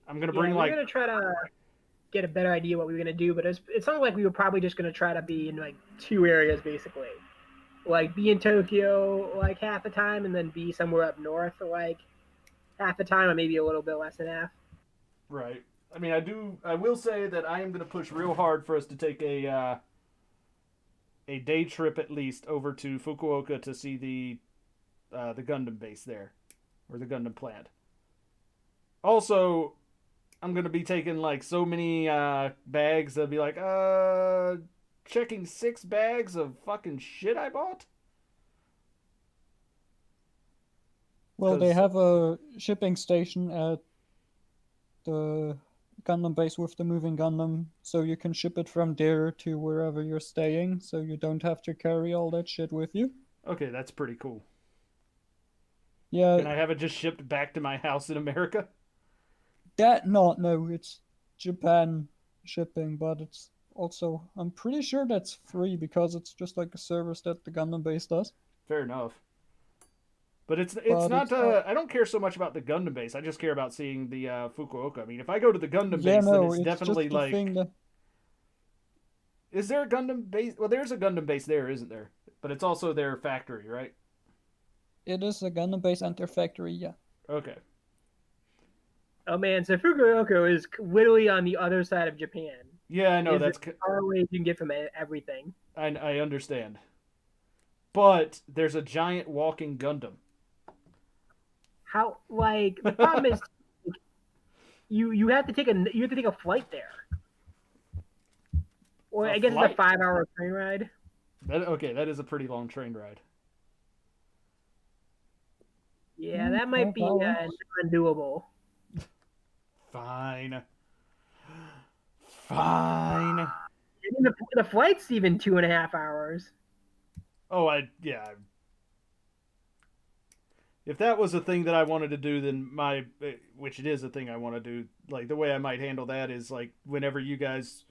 S1: I'm gonna bring
S7: we're gonna try to get a better idea what we were gonna do, but it sounded like we were probably just gonna try to be in like two areas basically, like be in Tokyo like half the time, and then be somewhere up north for like half the time, or maybe a little bit less than half.
S1: Right. I mean, I will say that I am gonna push real hard for us to take a day trip at least over to Fukuoka to see the Gundam base there, or the Gundam plant. Also, I'm gonna be taking like so many bags. They'll be like, checking 6 bags of fucking shit I bought.
S2: Well, they have a shipping station at the Gundam base with the moving Gundam, so you can ship it from there to wherever you're staying, so you don't have to carry all that shit with you.
S1: Okay, that's pretty cool.
S2: Yeah.
S1: Can I have it just shipped back to my house in America?
S2: No, it's Japan shipping, but it's also, I'm pretty sure that's free because it's just like a service that the Gundam base does.
S1: Fair enough. But it's not. I don't care so much about the Gundam base. I just care about seeing the Fukuoka. I mean, if I go to the Gundam base, then it's definitely
S2: just
S1: like.
S2: that...
S1: Is there a Gundam base? Well, there's a Gundam base there, isn't there? But it's also their factory, right?
S2: It is a Gundam base and their factory, yeah.
S1: Okay.
S7: Oh man, so Fukuoka is literally on the other side of Japan.
S1: Yeah, I know. That's
S7: as far away as you can get from everything.
S1: I understand. But there's a giant walking Gundam.
S7: How, like, the problem is you have to take a flight there. Or I guess it's a 5-hour train ride.
S1: That is a pretty long train ride.
S7: Yeah, that might be undoable.
S1: Fine. Fine.
S7: I mean, the flight's even 2.5 hours.
S1: Oh, yeah. If that was a thing that I wanted to do, then which it is a thing I want to do, like the way I might handle that is like whenever you guys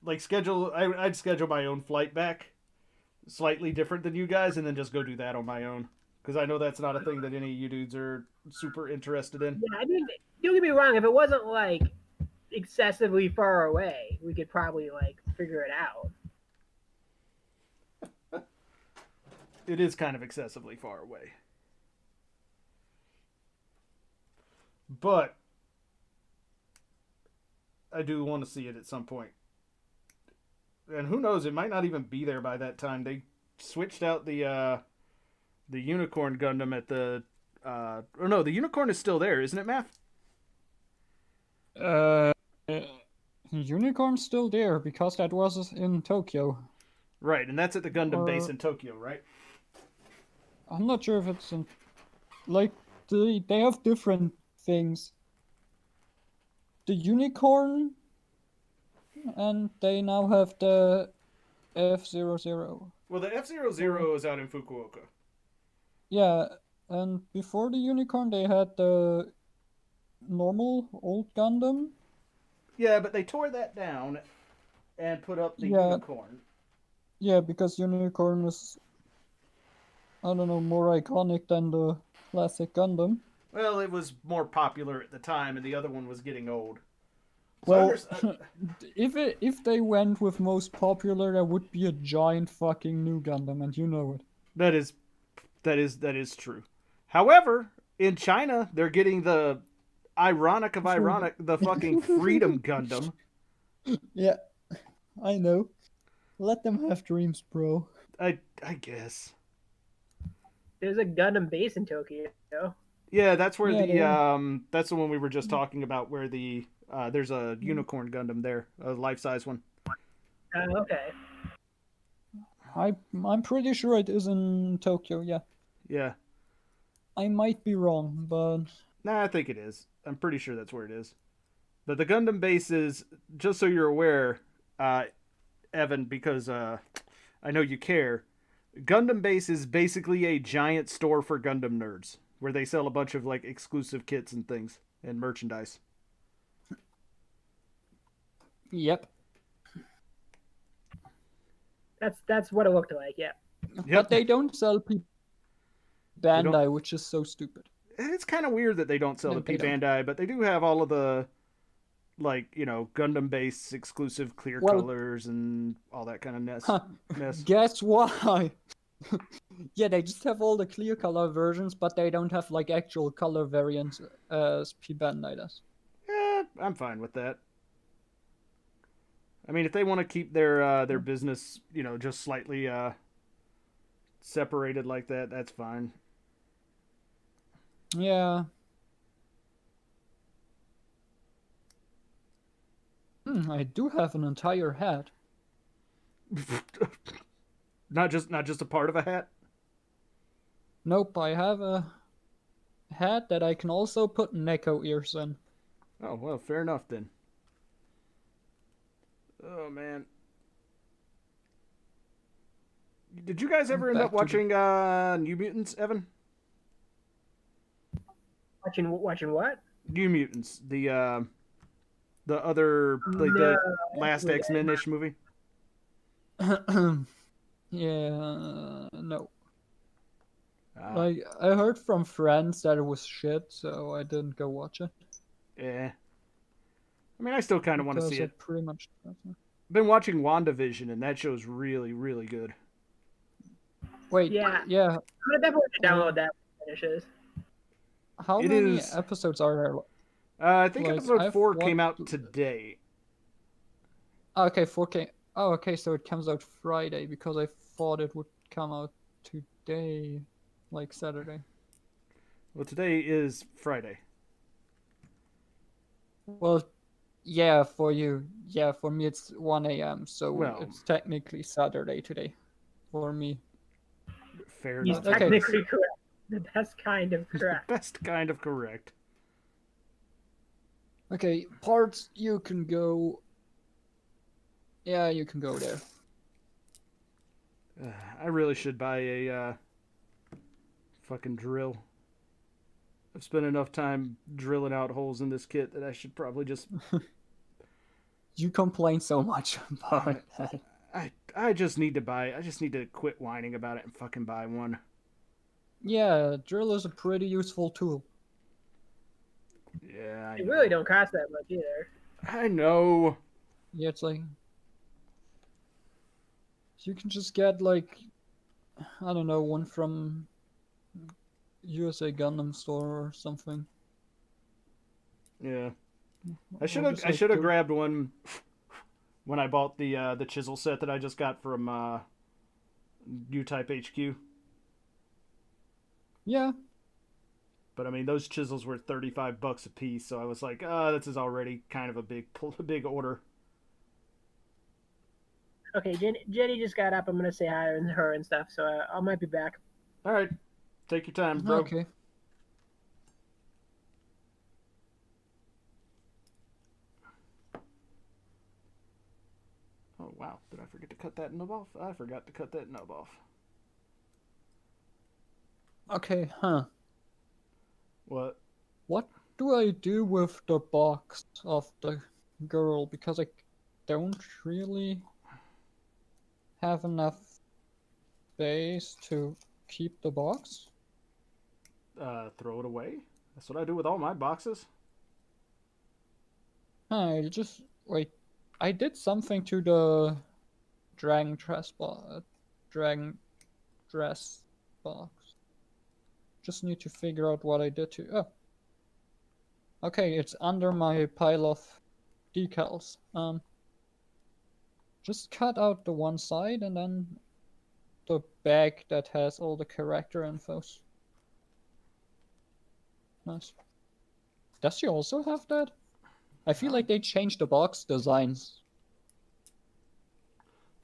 S1: like I'd schedule my own flight back, slightly different than you guys, and then just go do that on my own. Because I know that's not a thing that any of you dudes are super interested in.
S7: Yeah, I mean, don't get me wrong. If it wasn't like excessively far away, we could probably like figure it out.
S1: It is kind of excessively far away. But I do want to see it at some point. And who knows, it might not even be there by that time. They switched out the Unicorn Gundam at the or no, the Unicorn is still there, isn't it, Math?
S2: Unicorn's still there because that was in Tokyo.
S1: Right, and that's at the Gundam base in Tokyo, right?
S2: I'm not sure if it's in... Like, they have different things. The unicorn, and they now have the F-00.
S1: Well, the F-00 is out in Fukuoka.
S2: Yeah, and before the unicorn, they had the normal old Gundam.
S1: Yeah, but they tore that down and put up the
S2: Yeah.
S1: unicorn.
S2: Yeah, because unicorn is, I don't know, more iconic than the classic Gundam.
S1: Well, it was more popular at the time, and the other one was getting old. So
S2: Well, if they went with most popular, there would be a giant fucking new Gundam, and you know it.
S1: that is true. However, in China, they're getting the ironic of ironic, the fucking Freedom Gundam.
S2: Yeah, I know. Let them have dreams, bro.
S1: I guess.
S7: There's a Gundam base in Tokyo.
S1: Yeah, that's where
S2: Yeah,
S1: that's the one we were just talking about, where the there's a unicorn Gundam there, a life-size one.
S7: Okay.
S2: I'm pretty sure it is in Tokyo. Yeah,
S1: Yeah.
S2: I might be wrong, but
S1: Nah, I think it is. I'm pretty sure that's where it is. But the Gundam base is, just so you're aware, Evan, because I know you care. Gundam base is basically a giant store for Gundam nerds, where they sell a bunch of like exclusive kits and things and merchandise.
S2: yep.
S7: That's what it looked like. Yeah.
S2: But they don't sell P
S1: don't-
S2: Bandai, which is so stupid.
S1: It's kind of weird that they don't sell
S2: No,
S1: the P
S2: they don't.
S1: Bandai, but they do have all of the, like, you know, Gundam base exclusive clear
S2: Well-
S1: colors and all that kind of mess.
S2: Guess why? Yeah, they just have all the clear color versions, but they don't have like actual color variants as P Bandai does.
S1: Yeah, I'm fine with that. I mean, if they want to keep their business, you know, just slightly separated like that, that's fine.
S2: Yeah. I do have an entire hat.
S1: Not just a part of a hat.
S2: Nope, I have a hat that I can also put Neko ears in.
S1: Oh well, fair enough then. Oh man, did you guys ever end
S2: Back
S1: up
S2: to
S1: watching New Mutants, Evan?
S7: Watching what?
S1: New Mutants, the other like the last X-Men-ish movie.
S2: Yeah, no.
S1: Ah,
S2: Like, I heard from friends that it was shit, so I didn't go watch it.
S1: yeah. I mean, I still kind of want to
S2: Because
S1: see
S2: I
S1: it.
S2: pretty much.
S1: Been watching WandaVision, and that show's really, really good.
S2: Wait,
S7: Yeah.
S2: yeah.
S7: I'm gonna definitely download that when it finishes.
S2: How
S1: It
S2: many
S1: is-
S2: episodes are there?
S1: I think
S2: Like,
S1: episode
S2: I've
S1: 4 came out
S2: watched-
S1: today.
S2: Oh, okay, 4K. Oh, okay, so it comes out Friday because I thought it would come out today, like Saturday.
S1: Well, today is Friday.
S2: Well, yeah, for you. Yeah, for me it's 1 a.m., so
S1: Well-
S2: it's technically Saturday today for me.
S1: Fair
S7: He's
S1: enough.
S2: Okay.
S7: technically correct. That's kind of correct.
S1: Best kind of correct.
S2: Okay, parts, you can go. Yeah, you can go there.
S1: I really should buy a fucking drill. I've spent enough time drilling out holes in this kit that I should probably just.
S2: You complain so much about that.
S1: I just need to buy. I just need to quit whining about it and fucking buy one.
S2: Yeah, drill is a pretty useful tool.
S1: Yeah,
S7: They really don't cost that much either.
S1: I know.
S2: Yeah, it's like you can just get like I don't know, one from USA Gundam store or something.
S1: Yeah,
S2: Or
S1: I should have.
S2: just,
S1: I
S2: like,
S1: should have
S2: go-
S1: grabbed one when I bought the chisel set that I just got from U-Type HQ.
S2: Yeah,
S1: But I mean, those chisels were $35 a piece, so I was like, this is already kind of a big order.
S7: Okay, Jenny just got up. I'm gonna say hi to her and stuff, so I might be back.
S1: All right, take your time, bro.
S2: okay.
S1: did I forget to cut that nub off? I forgot to cut that nub off.
S2: Okay, huh.
S1: What?
S2: What do I do with the box of the girl? Because I don't really have enough space to keep the box.
S1: Throw it away? That's what I do with all my boxes.
S2: I just wait. I did something to the dragon dress box. Just need to figure out what I did to. Oh, okay. It's under my pile of decals. Just cut out the one side and then the bag that has all the character infos. Nice. Does she also have that? I feel like they changed the box designs.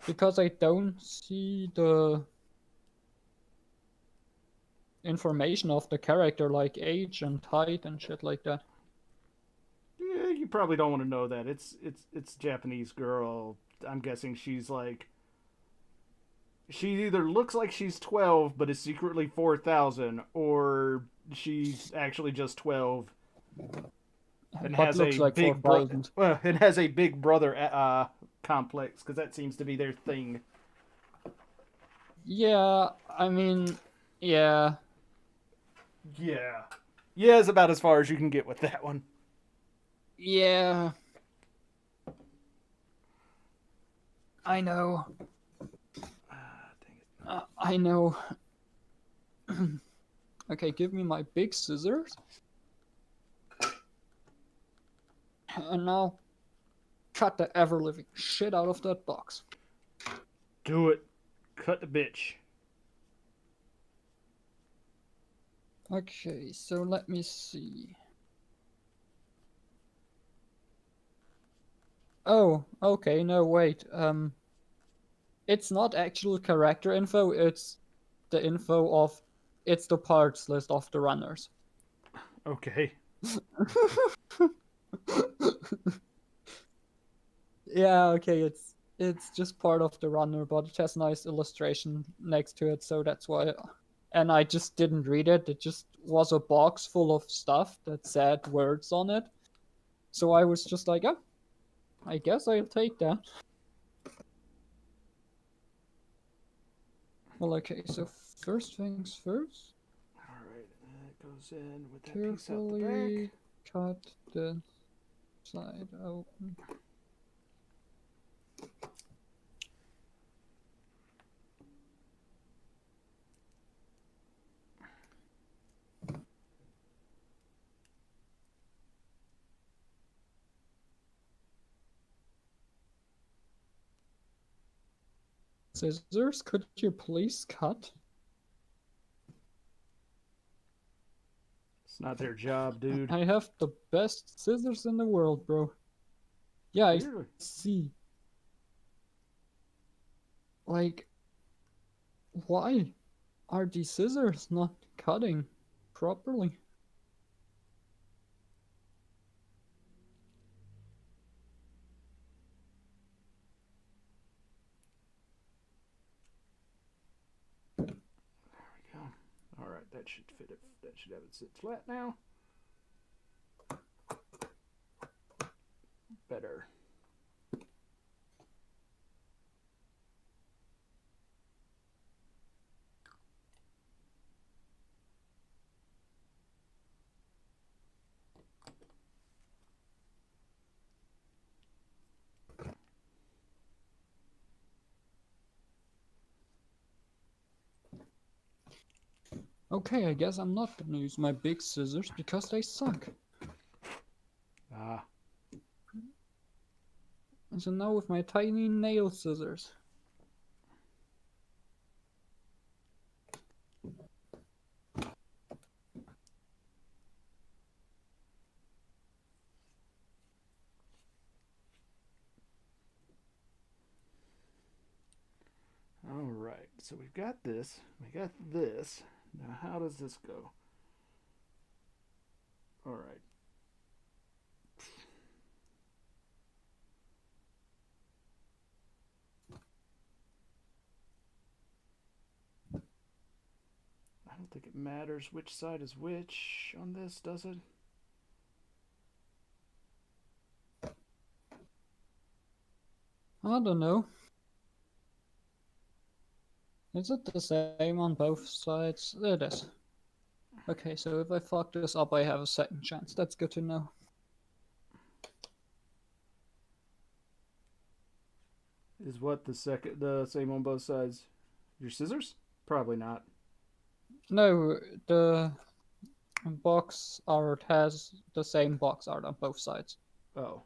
S2: Because I don't see the information of the character, like age and height and shit like that.
S1: Yeah, you probably don't want to know that. It's Japanese girl. I'm guessing she's like. She either looks like she's 12 but is secretly 4,000, or she's actually just 12 and
S2: But
S1: has
S2: looks
S1: a
S2: like
S1: big
S2: 4,000.
S1: well, it has a big brother complex, because that seems to be their thing.
S2: Yeah, I mean, yeah.
S1: Yeah. Yeah is about as far as you can get with that one.
S2: Yeah. I know.
S1: Dang it.
S2: I know. Okay, give me my big scissors. And now, cut the ever-living shit out of that box.
S1: Do it. Cut the bitch.
S2: Okay, so let me see. Oh, okay, no, wait. It's not actual character info, it's the info of... It's the parts list of the runners.
S1: Okay.
S2: Yeah, okay, it's just part of the runner, but it has nice illustration next to it, so that's why. And I just didn't read it. It just was a box full of stuff that said words on it. So I was just like, oh, I guess I'll take that. Well, okay, so first things first.
S1: Alright, that goes in with that piece out the
S2: Carefully
S1: back.
S2: cut the side open. Scissors, could you please cut?
S1: It's not their job, dude.
S2: I have the best scissors in the world, bro. Yeah, I
S1: Clearly.
S2: see. Like, why are these scissors not cutting properly?
S1: There we go. Alright, that should fit it. That should have it sit flat now. Better.
S2: Okay, I guess I'm not gonna use my big scissors because they suck.
S1: Ah.
S2: And so now with my tiny nail scissors.
S1: Alright, so we've got this. We got this. Now, how does this go? Alright. think it matters which side is which on this, does it?
S2: I don't know. Is it the same on both sides? It is. Okay, so if I fuck this up, I have a second chance. That's good to know.
S1: Is what the same on both sides? Your scissors? Probably not.
S2: No, the box art has the same box art on both sides.
S1: Oh.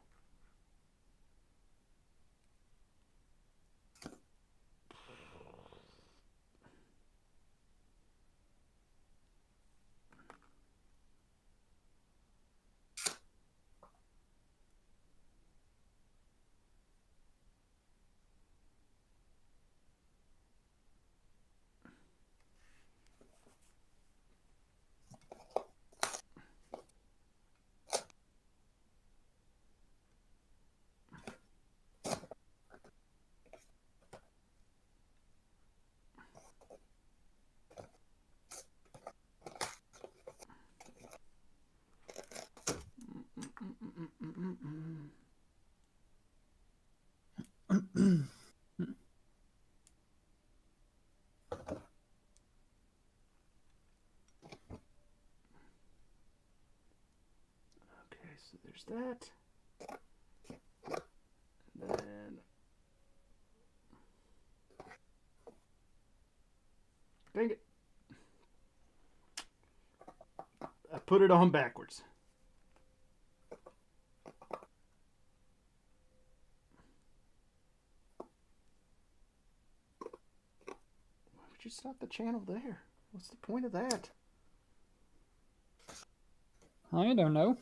S1: Okay, so there's that. And then dang it. I put it on backwards. Why would you stop the channel there? What's the point of that?
S2: I don't know.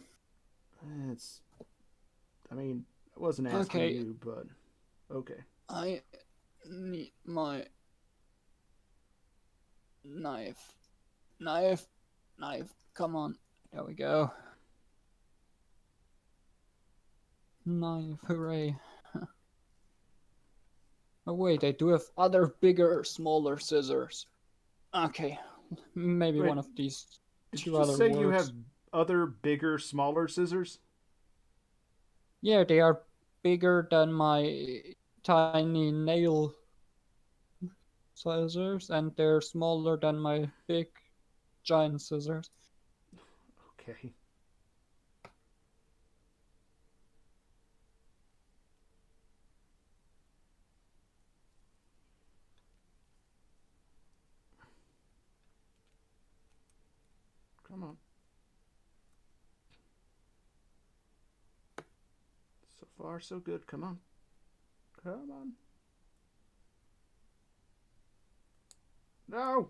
S1: I mean, I wasn't asking
S2: Okay.
S1: you, but okay.
S2: I need my knife. Knife. Come on. There we go. Knife, hooray. Oh wait, I do have other bigger, smaller scissors. Okay, maybe
S1: Wait,
S2: one of these
S1: Did
S2: two
S1: you just
S2: other
S1: say
S2: works.
S1: you have other, bigger, smaller scissors?
S2: Yeah, they are bigger than my tiny nail scissors, and they're smaller than my big, giant scissors.
S1: Okay. Come on. So far, so good. Come on. Come on. No!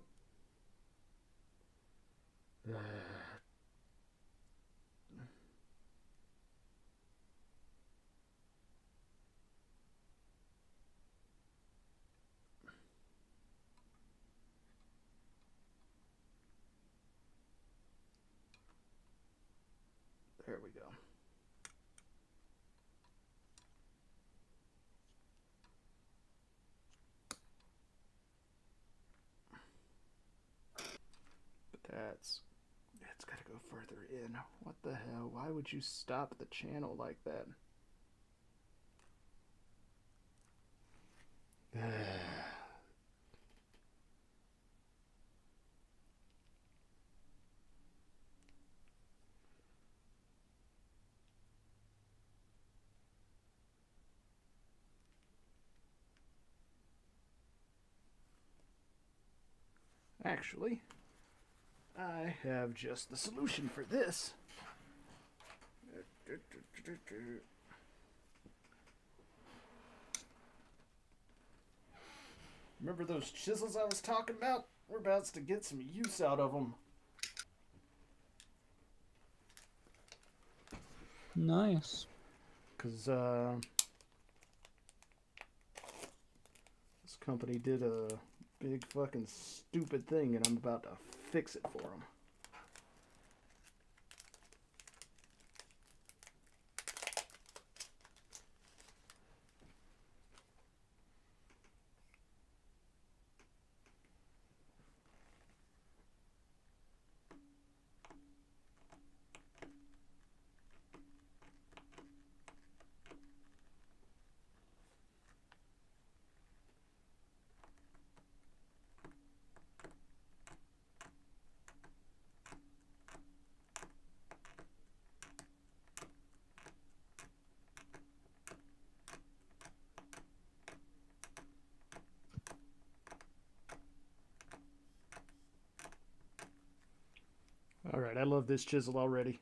S1: There we go. But that's got to go further in. What the hell? Why would you stop the channel like that? Actually, I have just the solution for this. Remember those chisels I was talking about? We're about to get some use out of them.
S2: Nice.
S1: Because this company did a big fucking stupid thing, and I'm about to fix it for them. All right, I love this chisel already.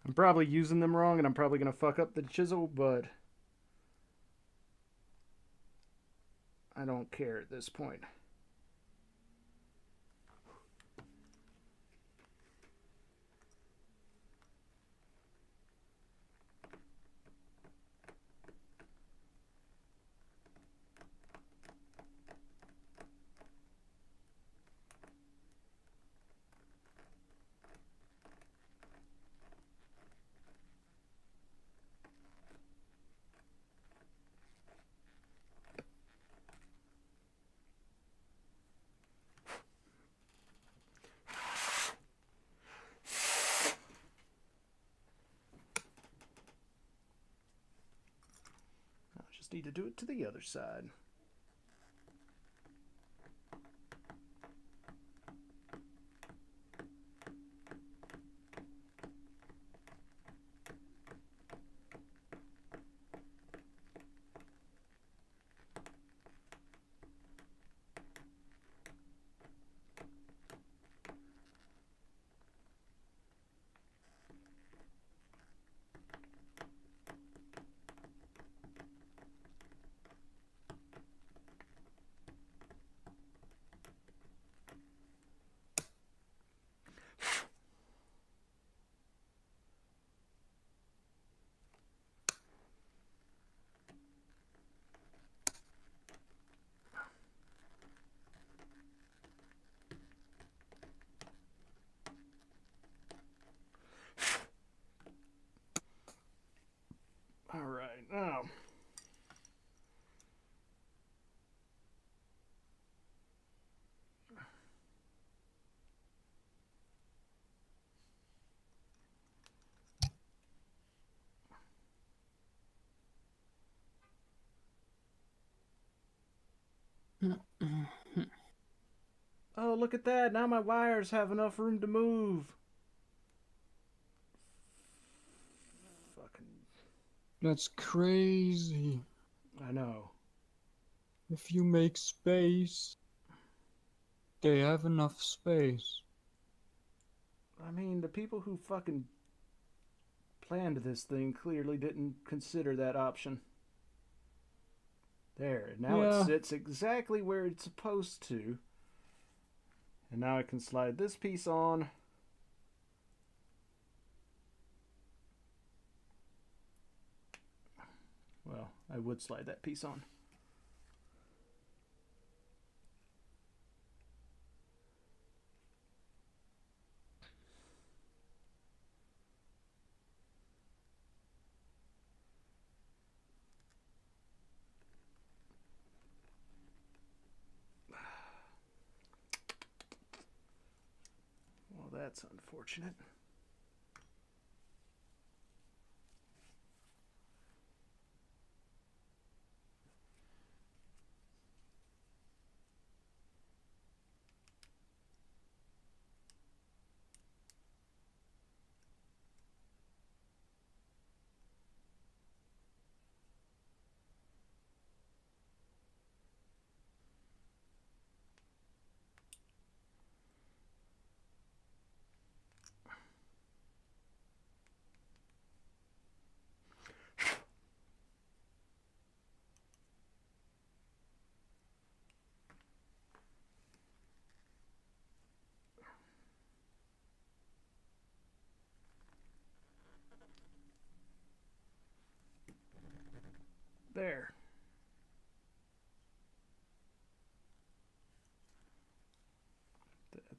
S1: I'm probably using them wrong, and I'm probably going to fuck up the chisel, but I don't care at this point. Just need to do it to the other side. All right, now. Oh, look at that. Now my wires have enough room to move. Fucking.
S2: That's crazy.
S1: I know.
S2: If you make space, they have enough space.
S1: I mean, the people who fucking planned this thing clearly didn't consider that option. There, now
S2: Yeah.
S1: it sits exactly where it's supposed to. And now I can slide this piece on. Well, I would slide that piece on. Well, that's unfortunate.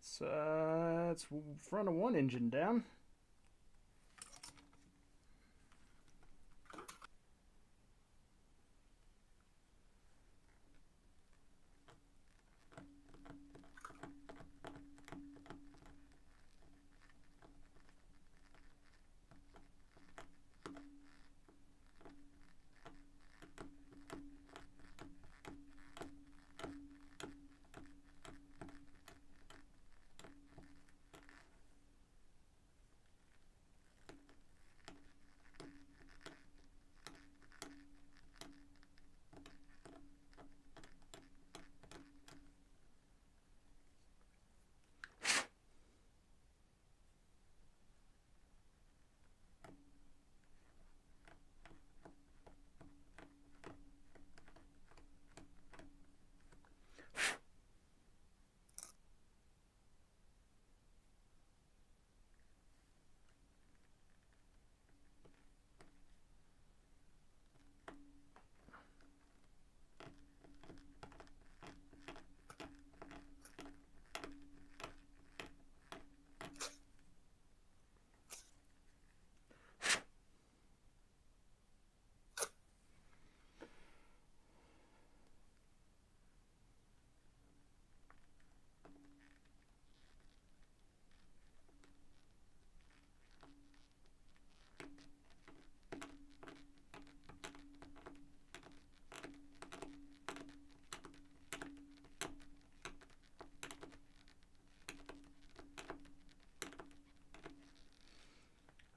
S1: It's front of one engine down.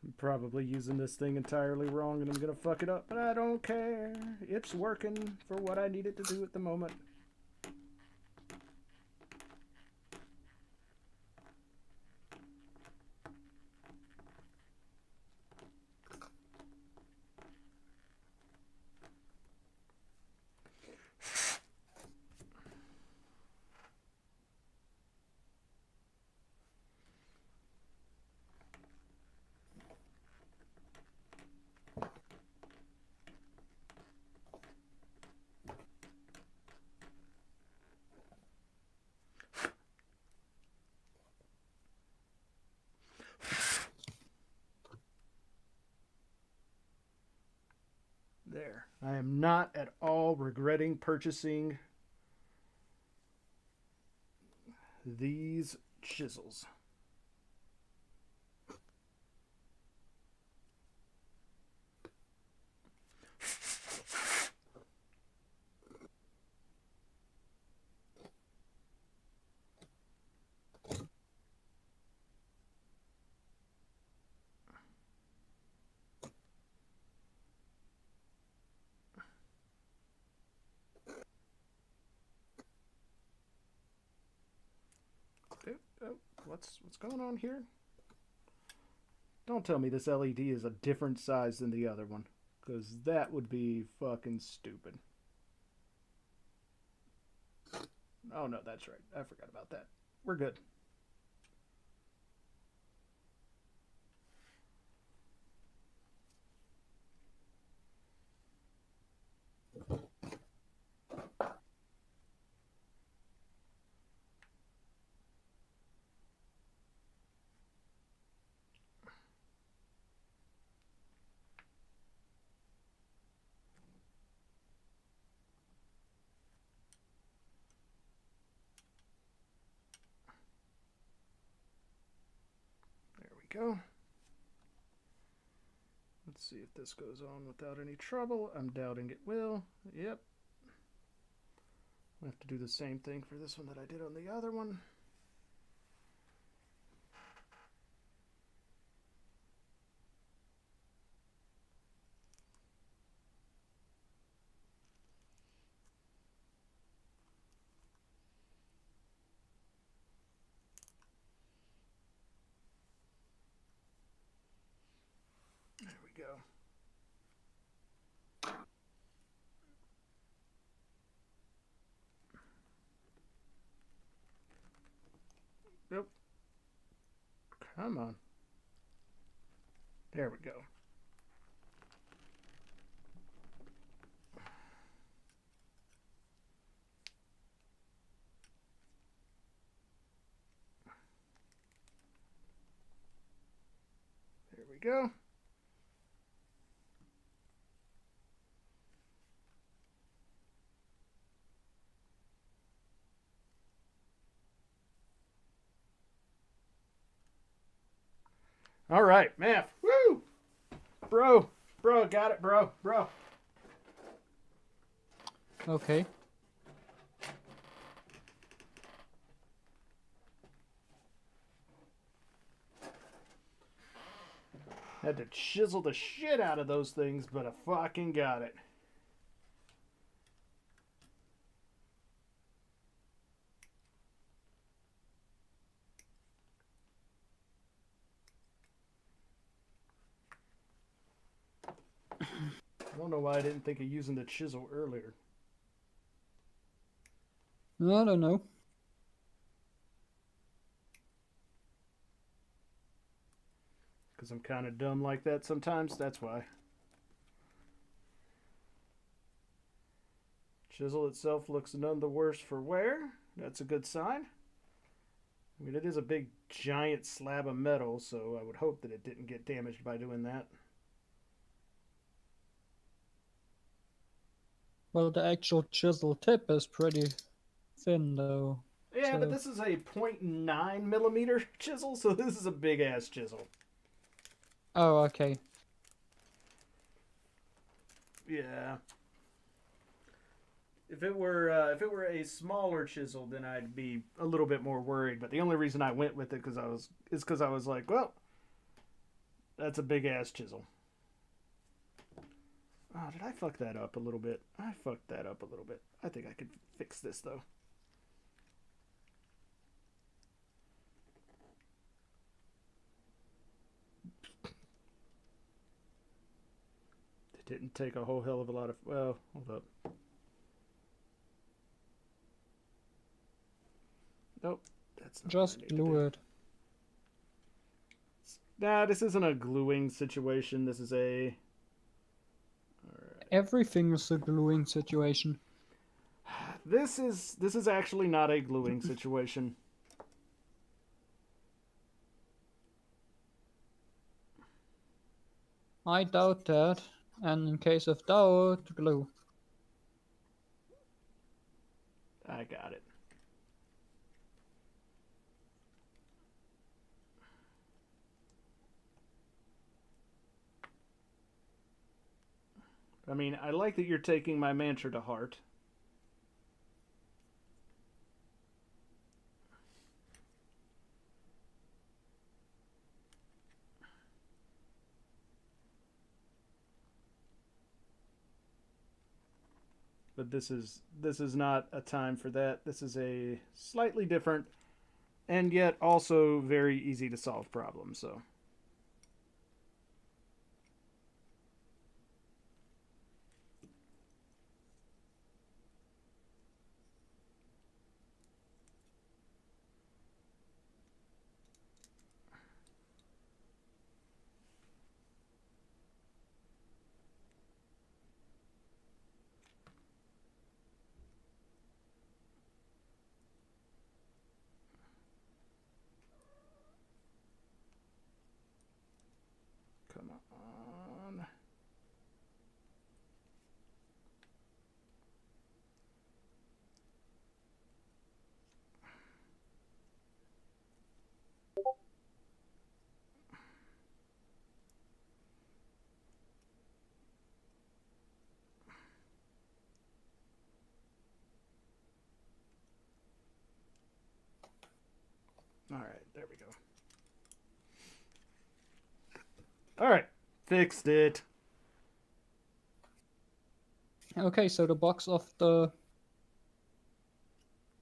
S1: I'm probably using this thing entirely wrong and I'm gonna fuck it up, but I don't care. It's working for what I need it to do at the moment. There. I am not at all regretting purchasing these chisels. Oh, what's going on here? Don't tell me this LED is a different size than the other one, because that would be fucking stupid. Oh no, that's right. I forgot about that. We're good. Go. Let's see if this goes on without any trouble. I'm doubting it will. Yep. I have to do the same thing for this one that I did on the other one. There we go. Nope. Come on. There we go. go. All right, math. Woo! Bro, got it, bro.
S2: Okay.
S1: Had to chisel the shit out of those things, but I fucking got it. I don't know why I didn't think of using the chisel earlier.
S2: I don't know.
S1: Because I'm kind of dumb like that sometimes, that's why. Chisel itself looks none the worse for wear. That's a good sign. I mean, it is a big, giant slab of metal, so I would hope that it didn't get damaged by doing that.
S2: Well, the actual chisel tip is pretty thin, though.
S1: Yeah,
S2: So-
S1: but this is a 0.9 millimeter chisel, so this is a big ass chisel.
S2: Oh, okay.
S1: Yeah. If it were a smaller chisel, then I'd be a little bit more worried. But the only reason I went with it is because I was like, well, that's a big ass chisel. Oh, did I fuck that up a little bit? I fucked that up a little bit. I think I could fix this though. It didn't take a whole hell of a lot of. Well, hold up. Nope, that's not what I
S2: Just
S1: need to do.
S2: glue it.
S1: Nah, this isn't a gluing situation. This is a. Alright.
S2: Everything is a gluing situation.
S1: This is actually not a gluing situation.
S2: I doubt that. And in case of doubt, glue.
S1: I got it. I mean, I like that you're taking my mantra to heart. But this is not a time for that. This is a slightly different and yet also very easy to solve problem, so. Come on. All right, there we go. All right, fixed it.
S2: Okay, so the box of the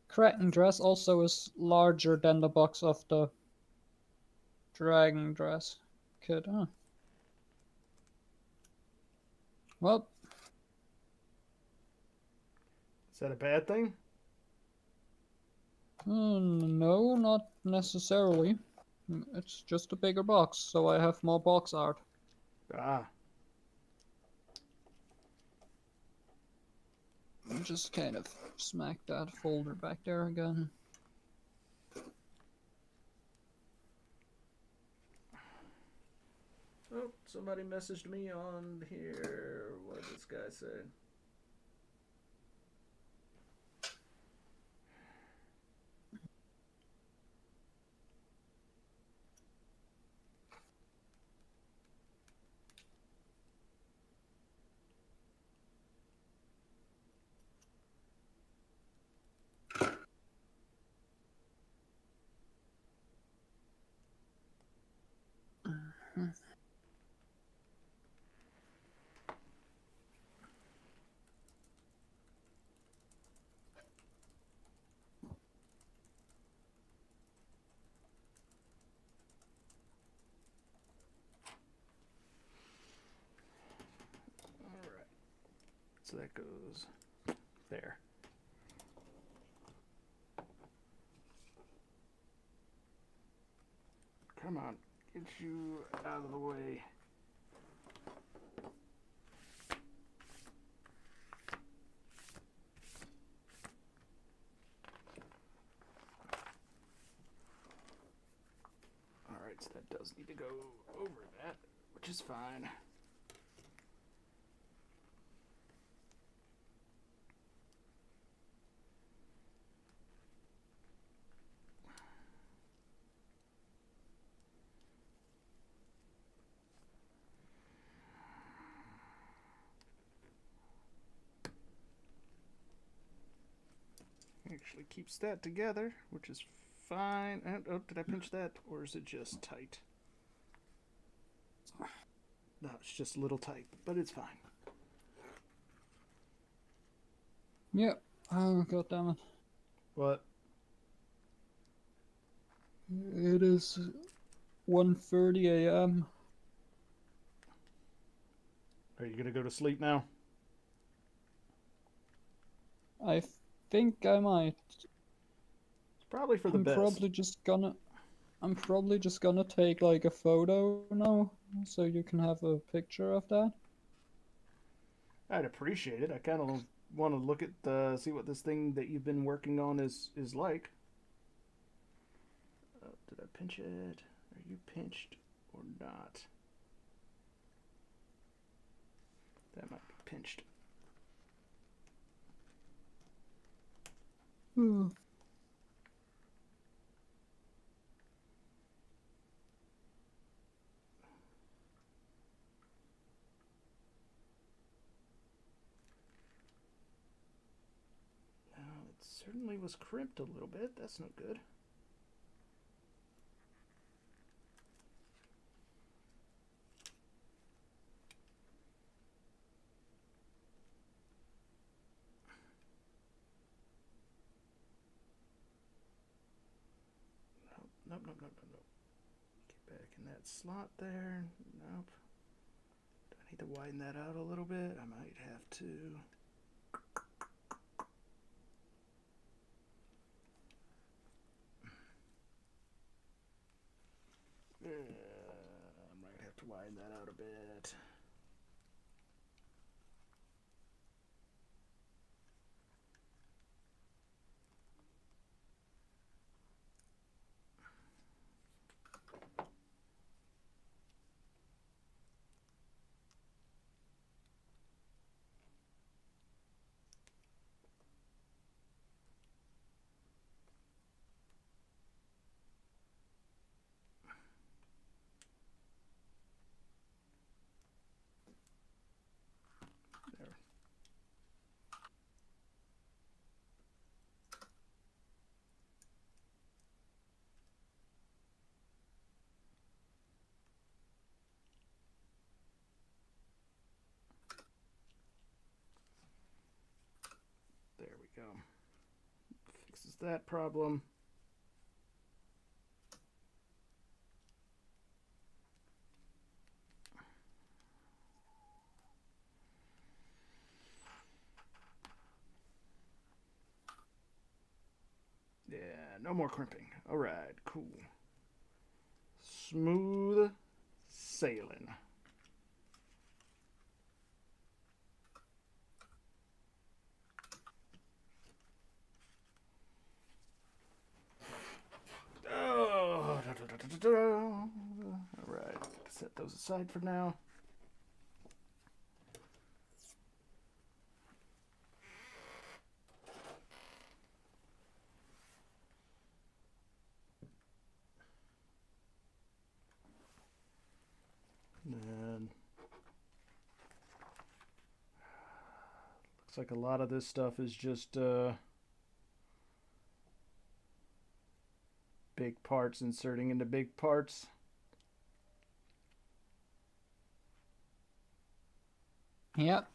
S2: Kraken dress also is larger than the box of the Dragon dress kit. Huh. Well,
S1: Is that a bad thing?
S2: no, not necessarily. It's just a bigger box, so I have more box art.
S1: Ah,
S2: Just kind of smack that folder back there again.
S1: Oh, somebody messaged me on here. What did this guy say? Alright. So that goes there. Come on, get you out of the way. Alright, so that does need to go over that, which is fine. Actually keeps that together, which is fine. Oh, did I pinch that, or is it just tight? No, it's just a little tight, but it's fine.
S2: Yeah. Oh, god damn it.
S1: What?
S2: It is 1:30 a.m.
S1: Are you gonna go to sleep now?
S2: I think I might.
S1: It's probably for the
S2: I'm
S1: best.
S2: I'm probably just gonna take like a photo now, so you can have a picture of that.
S1: I'd appreciate it. I kind of want to look at see what this thing that you've been working on is like. Did I pinch it? Are you pinched or not? That might be pinched. It certainly was crimped a little bit. That's no good. Nope. Get back in that slot there. Nope. Do I need to widen that out a little bit? I might have to. I might have to widen that out a bit. There. There we go. Fixes that problem. Yeah, no more crimping. All right, cool. Smooth sailing. Oh, all right. set those aside for now. And looks like a lot of this stuff is just big parts inserting into big parts.
S2: Yep.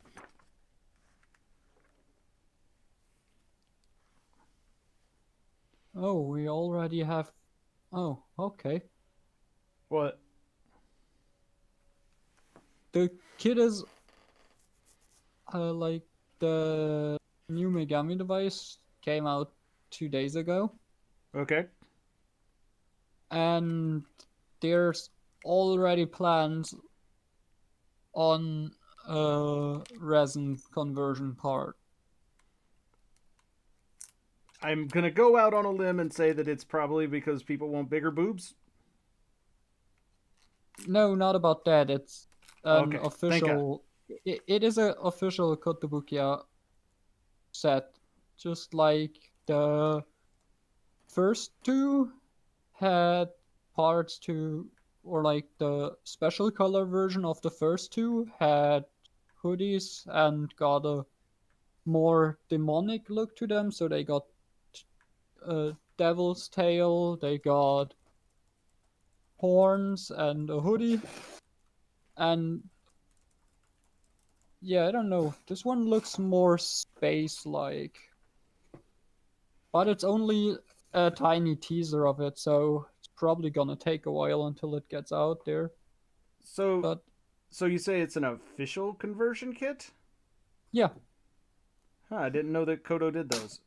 S2: Oh, we already have. Oh, okay.
S1: What?
S2: The kit is like the new Megami device came out 2 days ago,
S1: Okay.
S2: and there's already plans on a resin conversion part.
S1: I'm gonna go out on a limb and say that it's probably because people want bigger boobs.
S2: No, not about that. It's an
S1: Okay, thank
S2: official. It is an official Kotobukiya set, just like the first two had parts to, or like the special color version of the first two had hoodies and got a more demonic look to them. So they got a devil's tail, they got horns and a hoodie. And yeah, I don't know. This one looks more space-like. But it's only a tiny teaser of it, so it's probably gonna take a while until it gets out there.
S1: So,
S2: But
S1: so you say it's an official conversion kit?
S2: yeah,
S1: Huh, I didn't know that Kodo did those.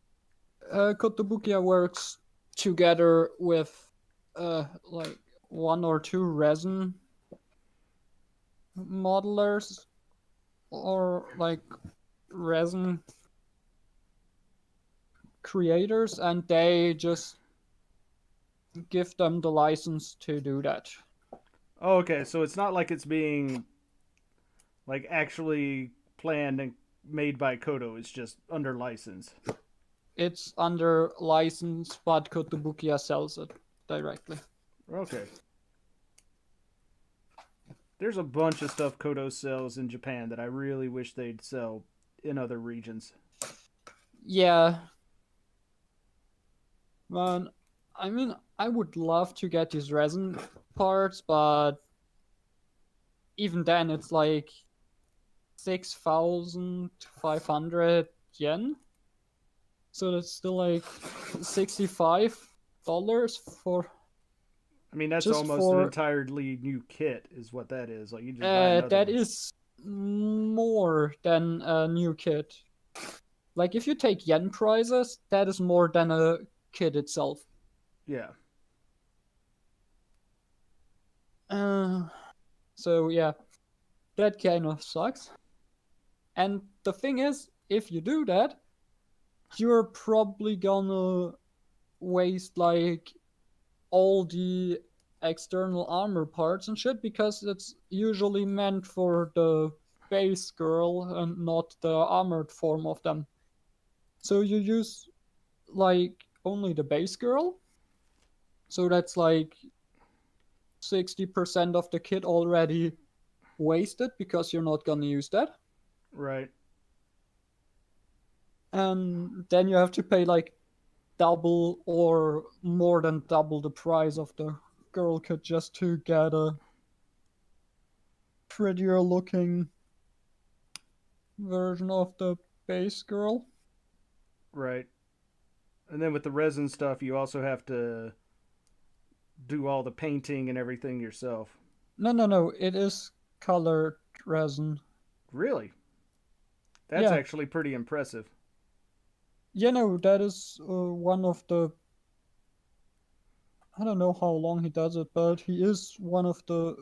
S2: Kotobukiya works together with like one or two resin modelers or like resin creators, and they just give them the license to do that.
S1: Oh, okay, so it's not like it's being like actually planned and made by Kodo. It's just under license.
S2: It's under license, but Kotobukiya sells it directly.
S1: Okay. There's a bunch of stuff Kodo sells in Japan that I really wish they'd sell in other regions.
S2: Yeah. Man, I mean, I would love to get these resin parts, but even then, it's like 6,500 yen. So that's still like $65 for.
S1: I mean, that's
S2: Just
S1: almost
S2: for-
S1: an entirely new kit, is what that is. Like you just buy another
S2: That
S1: one.
S2: is more than a new kit. Like if you take yen prices, that is more than a kit itself.
S1: Yeah.
S2: So yeah, that kind of sucks. And the thing is, if you do that, you're probably gonna waste like all the external armor parts and shit, because it's usually meant for the base girl and not the armored form of them. So you use like only the base girl. So that's like 60% of the kit already wasted because you're not gonna use that.
S1: Right.
S2: And then you have to pay like double or more than double the price of the girl kit just to get a prettier looking version of the base girl.
S1: Right. And then with the resin stuff, you also have to do all the painting and everything yourself.
S2: No. It is colored resin.
S1: Really? That's
S2: Yeah.
S1: actually pretty impressive.
S2: Yeah, no, that is one of the. I don't know how long he does it, but he is one of the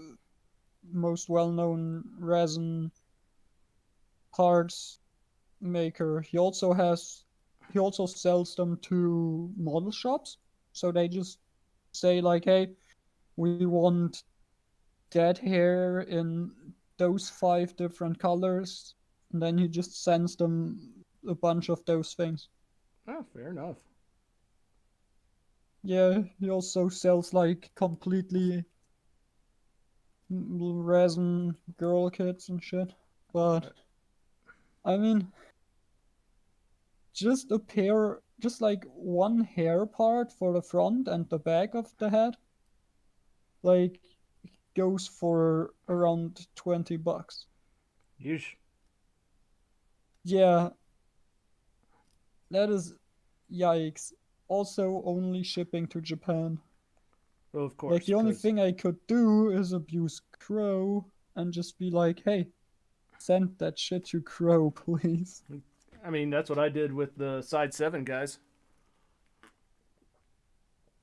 S2: most well-known resin parts maker. He also sells them to model shops. So they just say like, hey, we want dead hair in those 5 different colors, and then he just sends them a bunch of those things.
S1: Oh, fair enough.
S2: Yeah, he also sells like completely resin girl kits and shit. But I mean, just like one hair part for the front and the back of the head, like goes for around $20.
S1: Yeesh.
S2: Yeah, that is yikes. Also, only shipping to Japan.
S1: Well, of course.
S2: Like, the only
S1: 'cause-
S2: thing I could do is abuse Crow and just be like, hey, send that shit to Crow, please.
S1: I mean, that's what I did with the Side 7 guys.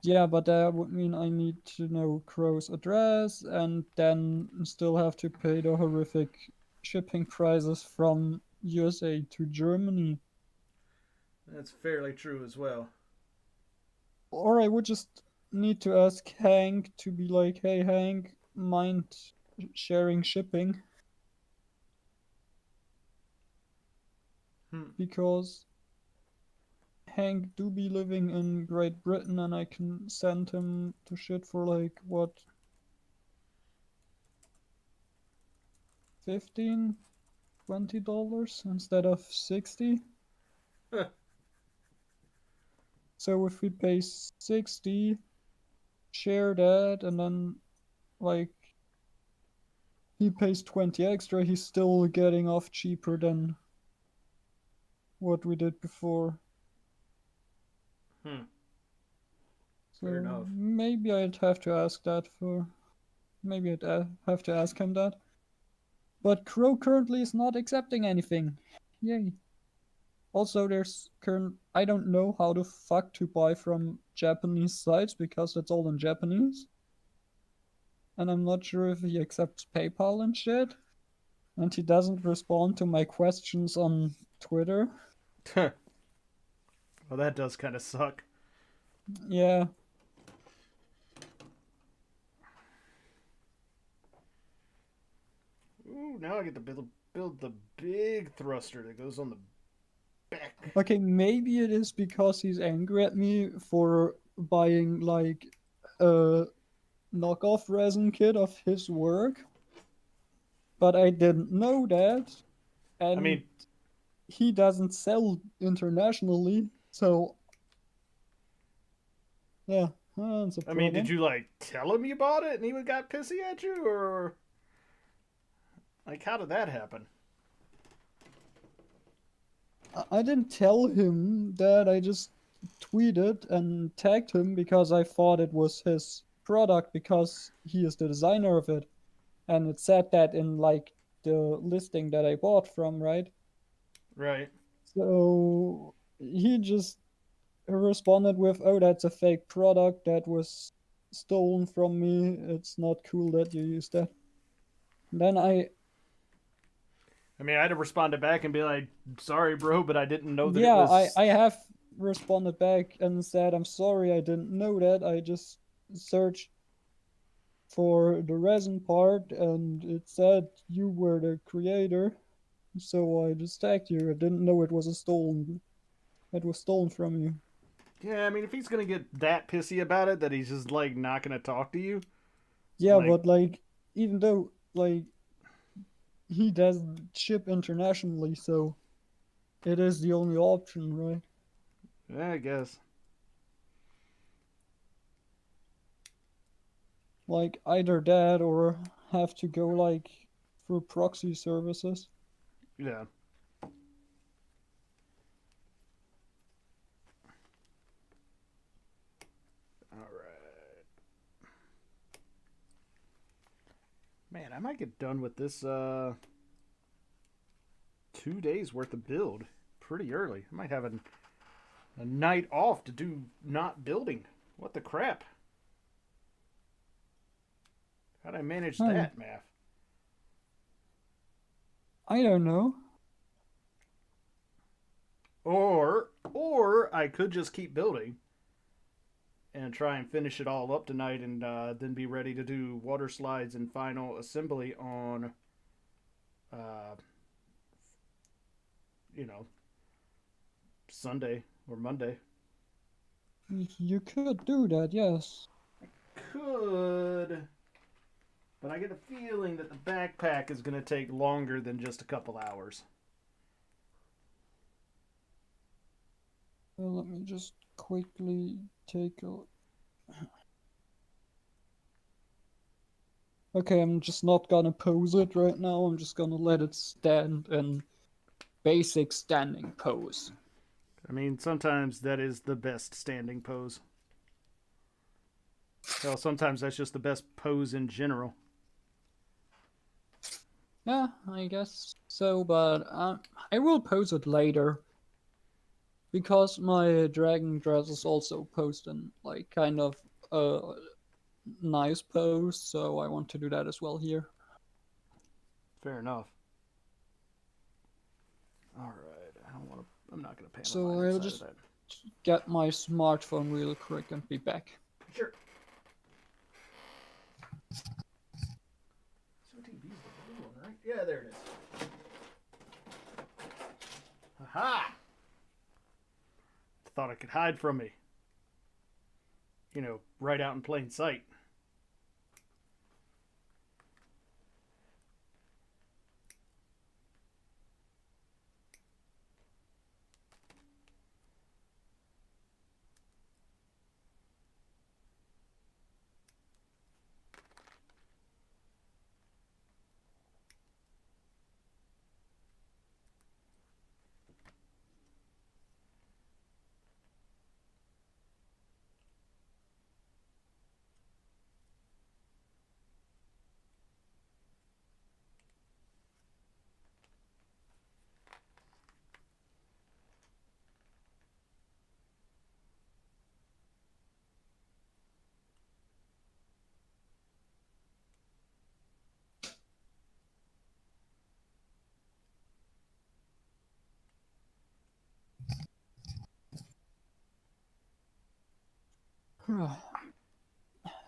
S2: Yeah, but that would mean I need to know Crow's address and then still have to pay the horrific shipping prices from USA to Germany.
S1: That's fairly true as well.
S2: Or I would just need to ask Hank to be like, hey, Hank, mind sharing shipping? Because Hank do be living in Great Britain and I can send him to shit for like, what, 15, $20 instead of 60?
S1: Huh.
S2: So if we pay 60, share that, and then like he pays 20 extra, he's still getting off cheaper than what we did before.
S1: Hmm.
S2: So
S1: Fair enough.
S2: maybe I'd have to ask that for. Maybe I'd have to ask him that. But Crow currently is not accepting anything. Yay. Also, I don't know how the fuck to buy from Japanese sites because that's all in Japanese. And I'm not sure if he accepts PayPal and shit. And he doesn't respond to my questions on Twitter.
S1: Well, that does kind of suck.
S2: Yeah.
S1: Ooh, now I get to build the big thruster that goes on the back.
S2: Okay, maybe it is because he's angry at me for buying like a knockoff resin kit of his work. But I didn't know that. And
S1: I mean,
S2: he doesn't sell internationally, so yeah, that's a
S1: I
S2: problem.
S1: mean, did you like tell him you bought it and he got pissy at you, or like how did that happen?
S2: I didn't tell him that. I just tweeted and tagged him because I thought it was his product because he is the designer of it, and it said that in like the listing that I bought from, right?
S1: Right.
S2: So he just responded with, "Oh, that's a fake product that was stolen from me. It's not cool that you use that." And then
S1: I mean, I'd have responded back and be like, "Sorry, bro, but I didn't know that
S2: yeah,
S1: it was."
S2: I have responded back and said, "I'm sorry, I didn't know that. I just searched for the resin part and it said you were the creator, so I just tagged you. I didn't know it was stolen from you."
S1: Yeah, I mean, if he's gonna get that pissy about it that he's just like not gonna talk to you.
S2: Yeah,
S1: like,
S2: but like, even though like he doesn't ship internationally, so it is the only option, right?
S1: yeah, I guess.
S2: Like either that or have to go like through proxy services.
S1: Yeah. All right. Man, I might get done with this 2 days worth of build pretty early. I might have a night off to do not building. What the crap? How'd I manage that, math?
S2: I don't know.
S1: Or I could just keep building and try and finish it all up tonight, and then be ready to do water slides and final assembly on, you know, Sunday or Monday.
S2: You could do that, yes.
S1: Could, but I get a feeling that the backpack is going to take longer than just a couple hours.
S2: Well, let me just quickly take a look. Okay, I'm just not gonna pose it right now. I'm just gonna let it stand in basic standing pose.
S1: I mean, sometimes that is the best standing pose. Hell, sometimes that's just the best pose in general.
S2: Yeah, I guess so, but I will pose it later. Because my dragon dress is also posed in, like, kind of a nice pose, so I want to do that as well here.
S1: Fair enough. All right, I'm not gonna panel
S2: So
S1: line
S2: I'll
S1: inside
S2: just
S1: of that.
S2: get my smartphone real quick and be back.
S1: Sure. 17B is the blue one, right? Yeah, there it is. Aha! Thought it could hide from me. You know, right out in plain sight.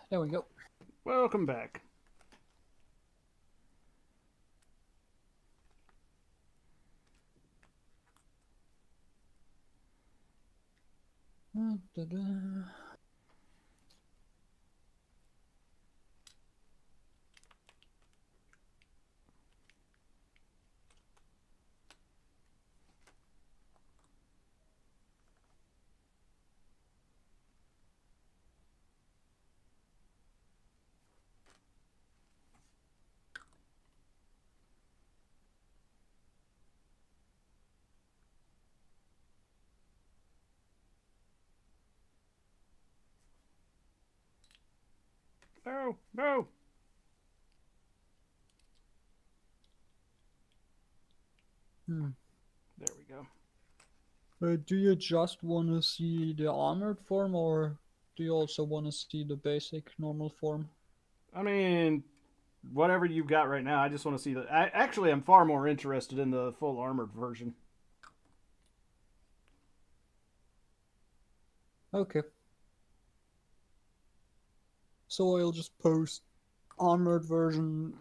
S2: There we go.
S1: Welcome back.
S2: Da-da.
S1: No, no.
S2: Hmm.
S1: There we go.
S2: Do you just want to see the armored form, or do you also want to see the basic normal form?
S1: I mean, whatever you've got right now. I just want to see the. Actually, I'm far more interested in the full armored version.
S2: Okay. So I'll just post armored version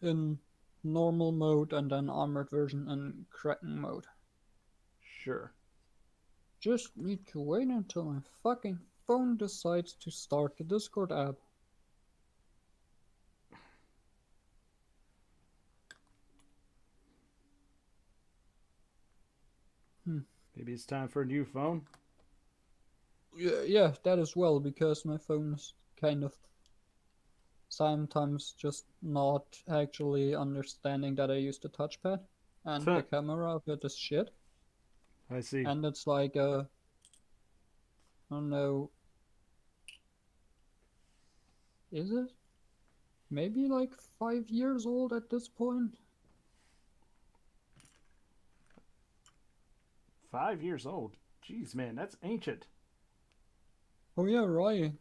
S2: in normal mode and then armored version in Kraken mode.
S1: Sure.
S2: Just need to wait until my fucking phone decides to start the Discord app.
S1: Maybe it's time for a new phone.
S2: Yeah, that as well, because my phone is kind of sometimes just not actually understanding that I use the touchpad, and the camera of it is shit.
S1: I see.
S2: And it's like, I don't know, is it? Maybe like 5 years old at this point?
S1: 5 years old. Jeez, man, that's ancient.
S2: Oh yeah, right.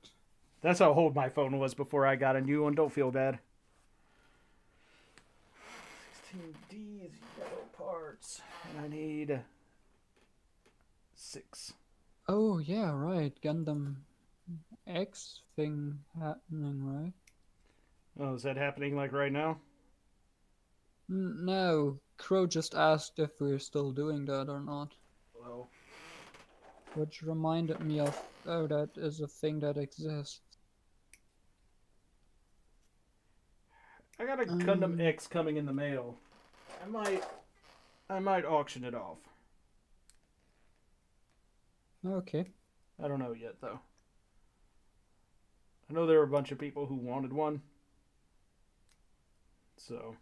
S1: That's how old my phone was before I got a new one. Don't feel bad. 16D's yellow parts. And I need 6.
S2: Oh yeah, right. Gundam X thing happening, right?
S1: Oh, is that happening like right now?
S2: No, Crow just asked if we're still doing that or not,
S1: Well,
S2: which reminded me of, oh, that is a thing that exists.
S1: I got a Gundam X coming in the mail. I might auction it off.
S2: Okay.
S1: I don't know yet though. I know there were a bunch of people who wanted one. So.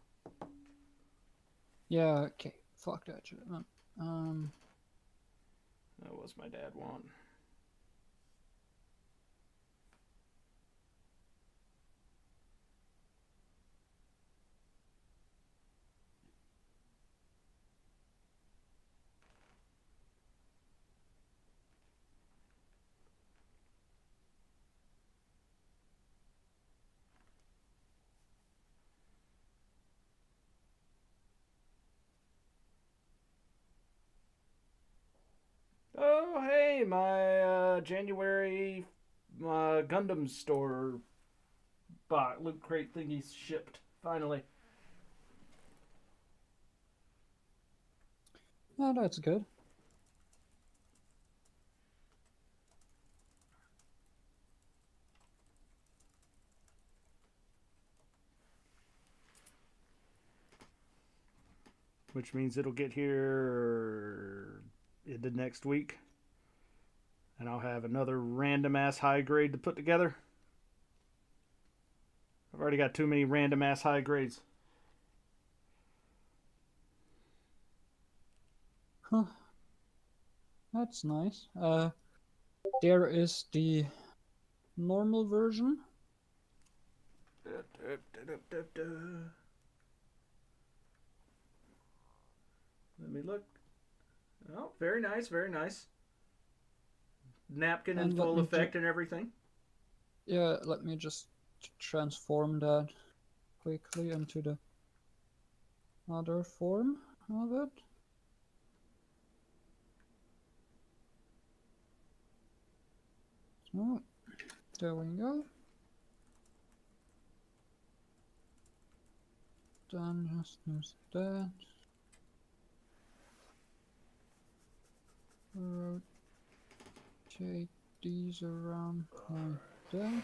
S2: Yeah, okay. Fuck that shit, man.
S1: That was my dad want. Oh, hey, my January Gundam store loot crate thingy's shipped. Finally.
S2: Oh, that's good.
S1: Which means it'll get here into next week. And I'll have another random ass high grade to put together. I've already got too many random ass high grades.
S2: Huh. That's nice. There is the normal version.
S1: Let me look. Oh, very nice, very nice. Napkin in
S2: And let
S1: full
S2: me
S1: effect and everything.
S2: Yeah, let me just transform that quickly into the other form of it. So, there we go. Then just use that. Rotate these around like that.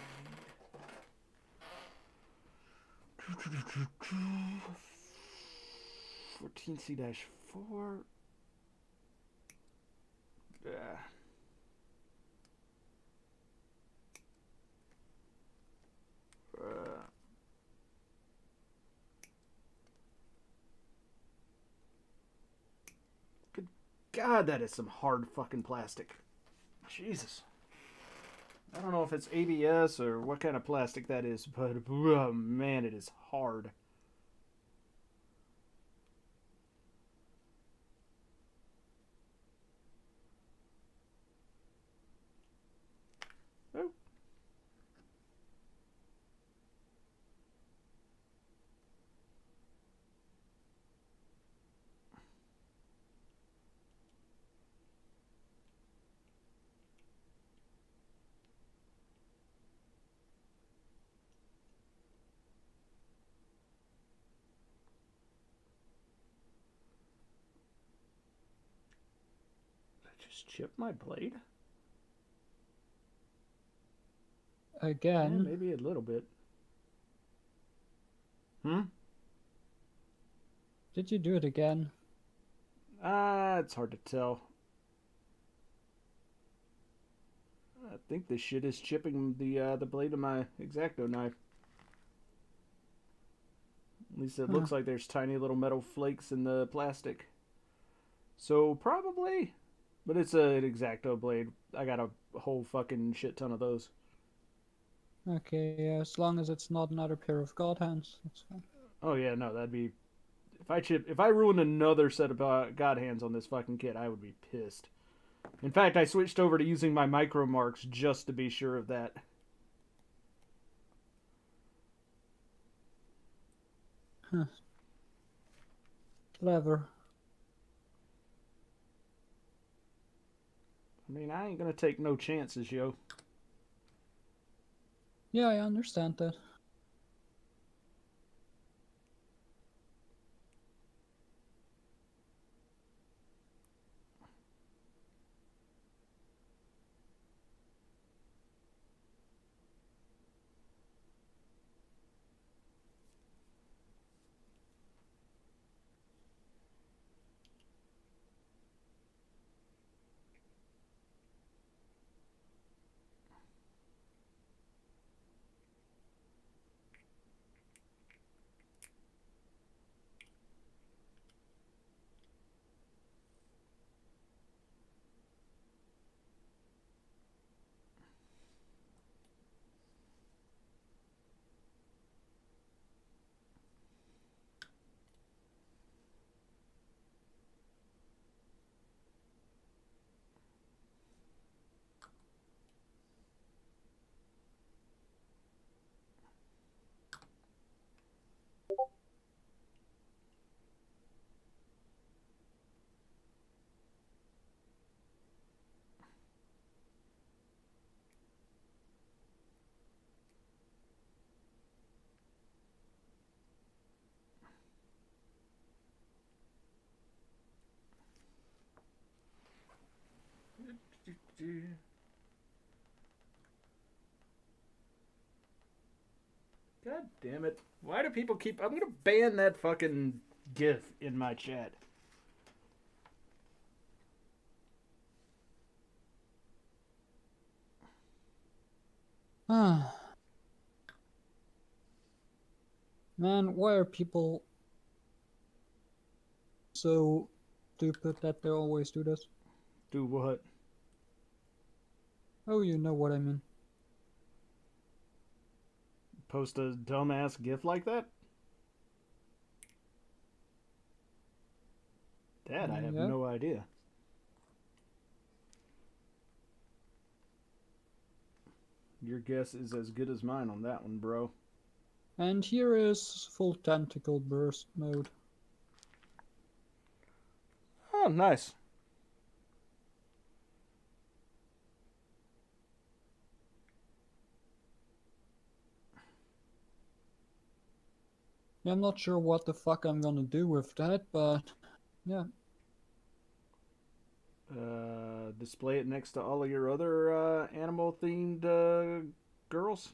S1: 14C-4. Yeah. Good God, that is some hard fucking plastic. Jesus. I don't know if it's ABS or what kind of plastic that is, but oh man, it is hard. Oh. Just chip my blade?
S2: Again.
S1: Yeah, maybe a little bit.
S2: Did you do it again?
S1: It's hard to tell. I think this shit is chipping the blade of my X-Acto knife. At least it looks like there's tiny little metal flakes in the plastic. So probably, but it's an X-Acto blade. I got a whole fucking shit ton of those.
S2: Okay, yeah, as long as it's not another pair of god hands, that's fine.
S1: Oh yeah, no, that'd be if I ruined another set of god hands on this fucking kit, I would be pissed. In fact, I switched over to using my micro marks just to be sure of that.
S2: Huh. Clever.
S1: I mean, I ain't gonna take no chances, yo.
S2: Yeah, I understand that.
S1: God damn it. Why do people keep... I'm gonna ban that fucking GIF in my chat.
S2: Ah. Man, why are people so stupid that they always do this?
S1: Do what?
S2: Oh, you know what I mean.
S1: Post a dumbass GIF like that? That I have
S2: Yeah.
S1: no idea. Your guess is as good as mine on that one, bro.
S2: And here is full tentacle burst mode.
S1: Oh, nice.
S2: Yeah, I'm not sure what the fuck I'm gonna do with that, but yeah.
S1: Display it next to all of your other animal-themed girls.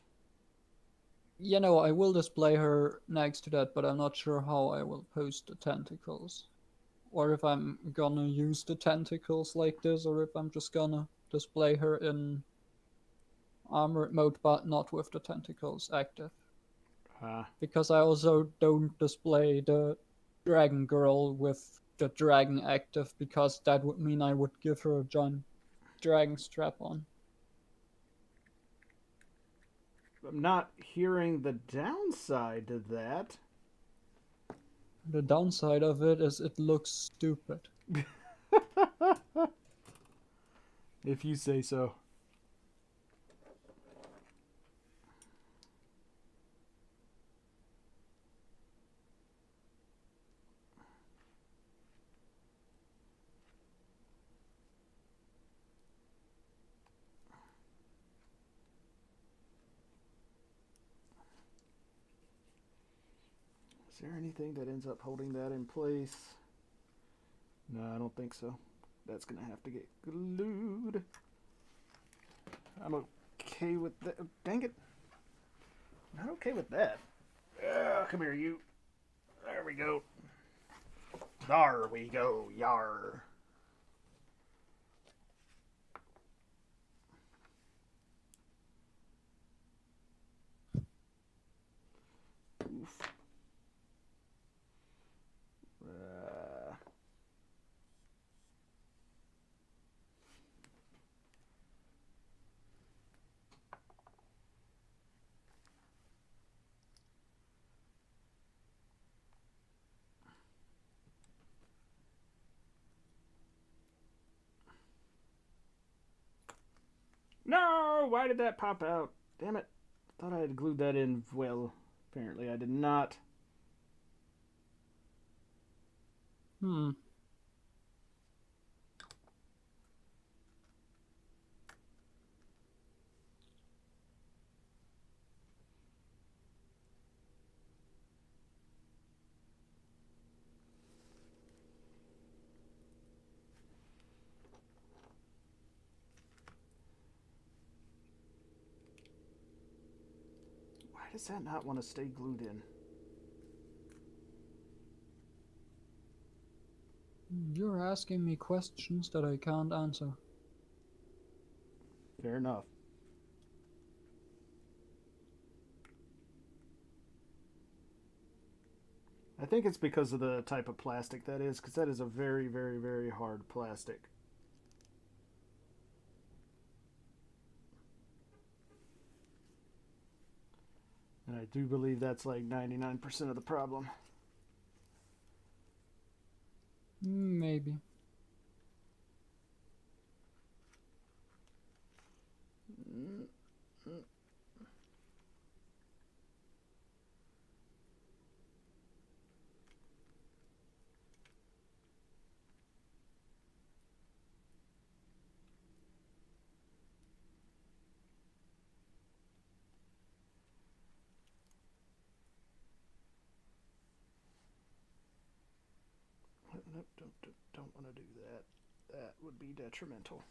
S2: You know, I will display her next to that, but I'm not sure how I will post the tentacles. Or if I'm gonna use the tentacles like this, or if I'm just gonna display her in armored mode, but not with the tentacles active. Because I also don't display the dragon girl with the dragon active, because that would mean I would give her a giant dragon strap on.
S1: I'm not hearing the downside to that.
S2: The downside of it is it looks stupid.
S1: If you say so. Is there anything that ends up holding that in place? No, I don't think so. That's gonna have to get glued. I'm okay with that. Oh, dang it. Not okay with that. Come here, you. There we go. There we go. Yar. Oof. No! Why did that pop out? Damn it. Thought I had glued that in well. Apparently I did not.
S2: Hmm.
S1: does that not want to stay glued in?
S2: You're asking me questions that I can't answer.
S1: Fair enough. I think it's because of the type of plastic that is, because that is a very, very, very hard plastic. And I do believe that's like 99% of the problem.
S2: Maybe.
S1: Nope, don't want to do that. That would be detrimental.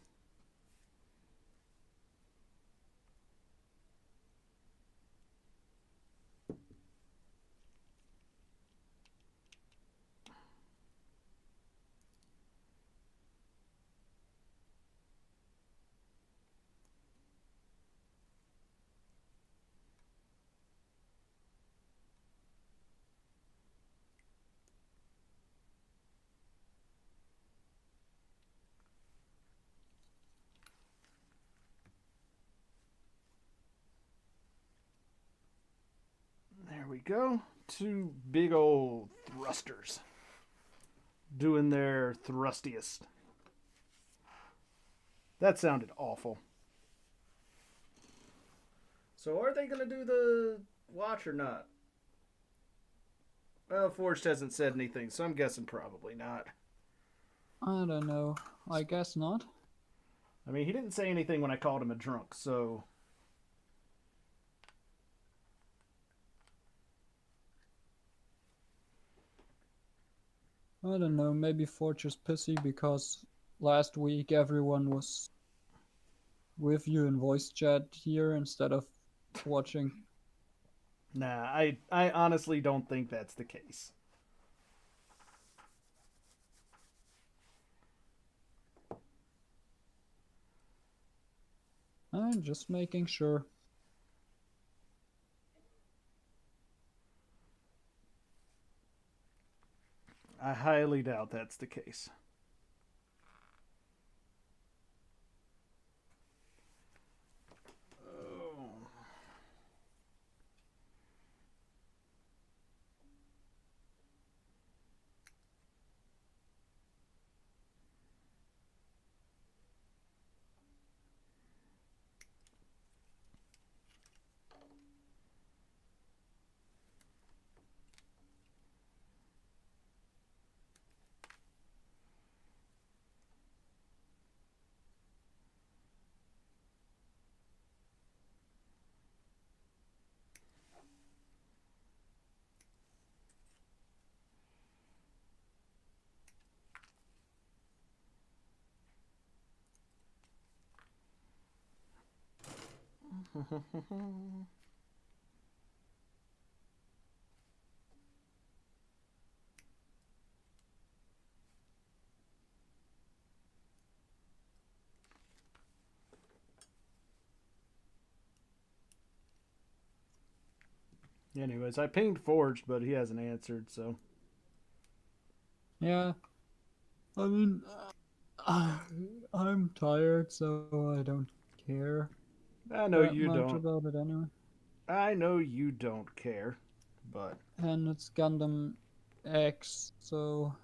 S1: There we go. Two big old thrusters doing their thrustiest. That sounded awful. So are they going to do the watch or not? Well, Forged hasn't said anything, so I'm guessing probably not.
S2: I don't know. I guess not.
S1: I mean, he didn't say anything when I called him a drunk, so...
S2: I don't know, maybe Forge is pissy because last week everyone was with you in voice chat here instead of watching.
S1: Nah, I honestly don't think that's the case.
S2: I'm just making sure.
S1: I highly doubt that's the case. Anyways, I pinged Forged, but he hasn't answered, so...
S2: Yeah. I mean, I'm tired, so I don't care
S1: I know
S2: that
S1: you
S2: much
S1: don't.
S2: about it anyway.
S1: I know you don't care, but...
S2: And it's Gundam X, so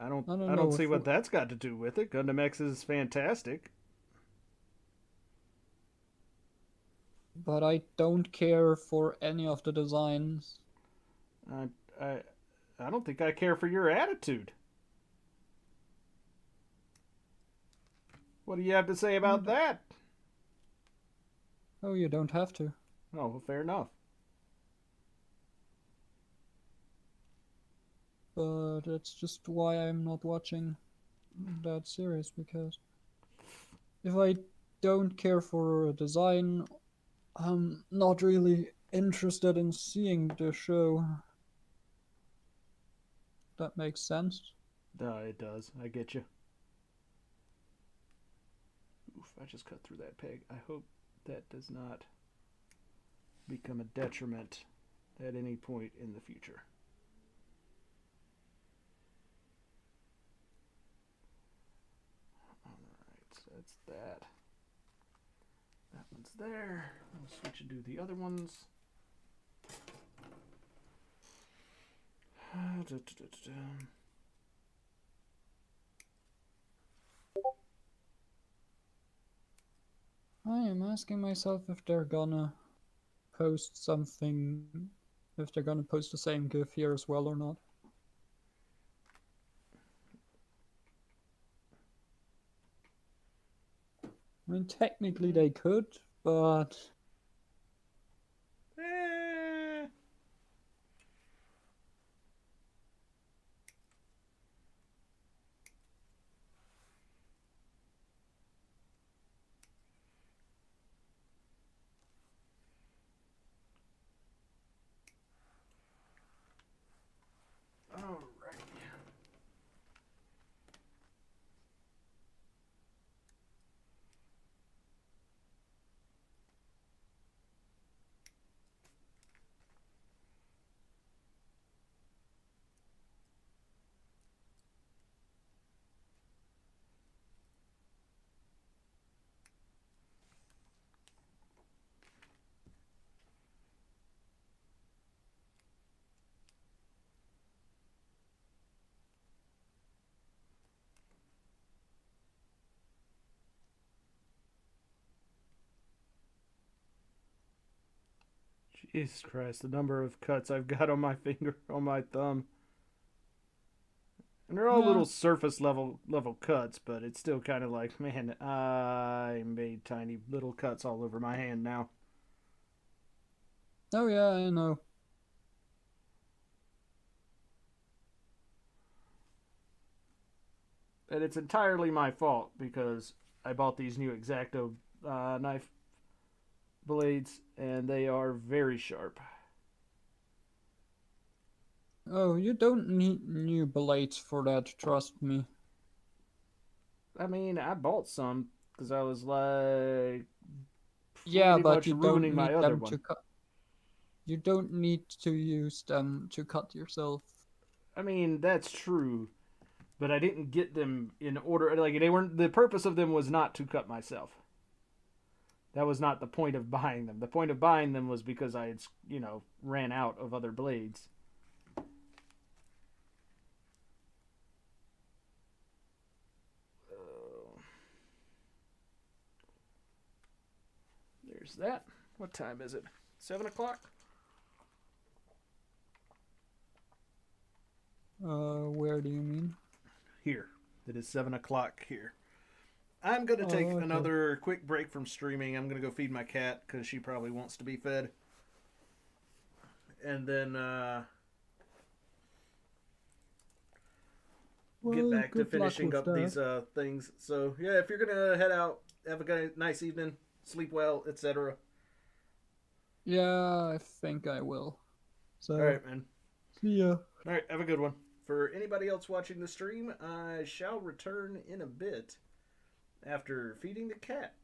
S1: I don't
S2: know
S1: see
S2: if
S1: what that's got to do with it. Gundam X is fantastic.
S2: but I don't care for any of the designs.
S1: I don't think I care for your attitude. What do you have to say about that?
S2: Oh, you don't have to.
S1: Oh, well, fair enough.
S2: But that's just why I'm not watching that series, because if I don't care for a design I'm not really interested in seeing the show. That makes sense.
S1: It does. I get you. Oof, I just cut through that peg. I hope that does not become a detriment at any point in the future. Alright, so that's that. That one's there. I'll switch and do the other ones.
S2: I am asking myself if they're gonna post something, if they're gonna post the same GIF here as well or not. I mean, technically they could, but
S1: Eh. Alright. Jesus Christ, the number of cuts I've got on my finger, on my thumb. And they're all
S2: yeah.
S1: little surface level cuts, but it's still kind of like, man, I made tiny little cuts all over my hand now.
S2: Oh yeah, I know.
S1: And it's entirely my fault because I bought these new X-Acto knife blades, and they are very sharp.
S2: Oh, you don't need new blades for that, trust me.
S1: I mean, I bought some because I was like,
S2: Yeah,
S1: pretty
S2: but
S1: much
S2: you don't
S1: ruining
S2: need
S1: my other
S2: them
S1: one.
S2: to cut. You don't need to use them to cut yourself.
S1: I mean, that's true, but I didn't get them in order. Like, they weren't. The purpose of them was not to cut myself. That was not the point of buying them. The point of buying them was because I had, ran out of other blades. There's that. What time is it? 7 o'clock?
S2: Where do you mean?
S1: Here. It is 7 o'clock here. I'm going to take
S2: okay.
S1: another quick break from streaming. I'm going to go feed my cat because she probably wants to be fed. And then get back to finishing up these things. So, yeah, if you're going to head out, have a nice evening, sleep well, etc.
S2: Yeah, I think I will. So,
S1: All right, man.
S2: see ya.
S1: All right, have a good one. For anybody else watching the stream, I shall return in a bit after feeding the cat.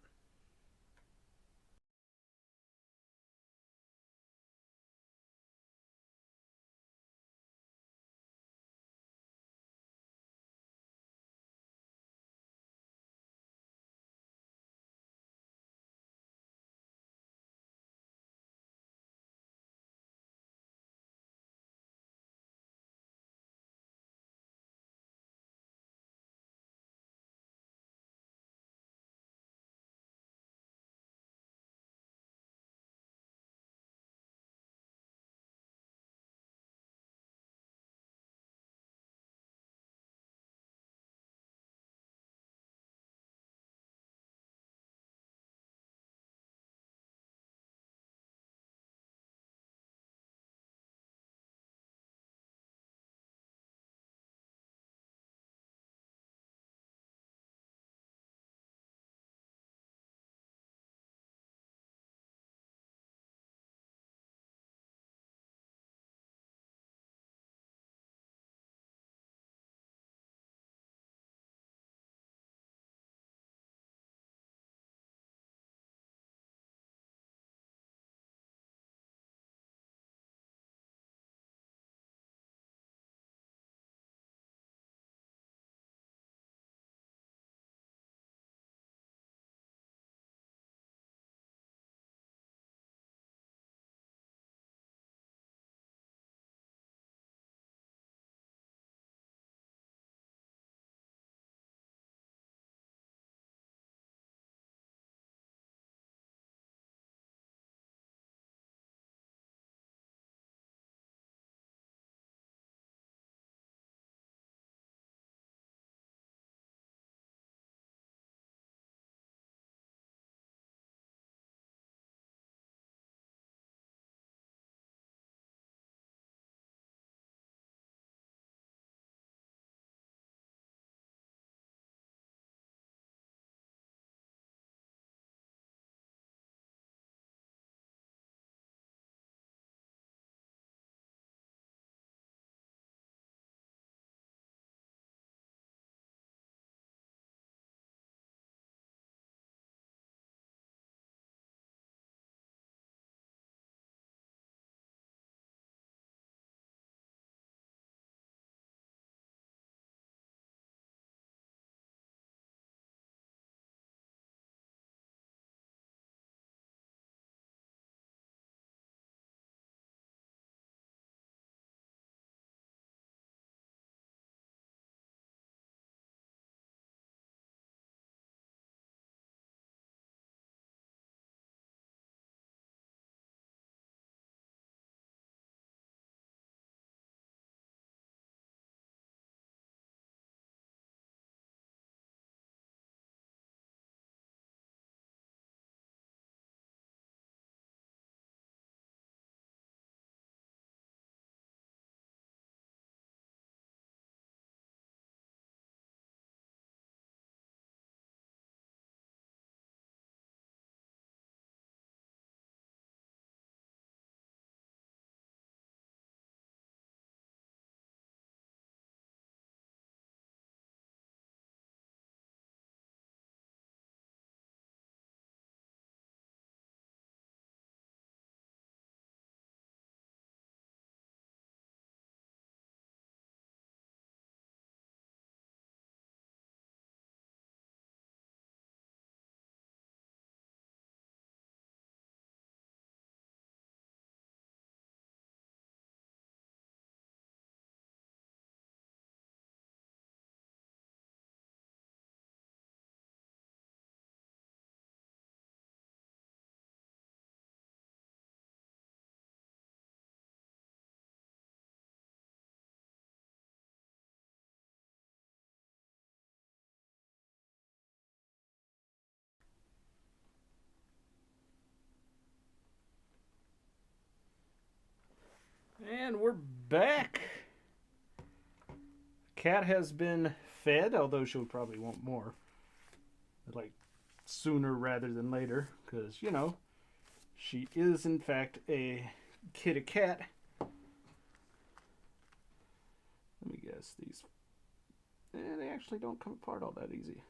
S1: And we're back. Cat has been fed, although she'll probably want more. Like, sooner rather than later. Because, you know, she is, in fact, a kitty cat. Let me guess. These... they actually don't come apart all that easy.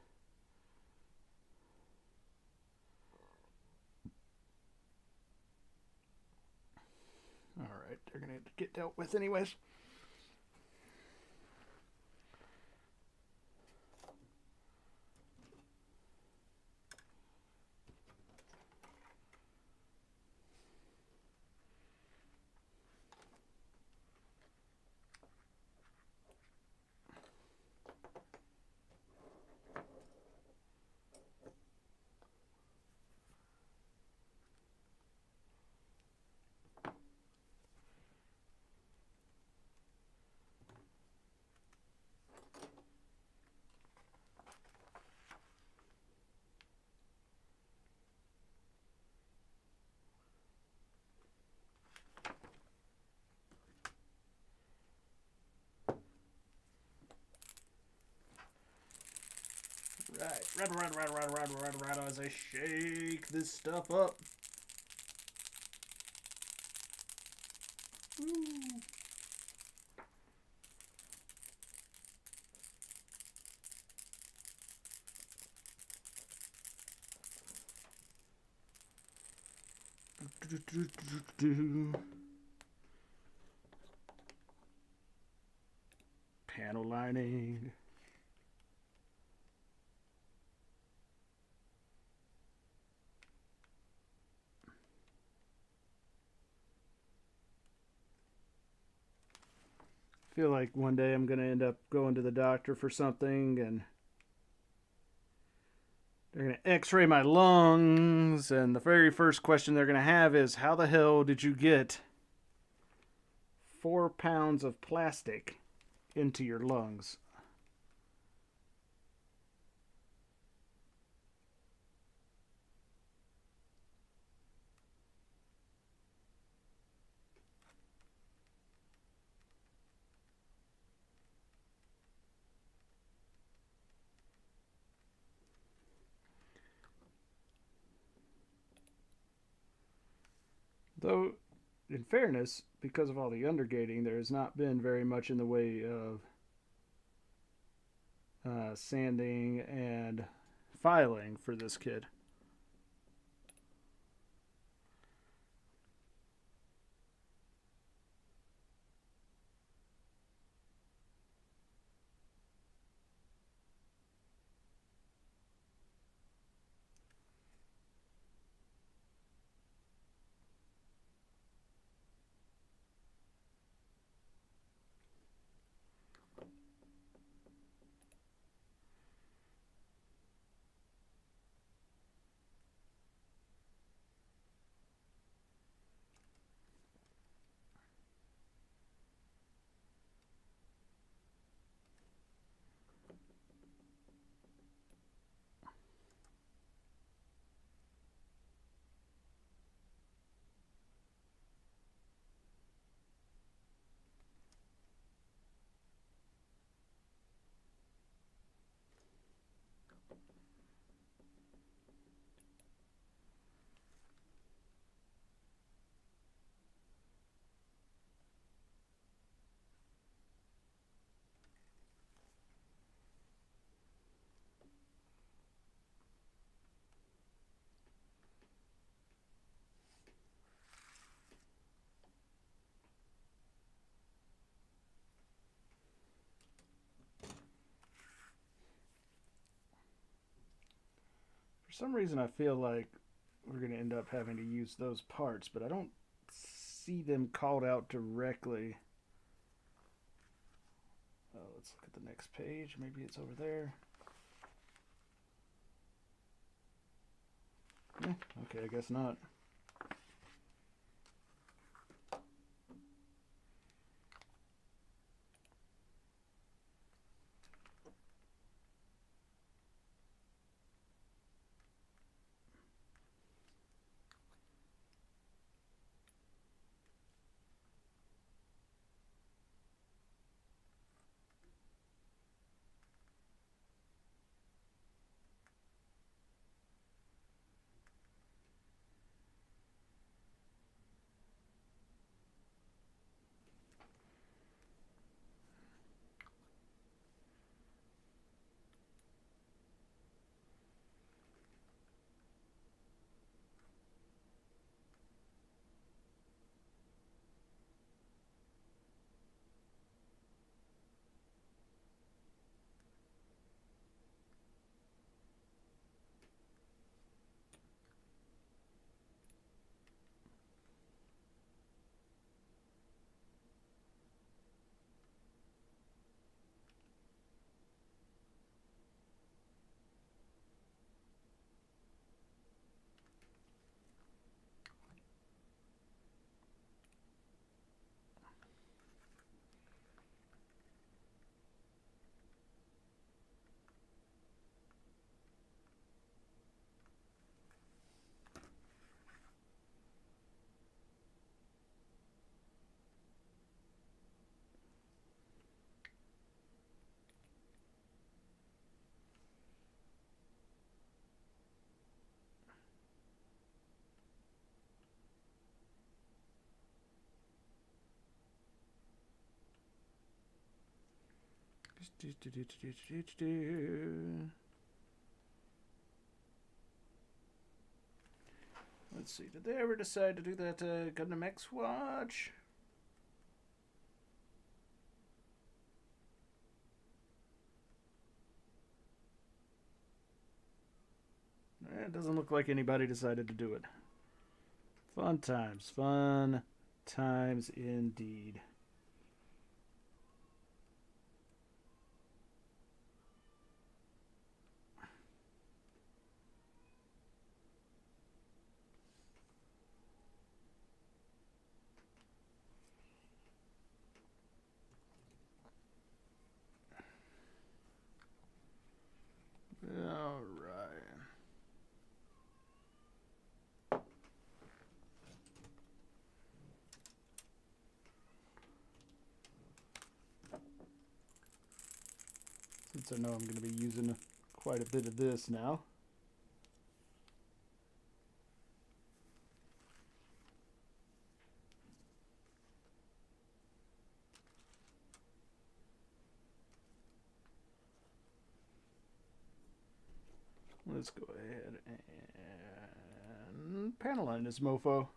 S1: Alright, they're going to have to get dealt with anyways. Right, as I shake this stuff up. Ooh. Panel lining. I feel like one day I'm going to end up going to the doctor for something and they're going to x-ray my lungs, and the very first question they're going to have is, how the hell did you get 4 pounds of plastic into your lungs? Though, in fairness, because of all the undergating, there has not been very much in the way of sanding and filing for this kid. For some reason, I feel like we're going to end up having to use those parts, but I don't see them called out directly. Let's look at the next page. Maybe it's over there. Okay, I guess not. Let's see, did they ever decide to do that Gundam X watch? It doesn't look like anybody decided to do it. Fun times indeed. All right. Since I know I'm going to be using quite a bit of this now. Let's go ahead and panel line this mofo.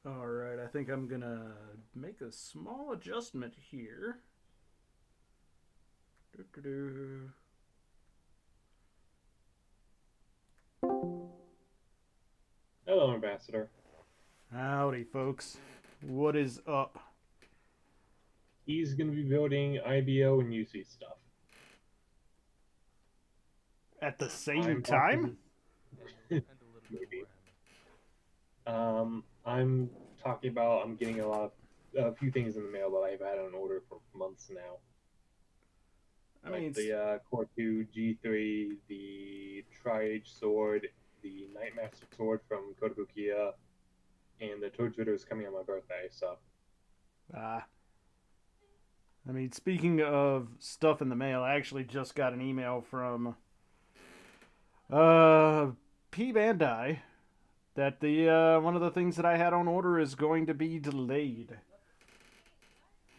S1: All right, I think I'm gonna make a small adjustment here. Doo-doo-doo.
S8: Hello, Ambassador.
S1: Howdy, folks. What is up?
S8: He's going to be building IBO and UC stuff.
S1: At the same
S8: I'm
S1: time?
S8: Maybe. I'm talking about I'm getting a few things in the mail that I've had on order for months now.
S1: I mean,
S8: The Core 2 G3, the Tri-Age Sword, the Nightmaster Sword from Kotobukiya, and the Toad Twitter is coming on my birthday, so.
S1: I mean, speaking of stuff in the mail, I actually just got an email from P Bandai that the one of the things that I had on order is going to be delayed,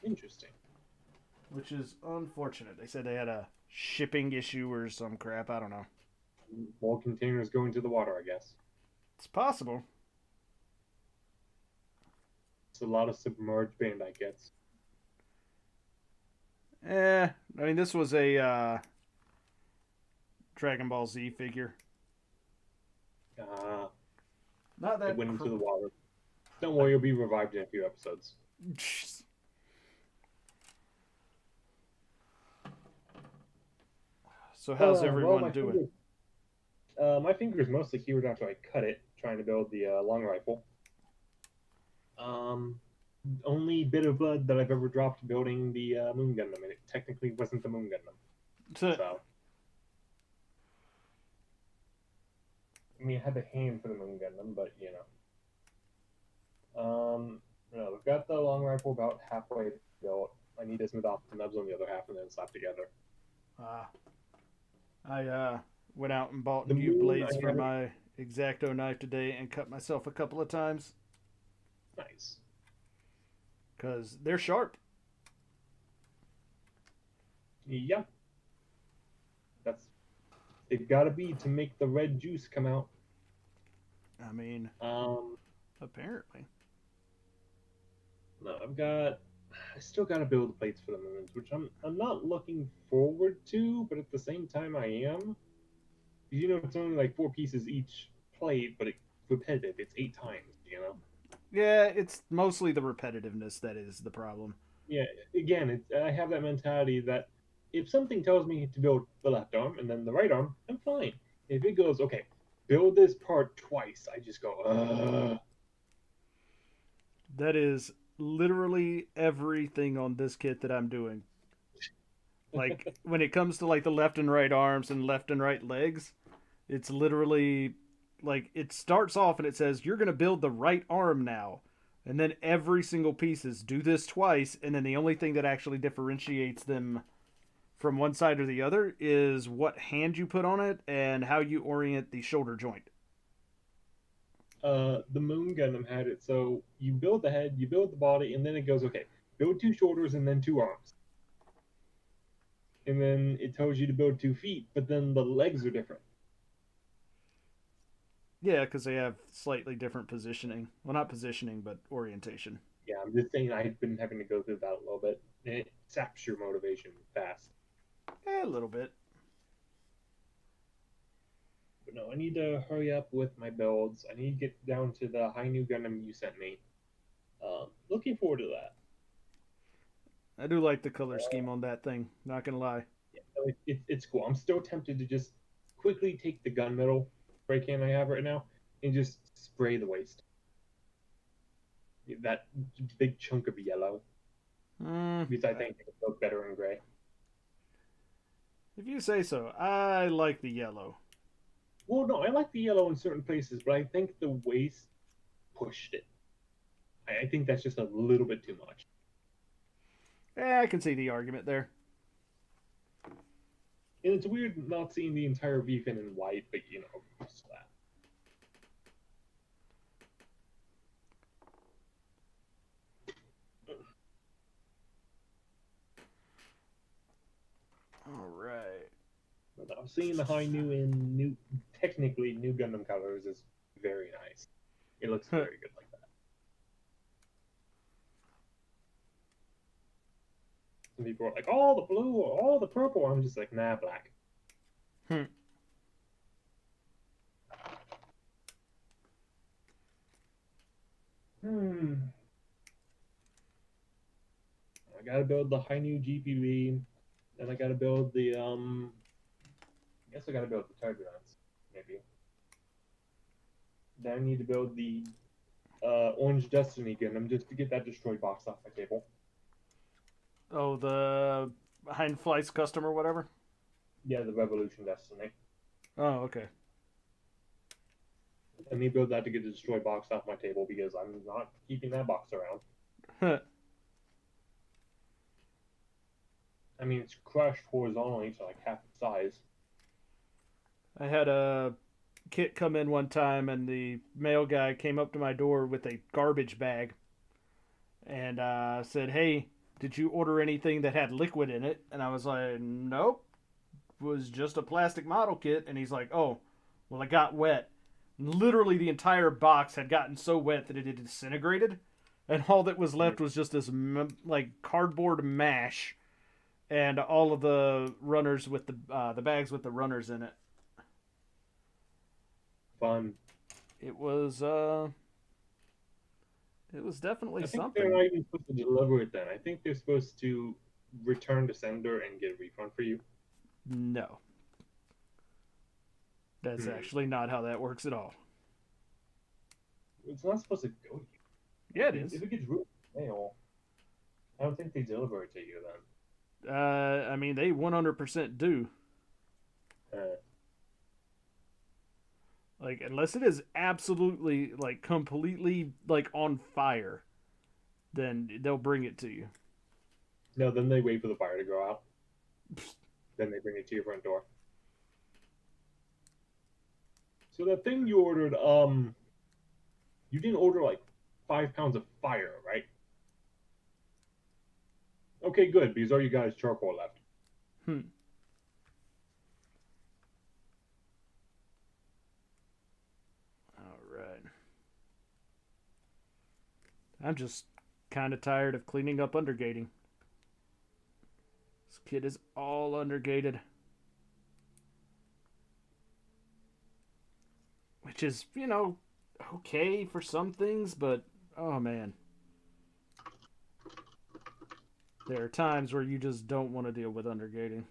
S8: Interesting.
S1: which is unfortunate. They said they had a shipping issue or some crap. I don't know.
S8: More containers going to the water, I guess.
S1: It's possible.
S8: It's a lot of submerged Bandai kits.
S1: I mean, this was a Dragon Ball Z figure. Not that
S8: It went into the water. Don't worry, you'll be revived in a few episodes.
S1: So how's
S8: Well,
S1: everyone
S8: my
S1: doing?
S8: My finger's mostly cured after I cut it, trying to build the long rifle. Only bit of blood that I've ever dropped building the Moon Gundam, and it technically wasn't the Moon Gundam. So, I mean, I had the hand for the Moon Gundam, but you know. No, we've got the long rifle about halfway built. I need to smooth off the nubs on the other half and then slap together.
S1: I went out and bought
S8: The
S1: new
S8: moon,
S1: blades
S8: I
S1: for
S8: had-
S1: my X-Acto knife today and cut myself a couple of times
S8: Nice.
S1: because they're sharp.
S8: Yeah. They've got to be to make the red juice come out.
S1: I mean, apparently.
S8: No, I still got to build the plates for the moons, which I'm not looking forward to, but at the same time I am. You know, it's only like 4 pieces each plate, but it's repetitive. It's 8 times, you know?
S1: Yeah, it's mostly the repetitiveness that is the problem.
S8: Yeah, again, I have that mentality that if something tells me to build the left arm and then the right arm, I'm fine. If it goes, okay, build this part twice, I just go, ugh.
S1: That is literally everything on this kit that I'm doing. Like, when it comes to, like, the left and right arms and left and right legs, it's literally, like, it starts off and it says, you're going to build the right arm now. And then every single piece is do this twice, and then the only thing that actually differentiates them from one side or the other is what hand you put on it and how you orient the shoulder joint.
S8: The Moon Gundam had it so you build the head, you build the body, and then it goes, okay, build 2 shoulders and then 2 arms. And then it tells you to build 2 feet, but then the legs are different.
S1: Yeah, because they have slightly different positioning. Well, not positioning, but orientation.
S8: Yeah, I'm just saying I've been having to go through that a little bit. It saps your motivation fast.
S1: A little bit.
S8: But no, I need to hurry up with my builds. I need to get down to the high new Gundam you sent me. Looking forward to that.
S1: I do like the color scheme on that thing. Not gonna lie.
S8: Yeah, it's cool. I'm still tempted to just quickly take the gunmetal spray can I have right now and just spray the waist. That big chunk of yellow. Because I think it would look better in gray.
S1: If you say so. I like the yellow.
S8: Well, no, I like the yellow in certain places, but I think the waist pushed it. I think that's just a little bit too much.
S1: Yeah, I can see the argument there.
S8: And it's weird not seeing the entire V fin in white, but you know, just that.
S1: All right.
S8: But I'm seeing the high new in technically new Gundam colors is very nice. It looks very good like that. Some people are like, all the blue or all the purple. I'm just like, nah, black.
S1: Hmm.
S8: I gotta build the high new GPV. Then I gotta build the I guess I gotta build the turbulence, maybe. Then I need to build the Orange Destiny Gundam just to get that destroyed box off my table.
S1: Oh, the Heinfleiss custom or whatever?
S8: Yeah, the Revolution Destiny.
S1: Oh, okay.
S8: Let me build that to get the destroyed box off my table because I'm not keeping that box around. I mean, it's crushed horizontally to like half its size.
S1: I had a kit come in one time, and the mail guy came up to my door with a garbage bag and said, "Hey, did you order anything that had liquid in it?" And I was like, "Nope, it was just a plastic model kit." And he's like, "Oh, well, it got wet." Literally, the entire box had gotten so wet that it had disintegrated, and all that was left was just this like cardboard mash, and all of the runners with the bags with the runners in it.
S8: Fun.
S1: It was definitely
S8: I think
S1: something.
S8: they're not even supposed to deliver it then. I think they're supposed to return to sender and get a refund for you.
S1: No. That's actually not how that works at all.
S8: It's not supposed to go to you.
S1: Yeah, it is.
S8: If it gets ruined in the mail, I don't think they deliver it to you then.
S1: I mean, they 100% do. Like, unless it is absolutely, like, completely, like, on fire, then they'll bring it to you.
S8: No, then they wait for the fire to go out. Then they bring it to your front door. So that thing you ordered, you didn't order like 5 pounds of fire, right? Okay, good, because all you got is charcoal left.
S1: Alright. I'm just kind of tired of cleaning up undergating. This kit is all undergated. Which is, you know, okay for some things, but oh man. There are times where you just don't want to deal with undergating.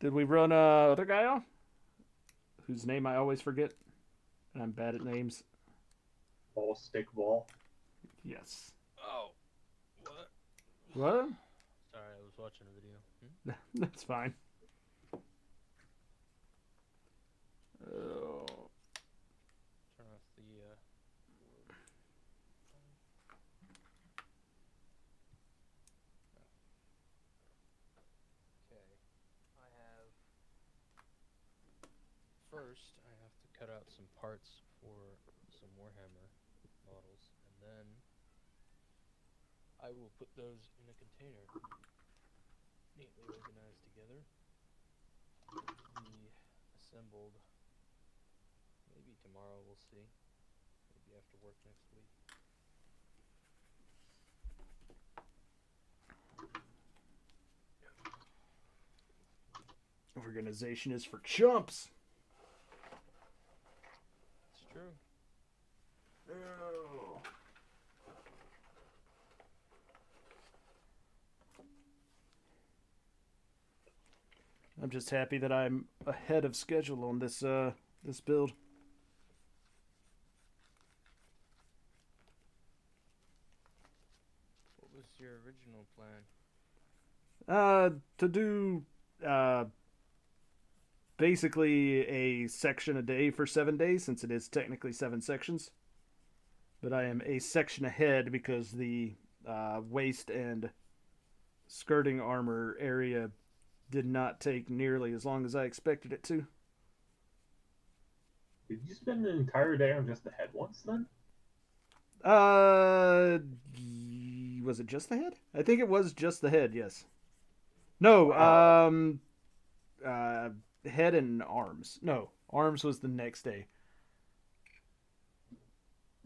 S1: Did we run other guy off? Whose name I always forget. And I'm bad at names.
S8: Ball, stick, ball.
S1: Yes.
S9: Oh. What?
S1: What?
S9: Sorry, I was watching a video.
S1: That's fine. Oh.
S9: Turn off the Okay. First, I have to cut out some parts for some Warhammer models, and then I will put those in a container, neatly organized together, be assembled. Maybe tomorrow, we'll see. Maybe after work next week.
S1: Organization is for chumps.
S9: It's true.
S1: Oh. I'm just happy that I'm ahead of schedule on this this build.
S9: What was your original plan?
S1: To do basically a section a day for 7 days, since it is technically 7 sections. But I am a section ahead because the waist and skirting armor area did not take nearly as long as I expected it to.
S8: Did you spend an entire day on just the head once then?
S1: Was it just the head? I think it was just the head, yes. No, head and arms. No, arms was the next day.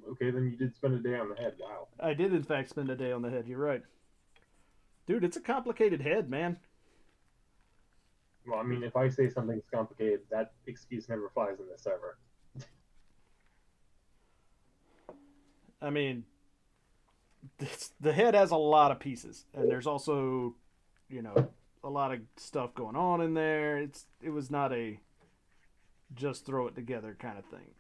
S8: Okay, then you did spend a day on the head. Wow.
S1: I did, in fact, spend a day on the head. You're right. Dude, it's a complicated head, man.
S8: Well, I mean, if I say something's complicated, that excuse never flies in this server.
S1: I mean, the head has a lot of pieces, and there's also, you know, a lot of stuff going on in there. It was not a just throw it together kind of thing.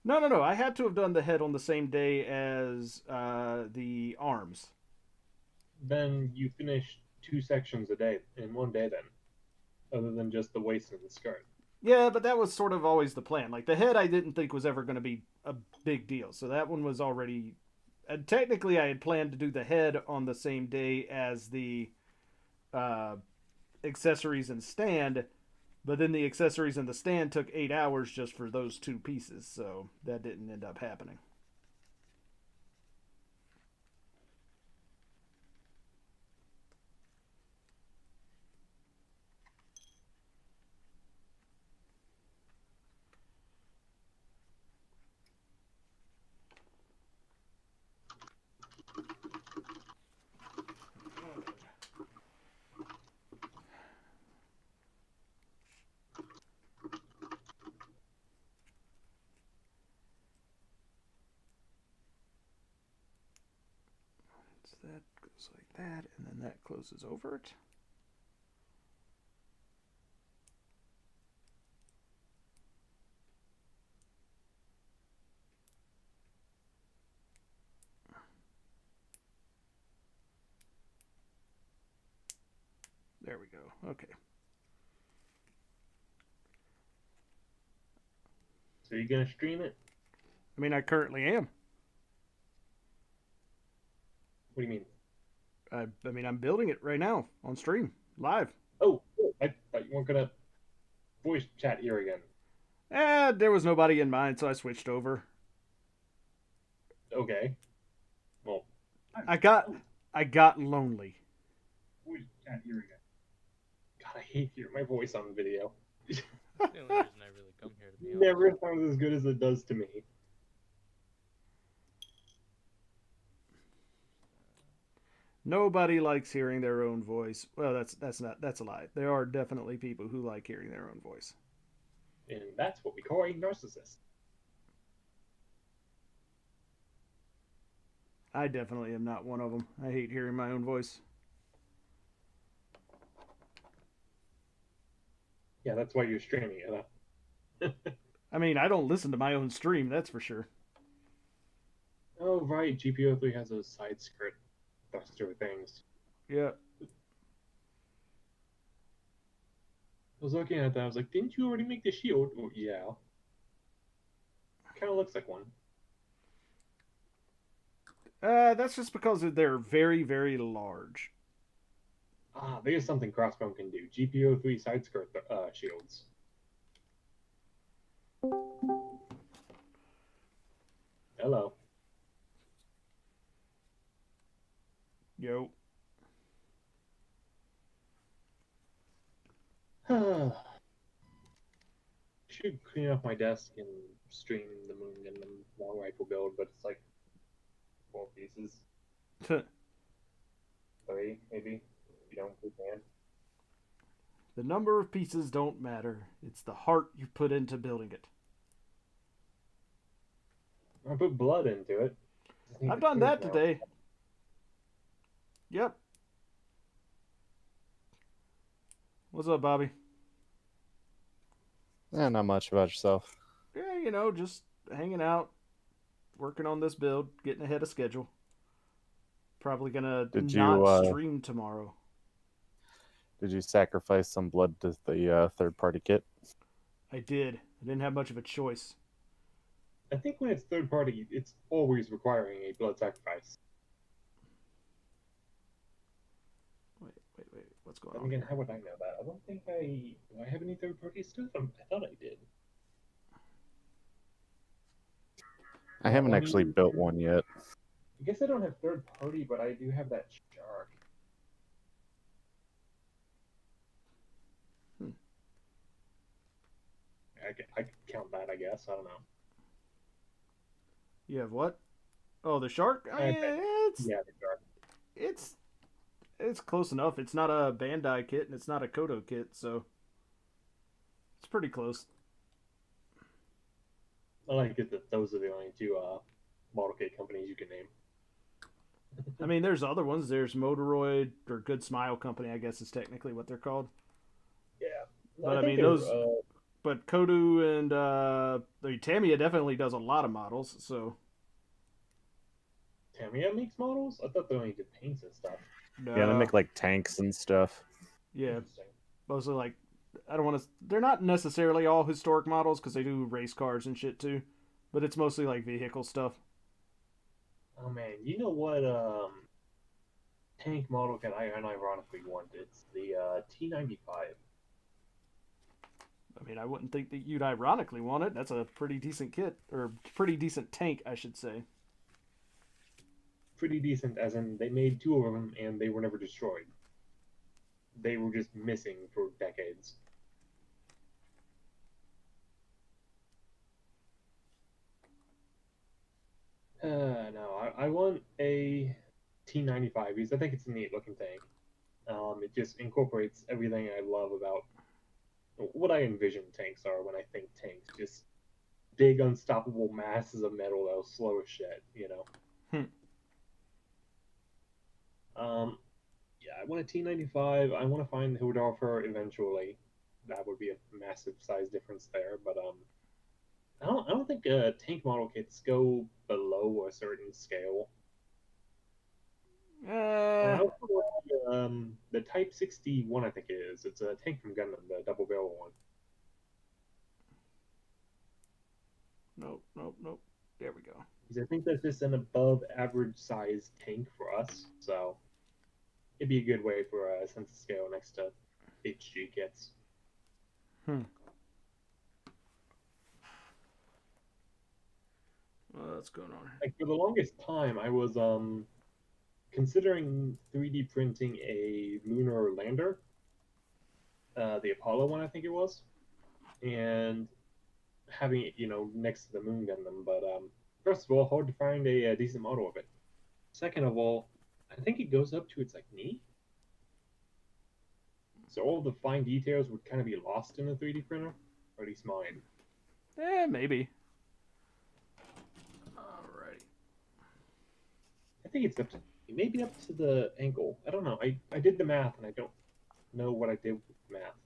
S1: No. I had to have done the head on the same day as the arms.
S8: Then you finish 2 sections a day in one day then, other than just the waist and the skirt.
S1: Yeah, but that was sort of always the plan. Like, the head I didn't think was ever going to be a big deal. So that one was already... technically, I had planned to do the head on the same day as the accessories and stand, but then the accessories and the stand took 8 hours just for those 2 pieces, so that didn't end up happening. That goes like that, and then that closes over it. There we go. Okay.
S8: So you're gonna stream it?
S1: I mean, I currently am.
S8: What do you mean?
S1: I mean, I'm building it right now on stream, live.
S8: Oh, I thought you weren't gonna voice chat here again.
S1: There was nobody in mind, so I switched over.
S8: Okay. Well,
S1: I got lonely.
S8: voice chat here again. God, I hate hearing my voice on video.
S9: The only reason I really come here, to be honest.
S8: Never sounds as good as it does to me.
S1: Nobody likes hearing their own voice. Well, that's a lie. There are definitely people who like hearing their own voice.
S8: And that's what we call a narcissist.
S1: I definitely am not one of them. I hate hearing my own voice.
S8: Yeah, that's why you're streaming it, huh?
S1: I mean, I don't listen to my own stream, that's for sure.
S8: Oh, right. GP03 has those side skirt thruster things.
S1: Yeah.
S8: I was looking at that. I was like, didn't you already make the shield? Oh, yeah. Kind of looks like one.
S1: That's just because they're very, very large.
S8: Ah, there's something Crossbone can do. GP03 side skirt shields. Hello.
S1: Yo.
S8: Should clean up my desk and stream the Moon Gundam long rifle build, but it's like 4 pieces. 3, maybe. If you don't put hand.
S1: The number of pieces don't matter. It's the heart you put into building it.
S8: I put blood into it.
S1: I've done that today. Yep. What's up, Bobby?
S10: Yeah, not much about yourself.
S1: Yeah, you know, just hanging out, working on this build, getting ahead of schedule. Probably gonna not stream tomorrow.
S10: Did you sacrifice some blood to the third-party kit?
S1: I did. I didn't have much of a choice.
S8: I think when it's third party, it's always requiring a blood sacrifice.
S1: Wait. What's going
S8: Then
S1: on?
S8: again,
S1: Here?
S8: how would I know that? I don't think do I have any third party stuff? I thought I did.
S10: I haven't
S8: Well, I
S10: actually
S8: mean,
S10: built one yet.
S8: I guess I don't have third party, but I do have that shark. I could count that, I guess. I don't know.
S1: You have what? Oh, the shark.
S8: I bet.
S1: It's
S8: Yeah, the shark.
S1: it's close enough. It's not a Bandai kit and it's not a Kodo kit, so it's pretty close.
S8: I like it that those are the only two model kit companies you can name.
S1: I mean, there's other ones. There's Motoroid or Good Smile Company, I guess is technically what they're called.
S8: Yeah.
S1: But I mean, those. But Kodo and Tamiya definitely does a lot of models. So
S8: Tamiya makes models? I thought they only did paints and stuff.
S10: Yeah, they make like tanks and stuff.
S1: Yeah,
S8: Interesting.
S1: mostly like I don't want to. They're not necessarily all historic models because they do race cars and shit too. But it's mostly like vehicle stuff.
S8: Oh man, you know what tank model can I unironically want? It's the T-95.
S1: I mean, I wouldn't think that you'd ironically want it. That's a pretty decent kit, or pretty decent tank, I should say.
S8: Pretty decent, as in they made two of them and they were never destroyed. They were just missing for decades. No, I want a T-95 because I think it's a neat looking tank. It just incorporates everything I love about what I envision tanks are when I think tanks. Just big, unstoppable masses of metal that'll slow as shit, you know? Yeah, I want a T-95. I want to find the Hildorfer eventually. That would be a massive size difference there, but I don't think tank model kits go below a certain scale. I also like, the Type 61, I think it is. It's a tank from Gundam, the double barrel one.
S1: Nope. There we go.
S8: Because I think that's just an above average size tank for us, so it'd be a good way for a sense of scale next to HG kits.
S1: What's going on?
S8: Like for the longest time, I was considering 3D printing a lunar lander, the Apollo one, I think it was, and having it, next to the moon Gundam. But first of all, hard to find a decent model of it. Second of all, I think it goes up to its knee, so all the fine details would kind of be lost in the 3D printer, or at least mine.
S1: Maybe. Alrighty.
S8: I think it's maybe up to the ankle. I don't know. I did the math and I don't know what I did with the math.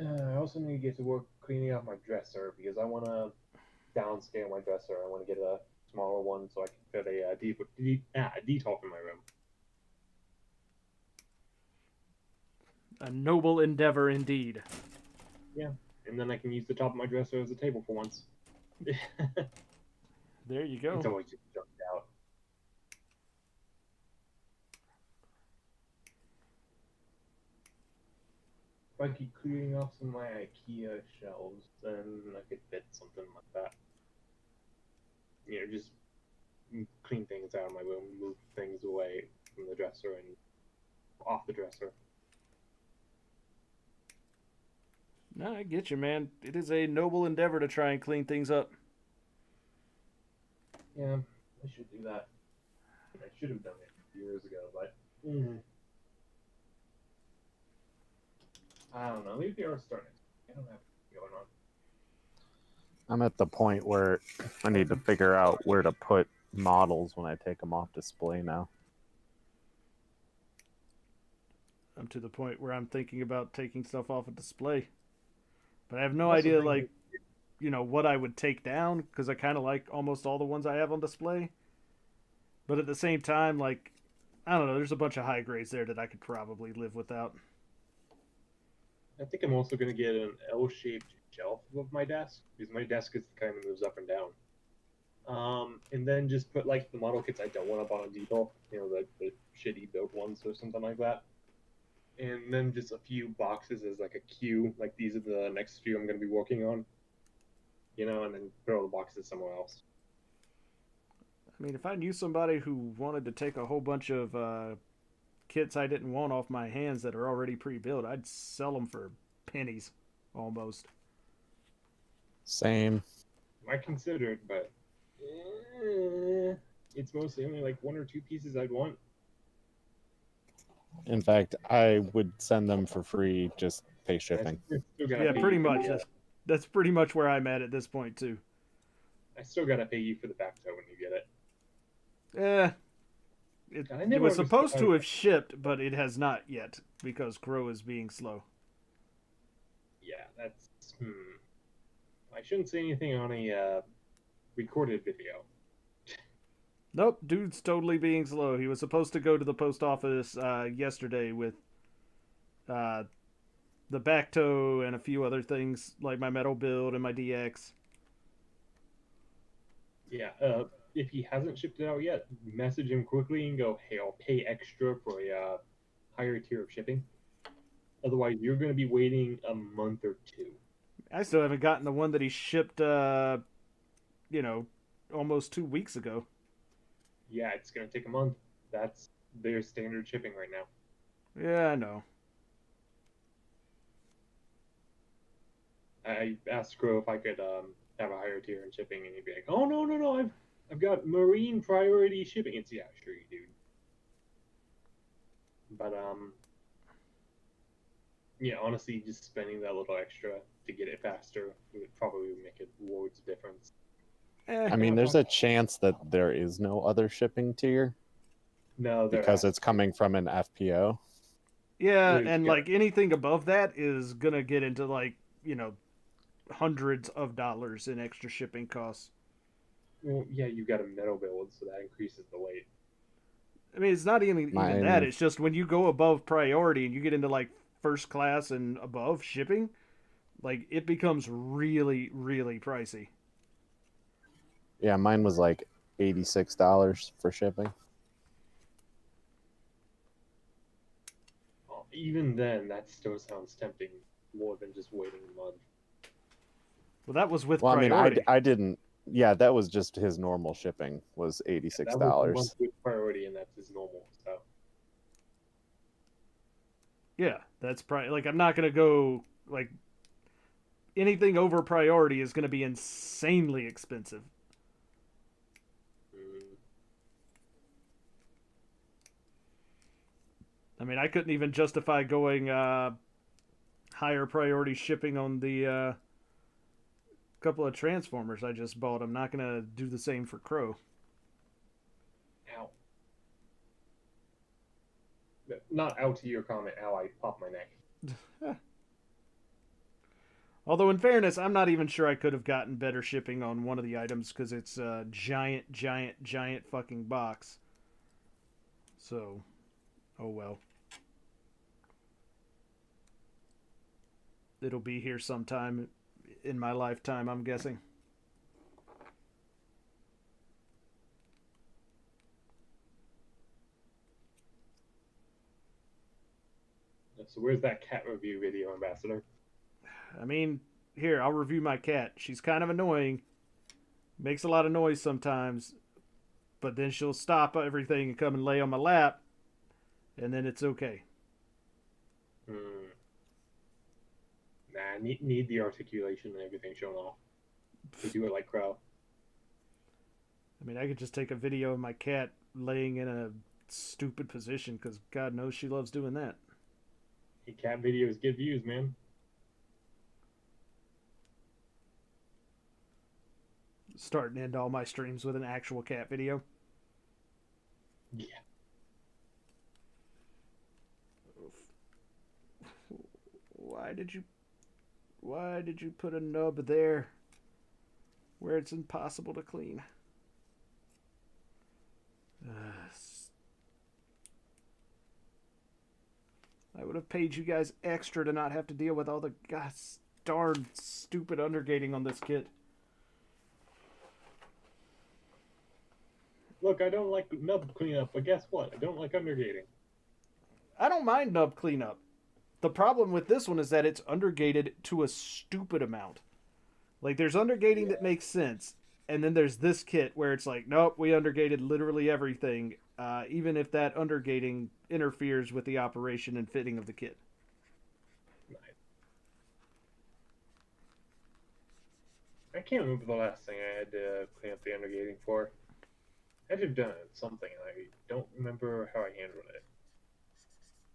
S8: I also need to get to work cleaning out my dresser because I want to downscale my dresser. I want to get a smaller one so I can fit a detop in my room.
S1: A noble endeavor indeed.
S8: Yeah, and then I can use the top of my dresser as a table for once.
S1: There you go.
S8: It's always just jumped out. If I keep clearing off some of my IKEA shelves, then I could fit something like that. Just clean things out of my room, move things away from the dresser and off the dresser.
S1: No, I get you, man. It is a noble endeavor to try and clean things up.
S8: Yeah, I should do that. I should have done it years ago, but I don't know. Maybe they are starting. I don't have going on.
S10: I'm at the point where I need to figure out where to put models when I take them off display now.
S1: I'm to the point where I'm thinking about taking stuff off a display. But I have no idea, what I would take down, because I kind of like almost all the ones I have on display. But at the same time, I don't know, there's a bunch of high grades there that I could probably live without.
S8: I think I'm also going to get an L-shaped shelf above my desk, because my desk is the kind that moves up and down. And then just put like the model kits I don't want up on a depot, the shitty built ones or something like that. And then just a few boxes as like a queue, like these are the next few I'm going to be working on, and then put all the boxes somewhere else.
S1: I mean, if I knew somebody who wanted to take a whole bunch of kits I didn't want off my hands that are already pre-built, I'd sell them for pennies, almost.
S10: Same.
S8: Might consider it, but it's mostly only like 1 or 2 pieces I'd want.
S10: In fact, I would send them for free, just pay shipping.
S1: Yeah, pretty much. That's pretty much where I'm at this point, too.
S8: I still gotta pay you for the back toe when you get it.
S1: It was supposed to have shipped, but it has not yet, because Crow is being slow.
S8: Yeah, that's... I shouldn't say anything on a recorded video.
S1: Nope, dude's totally being slow. He was supposed to go to the post office yesterday with the back toe and a few other things, like my metal build and my DX.
S8: Yeah, if he hasn't shipped it out yet, message him quickly and go, hey, I'll pay extra for a higher tier of shipping. Otherwise, you're going to be waiting a month or 2.
S1: I still haven't gotten the one that he shipped, almost 2 weeks ago.
S8: Yeah, it's going to take a month. That's their standard shipping right now.
S1: Yeah, I know.
S8: I asked Crow if I could have a higher tier in shipping, and he'd be like, "Oh no, I've got Marine priority shipping." It's yeah, sure you do. But yeah, honestly, just spending that little extra to get it faster would probably make a world's difference.
S10: I mean, there's a chance that there is no other shipping tier.
S8: No,
S10: because it's coming from an FPO.
S1: Yeah, and like anything above that is gonna get into like hundreds of dollars in extra shipping costs.
S8: Well, yeah, you've got a metal build, so that increases the weight.
S1: I mean, it's not even that. It's just when you go above priority and you get into like first class and above shipping, like it becomes really, really pricey.
S10: Yeah, mine was like $86 for shipping.
S8: Even then, that still sounds tempting more than just waiting a month.
S1: Well, that was with
S10: priority.
S1: I mean,
S10: I didn't. Yeah, that was just his normal shipping was $86.
S8: That was with priority, and that's his normal. So.
S1: Yeah, that's like I'm not gonna go like anything over priority is gonna be insanely expensive. I mean, I couldn't even justify going higher priority shipping on the couple of Transformers I just bought. I'm not going to do the same for Crow.
S8: Ow. Not out to your comment, ow, I popped my neck.
S1: Although, in fairness, I'm not even sure I could have gotten better shipping on one of the items because it's a giant fucking box. So, oh well. It'll be here sometime in my lifetime, I'm guessing.
S8: So where's that cat review video, Ambassador?
S1: I mean, here, I'll review my cat. She's kind of annoying. Makes a lot of noise sometimes. But then she'll stop everything and come and lay on my lap. And then it's okay.
S8: Nah, need the articulation and everything shown off. We do it like Crow.
S1: I mean, I could just take a video of my cat laying in a stupid position because God knows she loves doing that.
S8: Hey, cat videos get views, man.
S1: Start and end all my streams with an actual cat video.
S8: Yeah.
S1: Why did you put a nub there where it's impossible to clean? I would have paid you guys extra to not have to deal with all the gosh darn stupid undergating on this kit.
S8: Look, I don't like nub cleanup, but guess what? I don't like undergating.
S1: I don't mind nub cleanup. The problem with this one is that it's undergated to a stupid amount. Like, there's undergating that makes sense, and then there's this kit where it's like, nope, we undergated literally everything, even if that undergating interferes with the operation and fitting of the kit.
S8: I can't remember the last thing I had to clean up the undergating for. I had to have done something, and I don't remember how I handled it.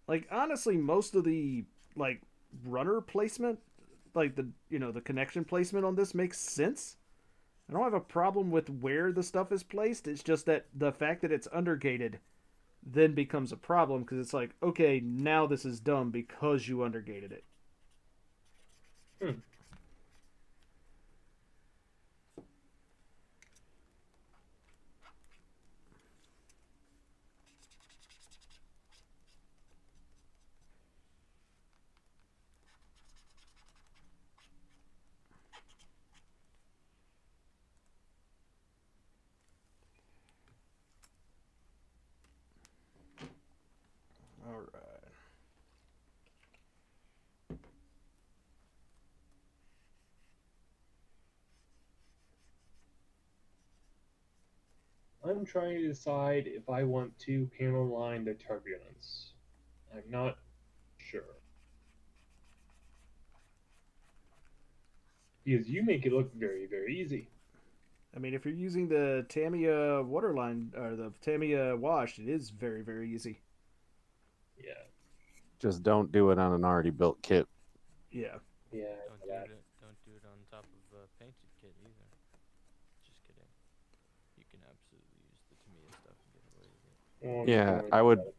S1: Like, honestly, most of the, like, runner placement, like the connection placement on this makes sense. I don't have a problem with where the stuff is placed. It's just that the fact that it's undergated then becomes a problem, because it's like, okay, now this is dumb because you undergated it. All right.
S8: I'm trying to decide if I want to panel line the turbulence. I'm not sure. Because you make it look very, very easy.
S1: I mean, if you're using the Tamiya waterline or the Tamiya wash, it is very, very easy.
S8: Yeah.
S10: Just don't do it on an already built kit.
S1: Yeah.
S8: Yeah.
S9: Don't do it on top of a painted kit either. Just kidding. You can absolutely use the Tamiya stuff and get away with it.
S8: Well,
S10: Yeah,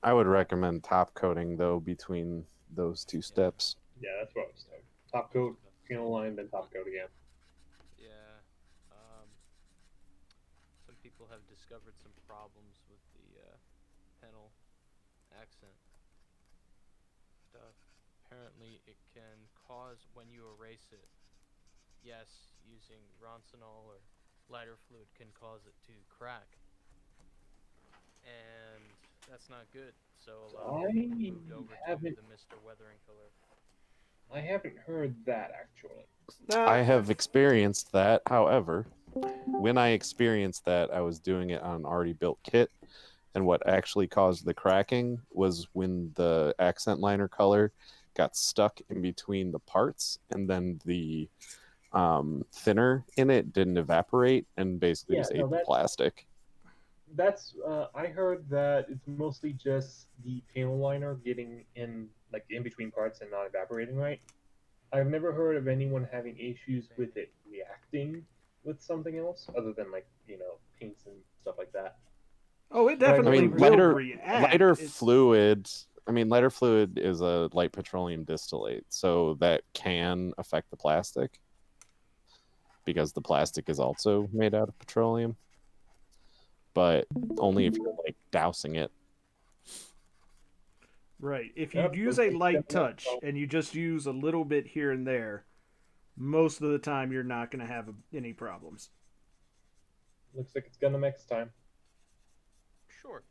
S10: I would recommend top coating though between those two steps.
S8: Yeah, that's what I was talking. Top coat, panel line, then top coat again.
S9: Yeah. Some people have discovered some problems with the panel accent stuff. Apparently, it can cause, when you erase it, yes, using Roncinol or lighter fluid can cause it to crack. And that's not good. So a lot of people moved over to the Mr. Weathering color.
S8: I haven't heard that actually.
S10: I have experienced that. However, when I experienced that, I was doing it on an already built kit. And what actually caused the cracking was when the accent liner color got stuck in between the parts, and then the thinner in it didn't evaporate and basically just ate the plastic.
S8: That's I heard that it's mostly just the panel liner getting in, like, in between parts and not evaporating right. I've never heard of anyone having issues with it reacting with something else other than, like, paints and stuff like that.
S1: Oh, it definitely will react.
S10: Lighter fluid. I mean, lighter fluid is a light petroleum distillate, so that can affect the plastic because the plastic is also made out of petroleum, but only if you're like dousing it.
S1: Right. If you use a light touch and you just use a little bit here and there, most of the time you're not going to have any problems.
S8: Looks like it's gonna next time.
S9: Sure.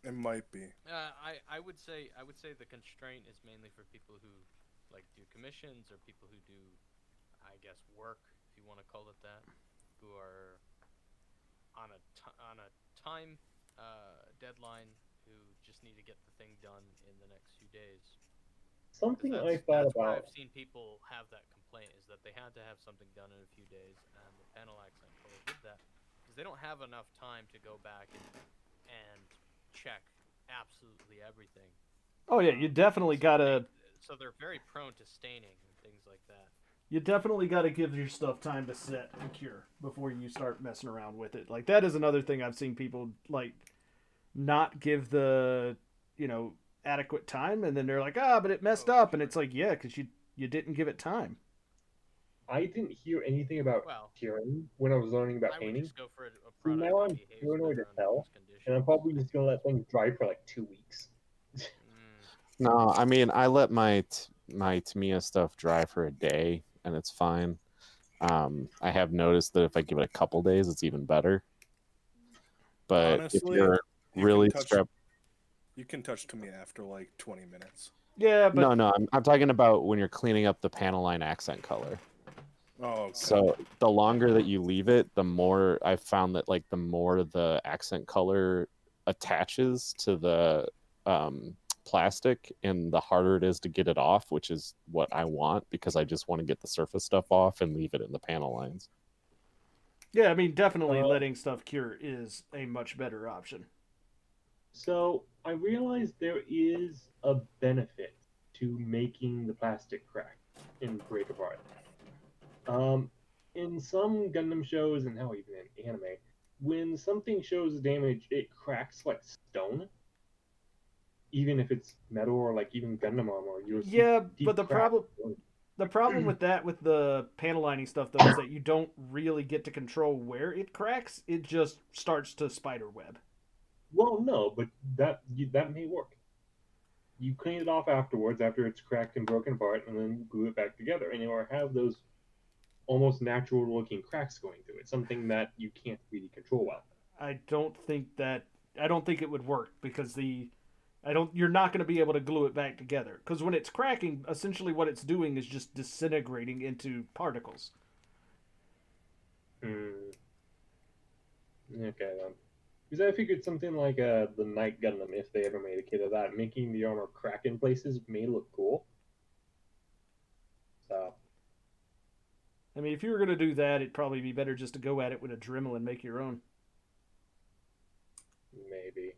S11: It might be.
S9: I would say the constraint is mainly for people who like do commissions or people who do, I guess, work, if you want to call it that, who are on a time deadline, who just need to get the thing done in the next few days.
S8: Something I thought
S9: that's where
S8: about.
S9: I've seen people have that complaint, is that they had to have something done in a few days, and the panel accent color did that because they don't have enough time to go back and check absolutely everything.
S1: Oh yeah, you definitely gotta.
S9: So they're very prone to staining and things like that.
S1: You definitely gotta give your stuff time to set and cure before you start messing around with it. Like, that is another thing I've seen people like not give the adequate time, and then they're like, but it messed up, and it's like, yeah, because you didn't give it time.
S8: I didn't hear anything about curing when I was learning about painting. From now on, paranoid as hell, and I'm probably just gonna let things dry for like 2 weeks.
S10: No, I mean, I let my Tamiya stuff dry for a day, and it's fine. I have noticed that if I give it a couple days, it's even better. But
S11: Honestly,
S10: if you're
S11: you
S10: really
S11: can touch,
S10: strapped,
S11: you can touch to me after like 20 minutes.
S1: Yeah, but
S10: no, I'm talking about when you're cleaning up the panel line accent color.
S11: Oh, okay.
S10: So the longer that you leave it, the more I've found that like the more the accent color attaches to the plastic, and the harder it is to get it off, which is what I want because I just want to get the surface stuff off and leave it in the panel lines.
S1: yeah, I mean, definitely letting stuff cure is a much better option.
S8: So I realized there is a benefit to making the plastic crack and break apart. In some Gundam shows, and now even in anime, when something shows damage, it cracks like stone. Even if it's metal or like even Gundam armor, you'll see
S1: Yeah,
S8: deep
S1: but the
S8: cracks.
S1: problem with that, with the panel lining stuff, though, is that you don't really get to control where it cracks. It just starts to spider web.
S8: Well, no, but that may work. You clean it off afterwards, after it's cracked and broken apart, and then glue it back together, and you'll have those almost natural-looking cracks going through it. Something that you can't really control well.
S1: I don't think it would work because you're not going to be able to glue it back together, because when it's cracking, essentially what it's doing is just disintegrating into particles.
S8: Okay then. Because I figured something like the Night Gundam, if they ever made a kit of that, making the armor crack in places may look cool. So.
S1: I mean, if you were going to do that, it'd probably be better just to go at it with a Dremel and make your own.
S8: Maybe.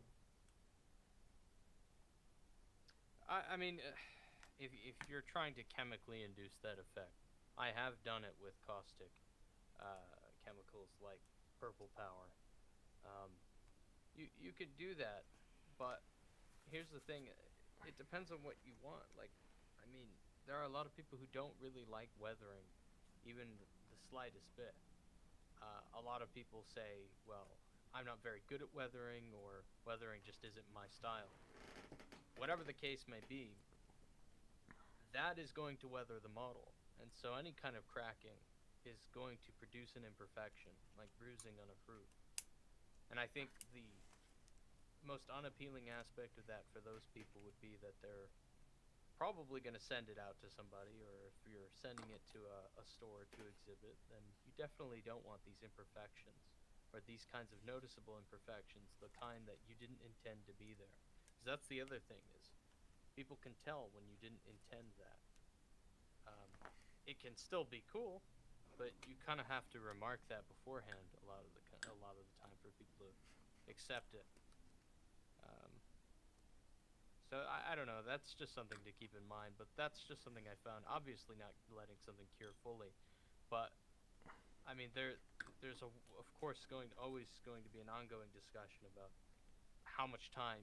S9: I mean, if you're trying to chemically induce that effect, I have done it with caustic chemicals like purple power. You could do that, but here's the thing: it depends on what you want. Like, I mean, there are a lot of people who don't really like weathering, even the slightest bit. A lot of people say, well, I'm not very good at weathering, or weathering just isn't my style. Whatever the case may be, that is going to weather the model. And so any kind of cracking is going to produce an imperfection, like bruising on a fruit. And I think the most unappealing aspect of that for those people would be that they're probably going to send it out to somebody, or if you're sending it to a store to exhibit, then you definitely don't want these imperfections, or these kinds of noticeable imperfections, the kind that you didn't intend to be there. Because that's the other thing, is people can tell when you didn't intend that. It can still be cool, but you kind of have to remark that beforehand a lot of the time for people to accept it. So I don't know, that's just something to keep in mind, but that's just something I found. Obviously not letting something cure fully, but I mean there's of course always going to be an ongoing discussion about how much time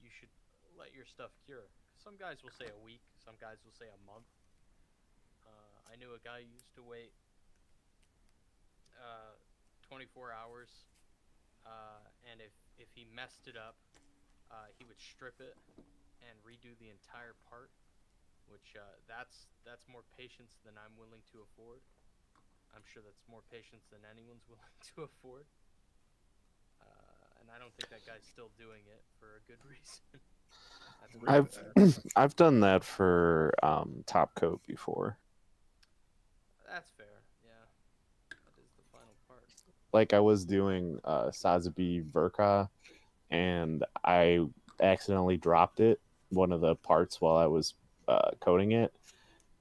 S9: you should let your stuff cure. Some guys will say a week, some guys will say a month. I knew a guy who used to wait 24 hours, and if he messed it up, he would strip it and redo the entire part, which that's more patience than I'm willing to afford. I'm sure that's more patience than anyone's willing to afford. And I don't think that guy's still doing it for a good reason.
S10: I've done that for top coat before.
S9: That's fair, yeah. That is the final part.
S10: Like I was doing Sazabi Verka, and I accidentally dropped one of the parts while I was coating it,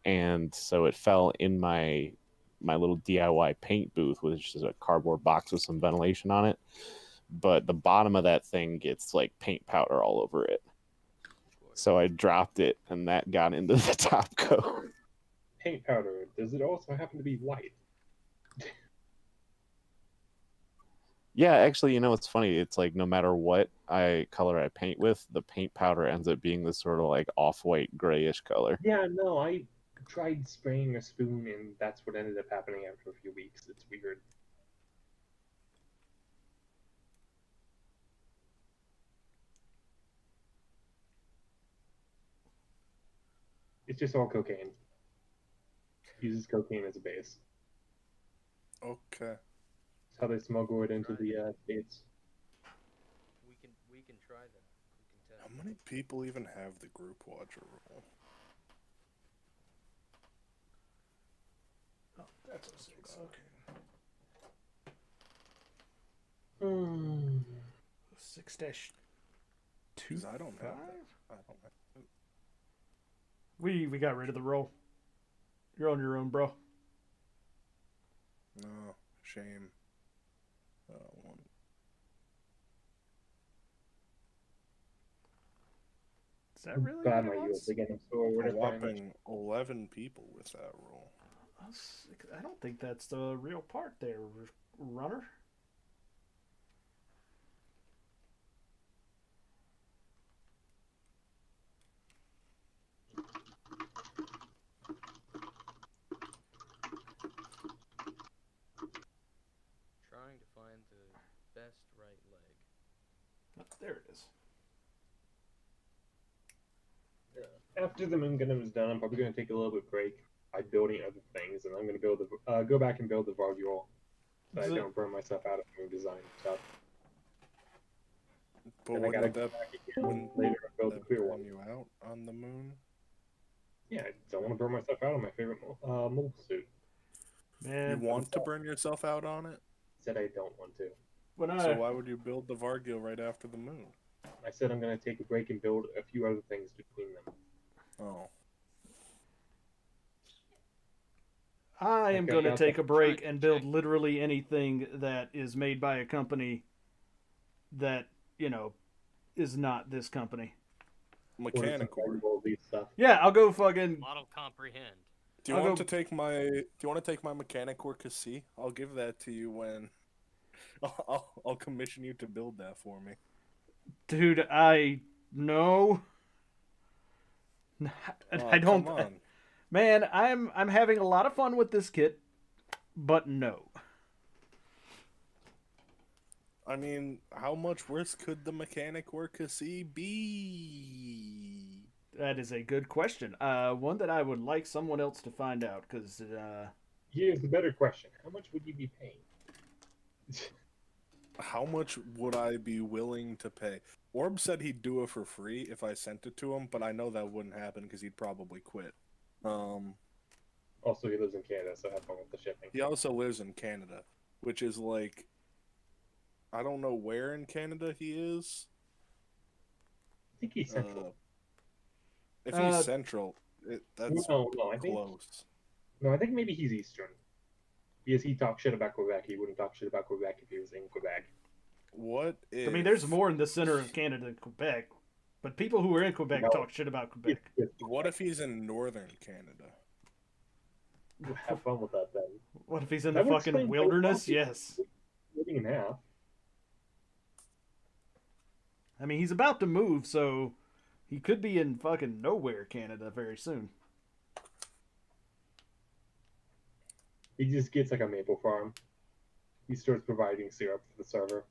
S10: and so it fell in my little DIY paint booth, which is a cardboard box with some ventilation on it. But the bottom of that thing gets like paint powder all over it. So I dropped it, and that got into the top coat.
S8: Paint powder, does it also happen to be white?
S10: Yeah, actually, it's funny. It's like no matter what color I paint with, the paint powder ends up being this sort of like off-white grayish color.
S8: Yeah, no, I tried spraying a spoon, and that's what ended up happening after a few weeks. It's weird. It's just all cocaine. Uses cocaine as a base.
S11: Okay.
S8: That's how they smuggle it into the States.
S9: we can try that. We can test.
S11: How many people even have the group watcher role?
S1: Oh, that's a 6. Okay. 6-2.
S11: 'Cause I don't have that. I don't have that.
S1: We got rid of the roll. You're on your own, bro.
S11: No, shame. One.
S1: Is that really
S8: Glad
S1: what
S8: my
S1: it
S8: US
S1: wants?
S8: again. I'm so
S11: A
S8: whatever.
S11: whopping 11 people with that role.
S1: I don't think that's the real part there, runner.
S9: Trying to find the best right leg.
S1: Oh, there it is.
S8: After the Moon Gundam is done, I'm probably going to take a little bit break by building other things, and I'm going to build the go back and build the Vargul, so I don't burn myself out of moon design stuff.
S11: But
S8: And I gotta
S11: wouldn't
S8: go
S11: that,
S8: back again
S11: wouldn't
S8: later and build the
S11: that
S8: clear
S11: burn
S8: one.
S11: you out on the moon?
S8: Yeah, I don't want to burn myself out on my favorite mobile suit.
S1: Man,
S11: You want to burn yourself out on it?
S8: Said I don't want to.
S11: So why would you build the Vargil right after the moon?
S8: I said I'm going to take a break and build a few other things between them.
S11: Oh.
S1: I am
S8: Okay,
S1: going to
S8: I'll
S1: take a
S8: check.
S1: break and build literally anything that is made by a company that, is not this company.
S11: Mechanic or
S8: stuff.
S1: Yeah, I'll go fucking.
S9: Model comprehend.
S11: Do you want to take my mechanic work to see? I'll give that to you when I'll commission you to build that for me.
S1: Dude, no. I don't.
S11: Come on.
S1: Man, I'm having a lot of fun with this kit, but no.
S11: I mean, how much worse could the mechanic work see be?
S1: That is a good question. One that I would like someone else to find out, because
S8: Here's the better question: how much would you be paying?
S11: How much would I be willing to pay? Orb said he'd do it for free if I sent it to him, but I know that wouldn't happen because he'd probably quit.
S8: Also, he lives in Canada, so have fun with the shipping.
S11: He also lives in Canada, which is like, I don't know where in Canada he is.
S8: I think he's central.
S11: If he's central, that's
S8: no, I think,
S11: close.
S8: No, I think maybe he's eastern. Because he talks shit about Quebec. He wouldn't talk shit about Quebec if he was in Quebec.
S11: What if...
S1: I mean, there's more in the center of Canada than Quebec, but people who are in Quebec talk shit about Quebec.
S11: What if he's in northern Canada?
S8: Have fun with that then.
S1: What if he's in the fucking wilderness? Yes.
S8: Living in half.
S1: I mean, he's about to move, so he could be in fucking nowhere, Canada, very soon.
S8: He just gets like a maple farm. He starts providing syrup for the server.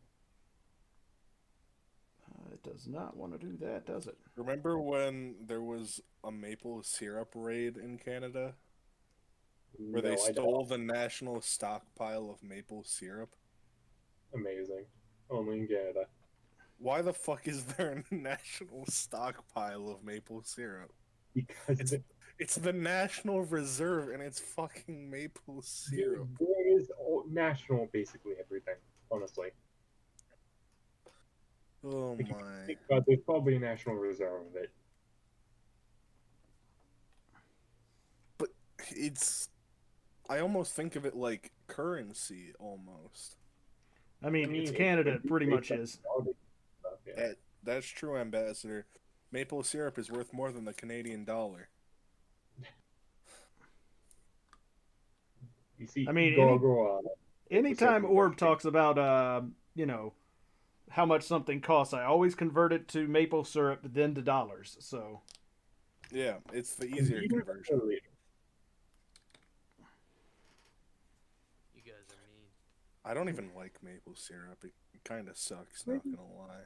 S1: It does not want to do that, does it?
S11: Remember when there was a maple syrup raid in Canada? Where they stole the national stockpile of maple syrup?
S8: Amazing. Only in Canada.
S11: Why the fuck is there a national stockpile of maple syrup?
S8: Because
S11: it's the National Reserve and it's fucking maple syrup.
S8: There is national basically everything, honestly.
S11: Oh my.
S8: But there's probably a national reserve of it.
S11: But it's... I almost think of it like currency, almost.
S1: I mean it's Canada, it pretty much is.
S11: That's true, Ambassador. Maple syrup is worth more than the Canadian dollar.
S8: You see,
S1: I mean, anytime Orb talks about, how much something costs, I always convert it to maple syrup, then to dollars. So,
S11: yeah, it's the easier conversion.
S9: You guys are mean.
S11: I don't even like maple syrup. It kind of sucks, not gonna lie.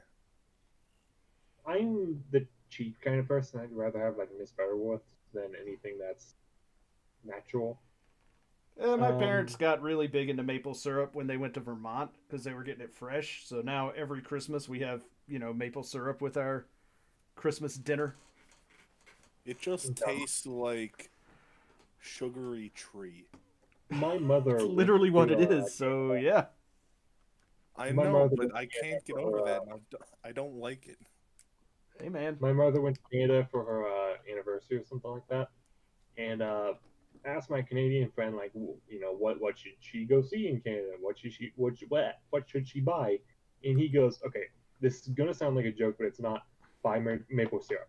S8: I'm the cheap kind of person. I'd rather have like Miss Butterworth than anything that's natural.
S1: My parents got really big into maple syrup when they went to Vermont because they were getting it fresh. So now every Christmas we have, maple syrup with our Christmas dinner.
S11: It just tastes like sugary tree.
S8: My mother.
S1: It's literally what it is. So yeah.
S11: I
S8: My
S11: know,
S8: mother
S11: but
S8: went
S11: I
S8: to
S11: can't get
S8: Canada
S11: over
S8: for,
S11: that. And I don't like it.
S1: Hey man.
S8: My mother went to Canada for her anniversary or something like that, and asked my Canadian friend like, what should she go see in Canada? What should she buy? And he goes, okay, this is gonna sound like a joke, but it's not. Buy maple syrup.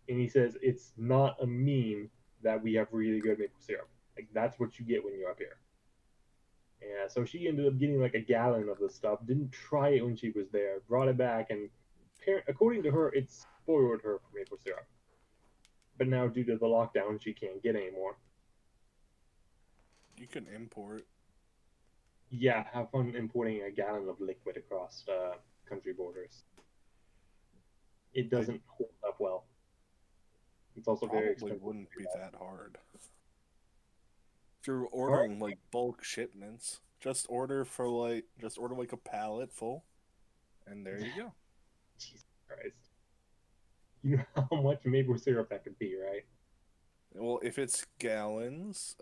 S8: And he says it's not a meme that we have really good maple syrup. Like that's what you get when you're up here. Yeah, so she ended up getting like a gallon of the stuff. Didn't try it when she was there. Brought it back, and according to her, it spoiled her for maple syrup. But now, due to the lockdown, she can't get any more.
S11: You can import.
S8: Yeah, have fun importing a gallon of liquid across country borders. It doesn't hold up well. It's also very
S11: Probably
S8: expensive.
S11: wouldn't be that hard. If you're ordering like bulk shipments, just order like a pallet full, and there you go.
S8: Jesus Christ. You know how much maple syrup that could be, right?
S11: Well, if it's gallons,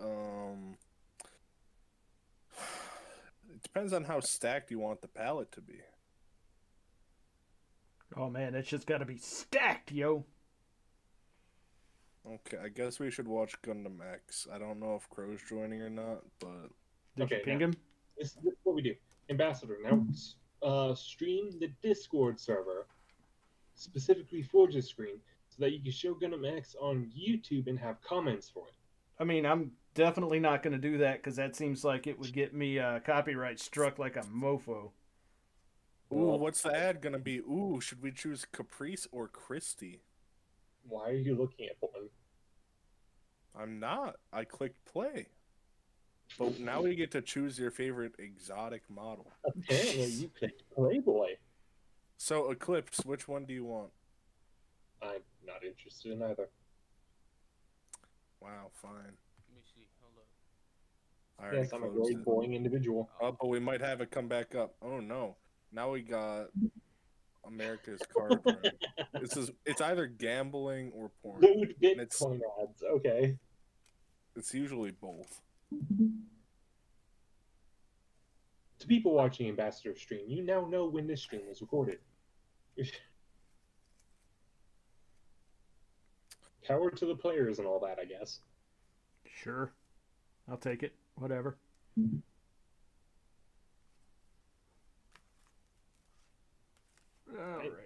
S11: it depends on how stacked you want the pallet to be.
S1: Oh man, it's just got to be stacked, yo.
S11: Okay, I guess we should watch Gundam X. I don't know if Crow's joining or not, but
S1: Did you ping him?
S8: This is what we do. Ambassador, now stream the Discord server specifically for this screen so that you can show Gundam X on YouTube and have comments for it.
S1: I mean, I'm definitely not going to do that because that seems like it would get me copyright struck like a mofo.
S11: ooh, what's the ad gonna be? Ooh, should we choose Caprice or Christie?
S8: Why are you looking at one?
S11: I'm not. I clicked play. But now we get to choose your favorite exotic model.
S8: Apparently, you clicked Playboy.
S11: So, Eclipse, which one do you want?
S8: I'm not interested in either.
S11: Wow, fine.
S9: Let me see. Hold up.
S11: I already
S8: Yes, I'm a
S11: closed
S8: very
S11: it.
S8: boring individual.
S11: Oh, but we might have it come back up. Oh no! Now we got America's card room. It's either gambling or porn.
S8: Dude,
S11: And
S8: Bitcoin ads. Okay.
S11: It's usually both.
S8: To people watching Ambassador stream, you now know when this stream was recorded. Power to the players and all that, I guess.
S1: Sure. I'll take it. Whatever.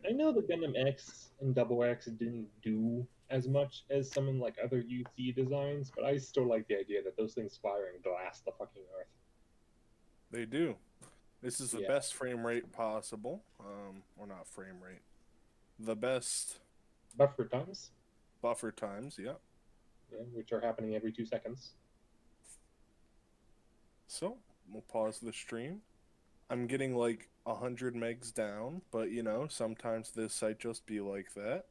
S8: I know the Gundam X and Double X didn't do as much as some in like other UC designs, but I still like the idea that those things fire and blast the fucking earth.
S11: They do. This is the best frame rate possible. Or not frame rate. The best
S8: buffer times.
S11: Buffer times, yeah.
S8: Which are happening every 2 seconds.
S11: So, we'll pause the stream. I'm getting like 100 megs down, but you know, sometimes this site just be like that.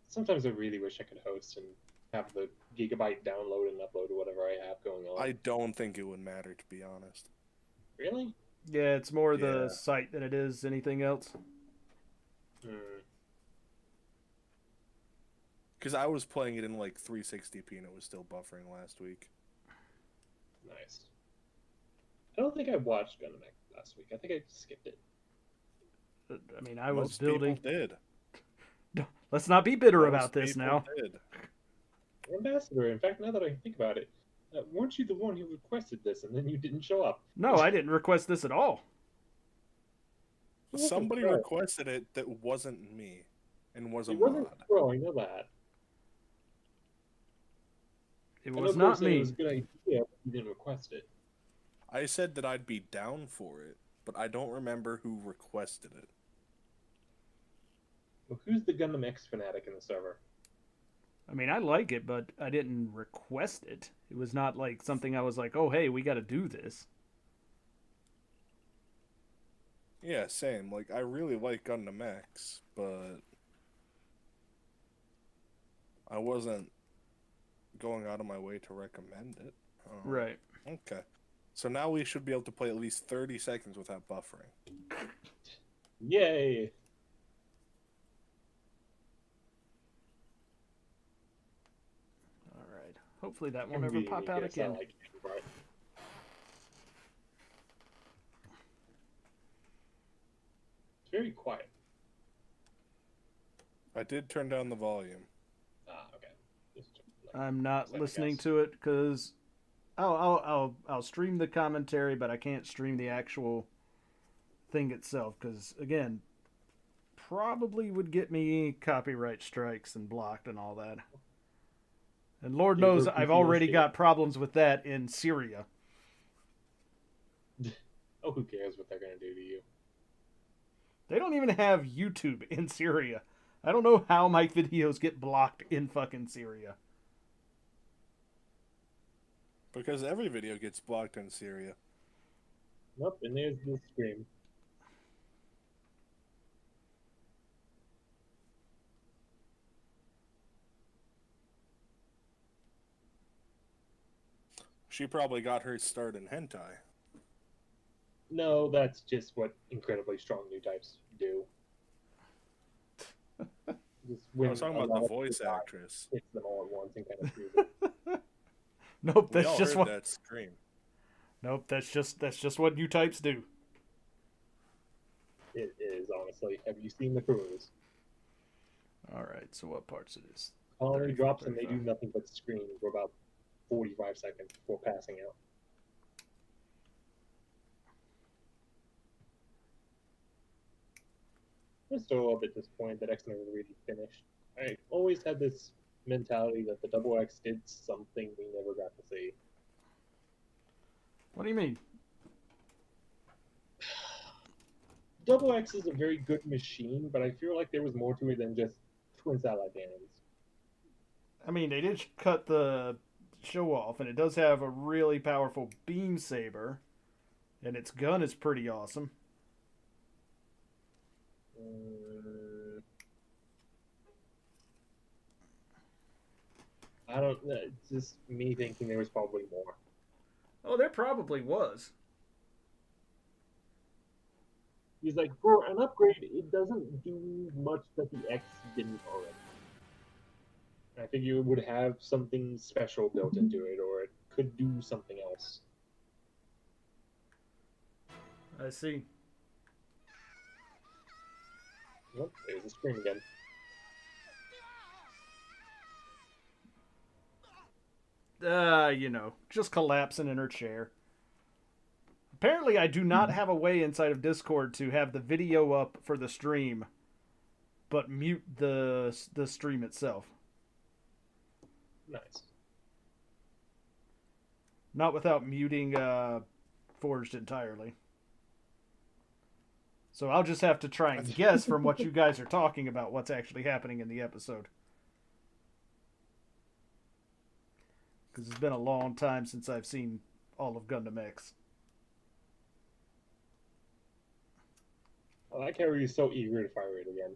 S8: Sometimes I really wish I could host and have the gigabyte download and upload or whatever I have going on.
S11: I don't think it would matter, to be honest.
S8: Really?
S1: Yeah, it's more the site than it is anything else.
S11: Because I was playing it in like 360p and it was still buffering last week.
S8: Nice. I don't think I watched Gundam X last week. I think I skipped it.
S1: I mean, I was
S11: Most
S1: building.
S11: people did.
S1: Let's not be bitter
S11: Most
S1: about this
S11: people
S1: now.
S11: did.
S8: Ambassador, in fact, now that I think about it, weren't you the one who requested this and then you didn't show up?
S1: No, I didn't request this at all.
S11: Somebody requested it that wasn't me and was a
S8: It wasn't
S11: mod.
S8: Pro, I know that.
S1: It was not me.
S8: It was a good idea, but you didn't request it.
S11: I said that I'd be down for it, but I don't remember who requested it.
S8: Well, who's the Gundam X fanatic in the server?
S1: I mean, I like it, but I didn't request it. It was not like something I was like, oh, hey, we got to do this.
S11: Yeah, same. Like, I really like Gundam X, but I wasn't going out of my way to recommend it.
S1: Right.
S11: Okay. So now we should be able to play at least 30 seconds without buffering.
S8: Yay!
S1: All right. Hopefully that won't ever
S8: Conveniently
S1: pop out
S8: here, it's not
S1: again.
S8: like right. It's very quiet.
S11: I did turn down the volume.
S8: Ah, okay. Just,
S1: I'm not
S8: second
S1: listening
S8: guess.
S1: to it because I'll stream the commentary, but I can't stream the actual thing itself because again, probably would get me copyright strikes and blocked and all that. And Lord
S8: You
S1: knows
S8: were
S1: I've already
S8: PTSD.
S1: got problems with that in Syria.
S8: Oh, who cares what they're gonna do to you?
S1: They don't even have YouTube in Syria. I don't know how my videos get blocked in fucking Syria.
S11: Because every video gets blocked in Syria.
S8: Nope, and there's the scream.
S11: She probably got her start in hentai.
S8: No, that's just what incredibly strong new types do. Just
S11: I was talking
S8: a
S11: about
S8: lot
S11: the
S8: of
S11: voice
S8: people
S11: actress.
S8: hits them all at once and kind of screws it.
S1: Nope,
S11: We
S1: that's
S11: all
S1: just
S11: heard
S1: what.
S11: that scream.
S1: Nope, that's just what you types do.
S8: It is, honestly. Have you seen the crews?
S1: All right, so what parts it is?
S8: Colony
S1: 34,
S8: drops and they do
S1: 35.
S8: nothing but scream for about 45 seconds before passing out. I'm still a little bit disappointed that X never really finished. I always had this mentality that the Double X did something we never got to see.
S1: What do you mean?
S8: Double X is a very good machine, but I feel like there was more to it than just twin satellite cannons.
S1: I mean, they did cut the show off, and it does have a really powerful beam saber, and its gun is pretty awesome.
S8: I don't. It's just me thinking there was probably more.
S1: Oh, there probably was.
S8: He's like, for an upgrade, it doesn't do much that the X didn't already. I think you would have something special built into it, or it could do something else.
S1: I see.
S8: Nope, there's a scream again.
S1: Just collapsing in her chair. Apparently, I do not have a way inside of Discord to have the video up for the stream, but mute the stream itself.
S8: Nice.
S1: Not without muting Forged entirely. So I'll just have to try and guess from what you guys are talking about what's actually happening in the episode. Because it's been a long time since I've seen all of Gundam X.
S8: I like how he's so eager to fire it again.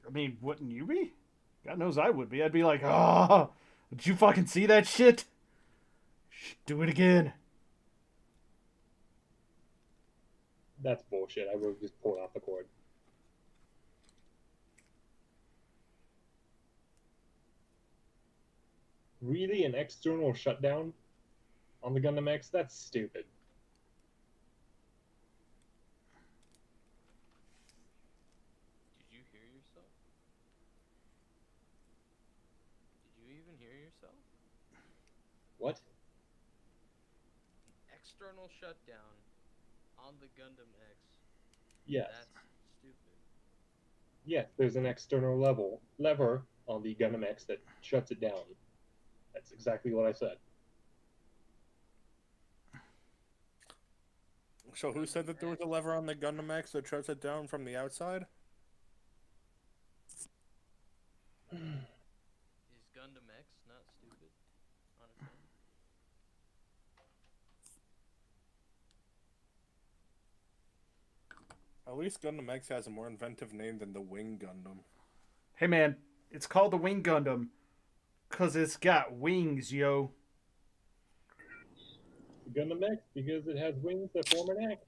S1: I mean, wouldn't you be? God knows I would be. I'd be like, oh, did you fucking see that shit? Do it again.
S8: That's bullshit. I would have just pulled off the cord. Really? An external shutdown on the Gundam X? That's stupid.
S9: Did you hear yourself? Did you even hear yourself?
S8: What?
S9: External shutdown on the Gundam X.
S8: Yes.
S9: That's stupid.
S8: Yes, there's an external lever on the Gundam X that shuts it down. That's exactly what I said.
S11: So who said that there was a lever on the Gundam X that shuts it down from the outside?
S9: Is Gundam X not stupid? Honestly.
S11: At least Gundam X has a more inventive name than the Wing Gundam.
S1: Hey man, it's called the Wing Gundam 'Cause it's got wings, yo.
S8: Gundam X because it has wings that form an X.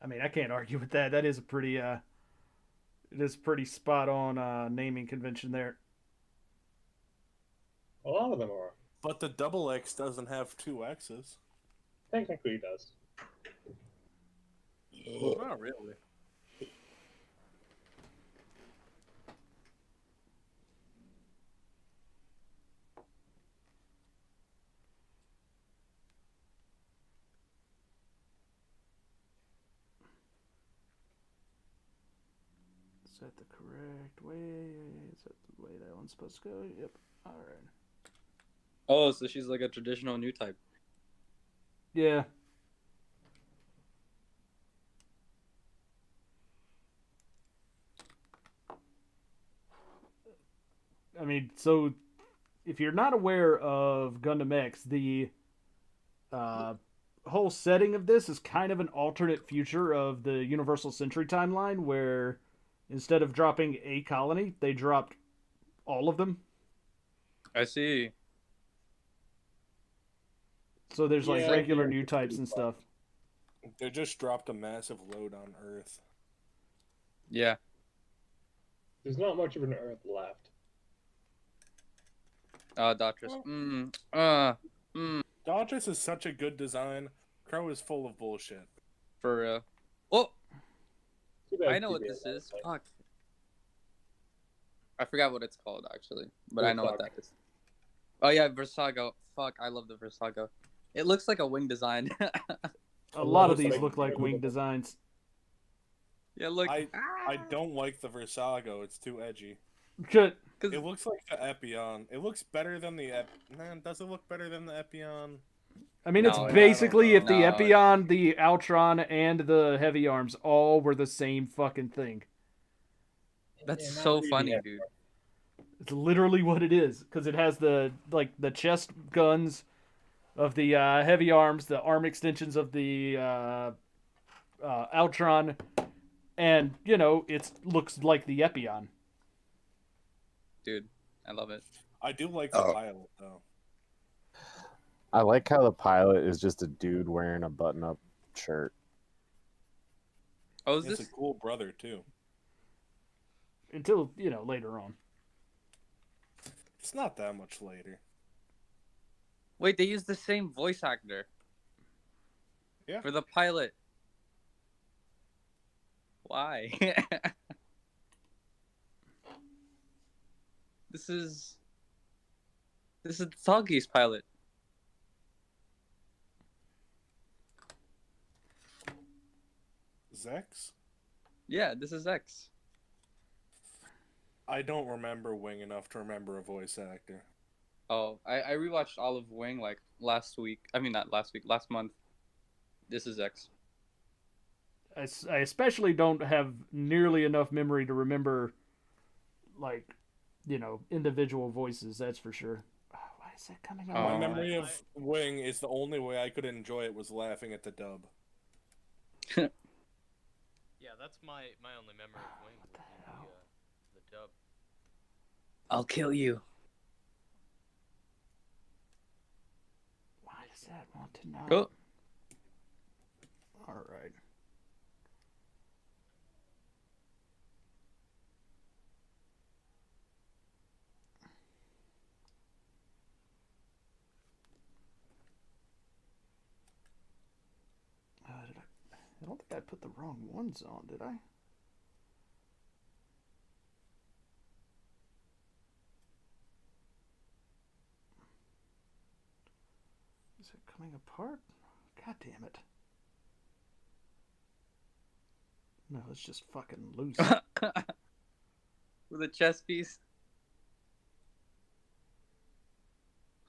S1: I mean, I can't argue with that. That is a pretty it is pretty spot on naming convention there.
S8: A lot of them are.
S11: But the double X doesn't have two X's.
S8: Technically, it does.
S11: Not really.
S1: Is that the correct way? Is that the way that one's supposed to go? Yep. All right.
S12: Oh, so she's like a traditional new type.
S1: Yeah. I mean, so if you're not aware of Gundam X, the whole setting of this is kind of an alternate future of the Universal Century timeline, where instead of dropping a colony, they dropped all of them.
S12: I see.
S1: So there's like
S8: Yeah,
S1: regular
S8: yeah.
S1: new types and stuff.
S11: They just dropped a massive load on Earth.
S12: Yeah.
S8: There's not much of an Earth left.
S12: Doctress.
S11: Dodgers is such a good design. Crow is full of bullshit.
S12: For real. Oh,
S8: Too bad
S12: I know what
S8: TBA
S12: this is.
S8: like.
S12: Fuck. I forgot what it's called actually, but I know what that is. Oh yeah, Versago. Fuck, I love the Versago. It looks like a wing design.
S1: A lot of
S8: Looks
S1: these
S8: like-
S1: look like wing designs.
S12: Yeah, look.
S11: I don't like the Versago. It's too edgy.
S1: Good.
S11: It looks like the Epion. It looks better than the Man, does it look better than the Epion?
S1: I mean,
S12: No,
S1: it's
S12: I don't
S1: basically
S11: know.
S1: if the
S12: No.
S1: Epion, the Altron, and the Heavy Arms all were the same fucking thing.
S12: That's
S8: Yeah, not
S12: so
S8: really
S12: funny,
S8: heavy.
S12: dude.
S1: It's literally what it is, because it has the chest guns of the Heavy Arms, the arm extensions of the Altron, and it looks like the Epion.
S12: Dude, I love it.
S11: I do like the pilot though.
S10: I like how the pilot is just a dude wearing a button-up shirt.
S12: Oh, is
S11: It's
S12: this?
S11: a cool brother too.
S1: Until later on.
S11: It's not that much later.
S12: Wait, they use the same voice actor.
S11: Yeah.
S12: For the pilot. Why? This is Tagi's pilot.
S11: Zex?
S12: Yeah, this is X.
S11: I don't remember Wing enough to remember a voice actor.
S12: Oh, I rewatched all of Wing like last week. I mean, not last week, last month. This is X.
S1: I especially don't have nearly enough memory to remember, individual voices. That's for sure. Oh, why is that coming on?
S11: My memory of Wing is the only way I could enjoy it was laughing at the dub.
S9: Yeah, that's my only memory of Wing. Would be the dub.
S12: I'll kill you.
S1: Why does that want to know?
S12: Oh.
S1: All right. I don't think I put the wrong ones on, did I? Is it coming apart? God damn it. No, it's just fucking loose.
S12: With a chess piece.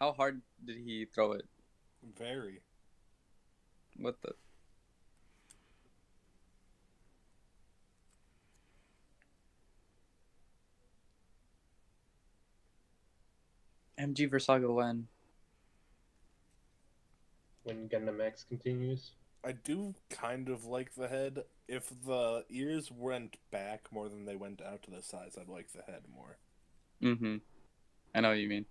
S12: How hard did he throw it?
S11: Very.
S12: What the? MG Versago when?
S8: When Gundam X continues.
S11: I do kind of like the head. If the ears went back more than they went out to the sides, I'd like the head more.
S12: Mm-hmm. I know what you mean.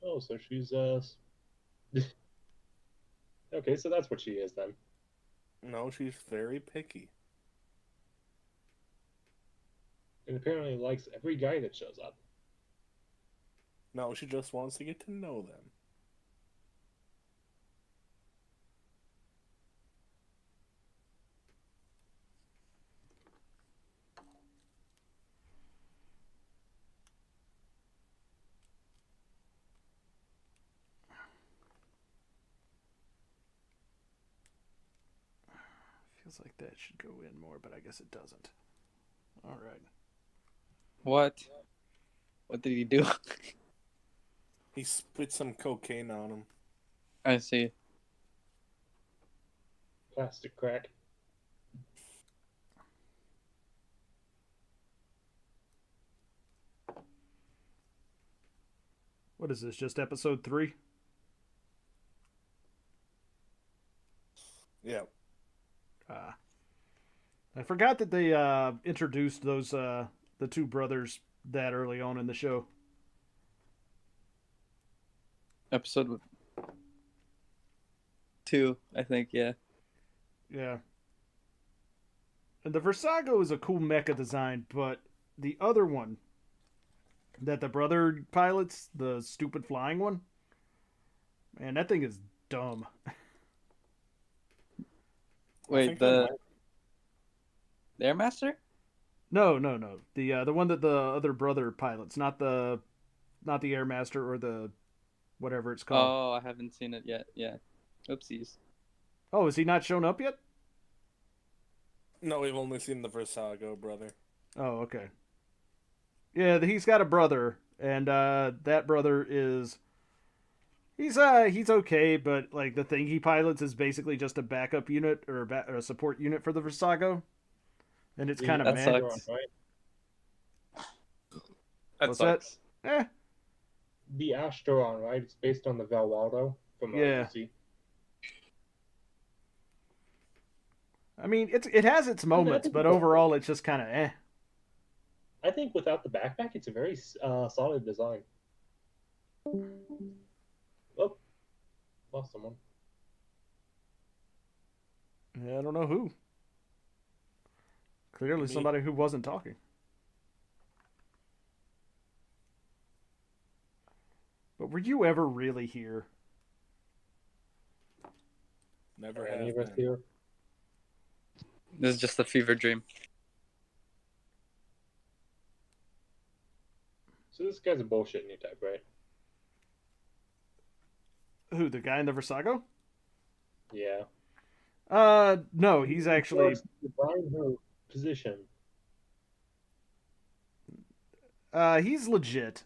S8: Oh, so she's okay, so that's what she is then.
S11: No, she's very picky.
S8: And apparently likes every guy that shows up.
S11: No, she just wants to get to know them.
S1: Feels like that should go in more, but I guess it doesn't. All right.
S12: What? What did he do?
S11: He spit some cocaine on him.
S12: I see.
S8: Plastic crack.
S1: What is this? Just episode 3?
S11: Yeah.
S1: I forgot that they introduced those the two brothers that early on in the show.
S12: Episode 2, I think. Yeah.
S1: Yeah. And the Versago is a cool mecha design, but the other one that the brother pilots, the stupid flying one, man, that thing is dumb.
S12: Wait, the Airmaster?
S1: No. The one that the other brother pilots, not the Airmaster or the whatever it's called.
S12: Oh, I haven't seen it yet. Yeah. Oopsies.
S1: Oh, is he not shown up yet?
S11: No, we've only seen the Versago brother.
S1: Oh, okay. Yeah, he's got a brother, and that brother is he's okay, but like the thing he pilots is basically just a backup unit or a support unit for the Versago, and it's kind of meh.
S12: Sucks. That
S1: What's
S12: sucks.
S1: that?
S8: The Asteron, right? It's based on the Valwaldo from UC.
S1: I mean, it has its moments, but overall, it's just kind of eh.
S8: I think without the backpack, it's a very solid design. Oh, lost someone.
S1: Yeah, I don't know who. Clearly, somebody who wasn't talking. But were you ever really here?
S11: Never
S8: Are
S11: have
S8: any of us
S11: been.
S8: here?
S12: This is just a fever dream.
S8: So this guy's a bullshit new type, right?
S1: Who, the guy in the Versago?
S8: Yeah.
S1: No, he's actually
S8: Define her position.
S1: he's legit.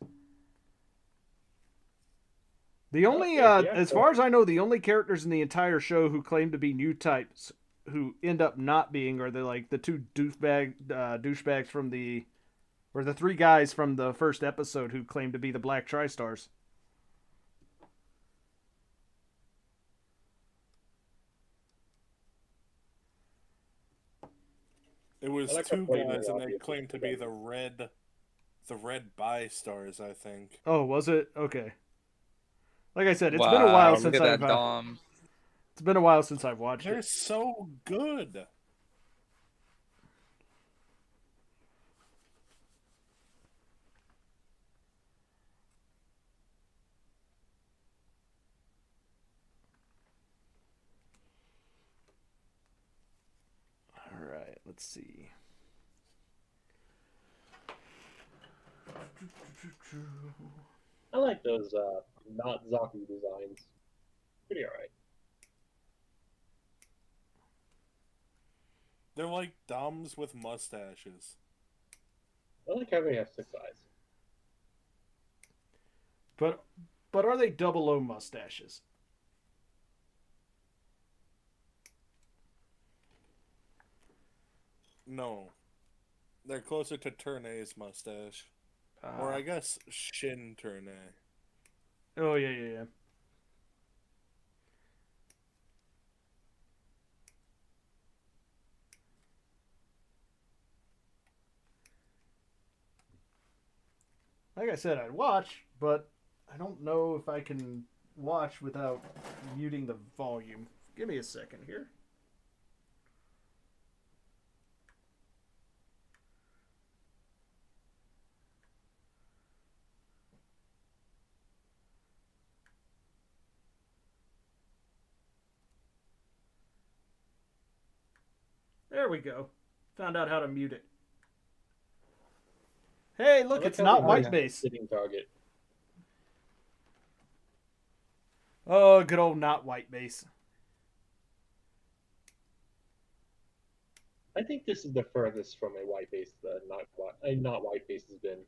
S1: The only as far as I know, the only characters in the entire show who claim to be new types who end up not being are the two douchebags from the three guys from the first episode who claim to be the Black Tri-Stars.
S11: It was
S8: like
S11: two
S8: how Blade
S11: guys, and
S8: Runner
S11: they
S8: obviously
S11: claimed to be the red bi-stars, I think.
S1: Oh, was it? Okay. Like I said, it's
S12: Wow,
S1: been a while
S12: look
S1: since
S12: at
S1: I've
S12: that Dom.
S1: it's been a while since I've watched
S11: They're
S1: it.
S11: so good.
S1: All right, let's see.
S8: I like those not Zaku designs. Pretty alright.
S11: They're like Doms with mustaches.
S8: I like how they have 6 eyes.
S1: But but are they 00 mustaches?
S11: No. They're closer to Tournay's mustache. Or I guess Shin Tournay.
S1: Oh, yeah. Like I said, I'd watch, but I don't know if I can watch without muting the volume. Give me a second here. There we go. Found out how to mute it. Hey, look, it's not white base.
S8: Sitting target.
S1: Oh, good old not white base.
S8: I think this is the furthest from a white base that a not white base has been.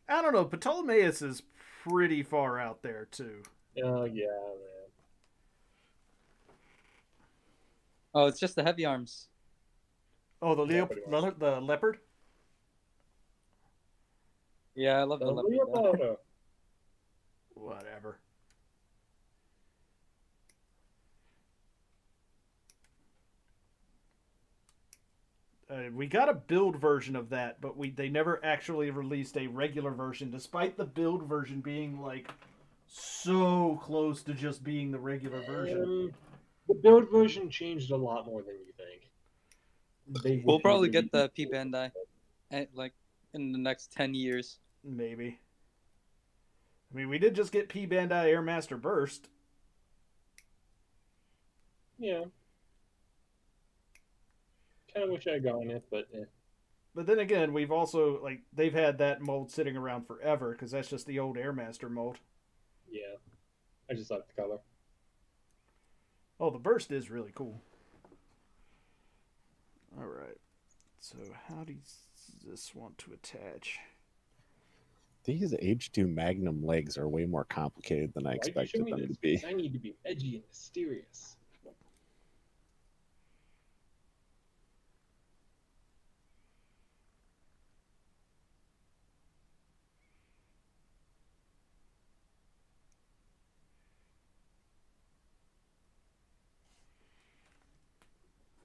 S1: I don't know. Ptolemaeus is pretty far out there, too.
S8: Oh, yeah, man.
S12: Oh, it's just the heavy arms.
S1: Oh, the leopard?
S12: Yeah, I love the leopard.
S1: Whatever. We got a build version of that, but they never actually released a regular version, despite the build version being like so close to just being the regular version.
S8: The build version changed a lot more than you think.
S12: We'll probably get the P Bandai, like in the next 10 years.
S1: Maybe. I mean, we did just get P Bandai Airmaster Burst.
S8: Yeah. Kind of wish I'd gotten it, but eh.
S1: But then again, we've also, like, they've had that mold sitting around forever, because that's just the old Airmaster mold.
S8: Yeah. I just like the color.
S1: Oh, the Burst is really cool. Alright. So, how does this want to attach?
S10: These H2 Magnum legs are way more complicated than I expected them to be.
S8: I need to be edgy and mysterious.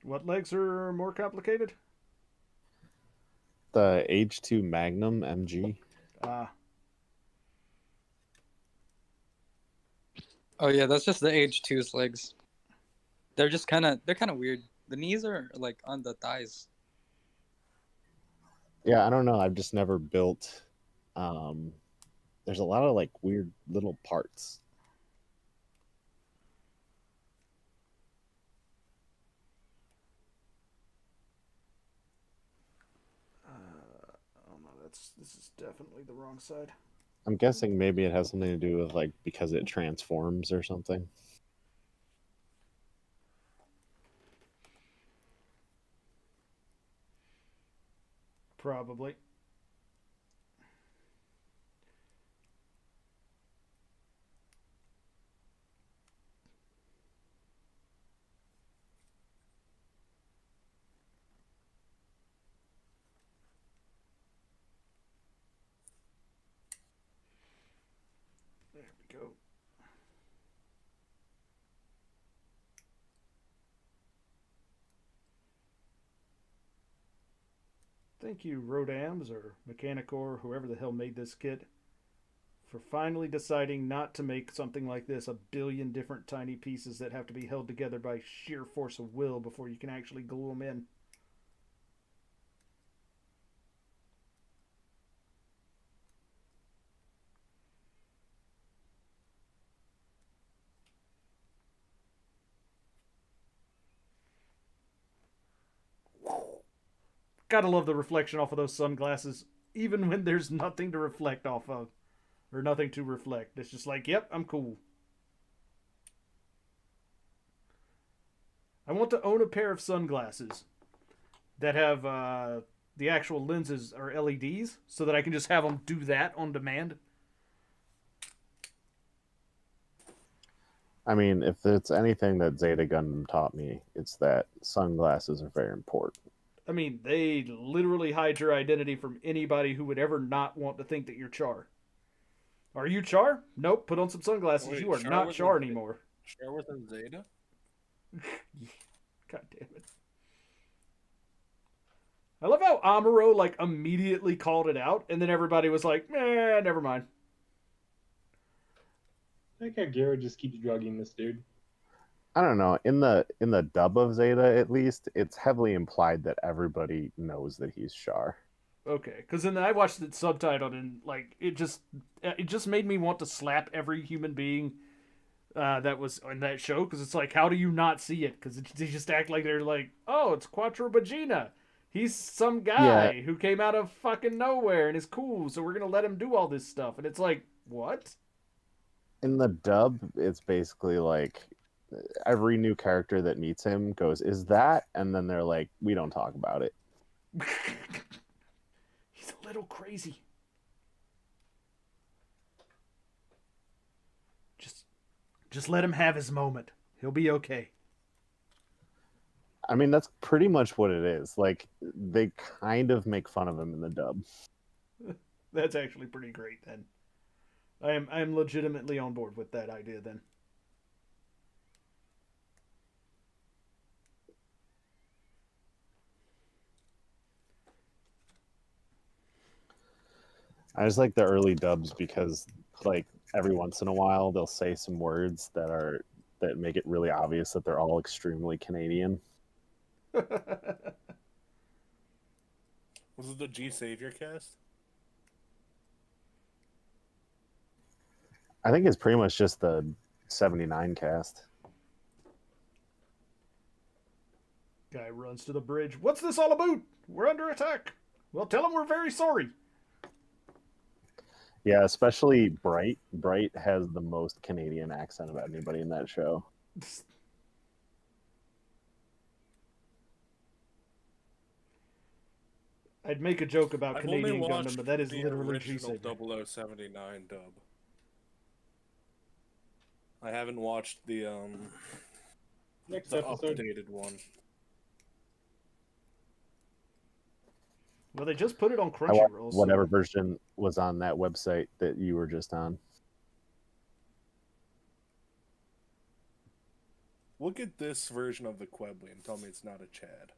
S1: What legs are more complicated?
S10: The H2 Magnum MG.
S12: Oh yeah, that's just the H2's legs. They're kind of weird. The knees are like on the thighs.
S10: Yeah, I don't know. I've just never built. There's a lot of like weird little parts.
S1: Oh no, this is definitely the wrong side.
S10: I'm guessing maybe it has something to do with like because it transforms or something.
S1: Probably. There we go. Thank you, RODAMS or Mechanicor, whoever the hell made this kit, for finally deciding not to make something like this a billion different tiny pieces that have to be held together by sheer force of will before you can actually glue them in. Gotta love the reflection off of those sunglasses, even when there's nothing to reflect off of. Or nothing to reflect. It's just like, yep, I'm cool. I want to own a pair of sunglasses that have the actual lenses are LEDs, so that I can just have them do that on demand.
S10: I mean, if it's anything that Zeta Gundam taught me, it's that sunglasses are very important.
S1: I mean, they literally hide your identity from anybody who would ever not want to think that you're Char. Are you Char? Nope. Put on some sunglasses.
S11: Wait,
S1: You are
S11: Char
S1: not
S11: was
S1: Char
S11: in-
S1: anymore.
S11: Char was in Zeta?
S1: God damn it. I love how Amuro like immediately called it out, and then everybody was like, never mind.
S8: I like how Garrett just keeps drugging this dude.
S10: I don't know. In the dub of Zeta, at least, it's heavily implied that everybody knows that he's Char.
S1: Okay, because then I watched it subtitled, and like it just made me want to slap every human being that was in that show, because it's like, how do you not see it? Because they just act like they're like, oh, it's Quattro Bagina. He's some guy who came out of fucking nowhere and is cool, so we're gonna let him do all this stuff. And it's like, what?
S10: In the dub, it's basically like every new character that meets him goes, "Is that?" And then they're like, "We don't talk about it."
S1: He's a little crazy. Just let him have his moment. He'll be okay.
S10: I mean, that's pretty much what it is. Like, they kind of make fun of him in the dub.
S1: That's actually pretty great then. I am legitimately on board with that idea then.
S10: I just like the early dubs because, like, every once in a while they'll say some words that make it really obvious that they're all extremely Canadian.
S11: Was it the G Savior cast?
S10: I think it's pretty much just the 79 cast.
S1: Guy runs to the bridge. What's this all about? We're under attack. Well, tell him we're very sorry.
S10: Yeah, especially Bright. Bright has the most Canadian accent of anybody in that show.
S1: I'd make a joke about
S11: I've
S1: Canadian
S11: only watched
S1: Gundam, but that is
S11: the
S1: literally
S11: original
S1: G-Savior.
S11: 0079 dub. I haven't watched the
S8: Next
S11: the
S8: episode.
S11: updated one.
S1: Well, they just put it on
S10: I watched
S1: Crunchyroll.
S10: whatever version was on that website that you were just on.
S11: Look at this version of the Quebly and tell me it's not a Chad.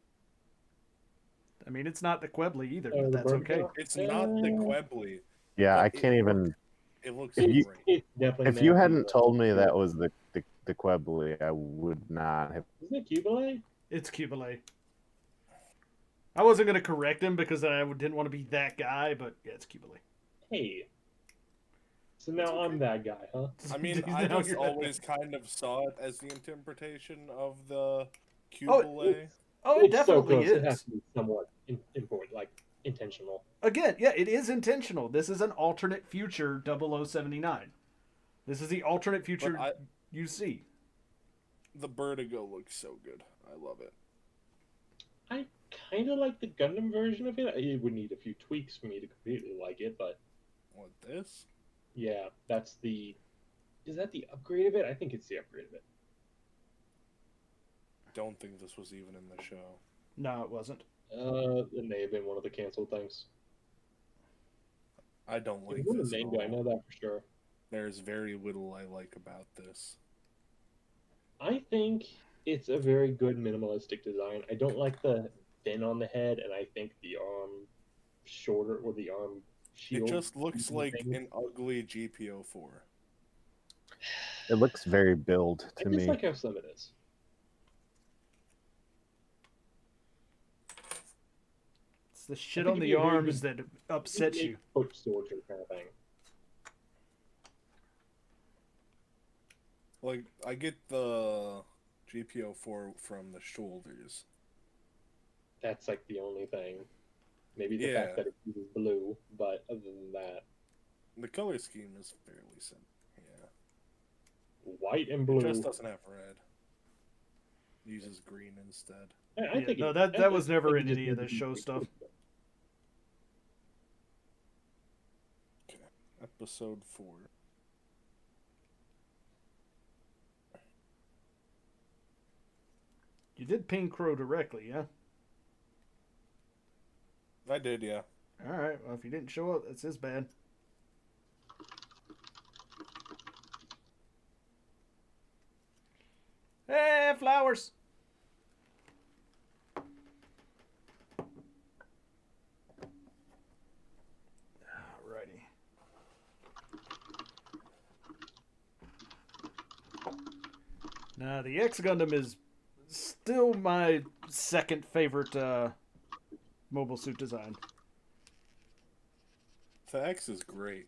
S1: I mean, it's not the Quebly either,
S8: Oh,
S1: but
S8: the
S1: that's okay.
S8: Burger?
S11: It's not the Quebly.
S10: Yeah,
S11: but
S10: I can't even.
S11: It looks
S10: If you,
S11: great.
S8: It's definitely
S10: if you
S8: not
S10: hadn't
S8: Cuba.
S10: told me that was the Quebly, I would not have.
S8: Isn't it Cuba?
S1: It's Cubile. I wasn't going to correct him because I didn't want to be that guy, but yeah, it's Cubile.
S8: Hey. So now I'm that guy, huh?
S11: I mean,
S1: Now
S11: I just
S1: you're that
S11: always kind of saw it as the interpretation of the
S1: Oh,
S11: Quebly.
S1: Oh, it
S8: It's so
S1: definitely
S8: close. It has
S1: is.
S8: to be somewhat important, like intentional.
S1: Again, yeah, it is intentional. This is an alternate future 0079. This is the alternate future
S11: I-
S1: you see.
S11: The Vertigo looks so good. I love it.
S8: I kind of like the Gundam version of it. It would need a few tweaks for me to completely like it, but
S11: What, this?
S8: yeah, that's the. Is that the upgrade of it? I think it's the upgrade of it.
S11: Don't think this was even in the show.
S1: No, it wasn't.
S8: It may have been one of the canceled things.
S11: I don't like
S8: It was
S11: this
S8: a
S11: at
S8: manga, I
S11: all.
S8: know that for sure.
S11: There's very little I like about this.
S8: I think it's a very good minimalistic design. I don't like the fin on the head, and I think the arm shorter or the arm shield.
S11: It just looks like
S8: thing.
S11: an ugly GPO4.
S10: It looks very build
S8: I
S10: to
S8: just
S10: me.
S8: like how slim it is.
S1: It's the shit
S8: think
S1: on
S8: it'd
S1: the
S8: be a very
S1: arms
S8: good-
S1: that upsets you.
S8: Foot storage kind of thing.
S11: Like, I get the GPO4 from the shoulders.
S8: That's like the only thing. Maybe the
S11: Yeah.
S8: fact that it uses blue, but other than that,
S11: The color scheme is fairly simple. Yeah.
S8: white and
S11: It
S8: blue.
S11: just doesn't have red. It uses green instead.
S8: I
S1: Yeah,
S8: think
S1: no,
S8: it-
S1: that
S8: I
S1: was
S8: think
S1: never
S8: it
S1: in
S8: just
S1: any of
S8: needs
S1: the
S8: to be
S1: show
S8: tweaked.
S1: stuff.
S11: Episode 4.
S1: You did ping Crow directly, yeah?
S11: I did, yeah.
S1: Alright, well, if he didn't show up, that's his bad. Hey, flowers! Alrighty. Now, the X Gundam is still my second favorite mobile suit design.
S11: The X is great.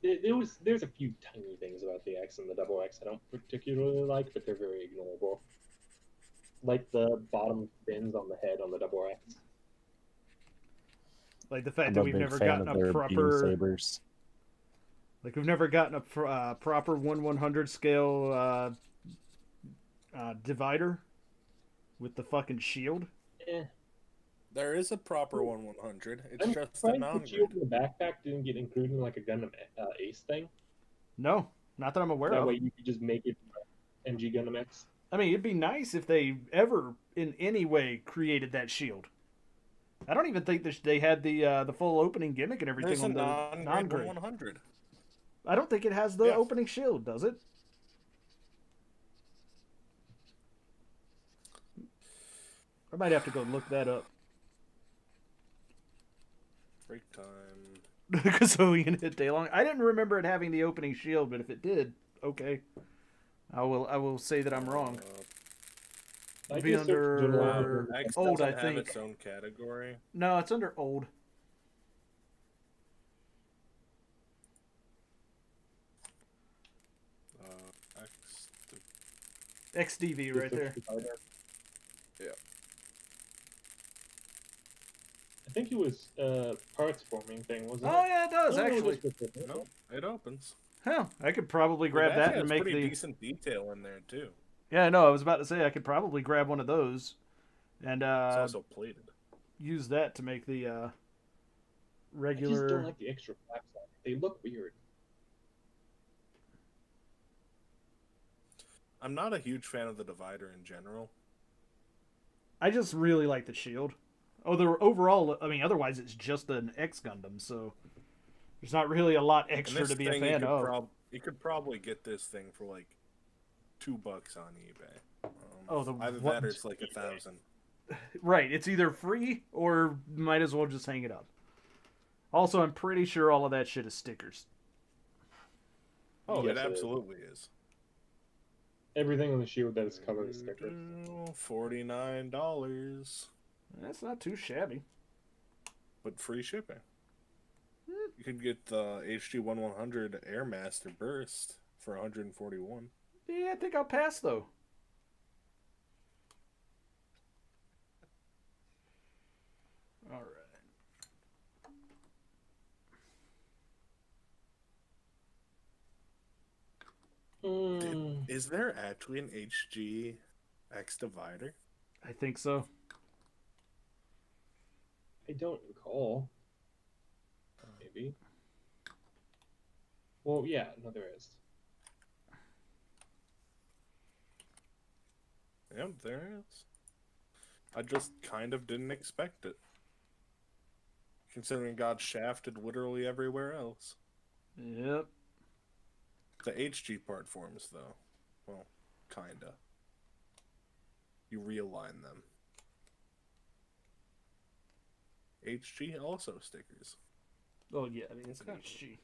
S8: There's a few tiny things about the X and the double X I don't particularly like, but they're very ignorable. Like the bottom fins on the head on the double X.
S1: Like the fact
S10: I'm
S1: that
S10: a
S1: we've
S10: big
S1: never
S10: fan
S1: gotten
S10: of
S1: a
S10: their beam
S1: proper
S10: sabers.
S1: like we've never gotten a proper 1/100 scale divider with the fucking shield.
S8: Eh.
S11: There is a proper 1/100. It's
S8: I'm
S11: just a
S8: surprised the
S11: non-grid.
S8: shield in the backpack didn't get included in like a Gundam Ace thing.
S1: No, not that I'm aware
S8: That
S1: of.
S8: way you could just make it MG Gundam X.
S1: I mean, it'd be nice if they ever, in any way, created that shield. I don't even think they had the full opening gimmick and everything
S11: There's a
S1: on the
S11: non-grid
S1: non-grid.
S11: 100.
S1: I don't think it has the
S11: Yeah.
S1: opening shield, does it? I might have to go look that up.
S11: Break time.
S1: Because so we can hit day long. I didn't remember it having the opening shield, but if it did, okay. I will say that I'm wrong. It'll be under
S11: X
S1: old,
S11: doesn't
S1: I
S11: have
S1: think.
S11: its own category.
S1: No, it's under old. XDV right there.
S11: Yeah.
S8: I think it was parts forming thing, wasn't it?
S1: Oh yeah, it does
S8: No,
S1: actually.
S11: No, it opens.
S1: Hell, I could probably grab
S11: It
S1: that
S11: actually
S1: and
S11: has
S1: make
S11: pretty
S1: the.
S11: decent detail in there too.
S1: Yeah, no, I was about to say I could probably grab one of those, and
S11: It's also plated.
S1: use that to make the
S8: I just
S1: regular.
S8: don't like the extra flaps on it. They look weird.
S11: I'm not a huge fan of the divider in general.
S1: I just really like the shield. Oh, the overall. I mean, otherwise it's just an X Gundam, so there's not really a lot
S11: And
S1: extra
S11: this
S1: to be a
S11: thing,
S1: fan of.
S11: You could probably get this thing for like $2 on eBay.
S1: Oh, the
S11: either
S1: what-
S11: that or it's like 1,000.
S1: Right, it's either free or might as well just hang it up. Also, I'm pretty sure all of that shit is stickers.
S11: Oh,
S8: Yes,
S11: it
S8: it is.
S11: absolutely is.
S8: Everything on the shield that is covered is stickers.
S11: $49,
S1: That's not too shabby.
S11: but free shipping. You could get the HG-1100 Airmaster Burst for 141.
S1: Yeah, I think I'll pass though. All right.
S11: Is there actually an HG X divider?
S1: I think so.
S8: I don't recall. Maybe. Well, yeah, no, there is.
S11: Yep, there is. I just kind of didn't expect it. Considering it got shafted literally everywhere else.
S1: Yep.
S11: The HG part forms, though. Well, kinda. You realign them. HG also stickers.
S1: Oh yeah, I mean it's an
S11: Okay.
S1: HG.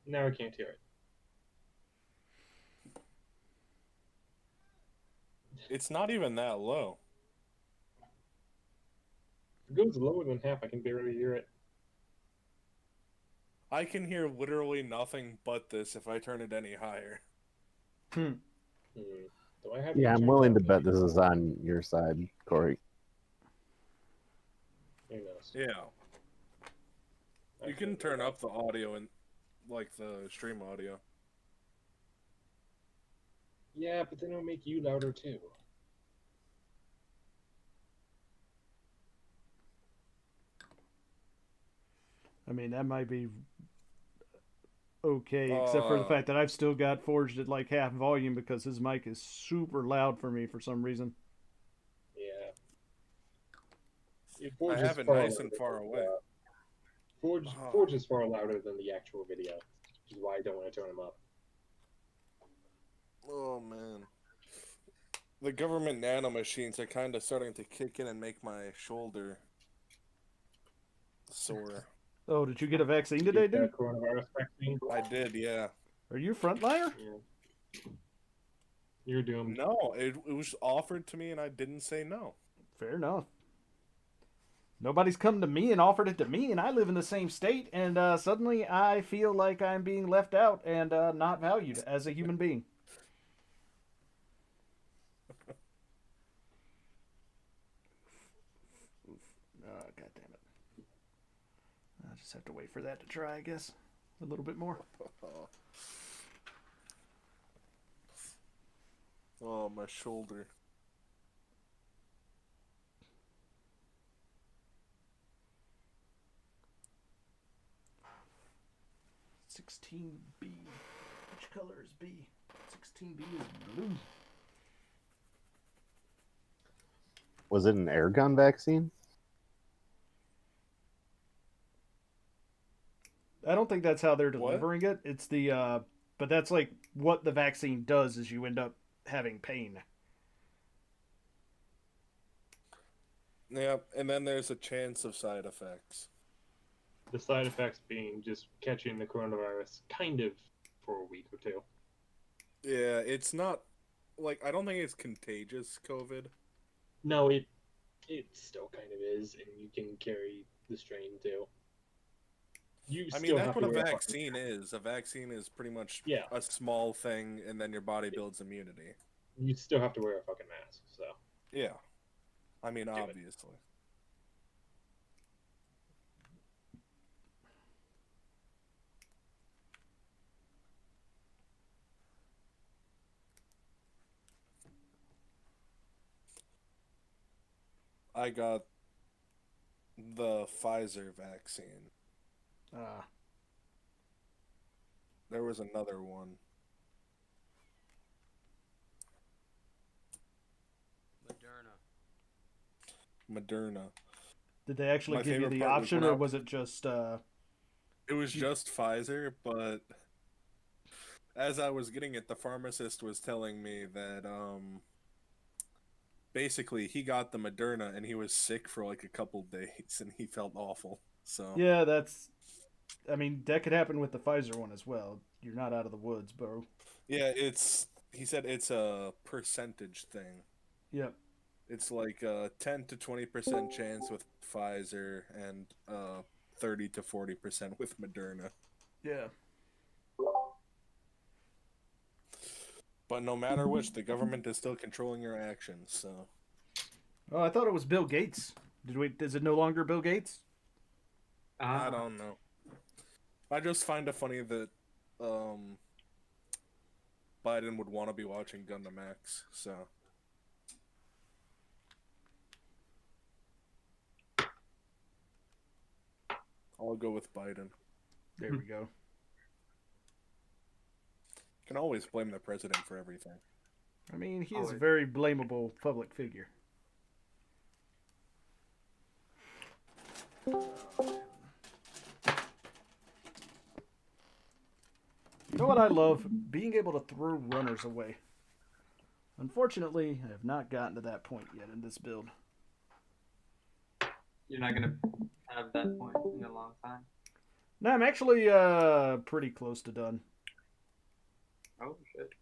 S8: Now I can't hear it.
S11: It's not even that low.
S8: If it goes lower than half, I can barely hear it.
S11: I can hear literally nothing but this if I turn it any higher.
S8: Do I have
S10: Yeah, I'm
S8: turned
S10: willing to
S8: up?
S10: bet this is on your side, Corey.
S8: Who knows?
S11: Yeah. You can turn up the audio and like the stream audio.
S8: Yeah, but then it'll make you louder too.
S1: I mean, that might be okay, except for the fact that I've still got Forged at like half volume because his mic is super loud for me for some reason.
S8: Yeah.
S11: I have it nice and far away.
S8: Forge is far louder than the actual video, which is why I don't want to turn him up.
S11: Oh man. The government nanomachines are kind of starting to kick in and make my shoulder sore.
S1: Oh, did you get a vaccine today, dude?
S8: Coronavirus vaccine?
S11: I did, yeah.
S1: Are you a frontliner?
S8: Yeah. You're doomed.
S11: No, it was offered to me and I didn't say no.
S1: Fair enough. Nobody's come to me and offered it to me, and I live in the same state, and suddenly I feel like I'm being left out and not valued as a human being. Oh, God damn it. I'll just have to wait for that to try, I guess. A little bit more.
S11: Oh, my shoulder.
S1: $16B. Which color is B? 16B is blue.
S10: Was it an air gun vaccine?
S1: I don't think that's how they're delivering it. It's the, but that's like what the vaccine does is you end up having pain.
S11: Yeah, and then there's a chance of side effects.
S8: The side effects being just catching the coronavirus kind of for a week or two.
S11: Yeah, it's not, like, I don't think it's contagious, COVID.
S8: No, it still kind of is, and you can carry the strain too.
S11: I mean, that's what a vaccine is. A vaccine is pretty much a small thing, and then your body builds immunity.
S8: You still have to wear a fucking mask, so.
S11: Yeah. I mean, obviously. I got the Pfizer vaccine. There was another one. Moderna.
S1: Did they actually
S11: My
S1: give you
S11: favorite
S1: the
S11: part was
S1: option,
S11: when
S1: or
S11: I-
S1: was it just...
S11: It was just Pfizer, but as I was getting it, the pharmacist was telling me that basically he got the Moderna and he was sick for like a couple days and he felt awful. So
S1: Yeah, that's... I mean, that could happen with the Pfizer one as well. You're not out of the woods, bro.
S11: yeah, he said it's a percentage thing.
S1: Yep.
S11: It's like a 10 to 20% chance with Pfizer and 30 to 40% with Moderna.
S1: Yeah.
S11: But no matter which, the government is still controlling your actions, so.
S1: Oh, I thought it was Bill Gates. Is it no longer Bill Gates?
S11: I don't know. I just find it funny that Biden would want to be watching Gundam X, so. I'll go with Biden.
S1: There we go.
S11: Can always blame the president for everything.
S1: I mean, he is a very blamable public figure. You know what I love? Being able to throw runners away. Unfortunately, I have not gotten to that point yet in this build.
S12: You're not gonna have that point in a long time.
S1: No, I'm actually pretty close to done.
S12: Oh shit!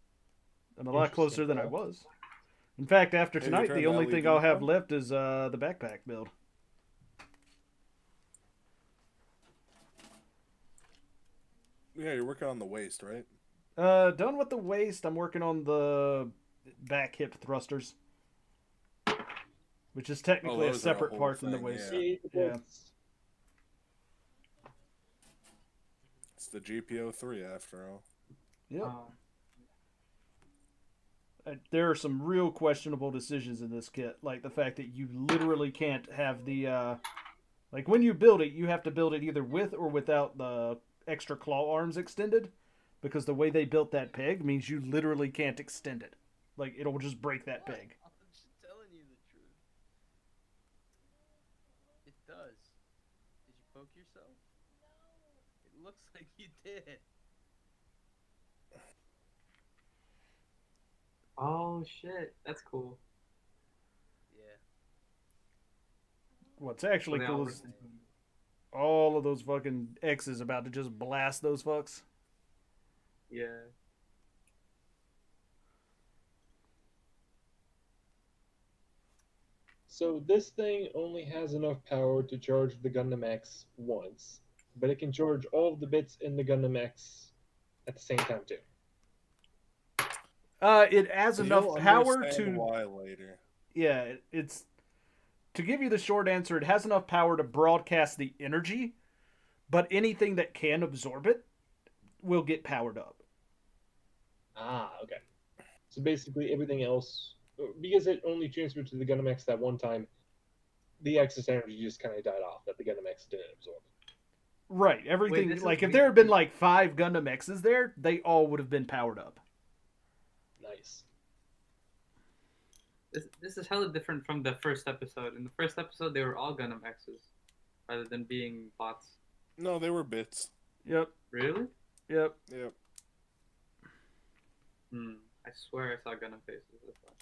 S1: I'm a lot closer than I was. In fact, after tonight, the only thing I'll have left is the backpack build.
S11: Yeah, you're working on the waist, right?
S1: Done with the waist. I'm working on the back hip thrusters, which is technically a separate part from the waist.
S8: Yeah.
S11: It's the GP03 after all.
S1: Yep. There are some real questionable decisions in this kit, like the fact that you literally can't have the like when you build it, you have to build it either with or without the extra claw arms extended, because the way they built that peg means you literally can't extend it. Like it'll just break that peg.
S12: I'm just telling you the truth. It does. Did you poke yourself? No. It looks like you did.
S13: Oh shit, that's cool.
S12: Yeah.
S1: What's actually
S13: Well, they
S1: cool
S13: all
S1: is all of those fucking X's about to just blast those fucks.
S13: Yeah.
S8: So this thing only has enough power to charge the Gundam X once, but it can charge all of the bits in the Gundam X at the same time too.
S1: It has enough
S11: You'll
S1: power
S11: understand
S1: to.
S11: why later.
S1: Yeah, it's to give you the short answer. It has enough power to broadcast the energy, but anything that can absorb it will get powered up.
S8: Ah, okay. So basically everything else, because it only transferred to the Gundam X that one time, the excess energy just kind of died off that the Gundam X didn't absorb.
S1: Right. Everything,
S13: this is
S1: like if
S13: weird.
S1: there had been like 5 Gundam X's there, they all would have been powered up.
S8: Nice.
S13: This is hella different from the first episode. In the first episode, they were all Gundam X's, rather than being bots.
S11: No, they were bits.
S1: Yep.
S13: Really?
S1: Yep.
S11: Yep.
S13: I swear I saw Gundam faces this one.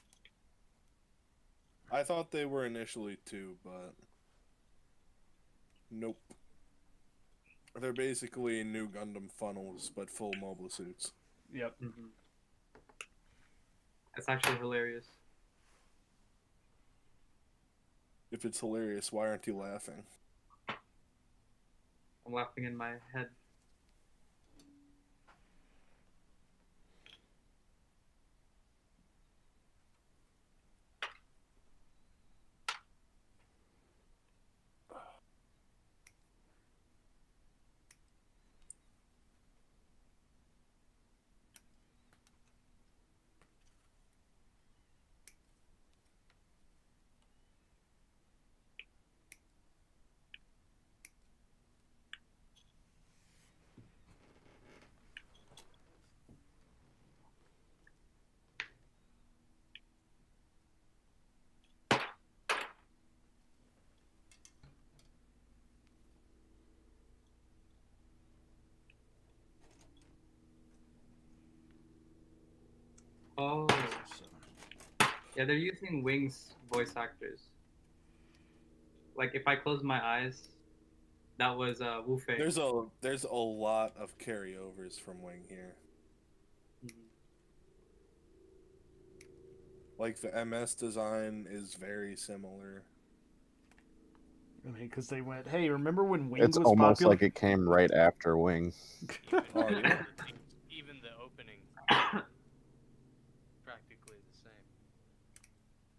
S11: I thought they were initially too, but nope. They're basically new Gundam funnels, but full mobile suits.
S1: Yep.
S13: That's actually hilarious.
S11: If it's hilarious, why aren't you laughing?
S13: I'm laughing in my head. Oh. Yeah, they're using Wing's voice actors. Like, if I close my eyes, that was Wu Fei.
S11: There's a lot of carryovers from Wing here. Like the MS design is very similar.
S1: I mean, because they went, hey, remember when Wing
S10: It's
S1: was
S10: almost
S1: popular?
S10: like it came right after Wing.
S11: Oh, yeah.
S9: Even the opening, practically the same.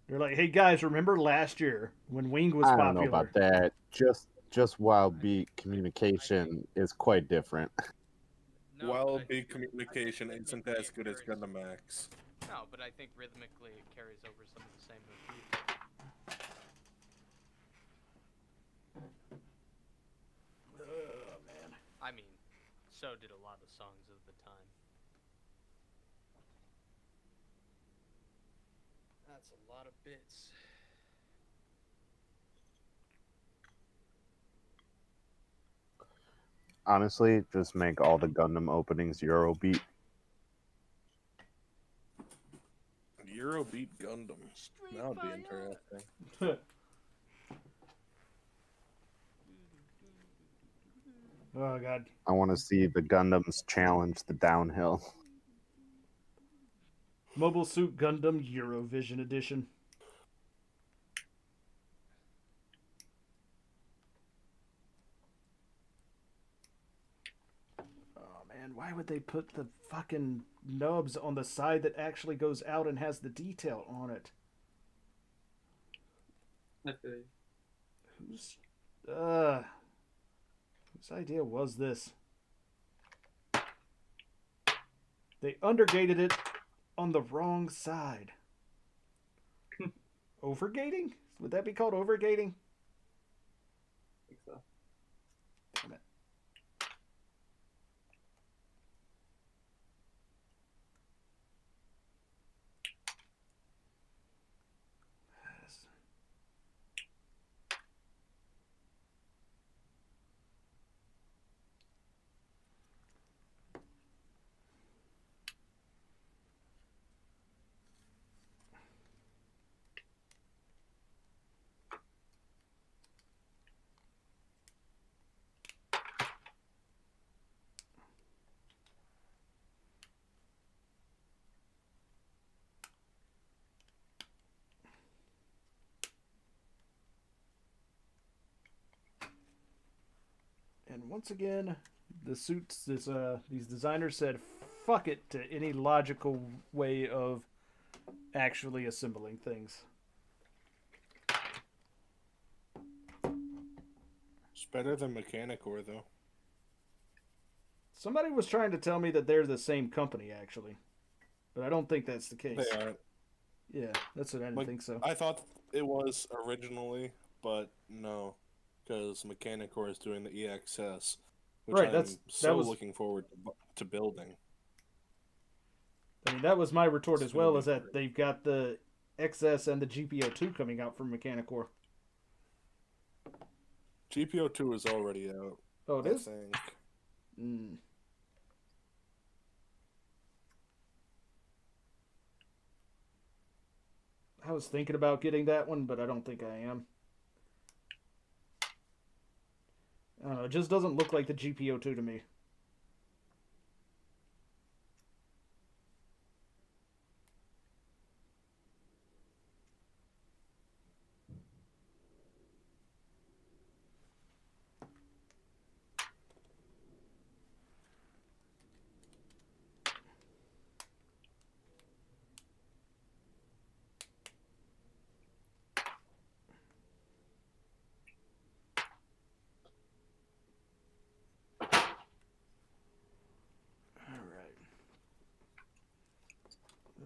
S1: They're like, hey guys, remember last year when Wing was
S10: I
S1: popular?
S10: don't know about that. Just Wild Beat communication is quite different.
S9: No,
S11: Wild
S9: but
S11: Beat communication isn't as good as Gundam X.
S9: No, but I think rhythmically it carries over some of the same motifs.
S1: Oh, man.
S9: I mean, so did a lot of songs of the time. That's a lot of bits.
S10: Honestly, just make all the Gundam openings Eurobeat.
S11: Eurobeat Gundam. That would be interesting.
S1: Oh, God.
S10: I want to see the Gundams challenge the downhill.
S1: Mobile Suit Gundam Eurovision Edition. Oh, man, why would they put the fucking nubs on the side that actually goes out and has the detail on it? Whose idea was this? They undergated it on the wrong side. Overgating? Would that be called overgating?
S13: I think so.
S1: Damn it. And once again, these designers said fuck it to any logical way of actually assembling things.
S11: It's better than Mechanicor, though.
S1: Somebody was trying to tell me that they're the same company, actually. But I don't think that's the case.
S11: They aren't.
S1: Yeah, that's what I didn't think so.
S11: I thought it was originally, but no. Because Mechanicor is doing the EXS, which
S1: Right,
S11: I'm looking forward to building.
S1: I mean, that was my retort as well, is that they've got the XS and the GPO2 coming out from Mechanicor.
S11: GPO2 is already out.
S1: Oh, it is?
S11: I think.
S1: Mm. I was thinking about getting that one, but I don't think I am. I don't know, it just doesn't look like the GPO2 to me.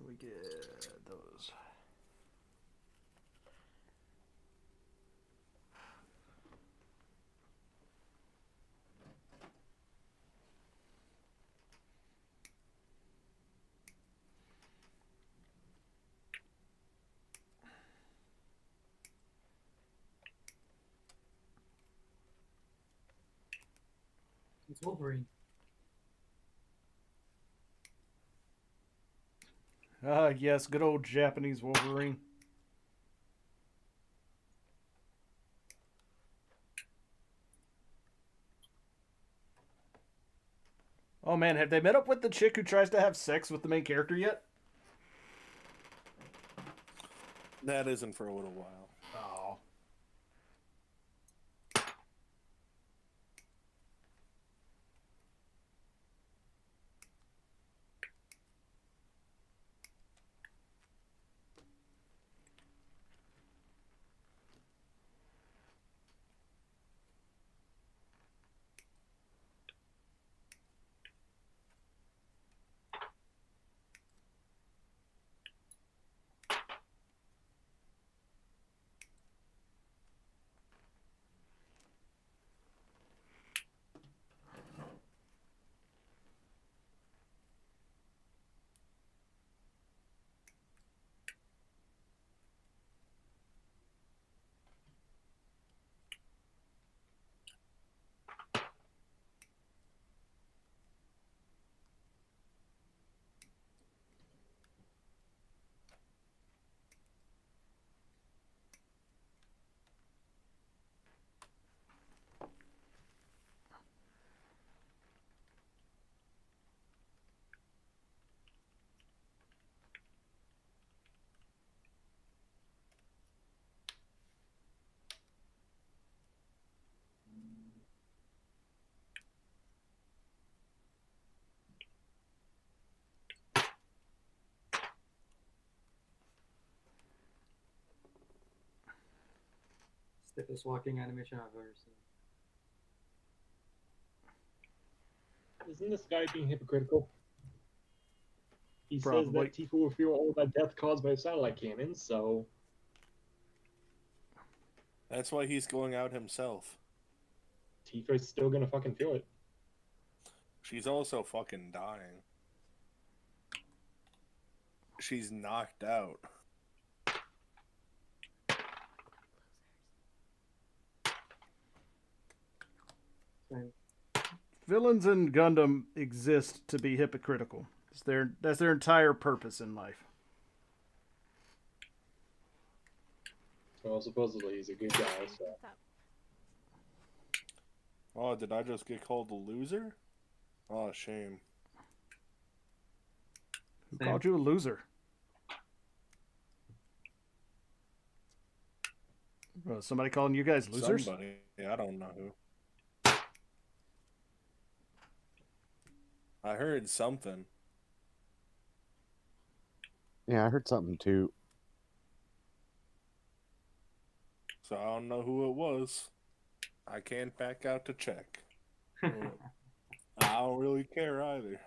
S1: We get those.
S13: It's Wolverine.
S1: Ah, yes, good old Japanese Wolverine. Oh man, have they met up with the chick who tries to have sex with the main character yet?
S11: That isn't for a little while.
S1: Oh.
S13: Stiffest walking animation I've ever seen.
S8: Isn't this guy being hypocritical? He says
S1: Probably.
S8: that Tifa will feel all that death caused by satellite cannons, so
S11: That's why he's going out himself.
S8: Tifa's still gonna fucking feel it.
S11: She's also fucking dying. She's knocked out.
S1: Villains in Gundam exist to be hypocritical. That's their entire purpose in life.
S8: Well, supposedly he's a good guy, so.
S11: Oh, did I just get called a loser? Oh, shame.
S1: Who called you a loser? Somebody calling you guys losers?
S11: Somebody. I don't know who. I heard something.
S10: Yeah, I heard something too.
S11: So I don't know who it was. I can't back out to check. I don't really care either.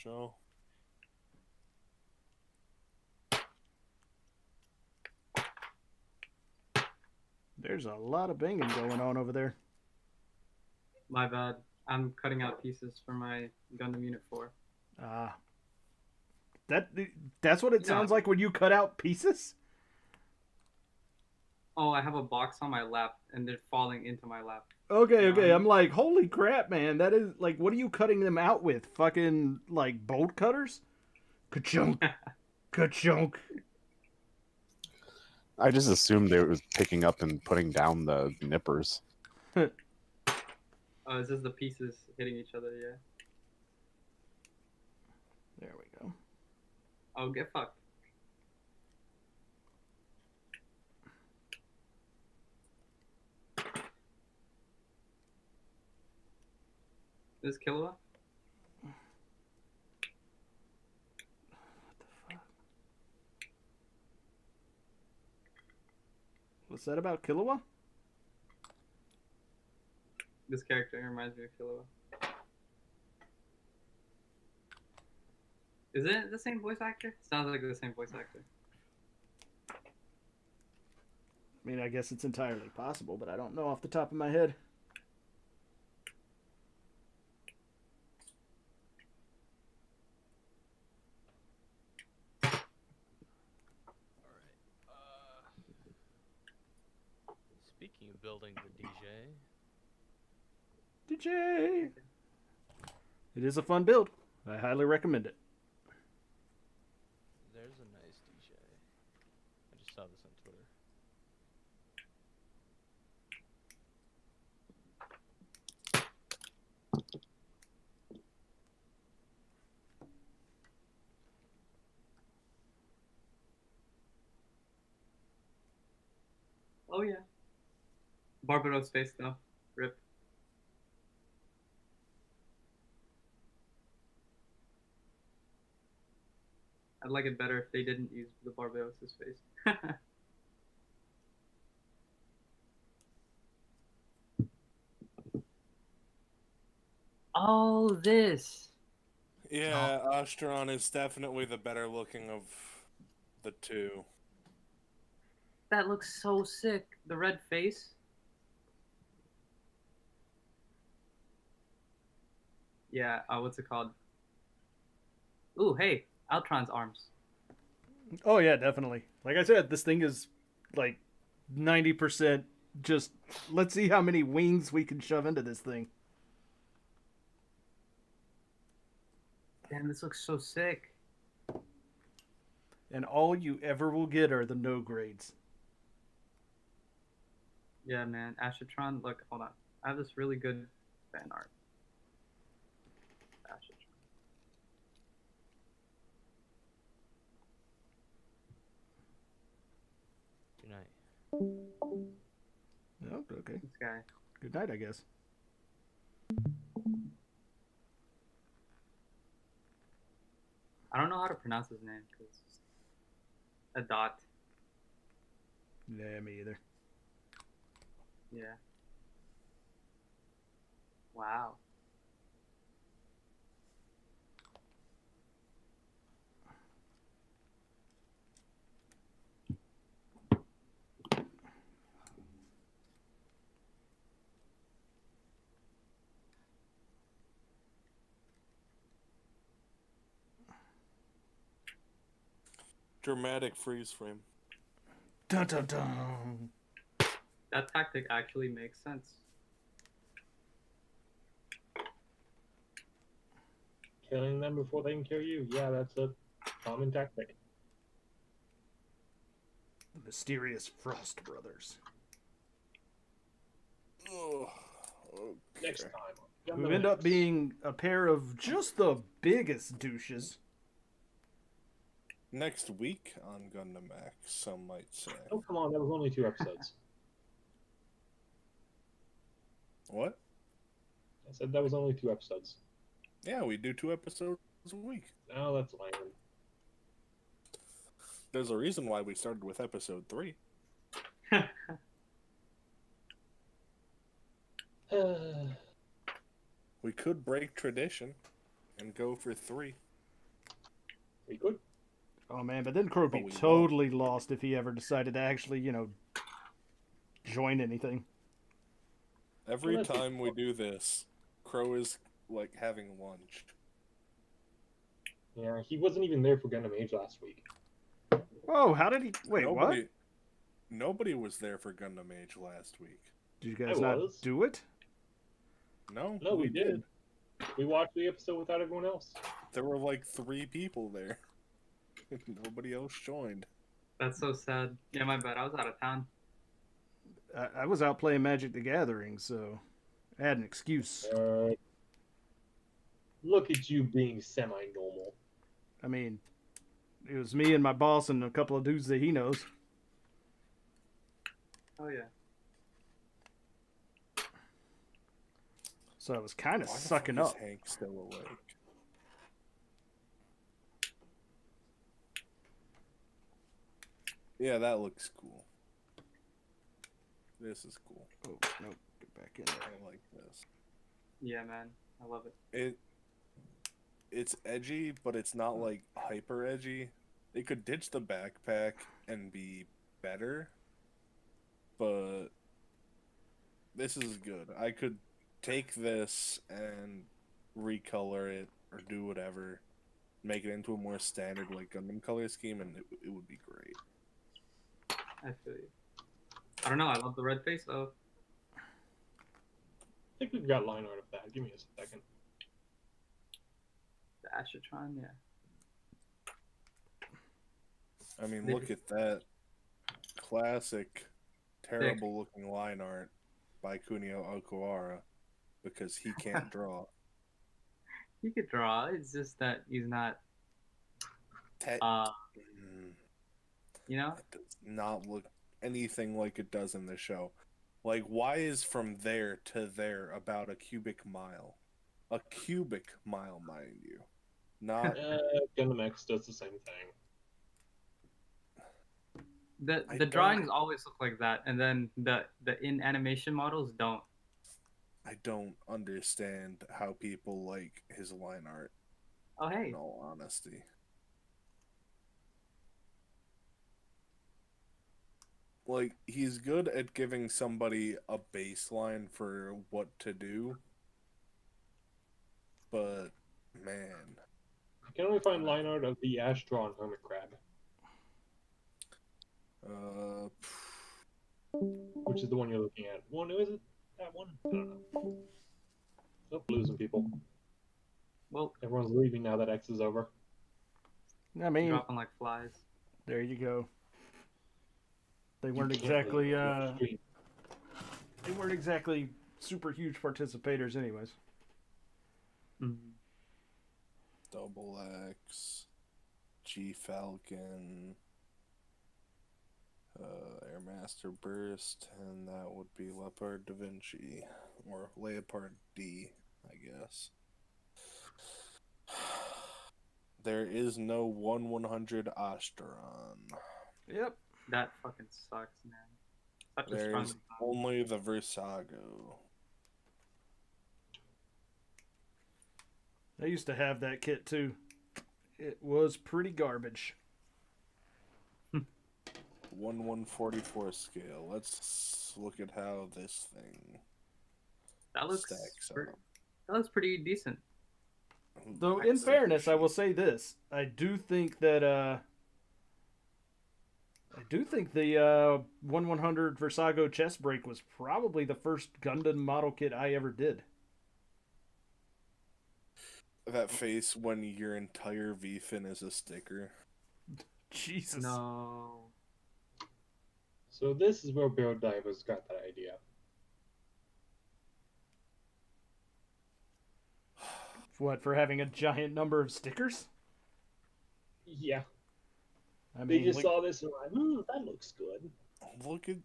S11: So.
S1: There's a lot of banging going on over there.
S13: My bad. I'm cutting out pieces for my Gundam Unit 4.
S1: That's what it sounds like when you cut out pieces?
S13: Oh, I have a box on my lap, and they're falling into my lap.
S1: Okay. I'm like, holy crap, man. That is, like, what are you cutting them out with? Fucking, like, bolt cutters? Ka-chunk. Ka-chunk.
S10: I just assumed it was picking up and putting down the nippers.
S13: Oh, it's just the pieces hitting each other, yeah.
S1: There we go.
S13: Oh, get fucked. This Killua?
S1: What's that about Killua?
S13: This character reminds me of Killua. Is it the same voice actor? Sounds like the same voice actor.
S1: I mean, I guess it's entirely possible, but I don't know off the top of my head.
S9: Speaking of building the DJ.
S1: DJ! It is a fun build. I highly recommend it.
S9: There's a nice DJ. I just saw this on Twitter.
S13: Oh yeah. Barbados face though. Rip. I'd like it better if they didn't use the Barbados' face. Oh, this.
S11: Yeah, Ostron is definitely the better looking of the two.
S13: That looks so sick. The red face. Yeah, what's it called? Ooh, hey, Altron's arms.
S1: Oh, yeah, definitely. Like I said, this thing is like 90% just, let's see how many wings we can shove into this thing.
S13: Damn, this looks so sick.
S1: And all you ever will get are the no grades.
S13: Yeah, man. Ashatron, look, hold on. I have this really good fan art. Ashatron.
S9: Good night.
S1: Oh, okay.
S13: This guy.
S1: Good night, I guess.
S13: I don't know how to pronounce his name because it's a dot.
S1: Yeah, me either.
S13: Yeah. Wow.
S11: Dramatic freeze frame.
S1: Dun dun dun.
S13: That tactic actually makes sense.
S8: Killing them before they can kill you. Yeah, that's a common tactic.
S1: The mysterious Frost Brothers.
S11: Oh, okay.
S8: Next time.
S1: Who end up being a pair of just the biggest douches.
S11: Next week on Gundam X, some might say.
S8: Oh, come on. That was only 2 episodes.
S11: What?
S8: I said that was only 2 episodes.
S11: Yeah, we do 2 episodes a week.
S8: Oh, that's lame.
S11: There's a reason why we started with episode 3. We could break tradition and go for 3.
S8: We could.
S1: Oh man, but then Crow would
S11: But
S1: be
S11: we won't.
S1: totally lost if he ever decided to actually, join anything.
S11: Every
S8: Well, that's
S11: time we do this, Crow is like having lunch.
S8: Yeah, he wasn't even there for Gundam Age last week.
S1: Oh, how did he... Wait, what?
S11: Nobody was there for Gundam Age last week.
S1: Did you guys
S8: I
S1: not
S8: was.
S1: do it?
S11: No,
S8: No, we did. We watched the episode without everyone else.
S11: There were like 3 people there. Nobody else joined.
S13: That's so sad. Yeah, my bad. I was out of town.
S1: I was out playing Magic the Gathering, so I had an excuse.
S8: Look at you being semi-normal.
S1: I mean, it was me and my boss and a couple of dudes that he knows.
S13: Oh yeah.
S1: So I was kind of
S11: Why the
S1: sucking
S11: fuck
S1: up.
S11: is Hank still awake? Yeah, that looks cool. This is cool.
S1: Oh, no, get back in there.
S11: I like this.
S13: Yeah, man. I love it.
S11: It's edgy, but it's not like hyper edgy. They could ditch the backpack and be better, but this is good. I could take this and recolor it or do whatever, make it into a more standard like Gundam color scheme, and it would be great.
S13: I feel you. I don't know. I love the red face though.
S8: I think we've got line art of that. Give me a second.
S13: The Astratron, yeah.
S11: I mean, look at that classic, terrible looking line art by Kunio Okuara because he can't draw.
S13: He could draw. It's just that he's not.
S11: It does not look anything like it does in the show. Like, why is from there to there about a cubic mile? A cubic mile, mind you. Not.
S8: Gundam X does the same thing.
S13: The drawings always look like that, and then the in animation models don't.
S11: I don't understand how people like his line art.
S13: Oh hey.
S11: In all honesty. Like, he's good at giving somebody a baseline for what to do. But, man.
S8: I can only find line art of the Astron Hermit Crab. Which is the one you're looking at. One, who is it? That one? I don't know. Oh, losing people.
S13: Well,
S8: everyone's leaving now that X is over.
S1: I mean,
S13: dropping like flies.
S1: There you go. They weren't exactly super huge participators anyways.
S13: Mm-hmm.
S11: Double X, G Falcon, Airmaster Burst, and that would be Leopard Da Vinci, or Leopard D, I guess. There is no 1/100 Astron.
S1: Yep.
S13: That fucking sucks, man. Such a
S11: There's
S13: strong...
S11: only the Versago.
S1: I used to have that kit too. It was pretty garbage.
S11: 1/144 scale. Let's look at how this thing
S13: That looks
S11: stacks
S13: pretty,
S11: up.
S13: that looks pretty decent.
S1: Though, in fairness, I will say this. I do think that I do think the 1/100 Versago chest break was probably the first Gundam model kit I ever did.
S11: That face when your entire V-fin is a sticker.
S1: Jesus.
S13: No.
S8: So this is where Bill Divers got that idea.
S1: What, for having a giant number of stickers?
S8: Yeah.
S1: I
S8: They
S1: mean,
S8: just
S1: like,
S8: saw this and were like, that looks good.
S11: Look at,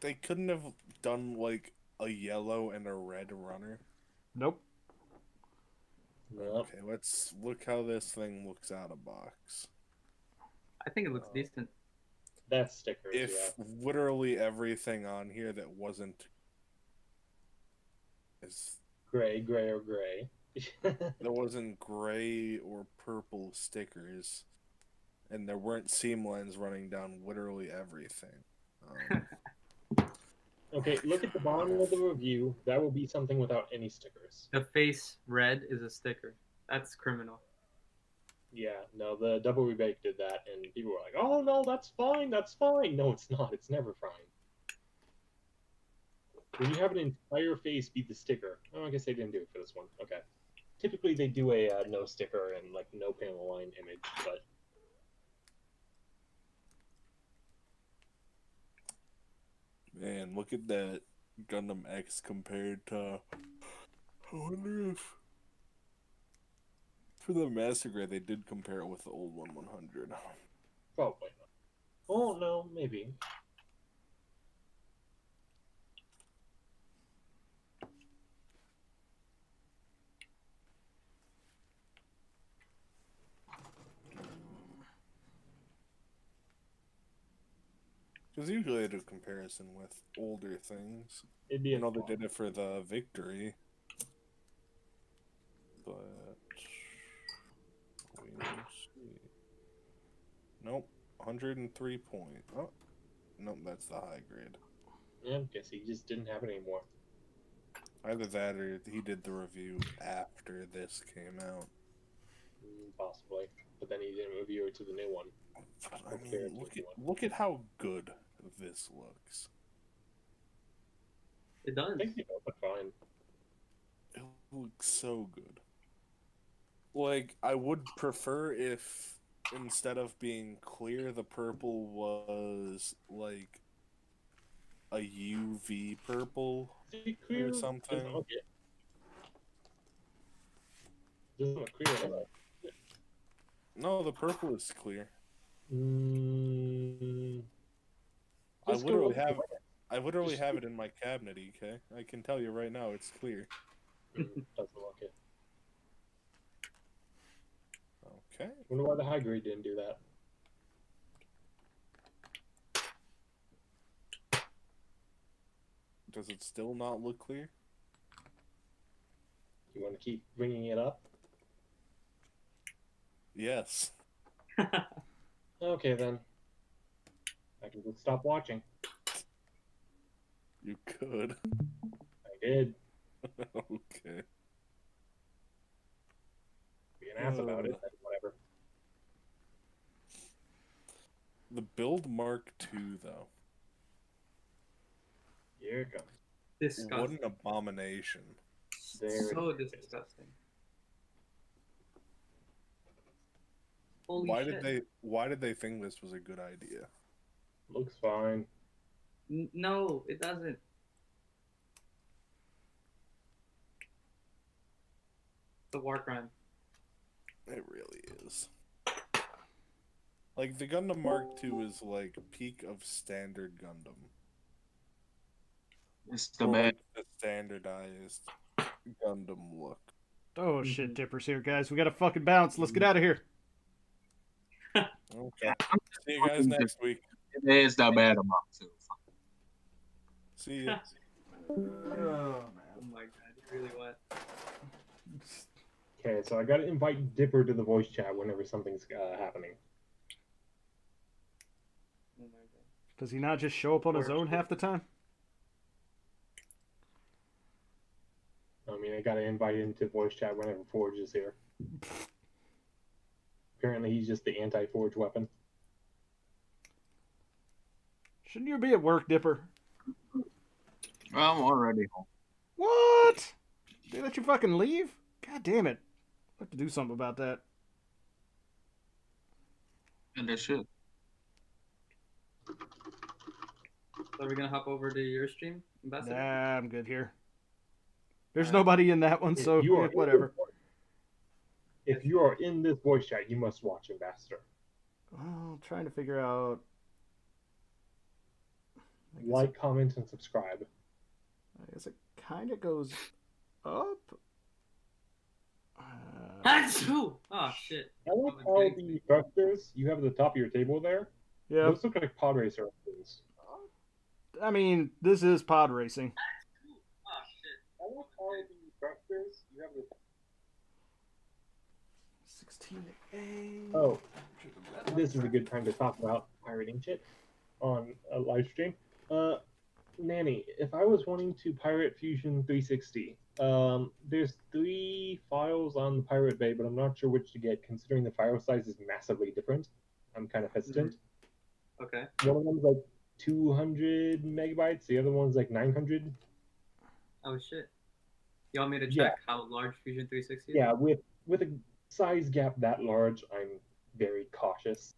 S11: they couldn't have done like a yellow and a red runner.
S1: nope.
S8: Nope.
S11: Okay, let's look how this thing looks out of box.
S13: I think it looks decent.
S8: That's stickers,
S11: If
S8: yeah.
S11: literally everything on here that wasn't is
S8: Gray, or gray.
S11: there wasn't gray or purple stickers, and there weren't seam lines running down literally everything.
S8: Okay, look at the bottom of the review. That will be something without any stickers.
S13: The face red is a sticker. That's criminal.
S8: Yeah, no, the double rebake did that, and people were like, "Oh no, that's fine, that's fine." No, it's not. It's never fine. When you have an entire face be the sticker, oh, I guess they didn't do it for this one. Okay, typically they do a no sticker and like no panel line image, but
S11: Man, look at that Gundam X compared to. I wonder if for the Master Grade they did compare it with the old 1/100.
S8: probably not. Oh no, maybe.
S11: Because usually they do comparison with older things.
S8: It'd be
S11: I know
S8: fun.
S11: they did it for the Victory. But we will see. Nope. 103 point. Oh. Nope, that's the high grade.
S8: Yeah, guess he just didn't have it anymore.
S11: Either that or he did the review after this came out.
S8: Possibly, but then he didn't review it to the new one.
S11: I mean, look at how good this looks.
S13: It does.
S8: I think they both look fine.
S11: It looks so good. Like, I would prefer if instead of being clear, the purple was like a UV purple or something.
S8: Okay. Doesn't look clear at all.
S11: No, the purple is clear. I
S8: Just go
S11: literally
S8: look at
S11: have
S8: the
S11: I literally have it in my cabinet, EK. I can tell you right now it's clear.
S8: Doesn't look it.
S11: Okay.
S8: Wonder why the high grade didn't do that.
S11: Does it still not look clear?
S8: You want to keep bringing it up?
S11: Yes.
S8: Okay, then. I can just stop watching.
S11: You could.
S8: I did.
S11: Okay.
S8: Be an ass about it, then whatever.
S11: The build Mark II, though.
S8: Here it comes.
S13: Disgusting.
S11: What an abomination.
S13: So disgusting. Holy shit.
S11: Why did they think this was a good idea?
S8: Looks fine.
S13: No, it doesn't. The war crime.
S11: It really is. Like, the Gundam Mark II is like peak of standard Gundam.
S4: It's the
S11: Or,
S4: bad.
S11: like, the standardized Gundam look.
S1: Oh shit, Tipper's here, guys. We gotta fucking bounce. Let's get out of here.
S11: Okay. See you guys next week.
S4: It is the bad amount too.
S11: See ya.
S1: Oh man.
S13: Oh my god, you really what?
S8: Okay, so I gotta invite Dipper to the voice chat whenever something's happening.
S13: Oh my god.
S1: Does he not just show up on his own half the time?
S8: I mean, I gotta invite him to voice chat whenever Forge is here. Apparently, he's just the anti-Forge weapon.
S1: Shouldn't you be at work, Dipper?
S4: I'm already home.
S1: What? They let you fucking leave? God damn it. I have to do something about that.
S4: And they should.
S13: So are we gonna hop over to your stream, Ambassador?
S1: Nah, I'm good here. There's nobody in that one,
S8: If
S1: so
S8: you are
S1: whatever.
S8: If you are in this voice chat, you must watch Ambassador.
S1: Well, trying to figure out.
S8: Like, comment, and subscribe.
S1: I guess it kind of goes up.
S13: That's who. Oh shit.
S8: I like how the thrusters you have at the top of your table there.
S1: Yeah.
S8: Those look like pod racer things.
S1: I mean, this is pod racing.
S13: Oh shit.
S8: I like how the thrusters you have at
S1: 16A.
S8: Oh, this is a good time to talk about pirating shit on a live stream. Nanny, if I was wanting to pirate Fusion 360, there's 3 files on the Pirate Bay, but I'm not sure which to get considering the file size is massively different. I'm kind of hesitant.
S13: Okay.
S8: One of them's like 200 megabytes, the other one's like 900.
S13: Oh shit. You want me to check how large Fusion 360 is?
S8: Yeah, with a size gap that large, I'm very cautious.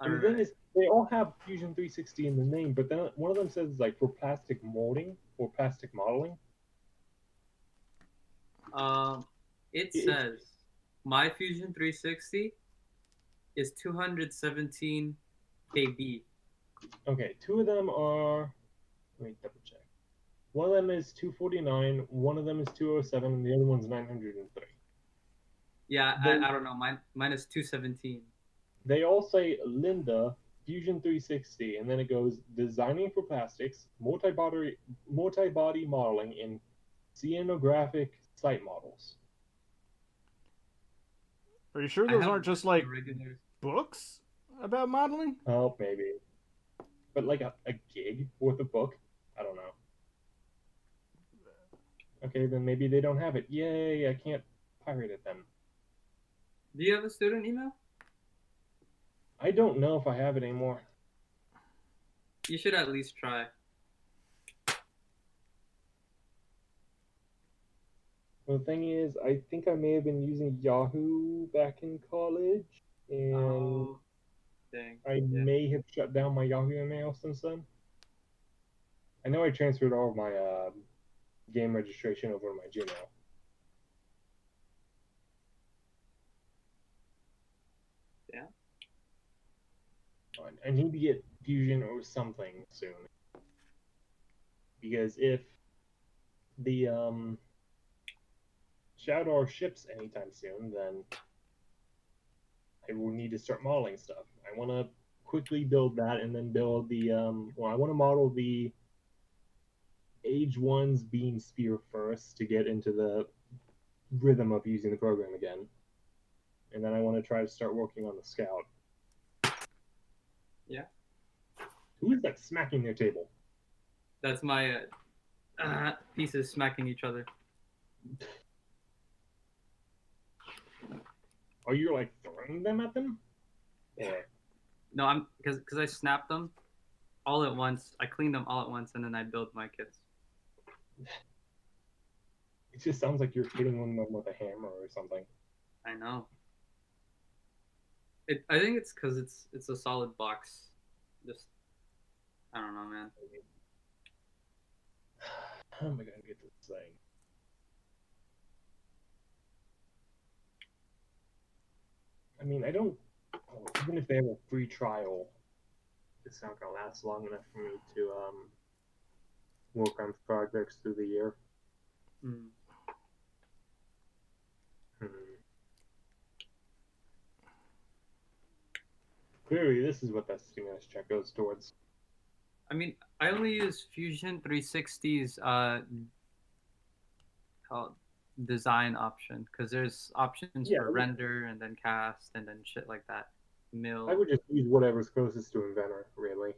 S8: And the thing is, they all have Fusion 360 in the name, but then one of them says like for plastic molding or plastic modeling.
S13: It says my Fusion 360 is 217 KB.
S8: Okay, 2 of them are. Let me double check. One of them is 249, one of them is 207, and the other one's 903.
S13: Yeah, I don't know. Mine is 217.
S8: They all say Linda Fusion 360, and then it goes designing for plastics, multi-body modeling in scenographic site models.
S1: Are you sure those aren't just like books about modeling?
S8: Oh, maybe. But like a gig worth of book? I don't know. Okay, then maybe they don't have it. Yay, I can't pirate it then.
S13: Do you have a student email?
S8: I don't know if I have it anymore.
S13: You should at least try.
S8: Well, the thing is, I think I may have been using Yahoo back in college, and I may have shut down my Yahoo email since then. I know I transferred all of my game registration over to my Gmail.
S13: Yeah.
S8: I need to get Fusion or something soon. Because if the Shadow ships anytime soon, then I will need to start modeling stuff. I want to quickly build that and then build the I want to model the Age 1's beam sphere first to get into the rhythm of using the program again. And then I want to try to start working on the Scout.
S13: Yeah.
S8: Who is that smacking their table?
S13: That's my pieces smacking each other.
S8: Are you like throwing them at them? Or...
S13: No, I'm because I snapped them all at once. I cleaned them all at once, and then I built my kits.
S8: It just sounds like you're hitting one of them with a hammer or something.
S13: I know. I think it's because it's a solid box. Just I don't know, man.
S8: How am I gonna get this thing? I mean, I don't. Even if they have a free trial, it's not gonna last long enough for me to work on projects through the year. Clearly, this is what that stimulus check goes towards.
S13: I mean, I only use Fusion 360's design option because there's options for render and then cast and then shit like that. Mill.
S8: I would just use whatever's closest to Inventor, really.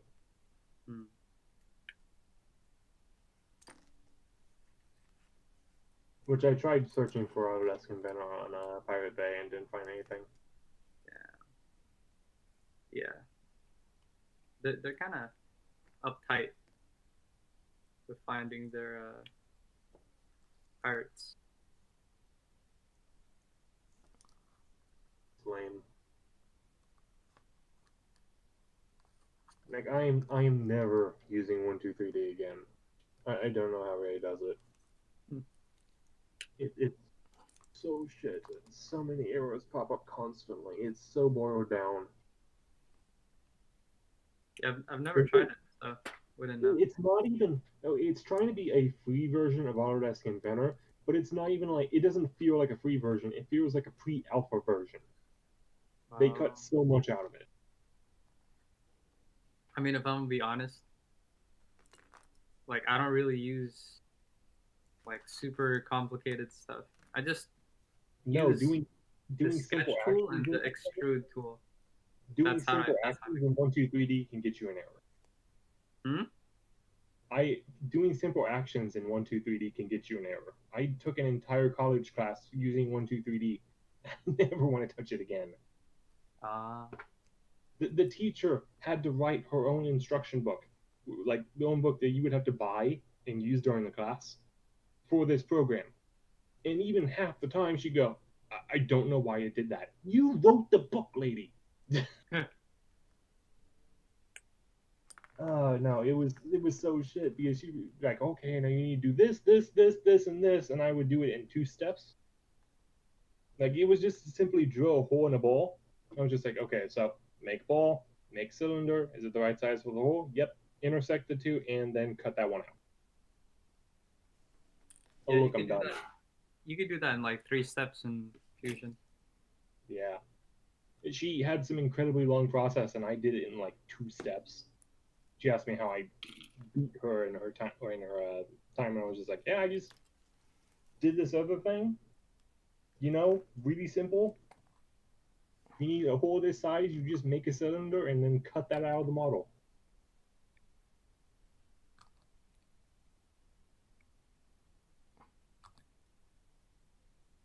S8: Which I tried searching for Autodesk Inventor on Pirate Bay and didn't find anything.
S13: Yeah. They're kind of uptight with finding their pirates.
S8: It's lame. Like I am never using 123D again. I don't know how Ray does it. It's so shit. So many errors pop up constantly. It's so boiled down.
S13: Yeah, I've never tried it, so wouldn't know.
S8: It's not even. No, it's trying to be a free version of Autodesk Inventor, but it's not even like. It doesn't feel like a free version. It feels like a pre-alpha version. They cut so much out of it.
S13: I mean, if I'm gonna be honest, like I don't really use like super complicated stuff. I just use
S8: doing
S13: the
S8: simple
S13: sketch tool and
S8: actions.
S13: the extrude tool.
S8: Doing
S13: That's how
S8: simple
S13: that's how
S8: actions in 123D can get you an error. Doing simple actions in 123D can get you an error. I took an entire college class using 123D. I never want to touch it again. The teacher had to write her own instruction book, like the own book that you would have to buy and use during the class for this program. And even half the time she'd go, I don't know why it did that. You wrote the book, lady. No, it was so shit because she was like, okay, now you need to do this, and this, and I would do it in 2 steps. Like it was just simply drill a hole in a ball. I was just like, okay, so make ball, make cylinder. Is it the right size for the hole? Yep. Intersect the 2 and then cut that one out. Oh,
S13: Yeah,
S8: look, I'm done.
S13: You could do that in like 3 steps in Fusion.
S8: Yeah. She had some incredibly long process, and I did it in like 2 steps. She asked me how I beat her in her time, and I was just like, yeah, I just did this other thing. You know, really simple. You need a hole this size, you just make a cylinder and then cut that out of the model.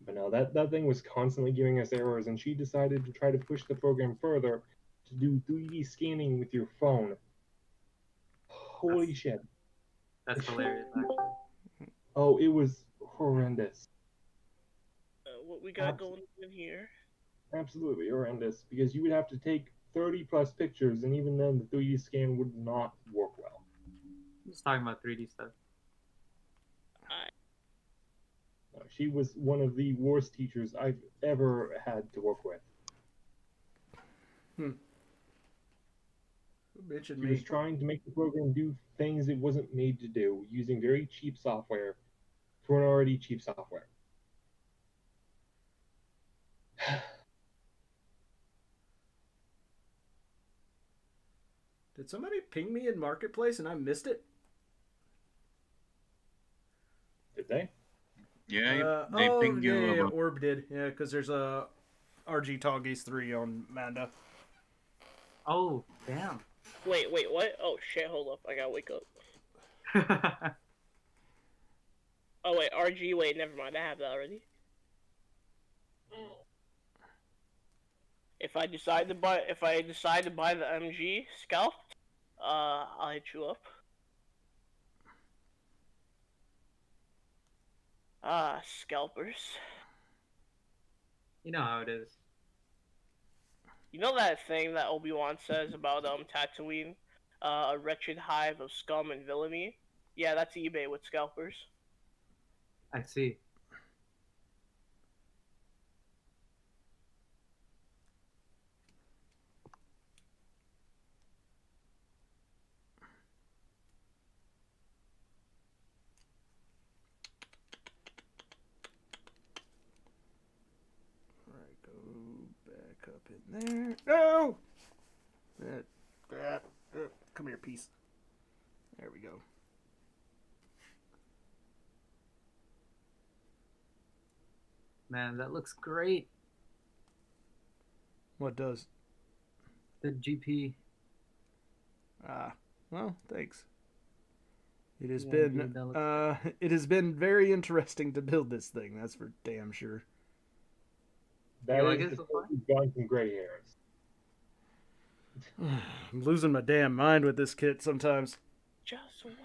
S8: But no, that thing was constantly giving us errors, and she decided to try to push the program further to do 3D scanning with your phone. Holy shit.
S13: That's hilarious, actually.
S8: Oh, it was horrendous.
S14: What we got going in here?
S8: Absolutely horrendous, because you would have to take 30 plus pictures, and even then the 3D scan would not work well.
S13: I'm just talking about 3D stuff.
S8: She was one of the worst teachers I've ever had to work with. She was trying to make the program do things it wasn't made to do, using very cheap software for an already cheap software.
S1: Did somebody ping me in Marketplace and I missed it?
S8: Did they?
S4: Yeah, they pinged you.
S1: Yeah, Orb did. Yeah, because there's a RG Toggies 3 on Manda.
S13: Oh, damn.
S14: Wait, what? Oh, shit, hold up. I gotta wake up. Oh, wait, RG, wait, never mind. I have that already. If I decide to buy the MG scalped, I'll hit you up. Scalpers.
S13: You know how it is.
S14: You know that thing that Obi-Wan says about Tatooine, a wretched hive of scum and villainy? Yeah, that's eBay with scalpers.
S13: I see.
S1: Alright, go back up in there. No! Come here, piece. There we go.
S13: Man, that looks great.
S1: What does?
S13: The GP.
S1: Well, thanks. It has
S13: Yeah,
S1: been
S13: dude, that looks...
S1: it has been very interesting to build this thing, that's for damn sure.
S8: That is the so you've gone some gray hairs.
S1: I'm losing my damn mind with this kit sometimes.
S14: just want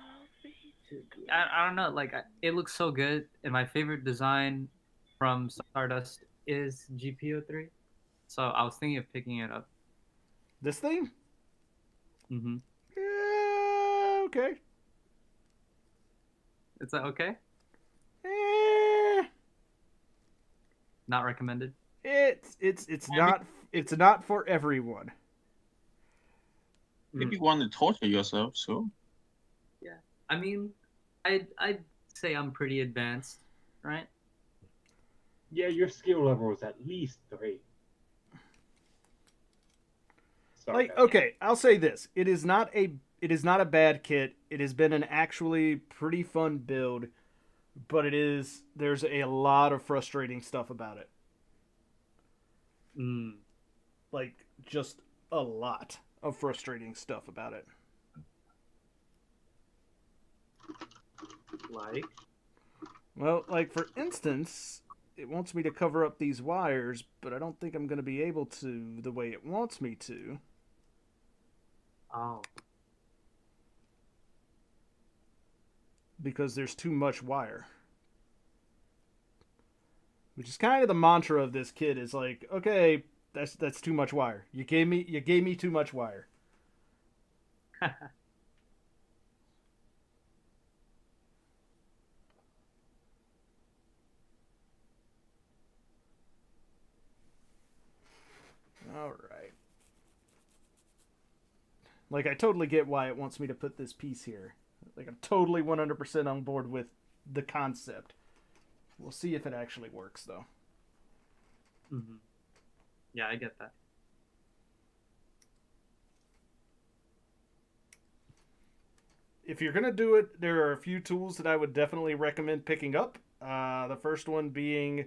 S14: me to.
S13: I don't know. Like it looks so good, and my favorite design from Stardust is GP03. So I was thinking of picking it up.
S1: This thing?
S13: Mm-hmm.
S1: Yeah, okay.
S13: Is that okay?
S1: Eh,
S13: Not recommended.
S1: it's not for everyone.
S4: If you want to torture yourself, so.
S13: Yeah. I mean, I'd say I'm pretty advanced, right?
S8: Yeah, your skill level is at least 3. Sorry,
S1: Like, okay, I'll say this: it is not a bad kit. It has been an actually pretty fun build, but there's a lot of frustrating stuff about it. Like, just a lot of frustrating stuff about it.
S13: Like?
S1: Well, like, for instance, it wants me to cover up these wires, but I don't think I'm going to be able to the way it wants me to.
S13: Oh.
S1: Because there's too much wire. Which is kind of the mantra of this kid, is like, okay, that's too much wire. You gave me too much wire. All right. Like, I totally get why it wants me to put this piece here. Like, I'm totally 100% on board with the concept. We'll see if it actually works, though.
S13: Mm-hmm. Yeah, I get that.
S1: If you're going to do it, there are a few tools that I would definitely recommend picking up. The first one being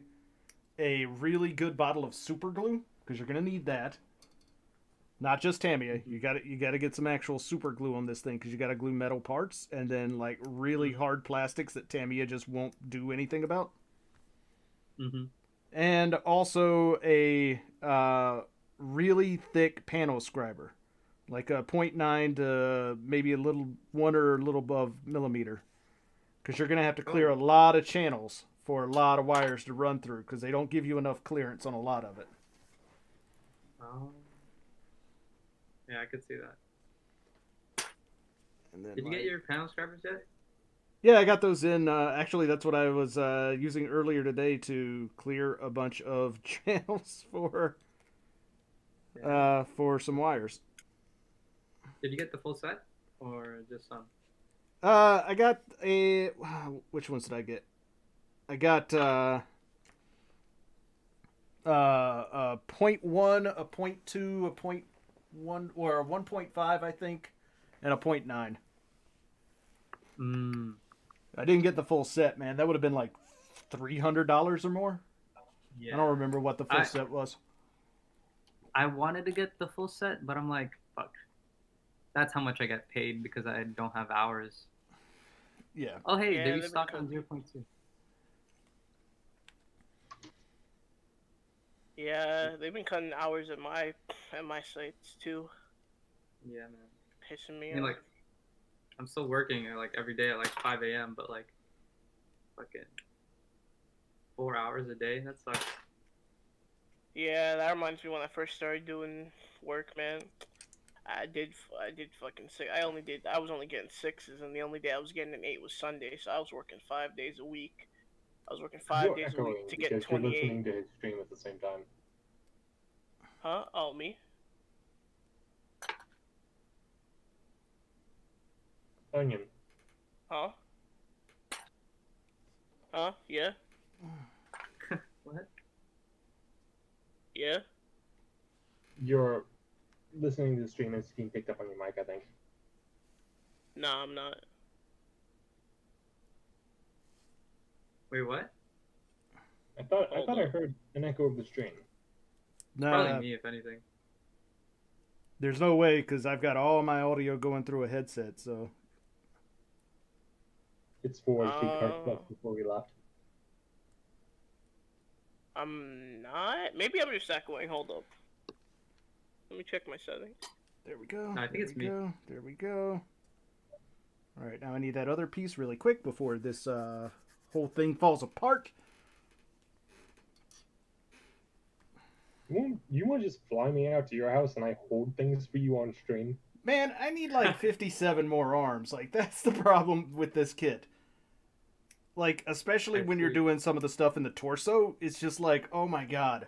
S1: a really good bottle of super glue, because you're going to need that. Not just Tamiya. You got to get some actual super glue on this thing, because you got to glue metal parts and then like really hard plastics that Tamiya just won't do anything about.
S13: Mm-hmm.
S1: And also a really thick panel scriber, like a 0.9 to maybe a little 1 or a little above millimeter, because you're going to have to clear a lot of channels for a lot of wires to run through, because they don't give you enough clearance on a lot of it.
S13: Oh. Yeah, I could see that.
S1: And then,
S13: Did you get your panel scrubbers yet?
S1: Yeah, I got those in. Actually, that's what I was using earlier today to clear a bunch of channels for some wires.
S13: Did you get the full set or just some?
S1: I got a. Which ones did I get? I got a 0.1, a 0.2, a 0.1, or a 1.5, I think, and a 0.9. I didn't get the full set, man. That would have been like $300 or more.
S13: Yeah.
S1: I don't remember what the full set was.
S13: I wanted to get the full set, but I'm like, fuck. That's how much I get paid because I don't have hours.
S1: Yeah.
S13: Oh, hey,
S14: Yeah,
S13: they
S14: they've
S13: restocked
S14: been
S13: on 0.2.
S14: Yeah, they've been cutting hours at my sites too.
S13: Yeah, man.
S14: Pissing me
S13: I mean,
S14: off.
S13: like, I'm still working like every day at like 5 a.m., but like, fucking 4 hours a day. That sucks.
S14: Yeah, that reminds me when I first started doing work, man. I did fucking six. I was only getting 6s, and the only day I was getting an 8 was Sunday. So I was working 5 days a week. I was working 5
S8: You're
S14: days a
S8: echoing
S14: week to get
S8: because you're
S14: 28.
S8: listening to his stream at the same time.
S14: Huh? Oh, me?
S8: Onion.
S14: Huh? Huh? Yeah?
S13: What?
S14: Yeah?
S8: You're listening to the stream and it's being picked up on your mic, I think.
S14: Nah, I'm not.
S13: Wait, what?
S8: I thought I heard an echo of the stream.
S13: Probably me, if anything.
S1: There's no way, because I've got all my audio going through a headset, so.
S8: It's for Plus before we left.
S14: I'm not. Maybe I'm just echoing. Hold up. Let me check my settings.
S1: There we go.
S13: I think it's me.
S1: There we go. All right, now I need that other piece really quick before this whole thing falls apart.
S8: You want to just fly me out to your house and I hold things for you on stream?
S1: Man, I need like 57 more arms. Like, that's the problem with this kit. Like, especially when you're doing some of the stuff in the torso, it's just like, oh my god.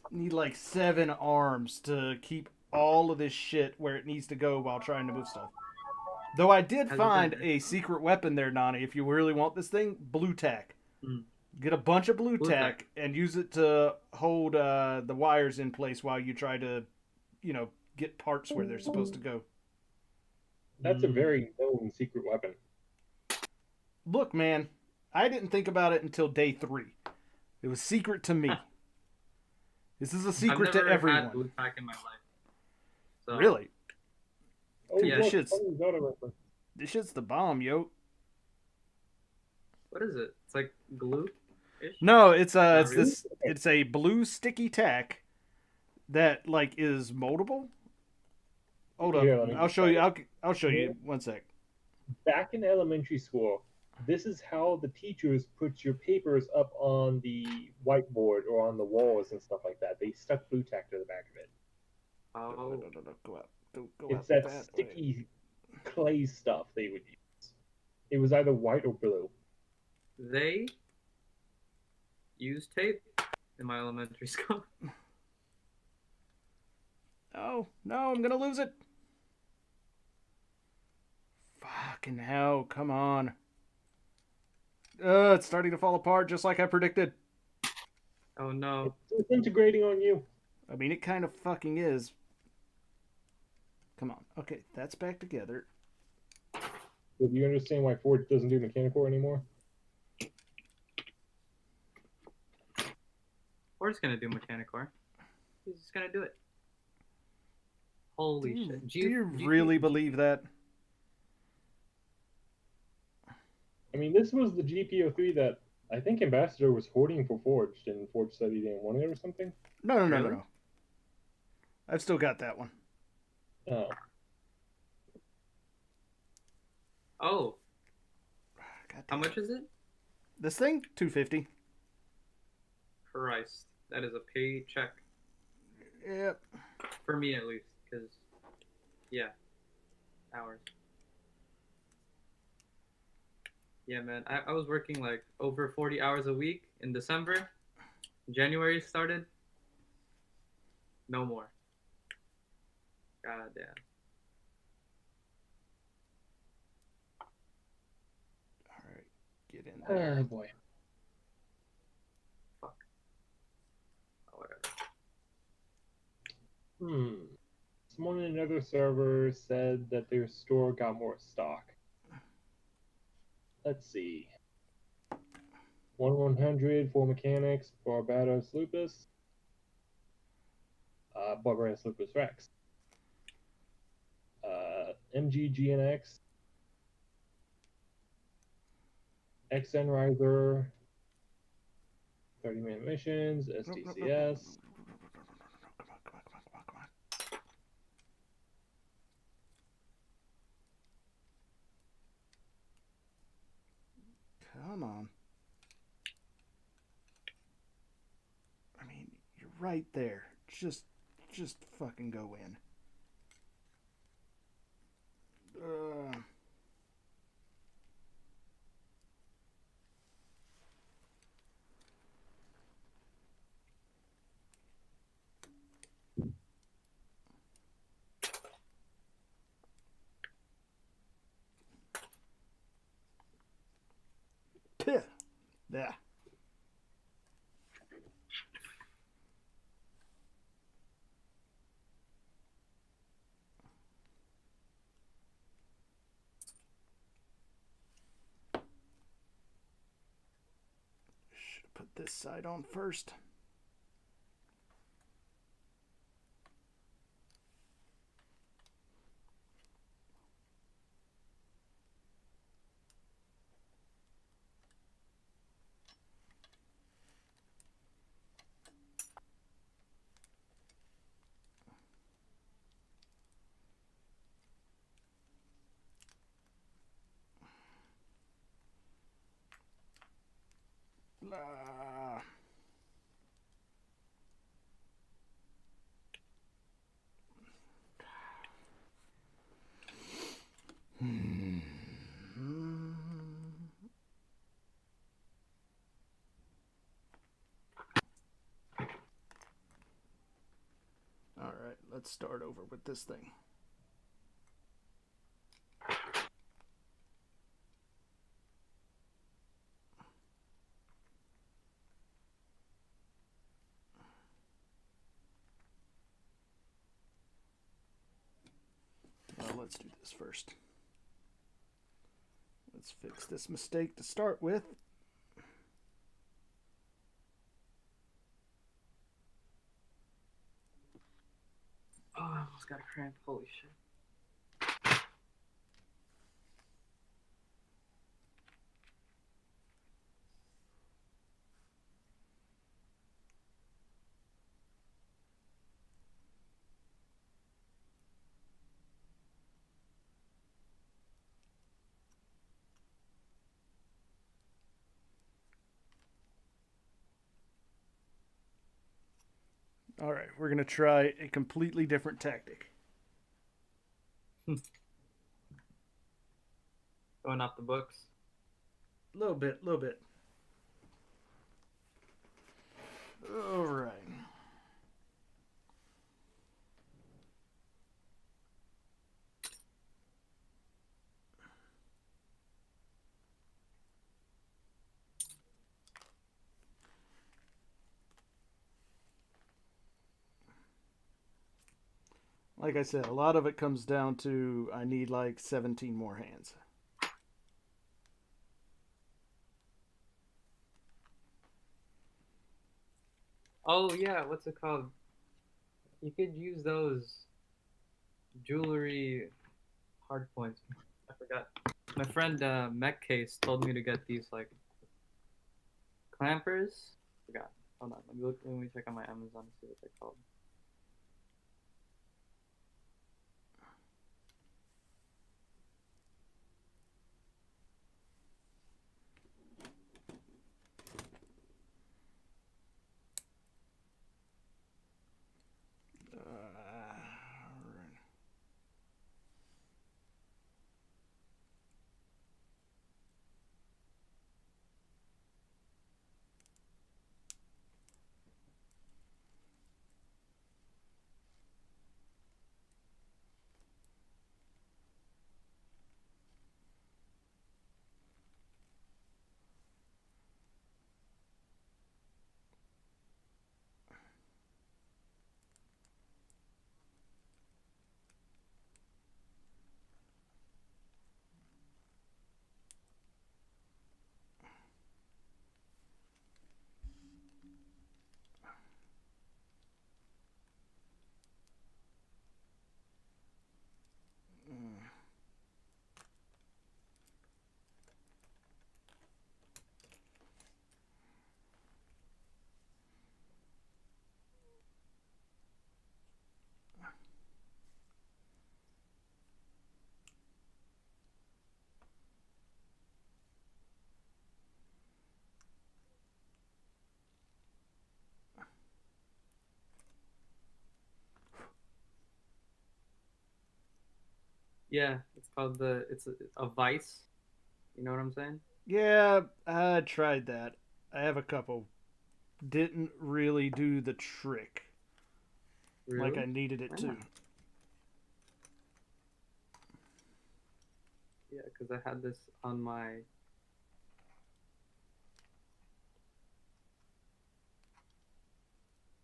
S1: I need like 7 arms to keep all of this shit where it needs to go while trying to move stuff. Though I did find a secret weapon there, Nani, if you really want this thing, blue tack. Get a bunch of blue tack and use it to hold the wires in place while you try to, get parts where they're supposed to go.
S8: That's a very known secret weapon.
S1: Look, man, I didn't think about it until day 3. It was secret to me. This is a secret to everyone.
S13: I've never had blue tack in my life. So,
S1: Really?
S8: Oh,
S1: Dude,
S13: yeah.
S1: this shit's the bomb, yo.
S13: What is it? It's like glue.
S1: No, it's
S13: really?
S1: it's a blue sticky tack that like is moldable. Hold up,
S8: Here,
S1: I'll show you. I'll show you. 1 sec.
S8: Back in elementary school, this is how the teachers put your papers up on the whiteboard or on the walls and stuff like that. They stuck blue tack to the back of it.
S13: Oh.
S1: No, go out. Go
S8: It's
S1: out
S8: that sticky clay stuff they would use. It was either white or blue.
S13: They used tape in my elementary school.
S1: Oh, no, I'm gonna lose it. Fucking hell, come on. It's starting to fall apart just like I predicted.
S13: Oh no.
S8: It's integrating on you.
S1: I mean, it kind of fucking is. Come on. Okay, that's back together.
S8: Do you understand why Ford doesn't do mechanical anymore?
S13: We're just gonna do mechanical. He's just gonna do it. Holy shit.
S1: Do you really believe that?
S8: I mean, this was the GP03 that I think Ambassador was hoarding for Forged, and Forged said he didn't want it or something.
S1: No. I've still got that one.
S8: Oh.
S13: Oh. How much is it?
S1: This thing? $250.
S13: Christ. That is a paycheck.
S1: Yep.
S13: For me, at least. Because, yeah. Hours. Yeah, man. I was working like over 40 hours a week in December. January started. No more. God damn.
S1: All right. Get in there.
S8: Oh, boy.
S13: Fuck. Oh, whatever.
S8: Someone in another server said that their store got more stock. Let's see. 1/100 for mechanics, Barbados Lupus, Barbados Lupus Rex, MG GNX, XN Riser, 30-man missions, STCS.
S1: Come on. I mean, you're right there. Just fucking go in. Yeah. Should put this side on first. Blah. All right, let's start over with this thing. Well, let's do this first. Let's fix this mistake to start with.
S13: Oh, I almost got a cramp. Holy shit.
S1: All right, we're going to try a completely different tactic.
S13: Going off the books.
S1: A little bit. All right. Like I said, a lot of it comes down to I need like 17 more hands.
S13: Oh yeah, what's it called? You could use those jewelry hard points. I forgot. My friend Mech Case told me to get these like clampers. Forgot. Hold on. Let me check on my Amazon to see what they're called. Yeah, it's called it's a vice. You know what I'm saying?
S1: Yeah, I tried that. I have a couple. Didn't really do the trick
S13: Really?
S1: like I needed it
S13: Why
S1: to.
S13: not? Yeah, because I had this on my.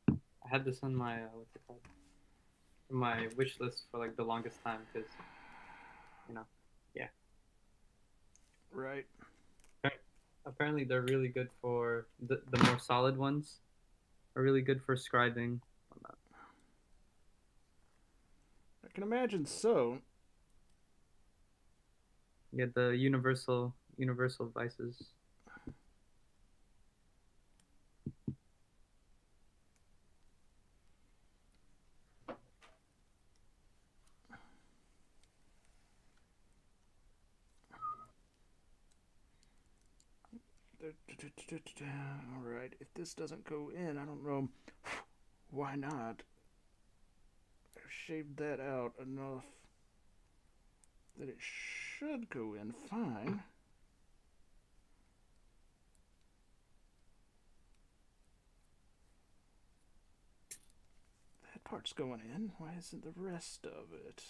S13: I had this on my what's it called? My wish list for like the longest time because, yeah.
S1: Right.
S13: Apparently they're really good for the more solid ones. Are really good for scribing.
S1: I can imagine so.
S13: Yeah, the universal vices.
S1: Alright, if this doesn't go in, I don't know why not. I've shaved that out enough that it should go in fine. That part's going in. Why isn't the rest of it?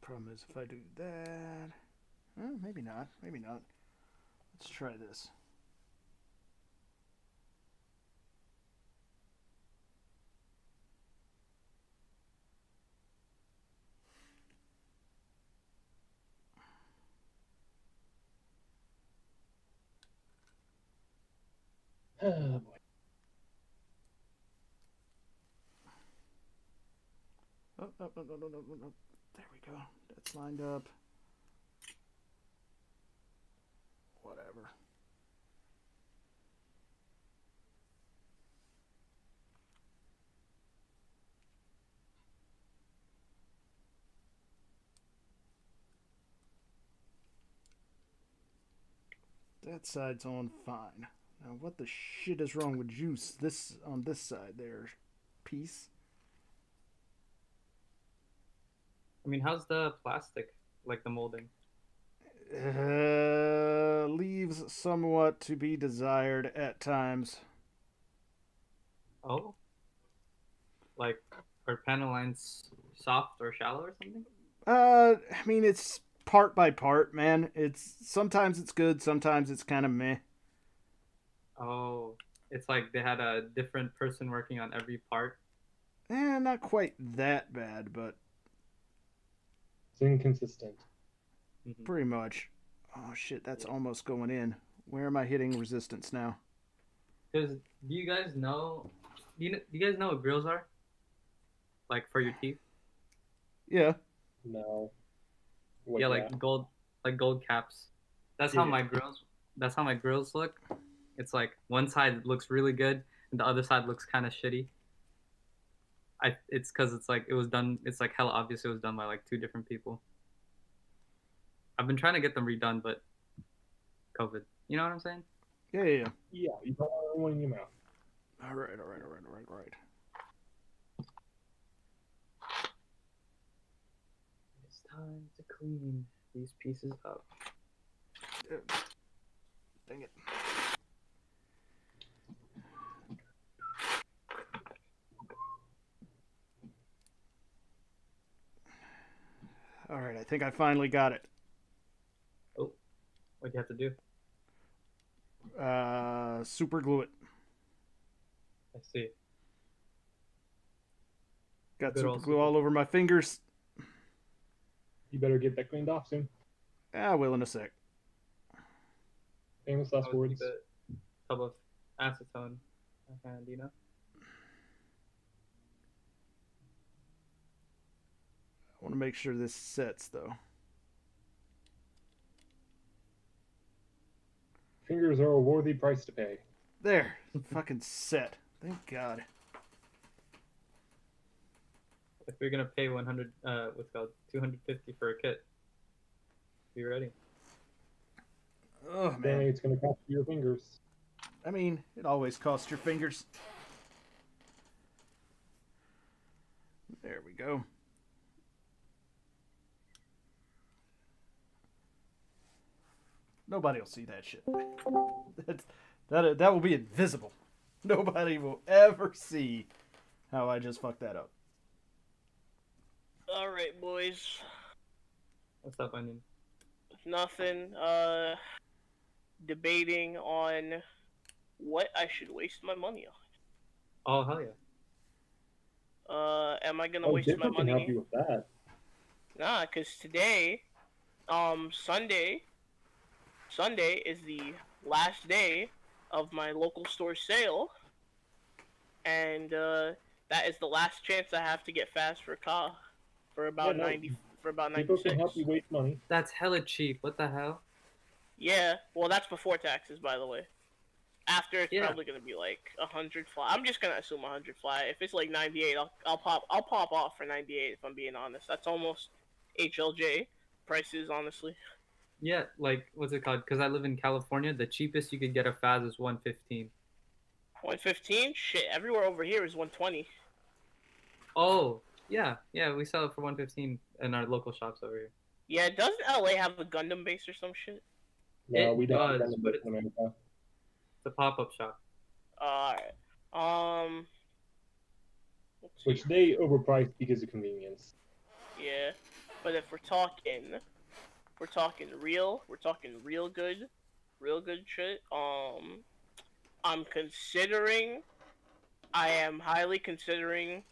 S1: Problem is, if I do that, well, maybe not. Maybe not. Let's try this.
S8: Oh boy.
S1: Oh, no, no, no, no, no, no. There we go. That's lined up. Whatever. That side's on fine. Now, what the shit is wrong with juice? This on this side there, piece.
S13: I mean, how's the plastic, like the molding?
S1: Leaves somewhat to be desired at times.
S13: Oh, like are panel lines soft or shallow or something?
S1: I mean, it's part by part, man. It's sometimes it's good, sometimes it's kind of meh.
S13: Oh, it's like they had a different person working on every part.
S1: Not quite that bad, but
S8: It's inconsistent.
S1: pretty much. Oh shit, that's almost going in. Where am I hitting resistance now?
S13: Because do you guys know? Do you guys know what grills are? Like for your teeth?
S1: Yeah.
S8: No.
S13: Yeah, like gold caps. That's how my grills. That's how my grills look. It's like one side looks really good and the other side looks kind of shitty. It's because it's like it was done. It's like hella obvious it was done by like 2 different people. I've been trying to get them redone, but COVID. You know what I'm saying?
S1: Yeah.
S8: Yeah, you don't want everyone in your mouth.
S1: All right.
S13: It's time to clean these pieces up.
S1: Dang it. All right, I think I finally got it.
S13: Oh, what do you have to do?
S1: Super glue it.
S13: I see.
S1: Got
S13: Good
S1: super
S13: old
S1: glue all over my fingers.
S8: You better get that cleaned off soon.
S1: I will in a sec.
S8: Famous last words.
S13: Keep a tub of acetone. Do you know?
S1: I want to make sure this sets, though.
S8: Fingers are a worthy price to pay.
S1: There. Fucking set. Thank God.
S13: If you're gonna pay 100, what's called 250 for a kit, be ready.
S1: Oh, man.
S8: Apparently it's going to cost you your fingers.
S1: I mean, it always costs your fingers. There we go. Nobody will see that shit. That will be invisible. Nobody will ever see how I just fucked that up.
S14: All right, boys.
S13: What's up, Onion?
S14: Nothing. Debating on what I should waste my money on.
S13: Oh, hell yeah.
S14: Am I gonna waste my
S8: Different can
S14: money?
S8: help you with that.
S14: Nah, cause today, Sunday is the last day of my local store sale, and that is the last chance I have to get fast for a car for about for about
S8: People
S14: 96.
S8: can help you waste money.
S13: That's hella cheap. What the hell?
S14: Yeah, well, that's before taxes, by the way. After, it's
S13: Yeah.
S14: probably gonna be like 100 fly. I'm just gonna assume 100 fly. If it's like 98, I'll pop off for 98 if I'm being honest. That's almost HLJ prices, honestly.
S13: Yeah, like what's it called? Because I live in California, the cheapest you could get a Faz is 115.
S14: 115? Shit, everywhere over here is 120.
S13: Oh, yeah, we sell it for 115 in our local shops over here.
S14: Yeah, doesn't LA have a Gundam base or some shit?
S8: No,
S13: It
S8: we don't have
S13: does,
S8: Gundam
S13: but
S8: in America.
S13: It's a pop-up shop.
S14: Alright. Let's
S8: Which
S14: see.
S8: they overpriced because of convenience.
S14: Yeah, but if we're talking real good shit. I am highly considering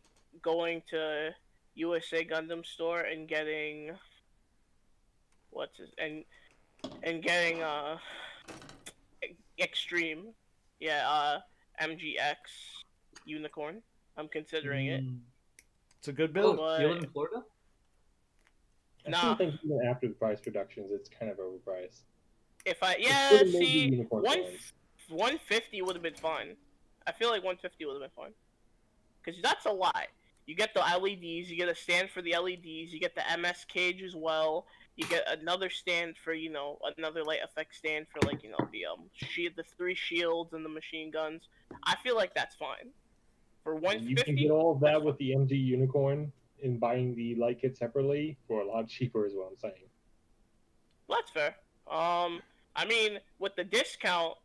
S14: going to USA Gundam store and getting getting Extreme, MGX Unicorn. I'm considering it.
S1: It's a good build.
S13: Oh, you live in Florida?
S8: I
S14: Nah.
S8: still think even after the price reductions, it's kind of overpriced.
S14: If I
S8: It's still maybe
S14: see
S8: unicorn ones.
S14: 150 would have been fun. I feel like 150 would have been fun. Because that's a lot. You get the LEDs, you get a stand for the LEDs, you get the MS cage as well. You get another stand for, another light effect stand for the the 3 shields and the machine guns. I feel like that's fine. For 150,
S8: You can get all of that with the MG Unicorn and buying the light kit separately for a lot cheaper, is what I'm saying.
S14: Well, that's fair. I mean, with the discount,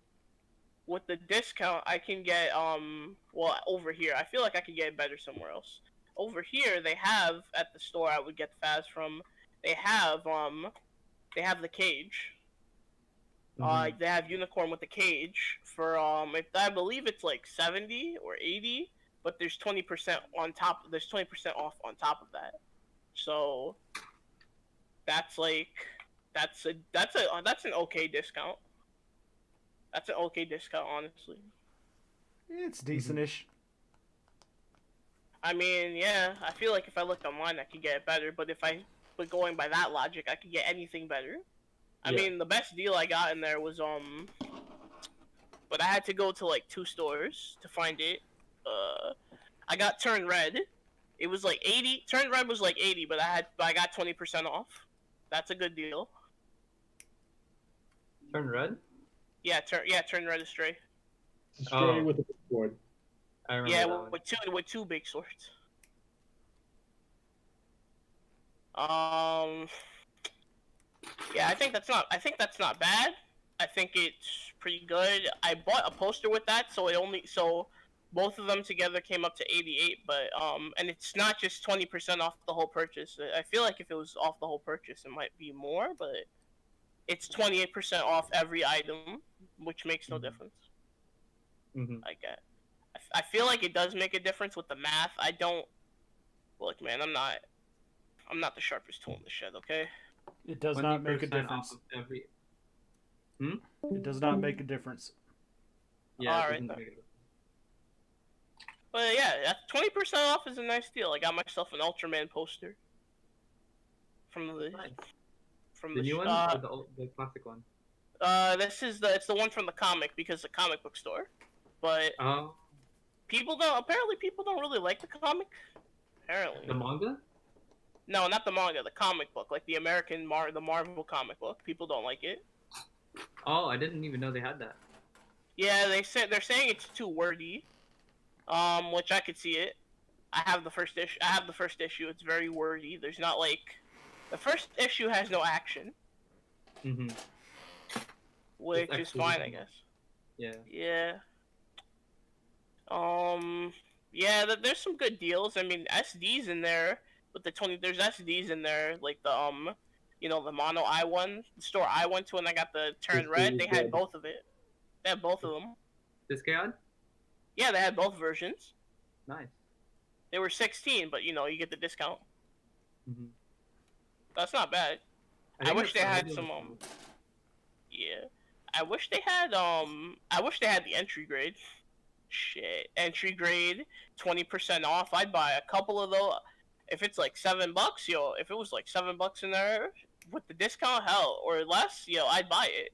S14: I can get over here. I feel like I could get it better somewhere else. Over here, they have at the store I would get the Faz from. They have the cage. They have Unicorn with the cage for I believe it's like 70 or 80, but there's 20% on top. There's 20% off on top of that. So that's an okay discount. That's an okay discount, honestly.
S1: It's decentish.
S14: I mean, yeah, I feel like if I looked online, I could get it better. But going by that logic, I could get anything better. I mean, the best deal I got in there was but I had to go to like 2 stores to find it. I got Turn Red. It was like 80. Turn Red was like 80, but I got 20% off. That's a good deal.
S13: Turn Red?
S14: Yeah, Turn Red is Stray.
S8: It's a Stray with a big sword.
S13: I remember
S14: Yeah,
S13: that one.
S14: with 2 big swords. Yeah, I think that's not bad. I think it's pretty good. I bought a poster with that, so both of them together came up to 88, but and it's not just 20% off the whole purchase. I feel like if it was off the whole purchase, it might be more, but it's 28% off every item, which makes no difference. I feel like it does make a difference with the math. I don't look, man. I'm not the sharpest tool in the shed. Okay.
S1: It does not make a
S13: 20%
S1: difference.
S13: off of every.
S1: It does not make a difference.
S13: Yeah,
S14: All
S13: it
S14: right,
S13: doesn't
S14: then.
S13: make a difference.
S14: But yeah, 20% off is a nice deal. I got myself an Ultraman poster from the
S13: The new one or the classic one?
S14: It's the one from the comic because the comic book store. But people don't really like the comic. Apparently.
S13: The manga?
S14: No, not the manga. The comic book, like the the Marvel comic book. People don't like it.
S13: Oh, I didn't even know they had that.
S14: Yeah, they're saying it's too wordy. Which I could see it. I have the first issue. It's very wordy. There's not the first issue has no action. Which is fine, I guess.
S13: Yeah.
S14: Yeah. Yeah, there's some good deals. I mean, SD's in there with the 20. There's SD's in there, like the the mono I1 the store I went to, and I got the Turn Red. They had both of it. They had both of them.
S13: Discard?
S14: Yeah, they had both versions.
S13: Nice.
S14: They were 16, but you get the discount. That's not bad. I wish they had some yeah. I wish they had the entry grade. Shit. Entry grade, 20% off. I'd buy a couple of those. if it's like $7, yo, if it was like $7 in there with the discount, hell, or less, yo, I'd buy it.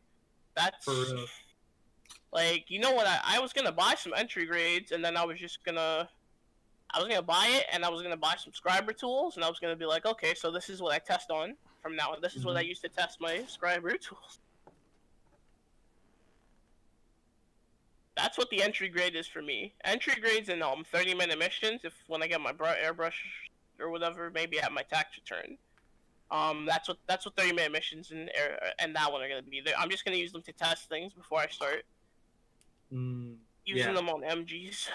S14: That's
S13: For real.
S14: like, you know what? I was gonna buy some entry grades, and then I was gonna buy it, and I was gonna buy some scriber tools, and I was gonna be like, okay, so this is what I test on from now on. This is what I used to test my scriber tools. That's what the entry grade is for me. Entry grades in 30-minute missions. If when I get my airbrush or whatever, maybe at my tax return. That's what 30-minute missions and that one are gonna be. I'm just gonna use them to test things before I start using them on MGs.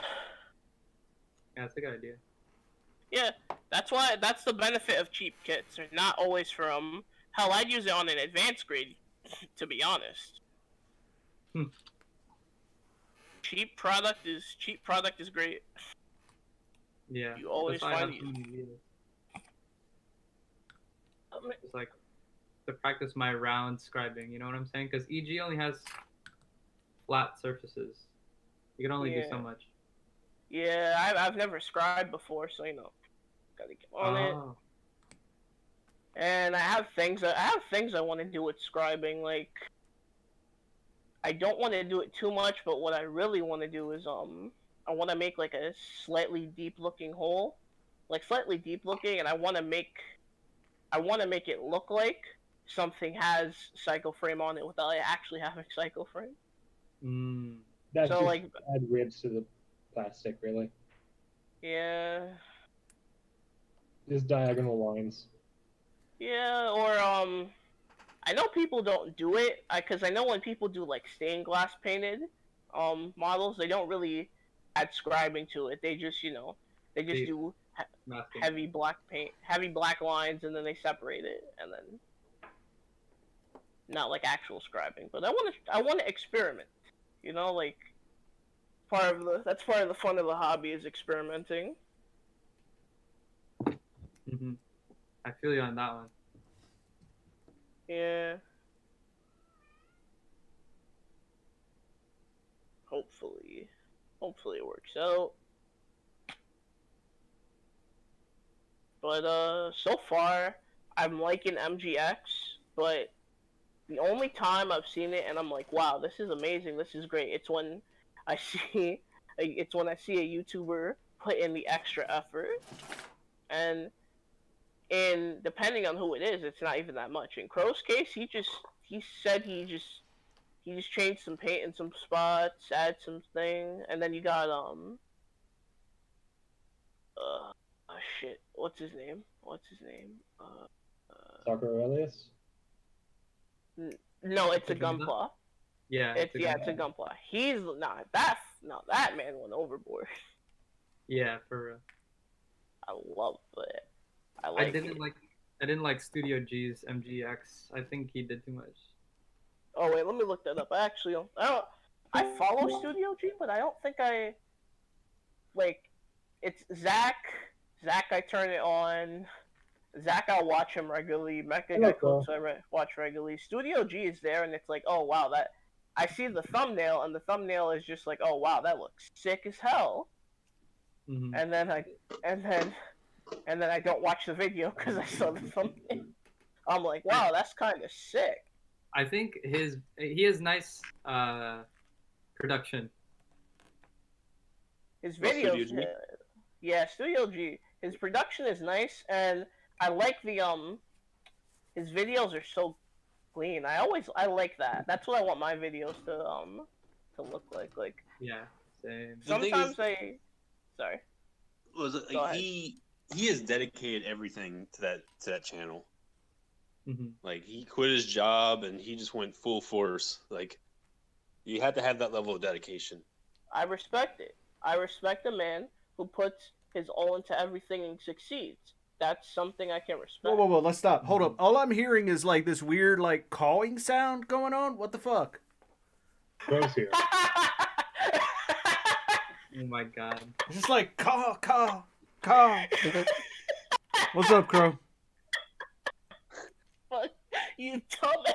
S13: Yeah, that's a good idea.
S14: Yeah, that's the benefit of cheap kits. They're not always from. Hell, I'd use it on an advanced grade, to be honest. Cheap product is great.
S13: Yeah.
S14: You always
S13: That's why I
S14: find
S13: have so many videos. It's like to practice my round scribing, you know what I'm saying? Because EG only has flat surfaces. You can only do so much.
S14: Yeah, I've never scribed before, so gotta get on it. And I have things I want to do with scribing. Like, I don't want to do it too much, but what I really want to do is I want to make like a slightly deep looking hole, like slightly deep looking, and I want to make it look like something has cycle frame on it without it actually having cycle frame.
S8: That's
S14: so
S8: just
S14: like
S8: add ribs to the plastic, really.
S14: Yeah.
S8: Just diagonal lines.
S14: Yeah, or I know people don't do it, because I know when people do like stained glass painted models, they don't really add scribing to it. They just do heavy black paint, heavy black lines, and then they separate it, and then not like actual scribing. But I want to experiment. Like that's part of the fun of the hobby is experimenting.
S13: I feel you on that one.
S14: Yeah. Hopefully it works out. But so far I'm liking MGX, but the only time I've seen it and I'm like, wow, this is amazing, this is great, it's when I see a YouTuber put in the extra effort, and depending on who it is, it's not even that much. In Crow's case, he said he just changed some paint in some spots, add something, and then you got shit, what's his name?
S8: Soccer Aurelius?
S14: No, it's a Gunpla.
S13: Yeah,
S14: it's a Gunpla. He's not that man went overboard.
S13: Yeah, for real.
S14: I love it.
S13: I didn't like Studio G's MGX. I think he did too much.
S14: Oh wait, let me look that up. I follow Studio G, but I don't think it's Zach. Zach, I turn it on. Zach, I'll watch him regularly. Mecha Guy Cooks, I watch regularly. Studio G is there, and it's like, oh wow, that I see the thumbnail, and the thumbnail is just like, oh wow, that looks sick as hell. And then I don't watch the video because I saw the thumbnail. I'm like, wow, that's kind of sick.
S13: I think he has nice production.
S14: His videos, Studio G. His production is nice, and I like his videos are so clean. I like that. That's what I want my videos to look like. Like,
S13: yeah, same.
S14: Sometimes sorry.
S15: He has dedicated everything to that channel. Like, he quit his job and he just went full force. Like, you have to have that level of dedication.
S14: I respect it. I respect a man who puts his all into everything and succeeds. That's something I can respect.
S1: Whoa, let's stop. Hold up. All I'm hearing is like this weird like cawing sound going on. What the fuck?
S8: Crow's here.
S13: Oh my god.
S1: It's just like caw. What's up, Crow?
S14: Fuck, you dumbass.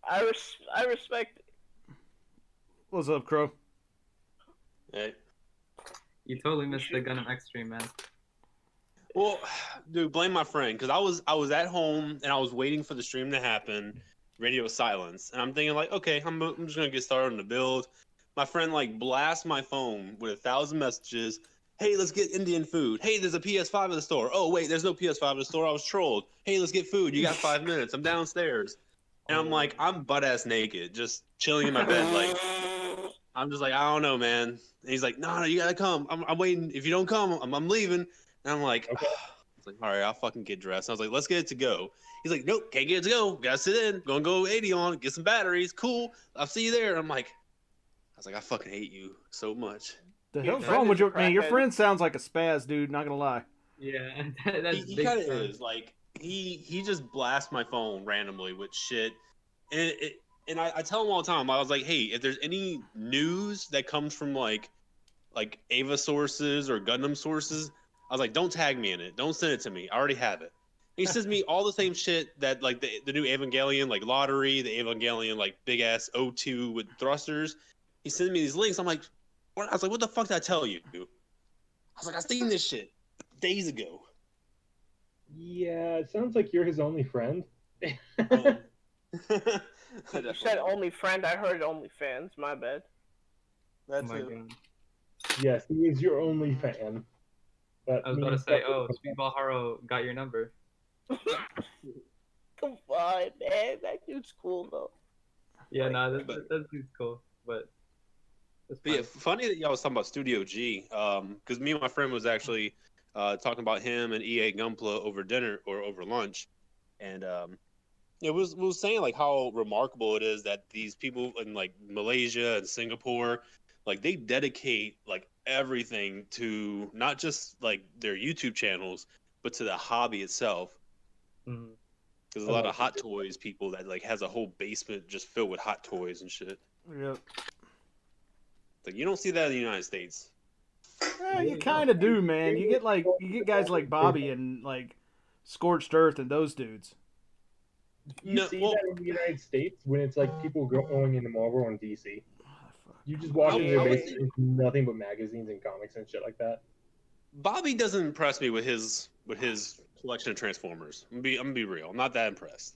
S14: I respect it.
S1: What's up, Crow?
S15: Hey.
S13: You totally missed the Gundam Extreme, man.
S15: Well, dude, blame my friend because I was at home and I was waiting for the stream to happen. Radio silence, and I'm thinking like, okay, I'm just gonna get started on the build. My friend like blasts my phone with 1,000 messages. Hey, let's get Indian food. Hey, there's a PS5 in the store. Oh wait, there's no PS5 in the store. I was trolled. Hey, let's get food. You got 5 minutes. I'm downstairs, and I'm like, I'm butt ass naked, just chilling in my bed. Like, I'm just like, I don't know, man. And he's like, no, you gotta come. I'm waiting. If you don't come, I'm leaving. And I'm like, okay. I was like, all right, I'll fucking get dressed. And I was like, let's get it to go. He's like, nope, can't get it to go. Gotta sit in. Gonna go 80 on, get some batteries. Cool. I'll see you there. I'm like, I was like, I fucking hate you so much.
S1: The hell's wrong with your man? Your friend sounds like a spaz, dude. Not gonna lie.
S13: Yeah, that's
S15: he kind of is. Like he just blasts my phone randomly with shit, and I tell him all the time. I was like, hey, if there's any news that comes from like Ava sources or Gundam sources, I was like, don't tag me in it. Don't send it to me. I already have it. He sends me all the same shit that like the new Evangelion like lottery, the Evangelion like big ass O2 with thrusters. He sends me these links. I'm like, what? I was like, what the fuck did I tell you? I was like, I seen this shit days ago.
S8: Yeah, it sounds like you're his only friend.
S14: You said only friend. I heard only fans. My bad.
S13: That's God.
S8: Yes, he is your only fan.
S13: I was about to say, oh, Speedball Haro got your number.
S14: Come on, man. That dude's cool, though.
S13: Yeah, no, that dude's cool. But
S15: yeah, funny that y'all was talking about Studio G, because me and my friend was actually talking about him and EA Gunpla over dinner or over lunch, and it was saying like how remarkable it is that these people in like Malaysia and Singapore, like they dedicate like everything to not just like their YouTube channels, but to the hobby itself.
S13: Mm-hmm.
S15: There's a lot of Hot Toys people that like has a whole basement just filled with Hot Toys and shit.
S1: Yep.
S15: Like you don't see that in the United States.
S1: Yeah, you kind of do, man. You get guys like Bobby and like Scorched Earth and those dudes.
S8: You see that in the United States when it's like people going into Marvel and DC. You just walk into their basement, nothing but magazines and comics and shit like that.
S15: Bobby doesn't impress me with his collection of Transformers. I'm gonna be real. I'm not that impressed.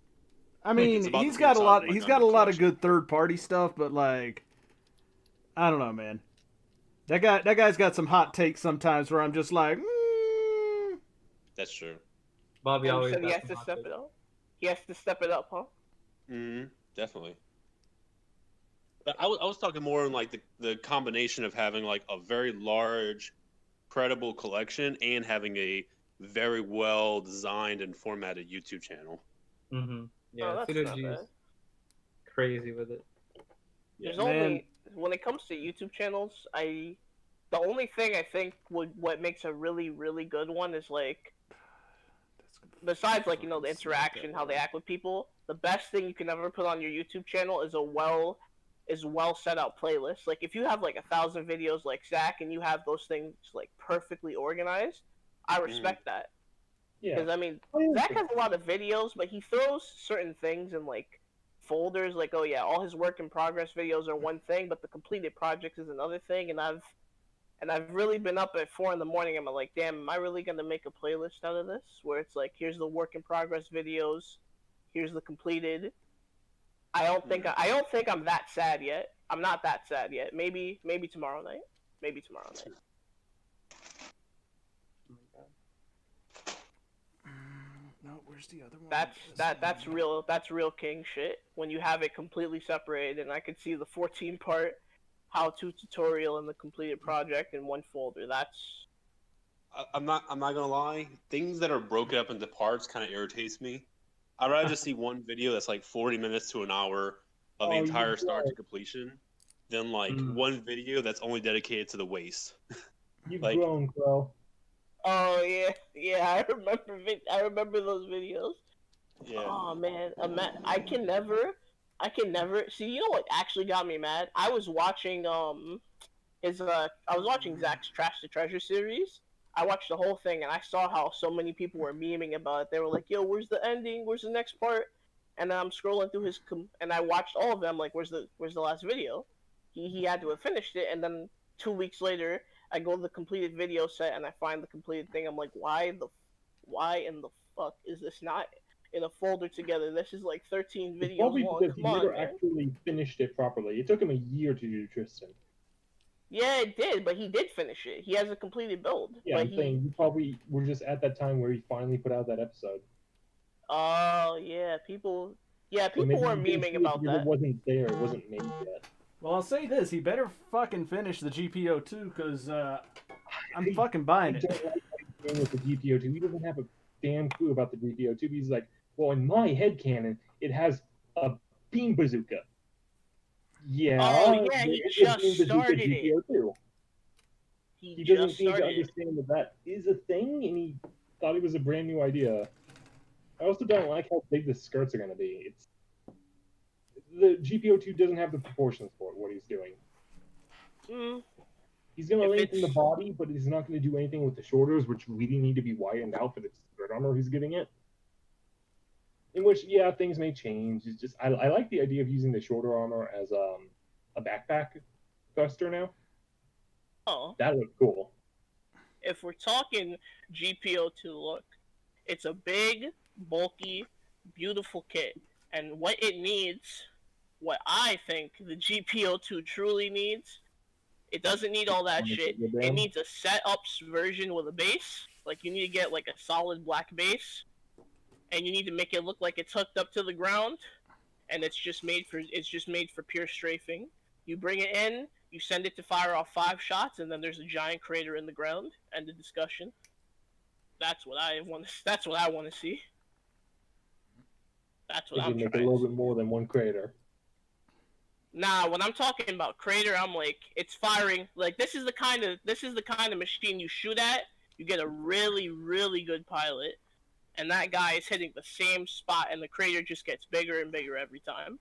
S1: I mean, he's got a lot of good third party stuff, but like, I don't know, man. That guy's got some hot takes sometimes where I'm just like,
S15: That's true.
S13: Bobby always
S14: said he has to step it up. He has to step it up, huh?
S15: Definitely. But I was talking more in like the combination of having like a very large, credible collection and having a very well designed and formatted YouTube channel.
S13: Mm-hmm. Yeah, Synergy is crazy with it.
S14: There's only when it comes to YouTube channels, the only thing I think what makes a really, really good one is like, besides like, you know, the interaction, how they act with people, the best thing you can ever put on your YouTube channel is a well set out playlist. Like if you have like 1,000 videos like Zach and you have those things like perfectly organized, I respect that.
S8: Yeah.
S14: Because I mean, Zach has a lot of videos, but he throws certain things in like folders. Like, oh yeah, all his work in progress videos are one thing, but the completed projects is another thing. And I've really been up at 4 a.m. I'm like, damn, am I really gonna make a playlist out of this? Where it's like, here's the work in progress videos, here's the completed. I don't think I'm that sad yet. I'm not that sad yet. Maybe tomorrow night. Maybe tomorrow night.
S1: No, where's the other one?
S14: That's real king shit. When you have it completely separated, and I could see the 14-part how-to tutorial and the completed project in one folder. That's.
S15: I'm not gonna lie. Things that are broken up into parts kind of irritates me. I'd rather just see one video that's like 40 minutes to an hour of the entire start to completion than like one video that's only dedicated to the waist.
S8: You've
S15: like,
S8: grown, bro.
S14: Oh yeah. I remember those videos.
S15: Yeah.
S14: Oh man, I can never. See, you know what actually got me mad? I was watching Zach's Trash to Treasure series. I watched the whole thing and I saw how so many people were memeing about it. They were like, "Yo, where's the ending? Where's the next part?" And then I'm scrolling through and I watched all of them. Like, where's the last video? He had to have finished it, and then 2 weeks later, I go to the completed video set and I find the completed thing. I'm like, why in the fuck is this not in a folder together? This is like 13
S8: It's
S14: videos
S8: probably
S14: long.
S8: because he
S14: Come on,
S8: never
S14: man.
S8: actually finished it properly. It took him a year to do Tristan.
S14: Yeah, it did, but he did finish it. He has a completed build.
S8: Yeah,
S14: but
S8: I'm saying you probably were just at that time where he finally put out that episode.
S14: Oh yeah, people. Yeah,
S8: So
S14: people
S8: maybe
S14: were
S8: you didn't
S14: memeing
S8: see it
S14: about
S8: because
S14: that.
S8: it wasn't there. It wasn't made yet.
S1: Well, I'll say this: he better fucking finish the GPO2 because I'm fucking buying
S8: I
S1: it.
S8: don't like how he's doing with the GPO2. He doesn't have a damn clue about the GPO2. He's like, well, in my headcanon, it has a beam bazooka. Yeah.
S14: Oh yeah, he
S8: there is a
S14: just
S8: beam bazooka
S14: started it.
S8: GPO2. He doesn't seem to understand that that is a thing, and he thought it was a brand new idea. I also don't like how big the skirts are going to be. It's the GPO2 doesn't have the proportions for it, what he's doing.
S14: Mm.
S8: He's going to
S14: If
S8: lengthen the
S14: it's-
S8: body, but he's not going to do anything with the shoulders, which really need to be widened out for the skirt armor he's giving it. In which, yeah, things may change. It's just I like the idea of using the shoulder armor as a backpack thruster now.
S14: Oh,
S8: That looks cool.
S14: if we're talking GPO2 look, it's a big, bulky, beautiful kit, and what it needs, what I think the GPO2 truly needs, it doesn't need all that shit. It needs a set-up version with a base. Like you need to get like a solid black base, and you need to make it look like it's hooked up to the ground, and it's just made for pure strafing. You bring it in, you send it to fire off 5 shots, and then there's a giant crater in the ground. End of discussion. That's what I want to see. That's what
S8: They
S14: I'm
S8: can make a
S14: trying.
S8: little bit more than one crater.
S14: Nah, when I'm talking about crater, I'm like it's firing. Like this is the kind of machine you shoot at. You get a really, really good pilot, and that guy is hitting the same spot, and the crater just gets bigger and bigger every time.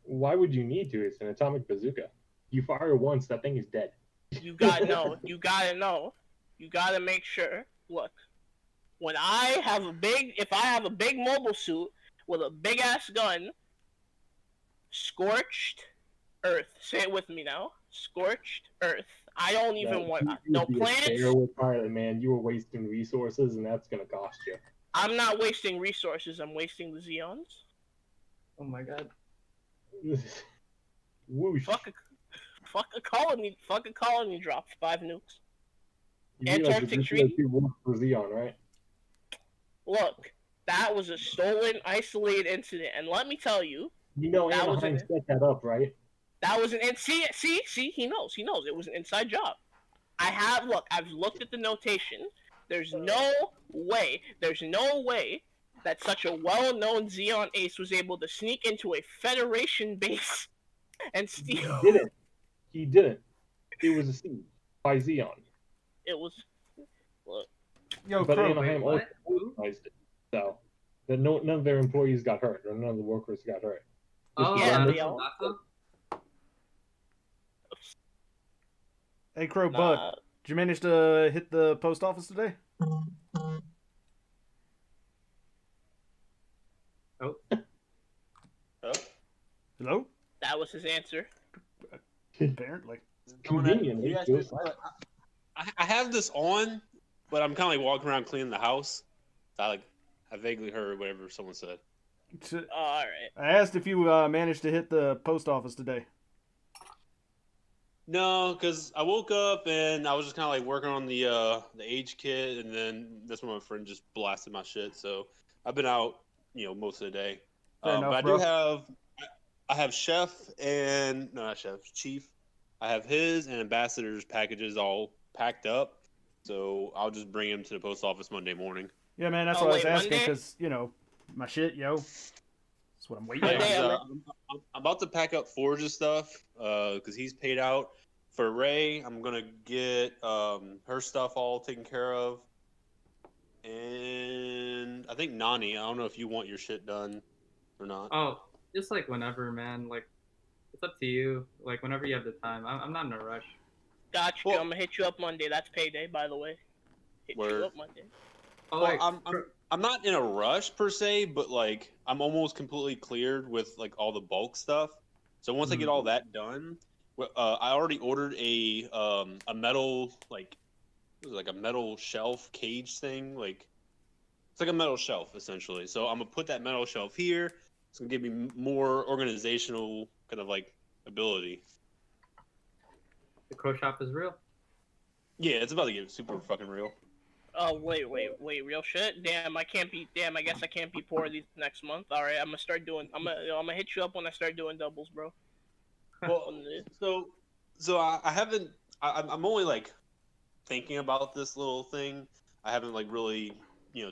S8: Why would you need to? It's an atomic bazooka. You fire once, that thing is dead.
S14: You gotta know. You gotta make sure. Look, when if I have a big mobile suit with a big ass gun, scorched earth. Say it with me now. Scorched earth. I don't even want no planets.
S8: Pilot, man, you were wasting resources, and that's gonna cost you.
S14: I'm not wasting resources. I'm wasting the Xeons.
S13: Oh my god.
S8: Whoosh.
S14: Fuck a colony. Fuck a colony dropped 5 nukes.
S8: You realize
S14: Antarctic
S8: the
S14: Treaty.
S8: GPO2 works for Xeon, right?
S14: Look, that was a stolen, isolated incident, and let me tell you,
S8: You know
S14: that was
S8: Anaheim
S14: an
S8: set that up, right?
S14: that was an see he knows it was an inside job. I've looked at the notation. There's no way that such a well-known Xeon ace was able to sneak into a Federation base and steal.
S8: He didn't. It was a siege by Xeon.
S14: It was. Look.
S1: Yo,
S8: But
S1: Crow,
S8: Anaheim
S1: wait,
S8: also organized it, so that none of their employees got hurt, or none of the workers got hurt.
S13: Oh,
S14: Yeah,
S13: that's
S1: Hey, Crow, Bud, did you manage to hit the post office today?
S13: Oh.
S1: Hello?
S14: That was his answer.
S1: Apparently.
S8: Convenient.
S15: You guys just- I have this on, but I'm kind of like walking around cleaning the house. I vaguely heard whatever someone said.
S14: All right.
S1: I asked if you managed to hit the post office today.
S15: No, because I woke up and I was just kind of like working on the age kit, and then that's when my friend just blasted my shit. So I've been out, most of the day.
S1: Fair enough,
S15: but I
S1: bro.
S15: I have Chief. I have his and Ambassador's packages all packed up, so I'll just bring him to the post office Monday morning.
S1: Yeah, man, that's what I was asking, because, my shit, yo. That's what I'm waiting on.
S15: I'm about to pack up Forge's stuff, because he's paid out. For Ray, I'm going to get her stuff all taken care of. And I think Nani, I don't know if you want your shit done or not.
S13: Oh, just like whenever, man. Like, it's up to you. Like, whenever you have the time. I'm not in a rush.
S14: Gotcha. I'm gonna hit you up Monday. That's payday, by the way. Hit
S15: Word.
S14: you up Monday.
S13: Oh,
S15: Well, I'm not in a rush per se, but like I'm almost completely cleared with like all the bulk stuff. So once I get all that done, Well, I already ordered a metal like what was it, like a metal shelf cage thing. Like it's like a metal shelf essentially. So I'm gonna put that metal shelf here. It's gonna give me more organizational kind of like ability.
S13: The crow shop is real.
S15: Yeah, it's about to get super fucking real.
S14: Oh wait, real shit. Damn, I can't be. Damn, I guess I can't be poor these next month. All right, I'm gonna start doing. I'm gonna hit you up when I start doing doubles, bro.
S15: Well, so I haven't. I'm only like thinking about this little thing. I haven't like really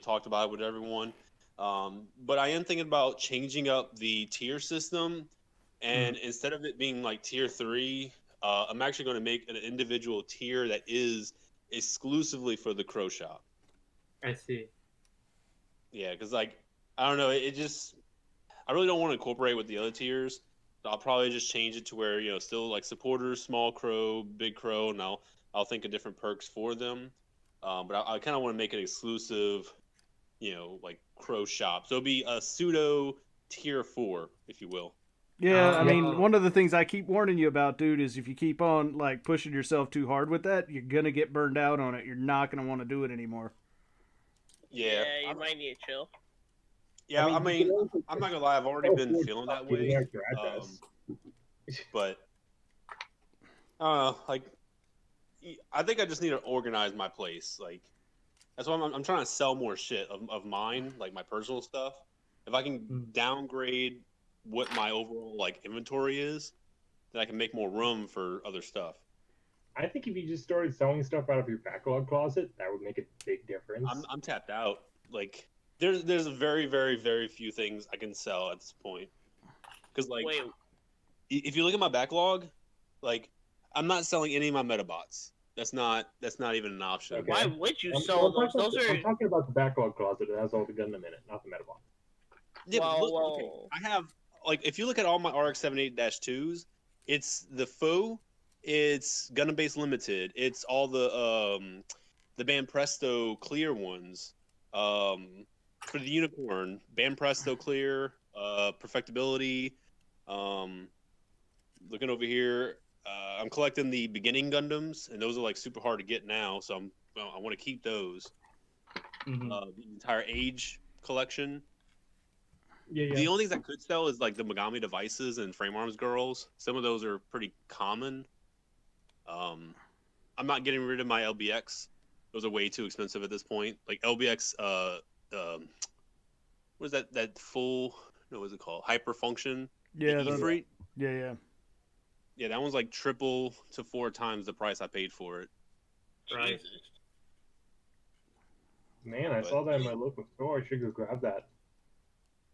S15: talked about it with everyone. But I am thinking about changing up the tier system, and instead of it being like tier 3, I'm actually going to make an individual tier that is exclusively for the crow shop.
S13: I see.
S15: Yeah, because like I don't know, it just I really don't want to incorporate with the other tiers. So I'll probably just change it to where still like supporters, small crow, big crow, and I'll think of different perks for them. But I kind of want to make it exclusive, like crow shop. So it'll be a pseudo tier 4, if you will.
S1: Yeah, I mean, one of the things I keep warning you about, dude, is if you keep on like pushing yourself too hard with that, you're gonna get burned out on it. You're not gonna want to do it anymore.
S15: Yeah,
S14: you might need to chill.
S15: Yeah, I mean, I'm not gonna lie, I've already been feeling that way. But like, I think I just need to organize my place. Like, that's why I'm trying to sell more shit of mine, like my personal stuff. If I can downgrade what my overall like inventory is, then I can make more room for other stuff.
S8: I think if you just started selling stuff out of your backlog closet, that would make a big difference.
S15: I'm tapped out. Like, there's very, very, very few things I can sell at this point. Because like, if you look at my backlog, like, I'm not selling any of my Metabots. That's not even an option.
S8: Okay.
S14: Why would you sell those? Those are.
S8: I'm talking about the backlog closet that has all the Gundam in it, not the Metabot.
S15: Yeah, but look, okay, I have like if you look at all my RX-78-2s, it's the faux, it's Gundam Base Limited, it's all the Band Presto clear ones. For the Unicorn, Band Presto clear, perfectibility. Looking over here, I'm collecting the beginning Gundams, and those are like super hard to get now, so I want to keep those. The entire age collection.
S8: Yeah.
S15: The only things I could sell is like the Megami devices and Frame Arms girls. Some of those are pretty common. I'm not getting rid of my LBX. Those are way too expensive at this point. Like LBX, what is that full? No, what is it called? Hyperfunction.
S1: Yeah,
S15: yeah. Yeah, that one's like 3 to 4 times the price I paid for it.
S13: Right.
S8: Man, I saw that in my local store. I should go grab that.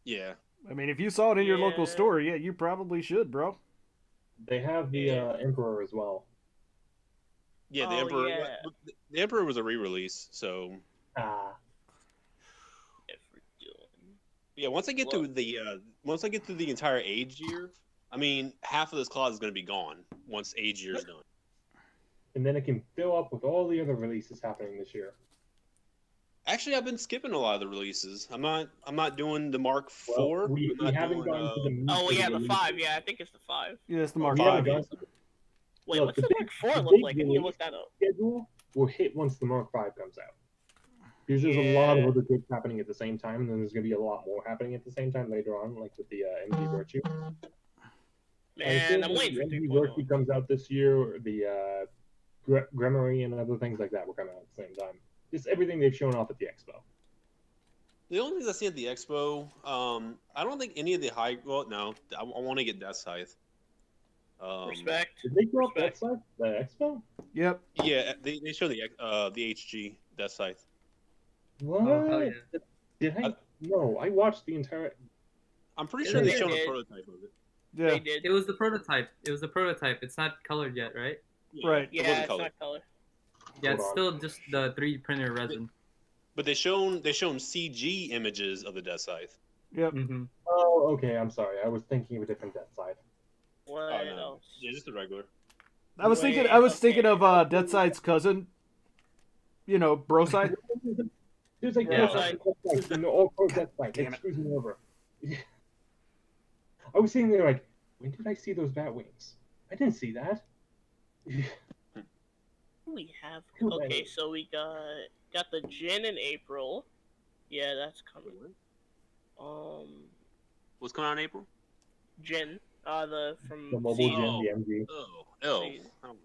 S15: Yeah.
S1: I mean, if you saw it in your local store, yeah, you probably should, bro.
S8: They have the Emperor as well.
S15: Yeah, the Emperor. Yeah. The Emperor was a re-release, so. Yeah, once I get to the entire age year, I mean, half of this closet is going to be gone once age year is done.
S8: And then it can fill up with all the other releases happening this year.
S15: Actually, I've been skipping a lot of the releases. I'm not doing the Mark IV.
S8: Well, we haven't gone to the.
S14: Oh yeah, the 5. Yeah, I think it's the 5.
S1: Yeah, it's the Mark
S15: 5.
S14: Wait, what's the Mark IV look like? Can you look that up?
S8: Schedule will hit once the Mark V comes out. Because there's a lot of other groups happening at the same time, and then there's going to be a lot more happening at the same time later on, like with the MG Virtue.
S14: Man, I'm waiting for
S8: the MG Virtue comes out this year. The Gremory and other things like that will come out at the same time. Just everything they've shown off at the expo.
S15: The only things I see at the expo, I don't think any of the high. Well, no, I want to get Death Scythe.
S14: Respect.
S8: Did they show up Death Scythe at the expo?
S1: Yep.
S15: Yeah, they showed the HG Death Scythe.
S8: What?
S13: Oh, yeah.
S8: Did I? No, I watched the entire.
S15: I'm pretty sure they showed a prototype of it.
S1: Yeah.
S14: They did.
S13: It was the prototype. It's not colored yet, right?
S1: Right.
S14: Yeah, it's not color.
S13: Yeah, it's still just the 3D printer resin.
S15: But they shown CG images of the Death Scythe.
S1: Yep.
S8: Oh, okay. I'm sorry. I was thinking of a different Death Scythe.
S14: What else?
S15: Yeah, just a regular.
S1: I was thinking of Death Side's cousin. You know, Bro Side.
S8: There's like
S14: Yeah.
S8: all pro Death Scythe. It screws me over. I was sitting there like, when did I see those bat wings? I didn't see that.
S14: We have
S8: Too
S14: okay,
S8: many.
S14: so we got the Jin in April. Yeah, that's coming.
S15: What's coming out in April?
S14: Jin, from
S8: The mobile
S14: season.
S8: gym, the MG.
S15: Oh.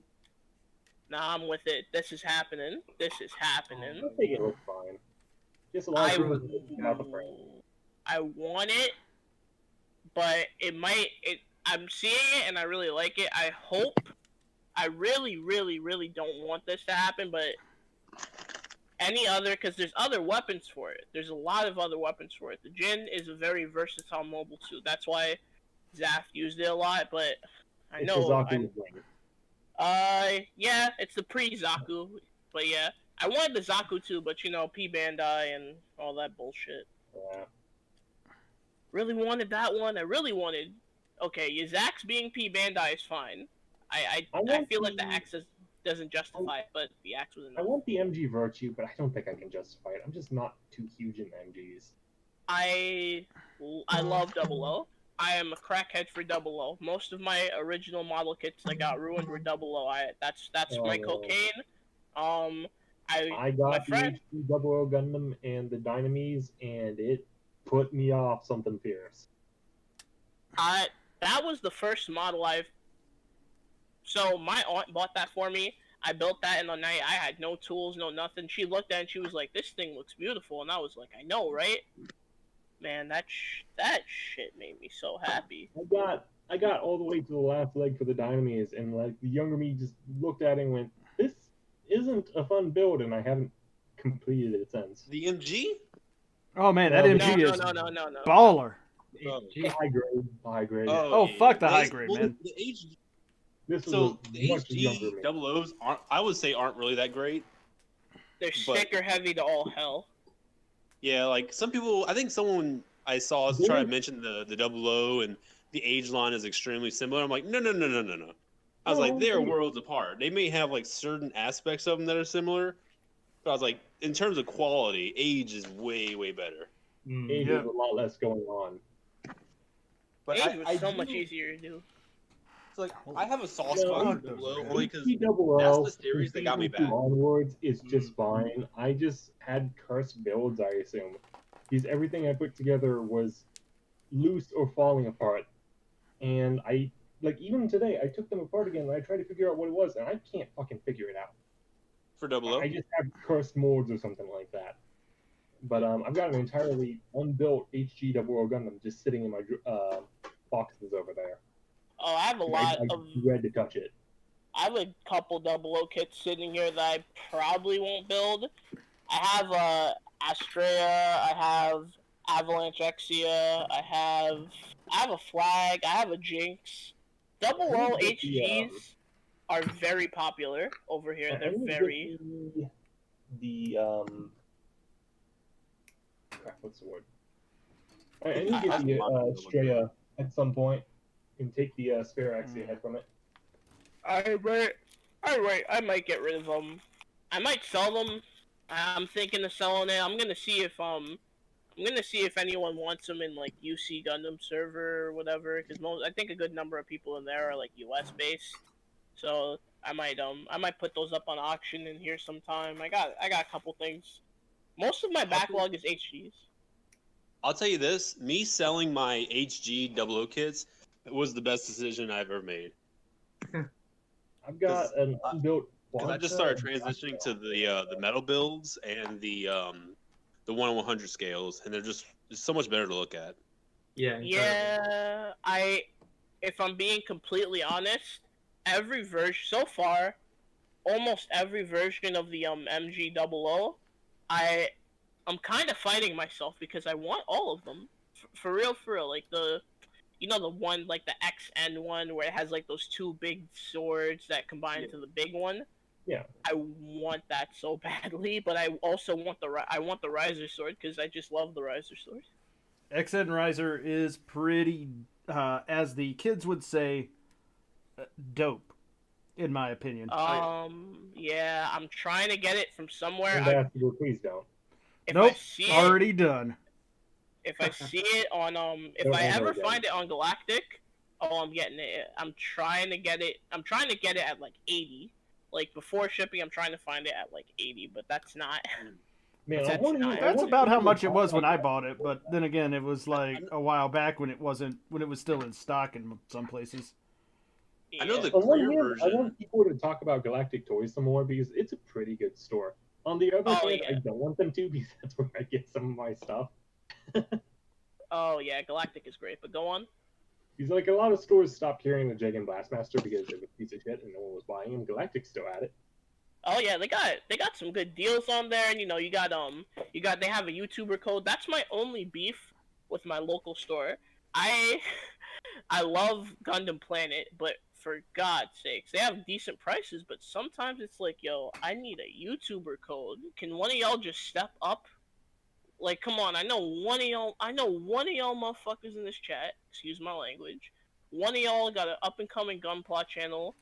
S14: Nah, I'm with it. This is happening. This is happening.
S8: I think it looks fine. Just a lot of people get out the frame.
S14: I want it, but it might. I'm seeing it and I really like it. I hope. I really, really, really don't want this to happen, but any other, because there's other weapons for it. There's a lot of other weapons for it. The Jin is a very versatile mobile suit. That's why Zaf used it a lot, but I
S8: It's
S14: know.
S8: the Zaku wing.
S14: Yeah, it's the pre-Zaku, but yeah. I wanted the Zaku too, but you know, P Bandai and all that bullshit.
S8: Yeah.
S14: Really wanted that one. I really wanted. Okay, Yazak's being P Bandai is fine. I feel like the axe doesn't justify it, but the axe was enough.
S8: I want the MG Virtue, but I don't think I can justify it. I'm just not too huge in MGs.
S14: I love 00. I am a crackhead for 00. Most of my original model kits that got ruined were 00. That's my cocaine.
S8: I got the HD 00 Gundam and the Dynames, and it put me off something fierce.
S14: That was the first model So my aunt bought that for me. I built that in the night. I had no tools, no nothing. She looked at it and she was like, "This thing looks beautiful," and I was like, "I know, right?" Man, that shit made me so happy.
S8: I got all the way to the last leg for the Dynames, and like the younger me just looked at it and went, "This isn't a fun build," and I haven't completed it since.
S15: The MG?
S1: Oh man, that MG is baller.
S8: High grade.
S1: Oh, fuck the high grade, man.
S15: The HG,
S8: This
S15: so
S8: was
S15: the
S8: much younger
S15: HG
S8: me.
S15: 00s aren't, I would say, aren't really that great.
S14: They're sticker heavy to all hell.
S15: Yeah, like some people, I think someone I saw try to mention the 00 and the age line is extremely similar. I'm like, no. I was like, they're worlds apart. They may have like certain aspects of them that are similar, but I was like, in terms of quality, age is way, way better.
S8: Age is a lot less going on.
S15: But
S14: Age was so much easier to do.
S15: So like, I have a soft spot for 00 only because
S8: HG00
S15: that's the series that got me
S8: from
S15: back.
S8: onwards is just fine. I just had cursed builds, I assume. Because everything I put together was loose or falling apart. And I, like, even today, I took them apart again and I tried to figure out what it was, and I can't fucking figure it out.
S15: For 00?
S8: I just have cursed molds or something like that. But I've got an entirely unbuilt HG 00 Gundam just sitting in my boxes over there.
S14: Oh, I have a lot
S8: I
S14: of.
S8: dread to touch it.
S14: I have a couple 00 kits sitting here that I probably won't build. I have Astrea, I have Avalanche Exia, I have a Flag, I have a Jinx. 00 HGs are very popular over here. They're very.
S8: Crap, what's the word? I need to get the Astrea at some point and take the spare Axia head from it.
S14: I might get rid of them. I might sell them. I'm thinking of selling it. I'm gonna see if anyone wants them in like UC Gundam server or whatever. Because I think a good number of people in there are like US based. So I might put those up on auction in here sometime. I got a couple things. Most of my backlog is HGs.
S15: I'll tell you this: me selling my HG 00 kits was the best decision I've ever made.
S8: I've got an unbuilt.
S15: Because I just started transitioning to the metal builds and the 1/100 scales, and they're just so much better to look at.
S13: Yeah.
S14: Yeah, if I'm being completely honest, every version so far, almost every version of the MG 00, I'm kind of fighting myself because I want all of them. For real, like the one, like the XN one where it has like those two big swords that combine into the big one.
S8: Yeah.
S14: I want that so badly, but I also want the Riser sword because I just love the Riser sword.
S1: XN Riser is pretty, as the kids would say, dope, in my opinion.
S14: Yeah, I'm trying to get it from somewhere.
S8: Ambassador, please don't.
S1: Nope, already done.
S14: If I see it on if I ever find it on Galactic, Oh, I'm getting it. I'm trying to get it. I'm trying to get it at like 80. Like before shipping, I'm trying to find it at like 80, but that's not.
S8: Man,
S14: That's not.
S1: That's about how much it was when I bought it, but then again, it was like a while back when it was still in stock in some places.
S15: I know the
S8: On one
S15: clear
S8: hand, I
S15: version.
S8: want people to talk about Galactic Toys some more because it's a pretty good store. On the other hand, I don't want them to because that's where I get some of my stuff.
S14: Oh yeah, Galactic is great, but go on.
S8: Because like a lot of stores stopped carrying the Dragon Blastmaster because it was a piece of shit and no one was buying him. Galactic still had it.
S14: Oh yeah, they got some good deals on there, and you got they have a YouTuber code. That's my only beef with my local store. I love Gundam Planet, but for God's sakes, they have decent prices, but sometimes it's like, yo, I need a YouTuber code. Can one of y'all just step up? Like, come on, I know one of y'all motherfuckers in this chat, excuse my language. One of y'all got an up and coming Gunpla channel.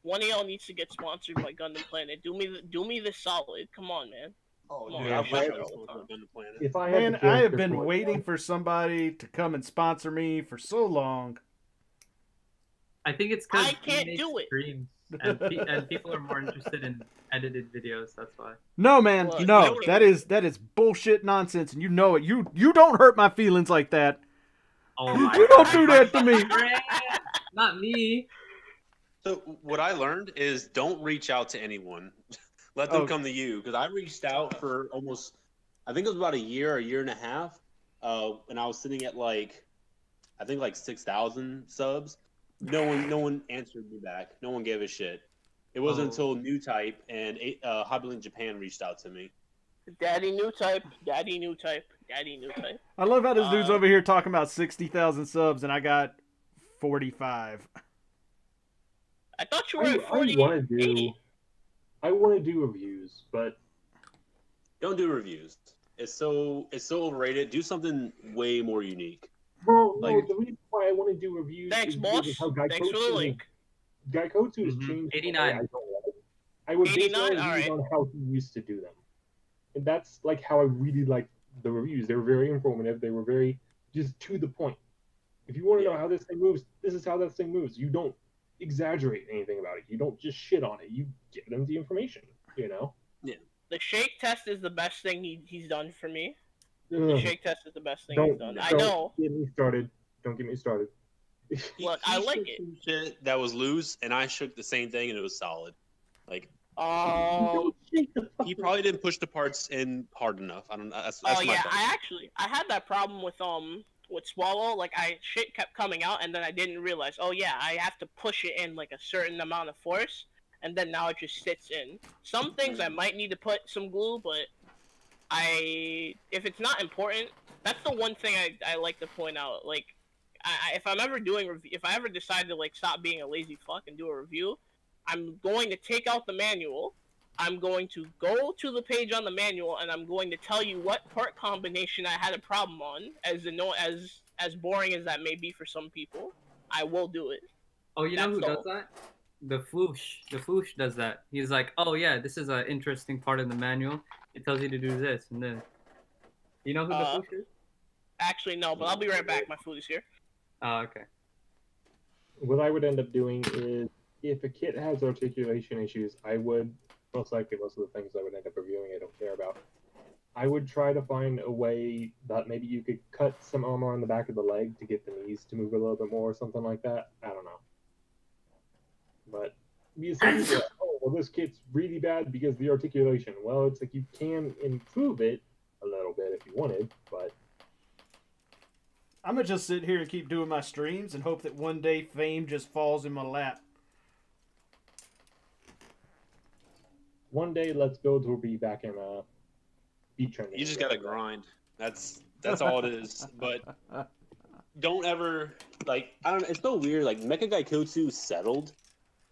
S14: One of y'all needs to get sponsored by Gundam Planet. Do me the solid. Come on, man.
S15: Oh,
S14: Come
S15: dude,
S14: on,
S15: I
S14: man.
S15: wish I was sponsored by Gundam Planet.
S8: If I
S1: Man, I have been waiting for somebody to come and sponsor me for so long.
S13: I think it's because
S14: I can't do it.
S13: Streams and people are more interested in edited videos. That's why.
S1: No, man,
S14: Look,
S1: no, that is bullshit nonsense, and you know it. You don't hurt my feelings like that.
S13: Oh my
S1: You don't do that to me.
S13: Not me.
S15: So what I learned is don't reach out to anyone. Let them come to you. Because I reached out for almost, I think it was about a year and a half, and I was sitting at like, I think like 6,000 subs. No one answered me back. No one gave a shit. It wasn't until New Type and Hobbylink Japan reached out to me.
S14: Daddy New Type, Daddy New Type, Daddy New Type.
S1: I love how this dude's over here talking about 60,000 subs, and I got 45.
S14: I thought you were at 40.
S8: I want to do reviews, but
S15: don't do reviews. It's so overrated. Do something way more unique.
S8: Bro, no, the reason why I want to do reviews
S14: Thanks,
S8: is
S14: boss.
S8: because of how
S14: Thanks for the link.
S8: Gaikotsu has changed.
S13: 89.
S8: I would base
S14: 89?
S8: my reviews
S14: Alright.
S8: on how he used to do them. And that's like how I really liked the reviews. They were very informative. They were very just to the point. If you want to know how this thing moves, this is how that thing moves. You don't exaggerate anything about it. You don't just shit on it. You give them the information, you know?
S15: Yeah.
S14: The shake test is the best thing he's done for me.
S8: Ugh.
S14: The shake test is the best thing he's done. I know.
S8: Don't get me started. Don't get me started.
S14: Look, I like it.
S15: Shit that was loose, and I shook the same thing, and it was solid. Like, he probably didn't push the parts in hard enough. I don't know. That's
S14: Oh
S15: my
S14: yeah,
S15: fault.
S14: I had that problem with Swallow. Like shit kept coming out, and then I didn't realize. Oh yeah, I have to push it in like a certain amount of force, and then now it just sits in. Some things I might need to put some glue, but if it's not important, that's the one thing I like to point out. Like, if I'm ever if I ever decide to like stop being a lazy fuck and do a review, I'm going to take out the manual. I'm going to go to the page on the manual, and I'm going to tell you what part combination I had a problem on. As boring as that may be for some people, I will do it.
S13: Oh, you know who does that? The Floosh. The Floosh does that. He's like, oh yeah, this is an interesting part of the manual. It tells you to do this and this. You know who the Floosh is?
S14: Actually, no, but I'll be right back. My food is here.
S13: Oh, okay.
S8: What I would end up doing is, if a kit has articulation issues, I would, most likely most of the things I would end up reviewing I don't care about. I would try to find a way that maybe you could cut some armor on the back of the leg to get the knees to move a little bit more or something like that. I don't know. But you say, oh, well, this kit's really bad because of the articulation. Well, it's like you can improve it a little bit if you wanted, but
S1: I'm going to just sit here and keep doing my streams and hope that one day fame just falls in my lap.
S8: One day, let's build will be back in beat training.
S15: You just gotta grind. That's all it is. But don't ever I don't know. It's so weird. Like Mecha Gaikotsu settled.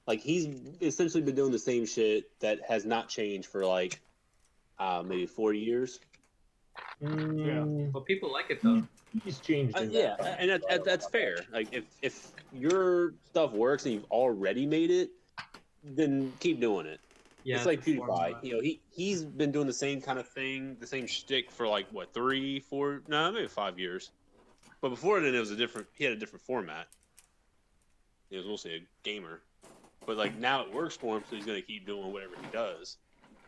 S15: Like he's essentially been doing the same shit that has not changed for like maybe 40 years.
S13: Yeah. But people like it though.
S8: He's changed.
S15: Yeah, and that's fair. Like if your stuff works and you've already made it, then keep doing it.
S13: Yeah,
S15: it's like PewDiePie. You know, he's been doing the same kind of thing, the same shtick for like what 3, 4, no, maybe 5 years. But before then, it was he had a different format. he was mostly a gamer. But like now it works for him, so he's gonna keep doing whatever he does.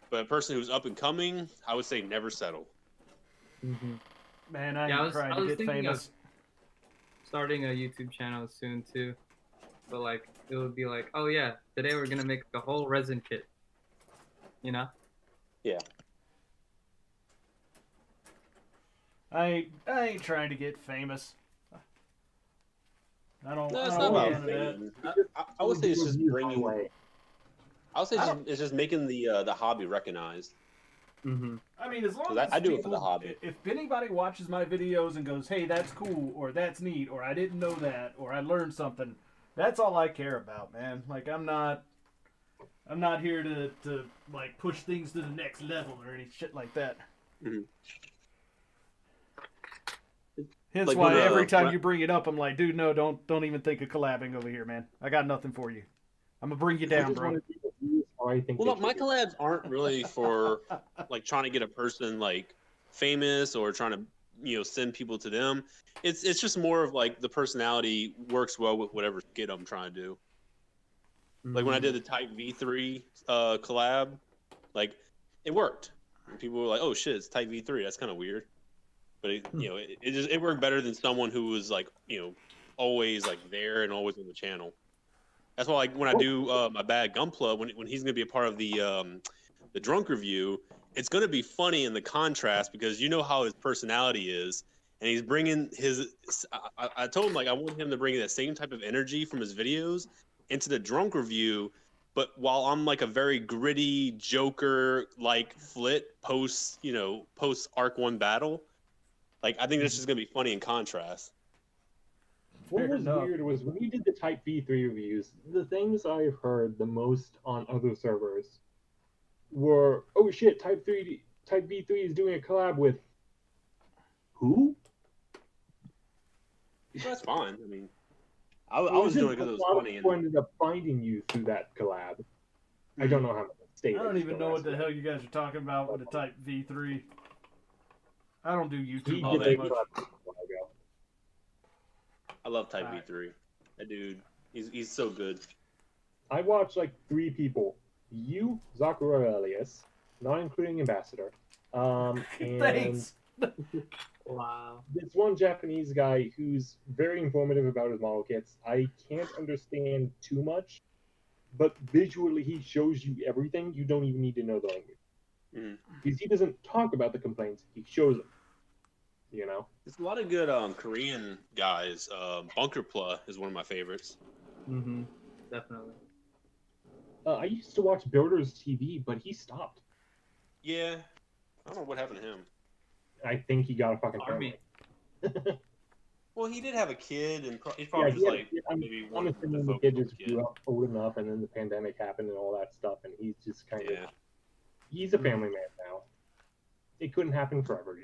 S15: But a person who's up and coming, I would say never settle.
S13: Mm-hmm.
S1: Man, I
S13: Yeah,
S1: ain't trying to get famous.
S13: Starting a YouTube channel soon too, but like it would be like, oh yeah, today we're gonna make a whole resin kit. You know?
S15: Yeah.
S1: I ain't trying to get famous. I don't.
S15: No, it's
S1: I
S15: not
S1: don't
S15: about
S1: want that.
S15: fame. I would say it's just bringing. I would say it's just making the hobby recognized.
S13: Mm-hmm.
S1: I mean, as long
S15: 'Cause
S1: as
S15: I do it
S1: people,
S15: for the hobby.
S1: If anybody watches my videos and goes, "Hey, that's cool," or "That's neat," or "I didn't know that," or "I learned something," that's all I care about, man. Like I'm not here to like push things to the next level or any shit like that.
S15: Mm-hmm.
S1: Hence
S15: Like
S1: why
S15: when,
S1: every time
S15: when-
S1: you bring it up, I'm like, dude, no, don't even think of collabing over here, man. I got nothing for you. I'm gonna bring you down, bro.
S15: Well, my collabs aren't really for like trying to get a person like famous or trying to send people to them. It's just more of like the personality works well with whatever skit I'm trying to do. Like when I did the Type V3 collab, like it worked. And people were like, "Oh shit, it's Type V3. That's kind of weird." But it worked better than someone who was like always like there and always on the channel. That's why like when I do my bad Gunpla, when he's gonna be a part of the drunk review, it's gonna be funny in the contrast because you know how his personality is, and he's bringing his. I told him like I want him to bring that same type of energy from his videos into the drunk review, but while I'm like a very gritty Joker like flit post Arc 1 battle, like I think this is gonna be funny in contrast.
S8: What was weird was when you did the Type V3 reviews, the things I've heard the most on other servers were, oh shit, Type V3 is doing a collab with who?
S15: That's fine. I mean, I was doing it because it was funny.
S8: Who ended up finding you through that collab? I don't know how much state.
S1: I don't even know what the hell you guys are talking about with the Type V3. I don't do YouTube all that much.
S15: I love Type V3. That dude, he's so good.
S8: I watched like 3 people. You, Zakura Elias, not including Ambassador. And
S1: Thanks.
S13: Wow.
S8: This one Japanese guy who's very informative about his model kits. I can't understand too much, but visually he shows you everything. You don't even need to know the language. Because he doesn't talk about the complaints, he shows them.
S15: There's a lot of good Korean guys. Gunpla is one of my favorites.
S13: Mm-hmm. Definitely.
S8: I used to watch Builders TV, but he stopped.
S15: Yeah, I don't know what happened to him.
S8: I think he got a fucking
S13: Army.
S15: Well, he did have a kid, and he's probably just like maybe
S8: I'm assuming the kid just grew up old enough, and then the pandemic happened and all that stuff, and he's just kind of he's a family man now. It couldn't happen forever,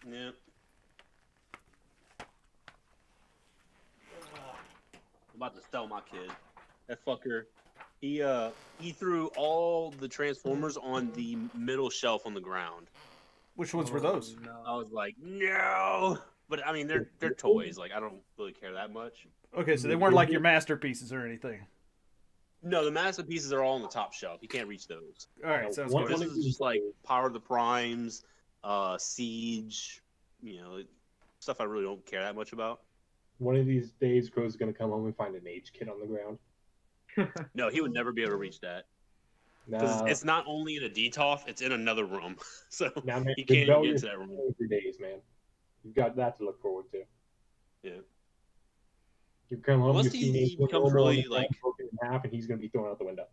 S15: Yeah. I'm about to sell my kid. That fucker. He threw all the Transformers on the middle shelf on the ground.
S1: Which ones were those?
S13: No.
S15: I was like, no. But I mean, they're toys. Like I don't really care that much.
S1: Okay, so they weren't like your masterpieces or anything.
S15: No, the masterpieces are all on the top shelf. You can't reach those.
S1: All right, sounds
S15: good.
S1: good.
S15: This is just like Power of the Primes, Siege. Stuff I really don't care that much about.
S8: One of these days, Crow's gonna come home and find an H kit on the ground.
S15: No, he would never be able to reach that. Because it's not only in a DTOF, it's in another room. So he can't even get to that room.
S8: For days, man. You've got that to look forward to.
S15: Yeah.
S8: You come home,
S15: Unless he becomes really like
S8: broken in half, and he's gonna be thrown out the window.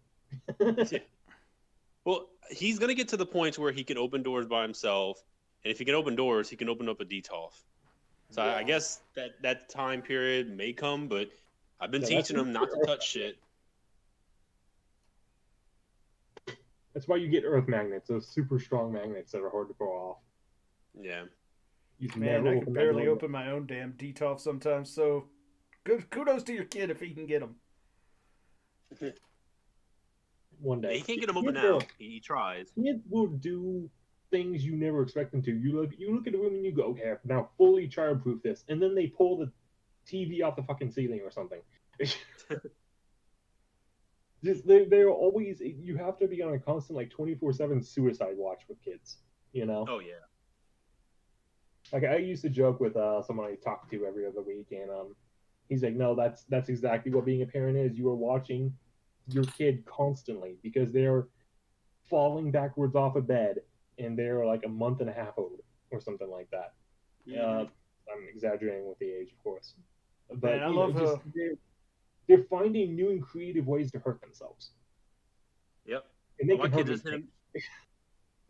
S15: Yeah. Well, he's gonna get to the point where he can open doors by himself, and if he can open doors, he can open up a DTOF. So I guess that time period may come, but I've been teaching him not to touch shit.
S8: That's why you get earth magnets, those super strong magnets that are hard to pull off.
S15: Yeah.
S1: Man, I can barely open my own damn DTOF sometimes, so good kudos to your kid if he can get them.
S8: One day.
S15: He can't get them open now. He tries.
S8: Kids will do things you never expect them to. You look at a room and you go, okay, I've now fully childproof this, and then they pull the TV off the fucking ceiling or something. Just they're always, you have to be on a constant like 24/7 suicide watch with kids. You know.
S15: Oh yeah.
S8: Like I used to joke with someone I talk to every other week, and he's like, no, that's exactly what being a parent is. You are watching your kid constantly because they're falling backwards off a bed and they're like a month and a half old or something like that. I'm exaggerating with the age, of course, but
S1: Man, I love
S8: just, they're finding new and creative ways to hurt themselves.
S15: Yep.
S8: And they
S15: my
S8: can
S15: kid
S8: hurt
S15: just hit him.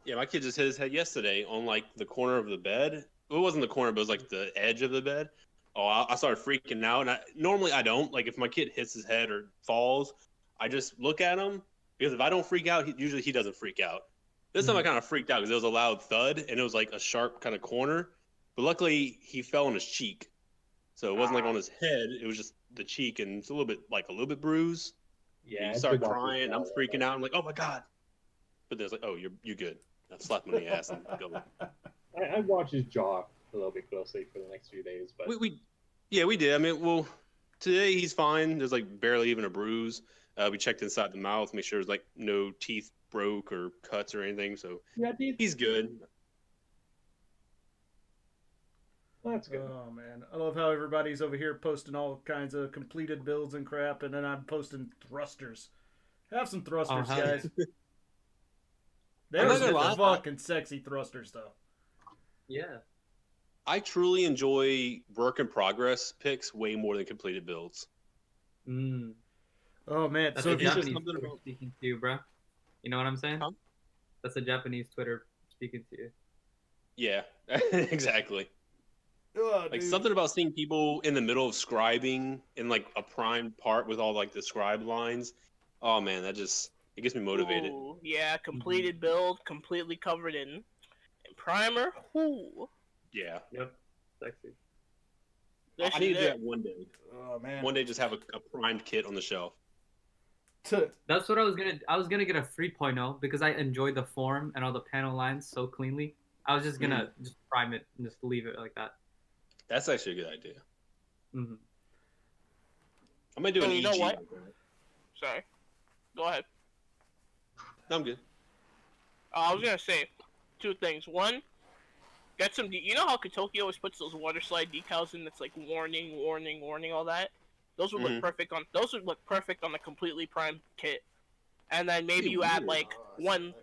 S15: Yeah, my kid just hit his head yesterday on like the corner of the bed. Well, it wasn't the corner, but it was like the edge of the bed. Oh, I started freaking out, and normally I don't. Like if my kid hits his head or falls, I just look at him because if I don't freak out, usually he doesn't freak out. This time I kind of freaked out because it was a loud thud and it was like a sharp kind of corner. But luckily he fell on his cheek, so it wasn't like on his head. It was just the cheek, and it's a little bit bruised.
S8: Yeah,
S15: he started crying. I'm freaking out. I'm like, oh my god! But there's like, oh, you're good. I slapped him in the ass and go.
S8: I watched his jaw a little bit closely for the next few days, but
S15: we did. I mean, well, today he's fine. There's like barely even a bruise. We checked inside the mouth, make sure there's like no teeth broke or cuts or anything. So
S8: yeah,
S15: he's good.
S8: That's good.
S1: Oh man, I love how everybody's over here posting all kinds of completed builds and crap, and then I'm posting thrusters. Have some thrusters, guys. There's some fucking sexy thrusters, though.
S13: Yeah.
S15: I truly enjoy work in progress picks way more than completed builds.
S1: Oh man,
S13: That's
S1: so
S13: a Japanese Twitter speaking to you, bro. You know what I'm saying?
S15: Huh?
S13: That's a Japanese Twitter speaking to you.
S15: Yeah, exactly.
S1: Oh,
S15: like
S1: dude.
S15: something about seeing people in the middle of scribing in like a primed part with all like the scribe lines. Oh man, it gets me motivated.
S14: Ooh, yeah, completed build, completely covered in primer. Ooh.
S15: Yeah.
S13: Yep. Sexy.
S15: I need to do that one day.
S1: Oh man.
S15: One day, just have a primed kit on the shelf.
S13: That's what I was gonna get a 3.0 because I enjoyed the form and all the panel lines so cleanly. I was just gonna just prime it and just leave it like that.
S15: That's actually a good idea.
S13: Mm-hmm.
S15: I'm gonna do an EG.
S14: You know what? Sorry. Go ahead.
S15: No, I'm good.
S14: I was gonna say two things. One, get some. You know how Kotoki always puts those water slide decals in? That's like warning, warning, warning, all that. Those would look perfect on. Those would look perfect on the completely primed kit. And then maybe you add like one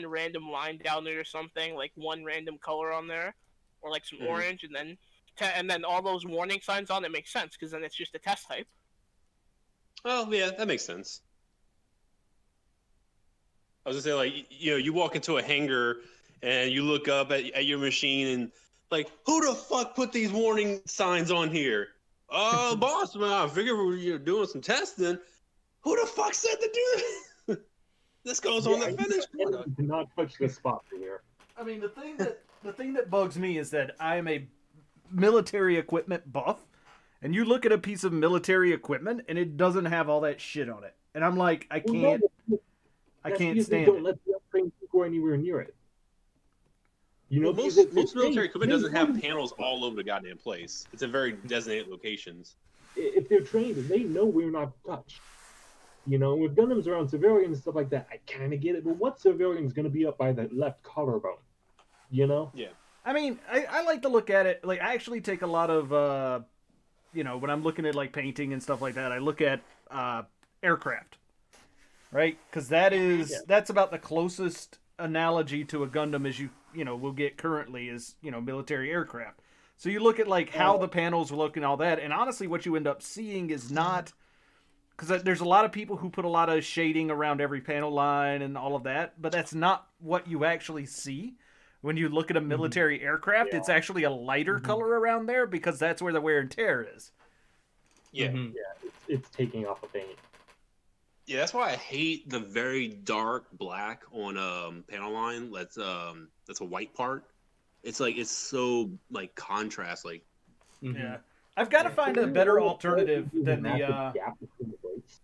S14: random line down there or something, like one random color on there, or like some orange, and then all those warning signs on it makes sense because then it's just a test type.
S15: Oh yeah, that makes sense. I was gonna say, like, you walk into a hangar and you look up at your machine and like, who the fuck put these warning signs on here? Oh, boss man, I figured we were doing some testing. Who the fuck said to do this? This goes on the finished product.
S8: Do not touch this spot here.
S1: I mean, the thing that bugs me is that I am a military equipment buff, and you look at a piece of military equipment and it doesn't have all that shit on it, and I'm like, I can't stand
S8: Don't
S1: it.
S8: let the upgrade go anywhere near it. You know,
S15: Well, most military equipment doesn't have panels all over the goddamn place. It's in very designated locations.
S8: If they're trained, they know we're not touched. You know, with Gundams around civilians and stuff like that, I kind of get it. But what civilian's going to be up by the left collarbone? You know?
S15: Yeah.
S1: I mean, I like to look at it, like, I actually take a lot of, when I'm looking at, like, painting and stuff like that, I look at aircraft, right? Because that's about the closest analogy to a Gundam as you will get currently is, military aircraft. So you look at, like, how the panels look and all that, and honestly what you end up seeing is not... Because there's a lot of people who put a lot of shading around every panel line and all of that, but that's not what you actually see. When you look at a military aircraft, it's actually a lighter color around there because that's where the wear and tear is.
S15: Yeah.
S8: Yeah, it's taking off a paint.
S15: Yeah, that's why I hate the very dark black on panel line. That's a white part. It's like it's so like contrast. Like
S1: yeah, I've got to find a better alternative than the.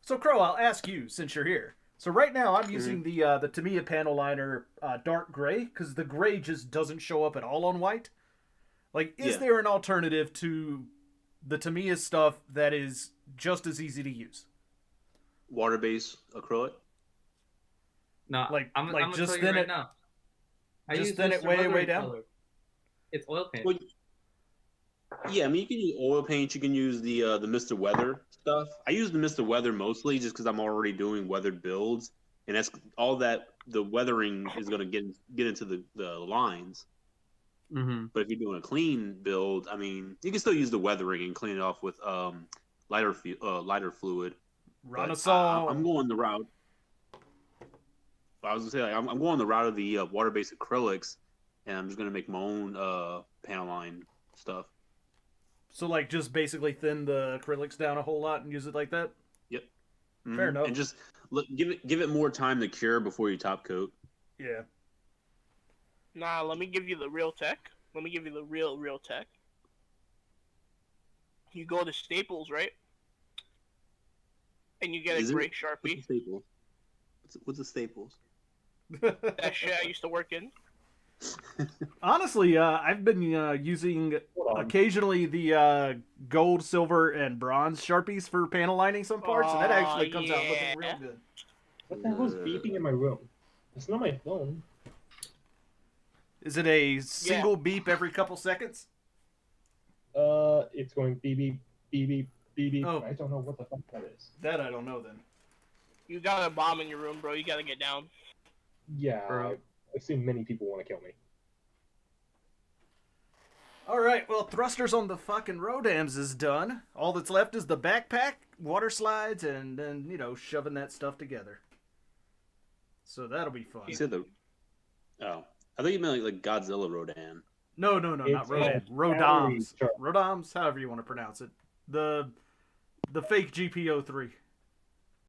S1: So Crow, I'll ask you since you're here. So right now I'm using the Tamiya panel liner dark gray because the gray just doesn't show up at all on white. Like, is there an alternative to the Tamiya stuff that is just as easy to use.
S15: Water-based acrylic.
S13: No,
S1: Like
S13: I'm gonna
S1: just
S13: tell you
S1: thin
S13: right
S1: it.
S13: now. I
S1: Just
S13: use
S1: thin it
S13: Mr.
S1: way
S13: Weathering
S1: down.
S13: color. It's oil paint.
S15: Well, yeah, I mean you can use oil paint. You can use the Mr. Weather stuff. I use the Mr. Weather mostly just because I'm already doing weathered builds, and that's all that the weathering is going to get into the lines.
S13: Mm-hmm.
S15: But if you're doing a clean build, I mean, you can still use the weathering and clean it off with lighter fluid. But I'm going the route. I was gonna say I'm going the route of the water-based acrylics, and I'm just gonna make my own panel line stuff.
S1: So like just basically thin the acrylics down a whole lot and use it like that.
S15: Yep.
S1: Fair enough.
S15: And just give it more time to cure before you top coat.
S1: Yeah.
S14: Nah, let me give you the real tech. Let me give you the real tech. You go to Staples, right? And you get a gray Sharpie.
S15: What's a Staples? What's a Staples?
S14: That shit I used to work in.
S1: Honestly, I've been using occasionally the gold, silver, and bronze Sharpies for panel lining some parts, and that actually comes out looking real good.
S8: What the hell is beeping in my room? It's not my phone.
S1: Is it a single beep every couple seconds?
S8: It's going beep beep beep beep beep beep.
S1: Oh.
S8: I don't know what the fuck that is.
S1: That I don't know then.
S14: You got a bomb in your room, bro. You gotta get down.
S8: Yeah, I've seen many people want to kill me.
S1: Alright, well, thrusters on the fucking RODAMS is done. All that's left is the backpack, water slides, and then, shoving that stuff together. So that'll be fun.
S15: You said the. Oh, I thought you meant like Godzilla Rodan.
S1: No, not Rodan. RODAMS. RODAMS, however you want to pronounce it. The fake GP03.